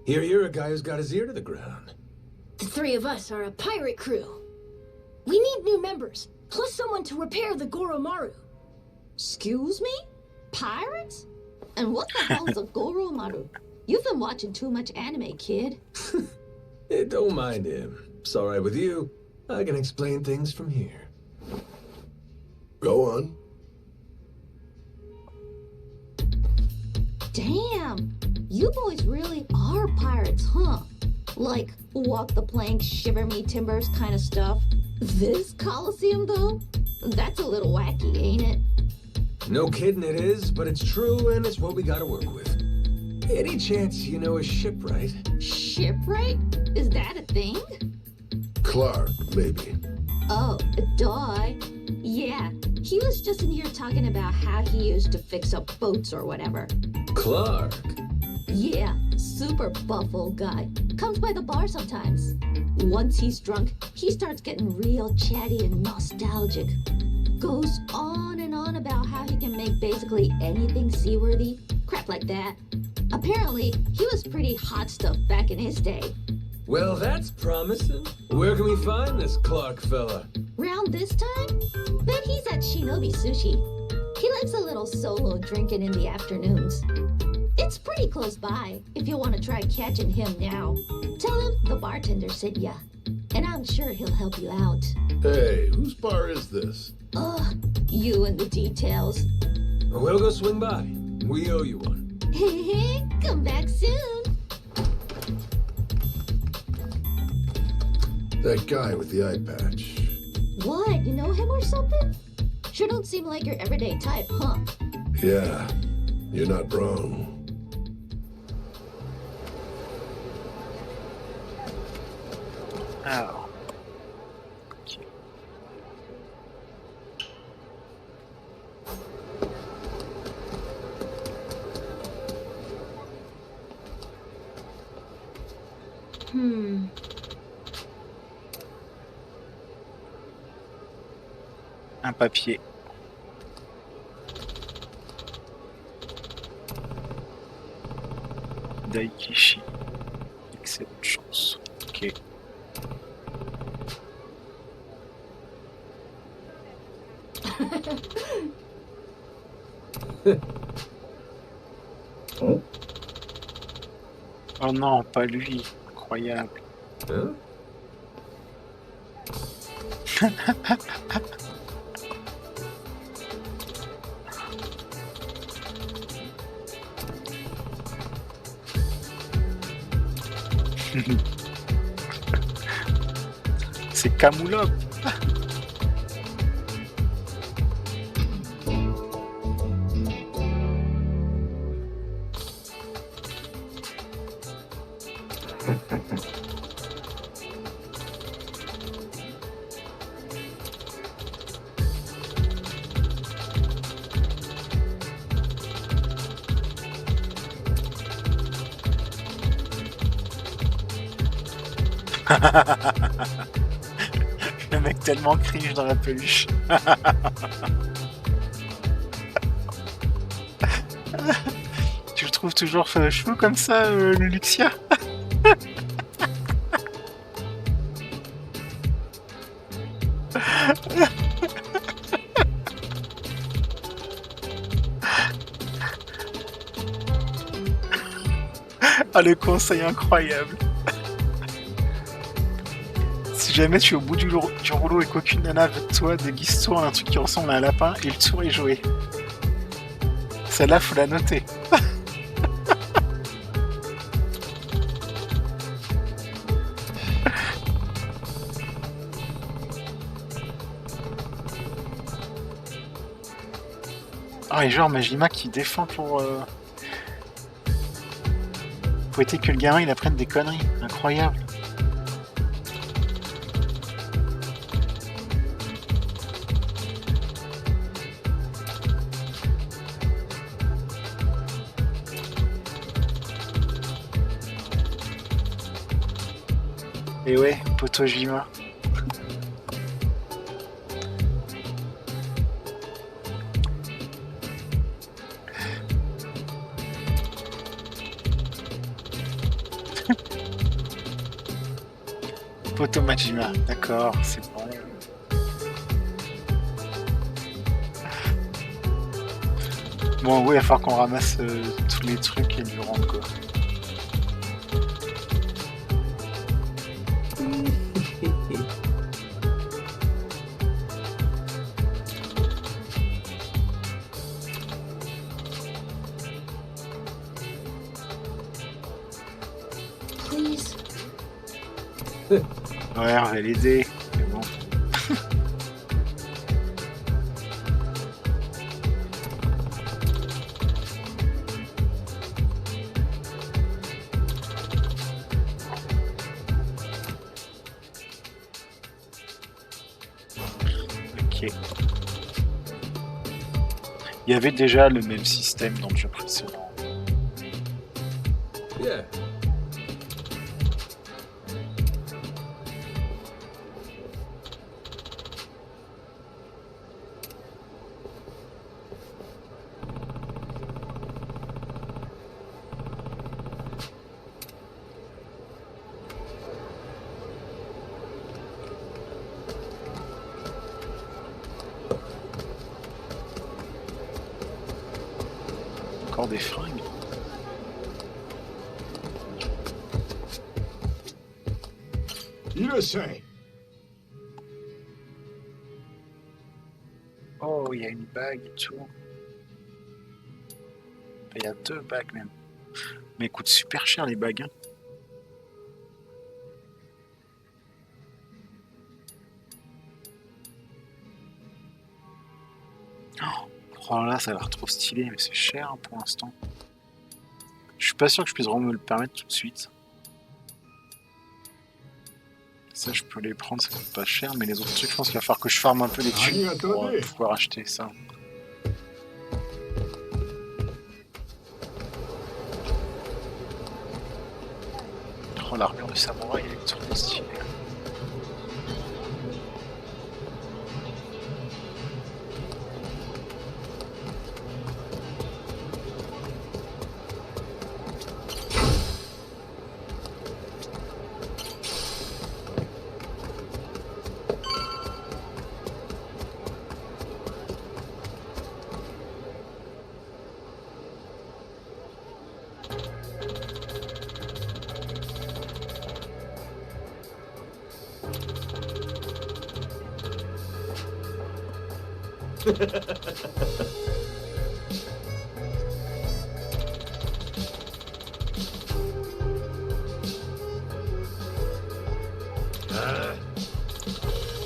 Here you're a guy who's got his ear to the ground. The three of us are a pirate crew. We need new members, plus someone to repair the Goromaru. Excuse me? Pirates? And what the hell is a Goromaru? You've been watching too much anime, kid. Hey, don't mind him. It's all right with you. I can explain things from here. Go on. Damn, you boys really are pirates, huh? Like, walk the plank, shiver me timbers kind of stuff. This Coliseum, though? That's a little wacky, ain't it? No kidding it is, but it's true and it's what we gotta work with. Any chance you know a shipwright? Shipwright? Is that a thing? Clark, maybe. Oh, duh. Yeah, he was just in here talking about how he used to fix up boats or whatever. Clark? Yeah, super buff old guy. Comes by the bar sometimes. Once he's drunk, he starts getting real chatty and nostalgic. Goes on and on about how he can make basically anything seaworthy. Crap like that. Apparently, he was pretty hot stuff back in his day. Well, that's promising. Where can we find this Clark fella? Round this time? Bet he's at Shinobi Sushi. He likes a little solo drinking in the afternoons. It's pretty close by, if you want to try catching him now. Tell him the bartender said ya, and I'm sure he'll help you out. Hey, whose bar is this? You and the details. We'll go swing by. We owe you one. Come back soon. That guy with the eye patch. What, you know him or something? Sure don't seem like your everyday type, huh? Yeah, you're not wrong. Alors. Un papier. Daikishi. Excellente chance. Ok. Oh non, pas lui. Incroyable. Hein? C'est Camoulope. Le mec tellement cringe dans la peluche. Tu le trouves toujours cheveux comme ça, le Luxia? Ah, le conseil incroyable. Si jamais tu es au bout du rouleau et qu'aucune nana veut de toi, déguise-toi en un truc qui ressemble à un lapin et le tour est joué. Celle-là, faut la noter. Ah, et genre Majima qui défend pour éviter que le gamin il apprenne des conneries. Incroyable. Et ouais, Potojima. Potomajima, d'accord, c'est bon. Bon, oui, il va falloir qu'on ramasse tous les trucs et lui rendre quoi. Please. Ouais, on va l'aider, mais bon. Ok. Il y avait déjà le même système dans le jeu précédent. Yeah. Encore des fringues. Oh, il y a une bague et tout. Il y a 2 bagues même. Mais ils coûtent super cher les bagues. Oh là, ça a l'air trop stylé, mais c'est cher hein, pour l'instant. Je suis pas sûr que je puisse vraiment me le permettre tout de suite. Ça, je peux les prendre, ça coûte pas cher, mais les autres trucs, je pense qu'il va falloir que je farme un peu les thunes pour pouvoir acheter ça. Oh, l'armure de samouraï, elle est trop stylée.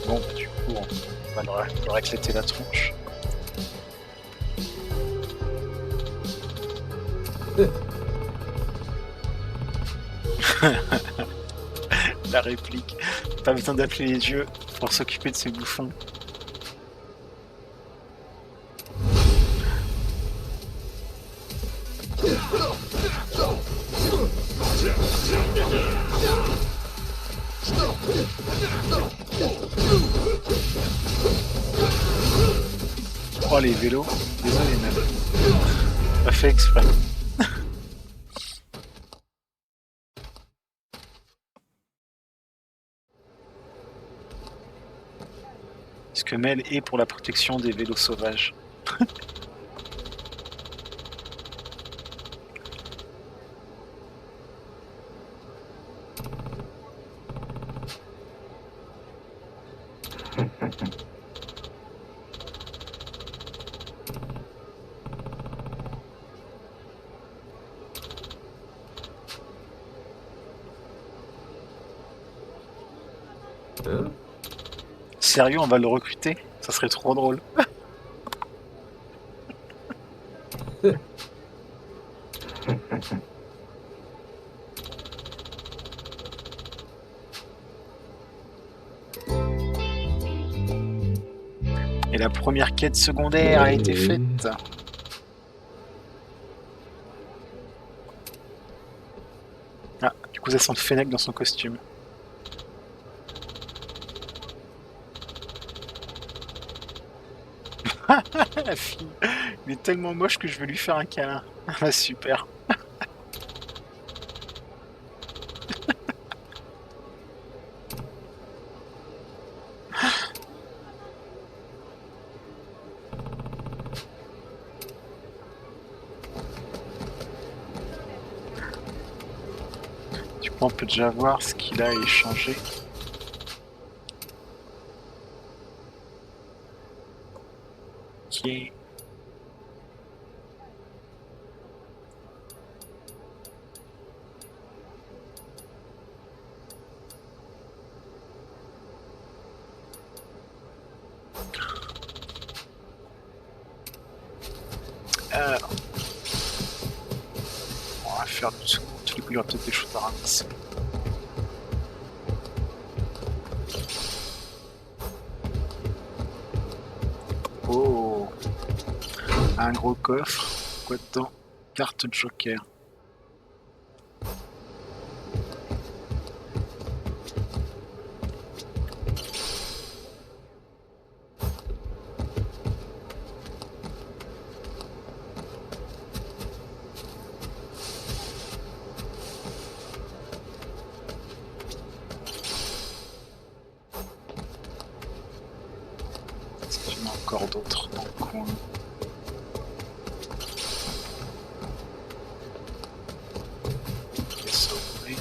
Bon, du coup, on va leur éclater la tronche. La réplique. Pas besoin d'appeler les dieux pour s'occuper de ces bouffons. Oh les vélos, désolé même. Pas fait exprès. Ce que Mel est pour la protection des vélos sauvages. Sérieux, on va le recruter? Ça serait trop drôle. Et la première quête secondaire a été faite. Ah, du coup ça sent le Fennec dans son costume. La fille, il est tellement moche que je veux lui faire un câlin. Ah super. Du coup on peut déjà voir ce qu'il a échangé. Ok. Alors, on va faire le tour. Tous les coups, il y aura peut-être des choses à ramasser. Oh, un gros coffre. Quoi dedans? Carte de joker. Est-ce qu'il y en a encore d'autres dans le coin? Laisse ouvrir.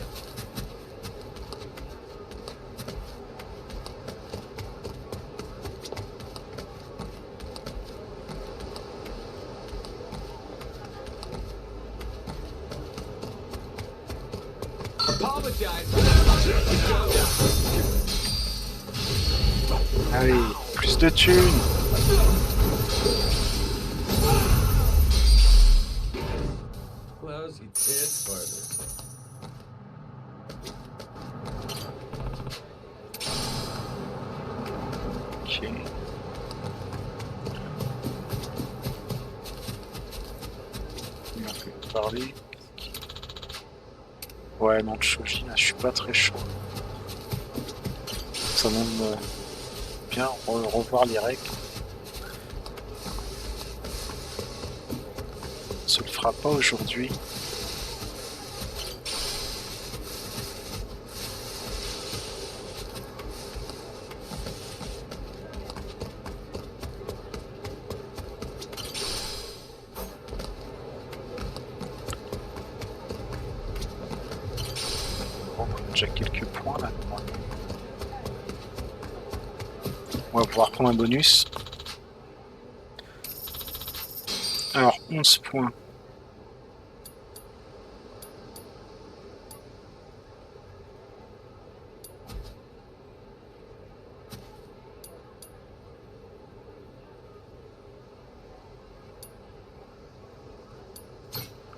Allez, plus de thunes. Lousy tit farther. Ok. Il en fait parler. Ouais, non, de shoji, là, je suis pas très chaud. Ça demande bien revoir les règles. On se le fera pas aujourd'hui. Bon, on a déjà quelques points là. On va pouvoir prendre un bonus. Alors, 11 points.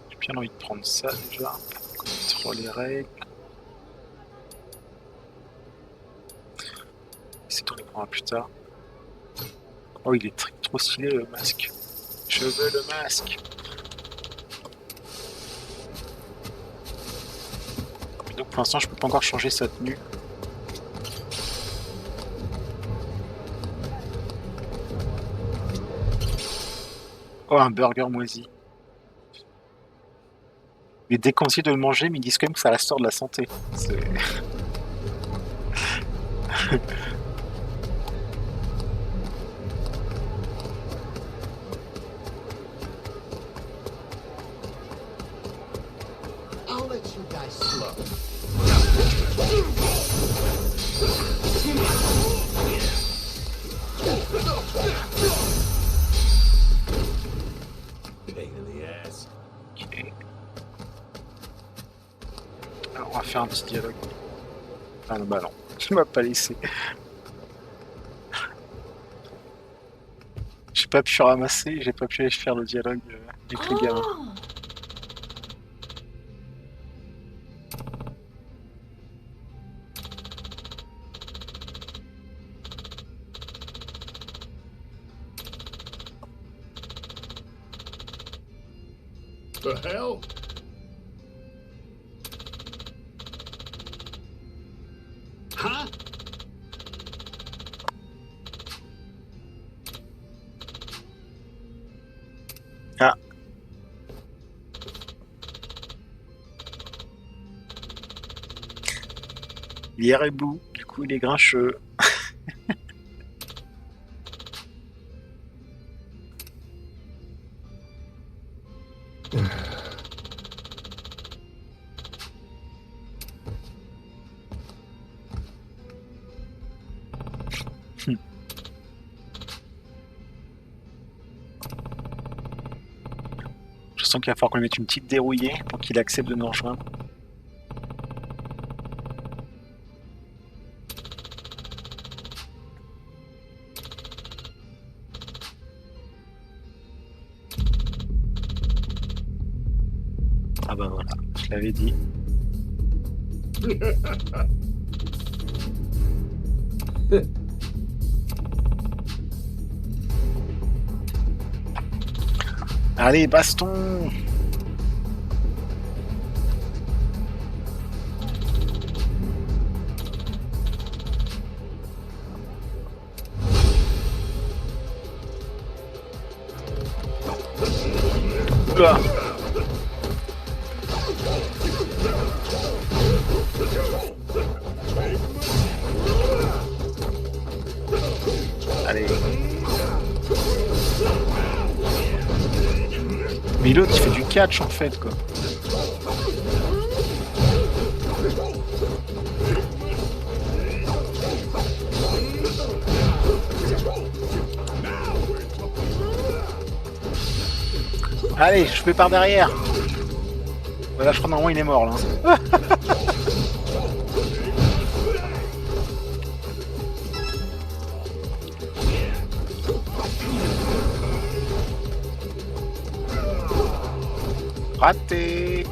J'ai bien envie de prendre ça déjà. Connaître les règles. C'est tout, on les prendra plus tard. Oh, il est trop stylé le masque. Je veux le masque. Donc pour l'instant, je peux pas encore changer sa tenue. Oh, un burger moisi. Il est déconseillé de le manger, mais ils disent quand même que ça restaure de la santé. C'est... I'll let you guys slow. Pain in the ass. Ok. Alors, on va faire un petit dialogue. Ah non, bah non, il m'a pas laissé. J'ai pas pu ramasser, j'ai pas pu aller faire le dialogue avec les gamins. The hell? Huh? Ah. L'hier est bout, du coup il est grincheux. Je sens qu'il va falloir qu'on lui mette une petite dérouillée pour qu'il accepte de nous rejoindre. Ah bah voilà, je l'avais dit. Allez, baston! Oula. Allez. Mais l'autre il fait du catch en fait quoi. Allez, je fais par derrière. Voilà, je crois normalement il est mort là. Raté.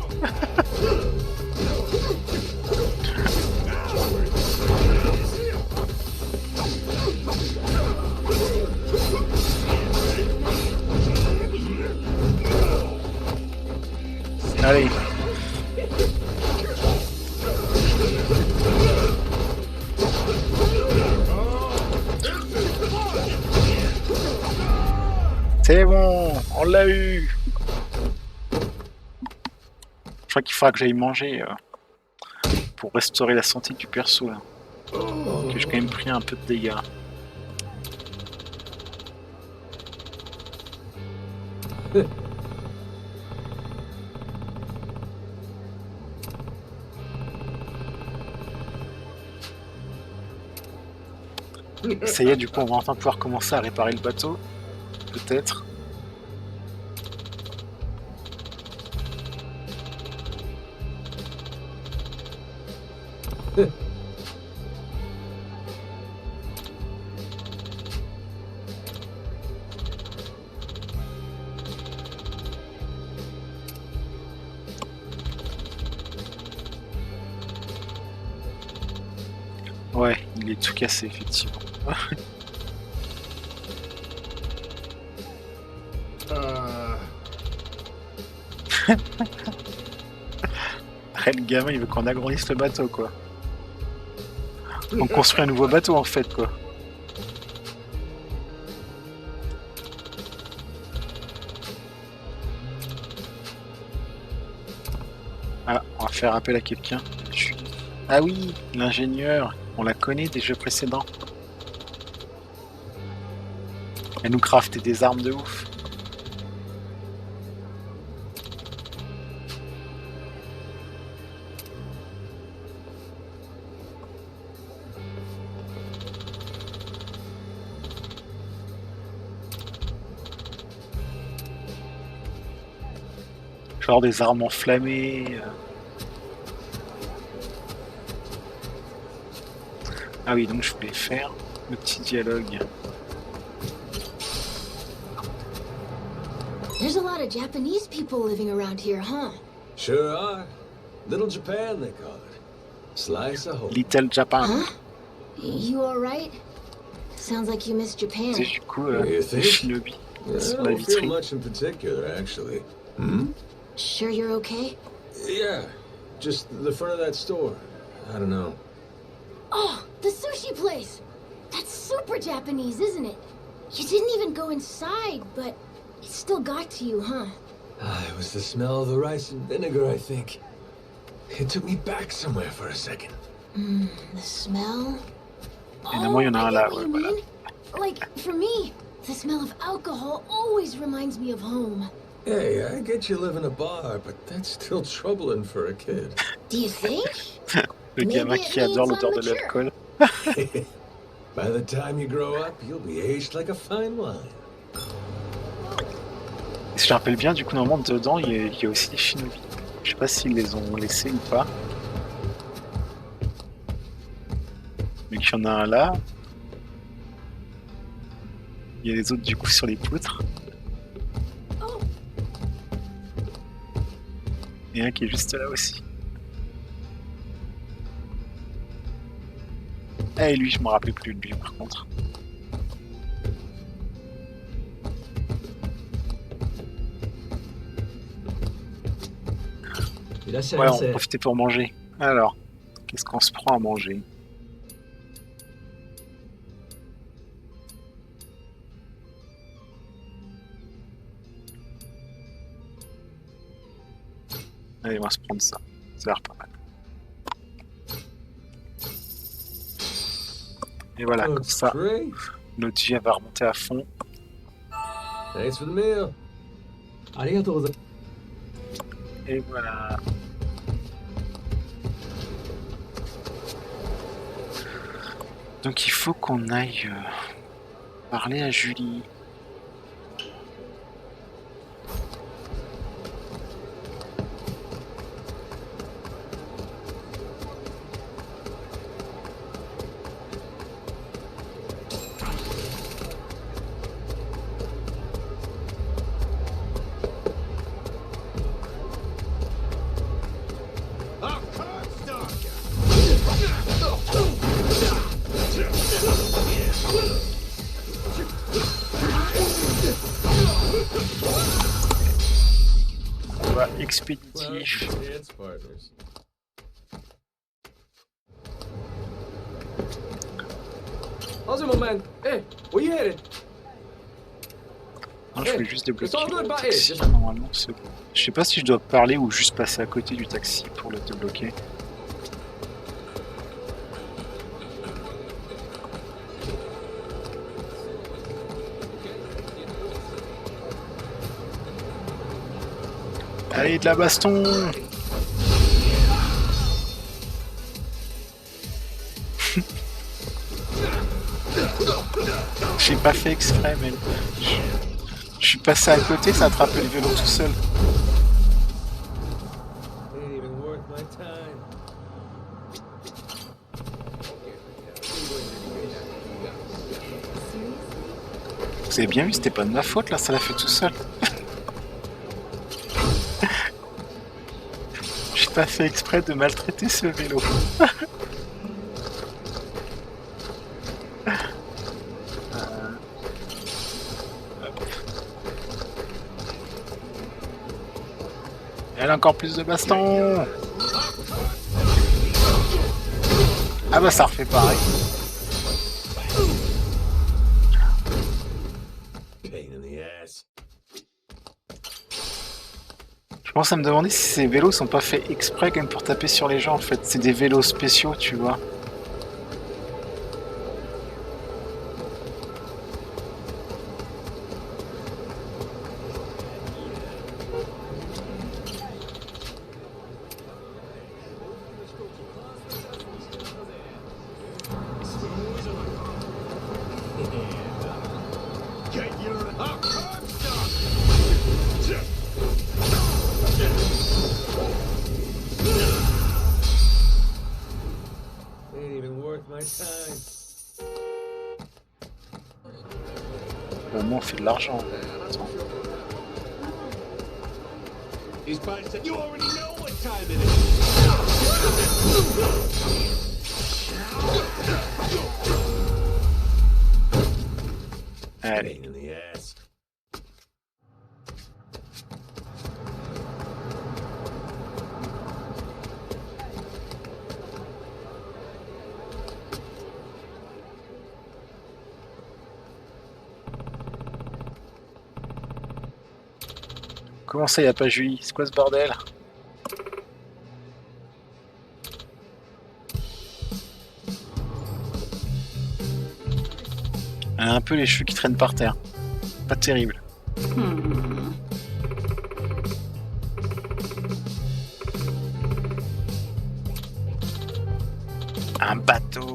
Allez. C'est bon, on l'a eu. Je crois qu'il faudra que j'aille manger pour restaurer la santé du perso là. Que j'ai quand même pris un peu de dégâts. Ça y est, du coup on va enfin pouvoir commencer à réparer le bateau. Peut-être. Ouais, il est tout cassé effectivement. Après le gamin il veut qu'on agrandisse le bateau quoi. On construit un nouveau bateau en fait quoi. Ah, on va faire appel à quelqu'un. Ah oui, l'ingénieur, on la connaît des jeux précédents. Elle nous craftait des armes de ouf. Genre des armes enflammées. Ah oui, donc je voulais faire le petit dialogue. There's a lot of Japanese people living around here, huh? Sure are. Little Japan, they call it. Slice of home. Little Japan. Huh? You alright? Sounds like you miss Japan. C'est du coup You think? Shinobi I sur la don't feel vitrine. much in particular, actually. Hmm? Sure you're okay? Yeah, just the front of that store. I don't know. Oh, the sushi place! That's super Japanese, isn't it? You didn't even go inside, but it still got to you, huh? It was the smell of the rice and vinegar, I think. It took me back somewhere for a second. The smell? Et normalement, il y en a un là, I get what ouais, you voilà. mean. Like, for me, the smell of alcohol always reminds me of home. Hey, I get you live in a bar, but that's still troubling for a kid. Do you think? Le gamin qui adore l'odeur de l'alcool. By the time you grow up, you'll be aged like a fine wine. Si je me rappelle bien, du coup, normalement, dedans, il y a aussi des shinobi. Je sais pas s'ils les ont laissés ou pas. Mais qu'il y en a un là. Il y a les autres, du coup, sur les poutres. Et un qui est juste là aussi. Ah, et lui, je me rappelais plus de lui, par contre. Ouais, on va profiter pour manger. Alors, qu'est-ce qu'on se prend à manger? Allez, on va se prendre ça. Ça a l'air pas mal. Et voilà, comme ça, notre vie va remonter à fond. Thanks for the meal. Et voilà. Donc il faut qu'on aille parler à Julie. Expéditif. How's it, my man? Hey, where you headed? Non, je vais juste débloquer le taxi. Normalement, c'est bon. Je sais pas si je dois parler ou juste passer à côté du taxi pour le débloquer. Allez, de la baston! J'ai pas fait exprès, mais je suis passé à côté, ça a attrapé le vélo tout seul. Vous avez bien vu, c'était pas de ma faute là, ça l'a fait tout seul. J'ai pas fait exprès de maltraiter ce vélo. Elle a encore plus de baston. Ah bah ça refait pareil. Je pense à me demander si ces vélos sont pas faits exprès quand même pour taper sur les gens en fait. C'est des vélos spéciaux, tu vois. Moi on fait de l'argent. Allez. Comment ça, y a pas Julie? C'est quoi ce bordel? Elle a un peu les cheveux qui traînent par terre. Pas terrible. Un bateau.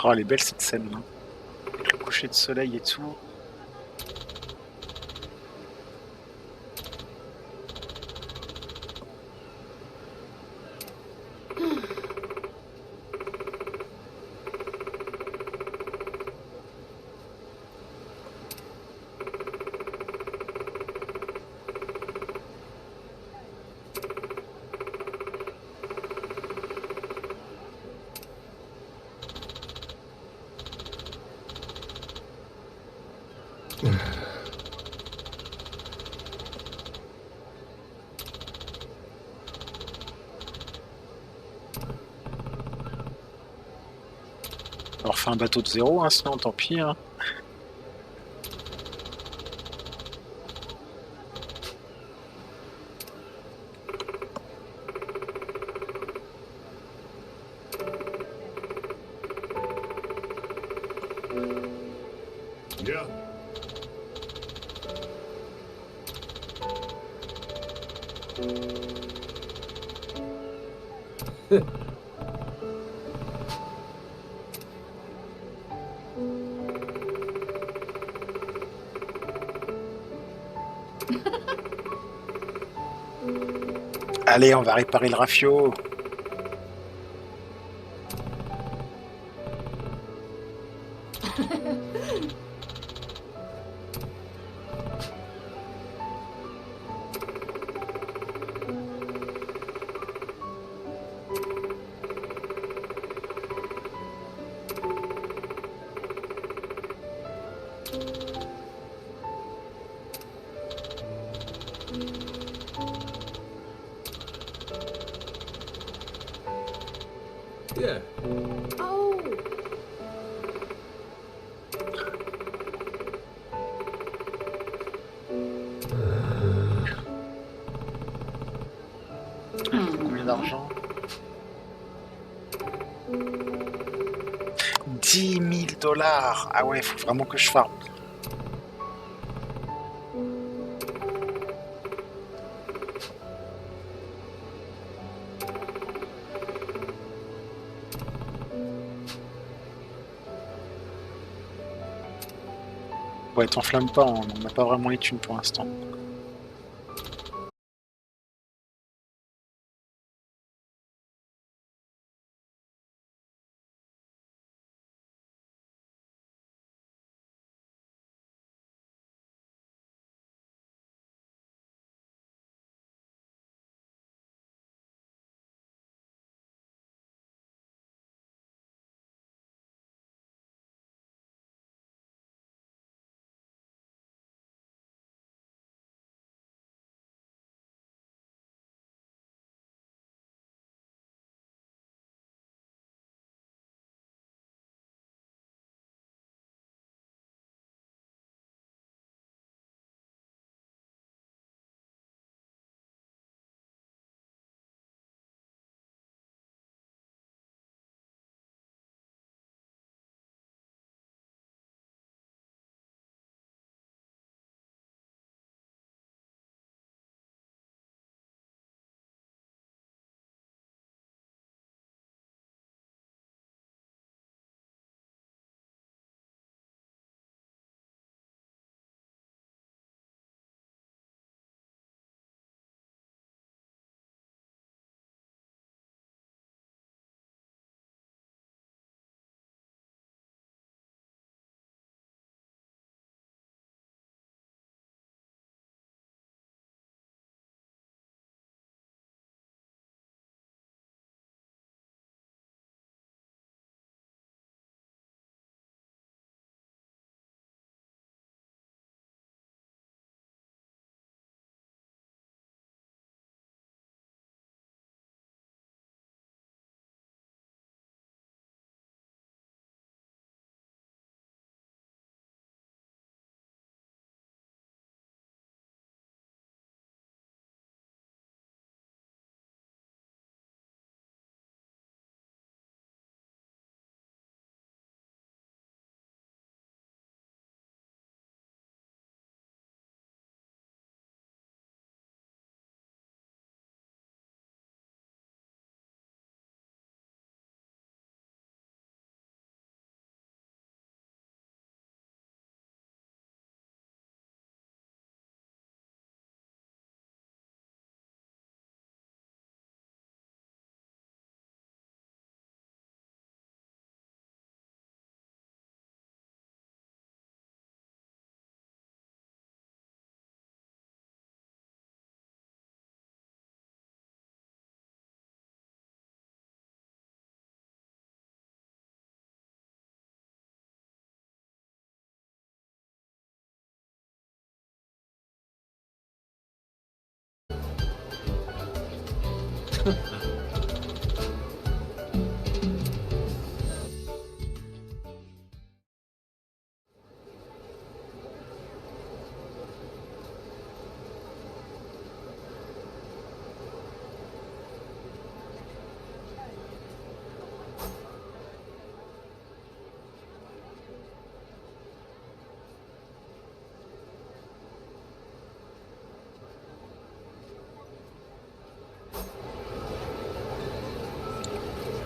Oh, elle est belle cette scène là. Avec le coucher de soleil et tout. On refait un bateau de zéro, hein, sinon tant pis. Hein. Yeah. Allez, on va réparer le rafio. Yeah. Oh! Combien d'argent? 10 000 $. Ah ouais, faut vraiment que je farme. Ouais, t'enflamme pas, on n'a pas vraiment les thunes pour l'instant.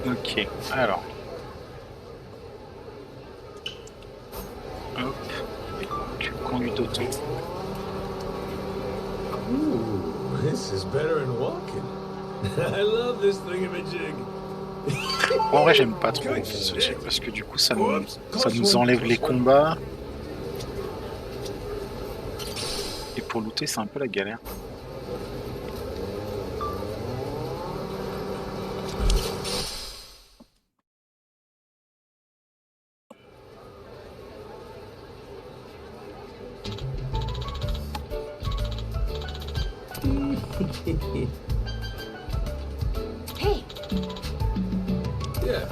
Ok, alors. Hop. Tu conduis d'auto. Ooh, this is better than walking. I love this thingamajig. En vrai, j'aime pas trop en fait, ce truc parce que du coup, ça nous enlève les combats. Et pour looter, c'est un peu la galère. Hey, Yeah.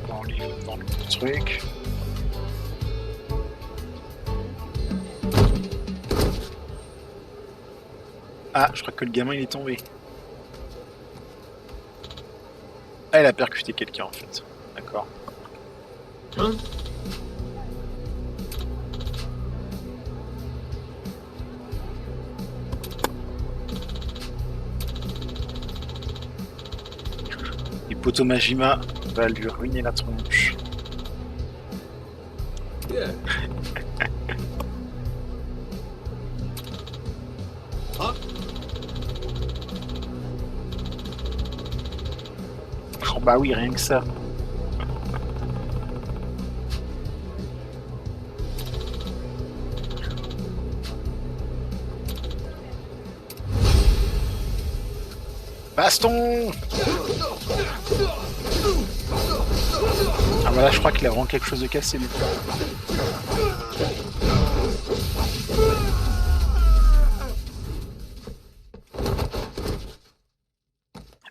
On livre dans le truc. Ah, je crois que le gamin il est tombé. Ah, il a percuté quelqu'un en fait. D'accord. Et Potomajima va lui ruiner la tronche. Yeah. Oh bah oui, rien que ça. Baston! Ah bah là, je crois qu'il a vraiment quelque chose de cassé, lui.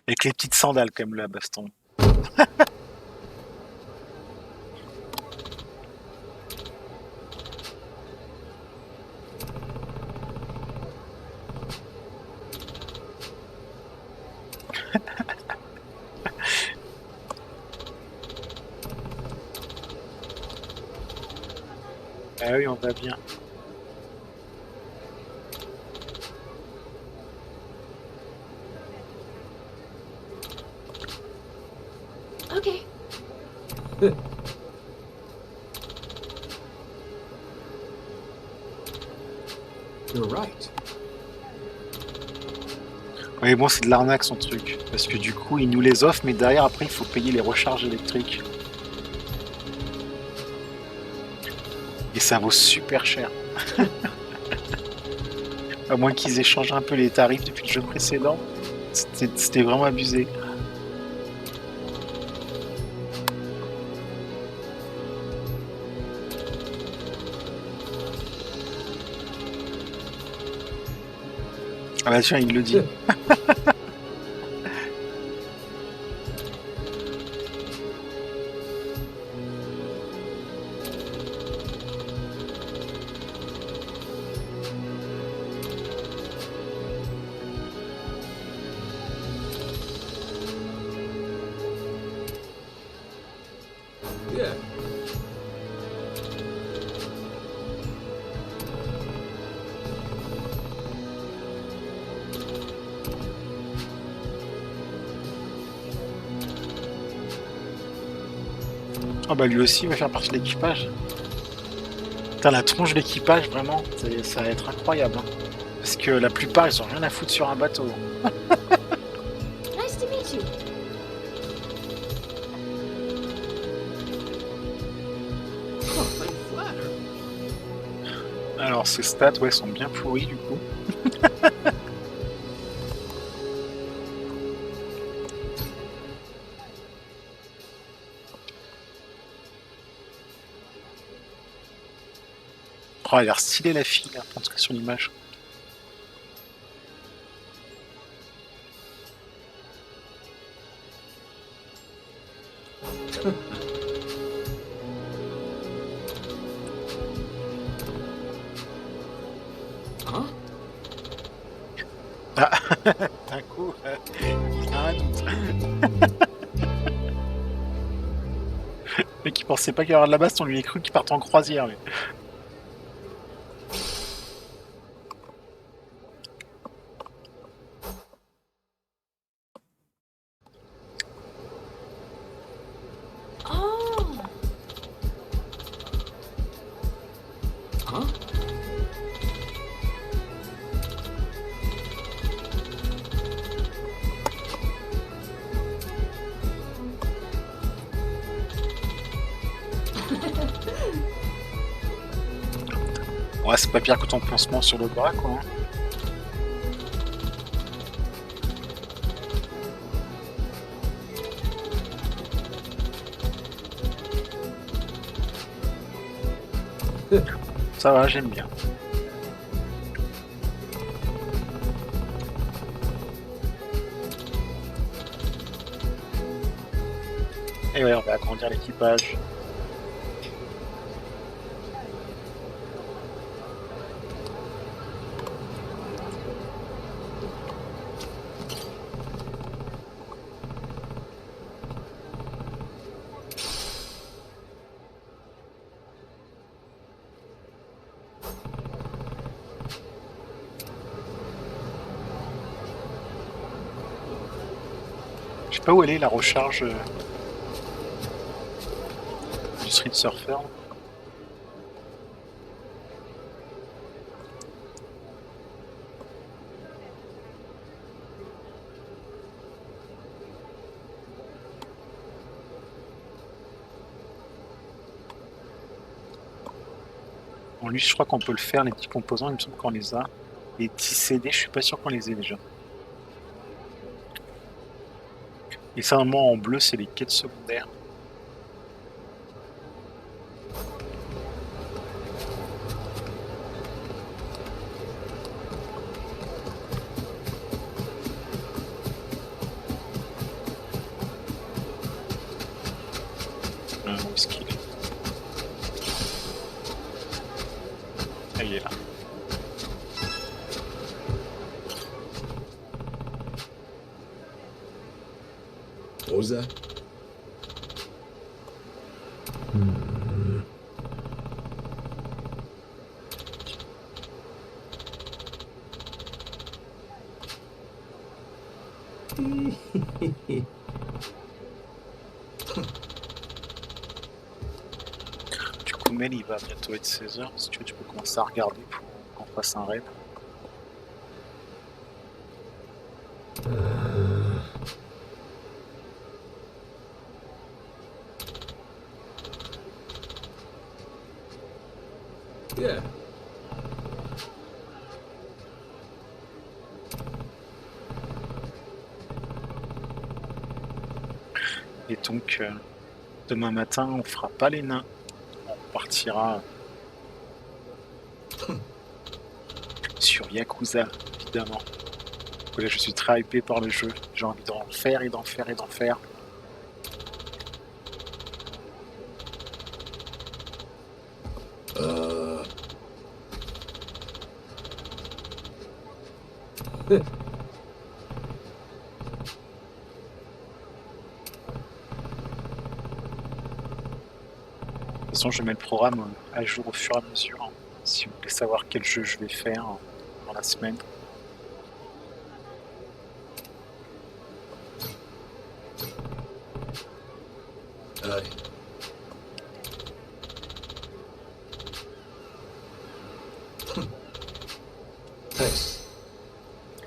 Avec les petites sandales, quand même, là, Baston. Ah oui, on va bien. okay. You're right. Oui, bon, c'est de l'arnaque son truc. Parce que du coup, il nous les offre, mais derrière, après, il faut payer les recharges électriques. Et ça vaut super cher. À moins qu'ils aient changé un peu les tarifs depuis le jeu précédent. C'était vraiment abusé. Ah bah tiens, il le dit. Yeah. Ah bah lui aussi il va faire partie de l'équipage. Putain, la tronche d'équipage, vraiment, ça va être incroyable. Hein. Parce que la plupart, ils ont rien à foutre sur un bateau. Nice to meet you. Alors, ces stats, ouais, sont bien pourris, du coup. Oh, elle a l'air stylée la fille, là, pour entrer sur l'image. Huh? Ah, d'un coup, il a un doute. Le mec, il pensait pas qu'il y aurait de la basse, on lui a cru qu'il partait en croisière. Mais... Oh! Huh? Ouais, c'est pas pire que ton pansement sur le bras, quoi. Ça va, j'aime bien. Et ouais, on va agrandir l'équipage. Je sais pas où elle est la recharge du Street Surfer. Bon, lui, je crois qu'on peut le faire, les petits composants, il me semble qu'on les a. Les petits CD, je suis pas sûr qu'on les ait déjà. Et ça, normalement, en bleu, c'est les quêtes secondaires. Où est-ce qu'il est? Ah, il est là. What was that? Du coup, Mel, il va bientôt être 16h. Si tu veux, tu peux commencer à regarder pour qu'on fasse un raid. Yeah. Et donc, demain matin, on fera pas les nains. On partira sur Yakuza, évidemment. Là, je suis très hypé par le jeu. J'ai envie d'en faire et d'en faire et d'en faire. De toute façon, je mets le programme à jour au fur et à mesure. Hein, si vous voulez savoir quel jeu je vais faire dans la semaine.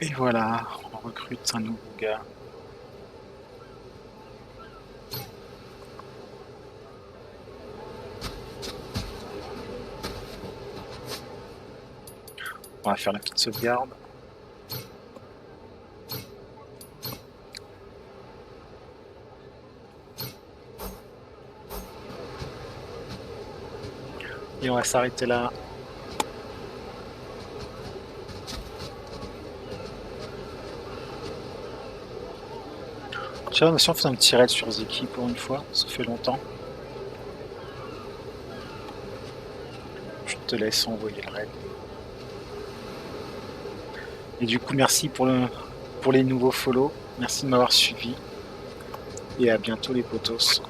Et voilà, on recrute un nouveau gars. On va faire la petite sauvegarde. Et on va s'arrêter là. J'ai l'impression de faire un petit raid sur Zeki pour une fois, ça fait longtemps. Je te laisse envoyer le raid. Et du coup, merci pour les nouveaux follow. Merci de m'avoir suivi. Et à bientôt les potos.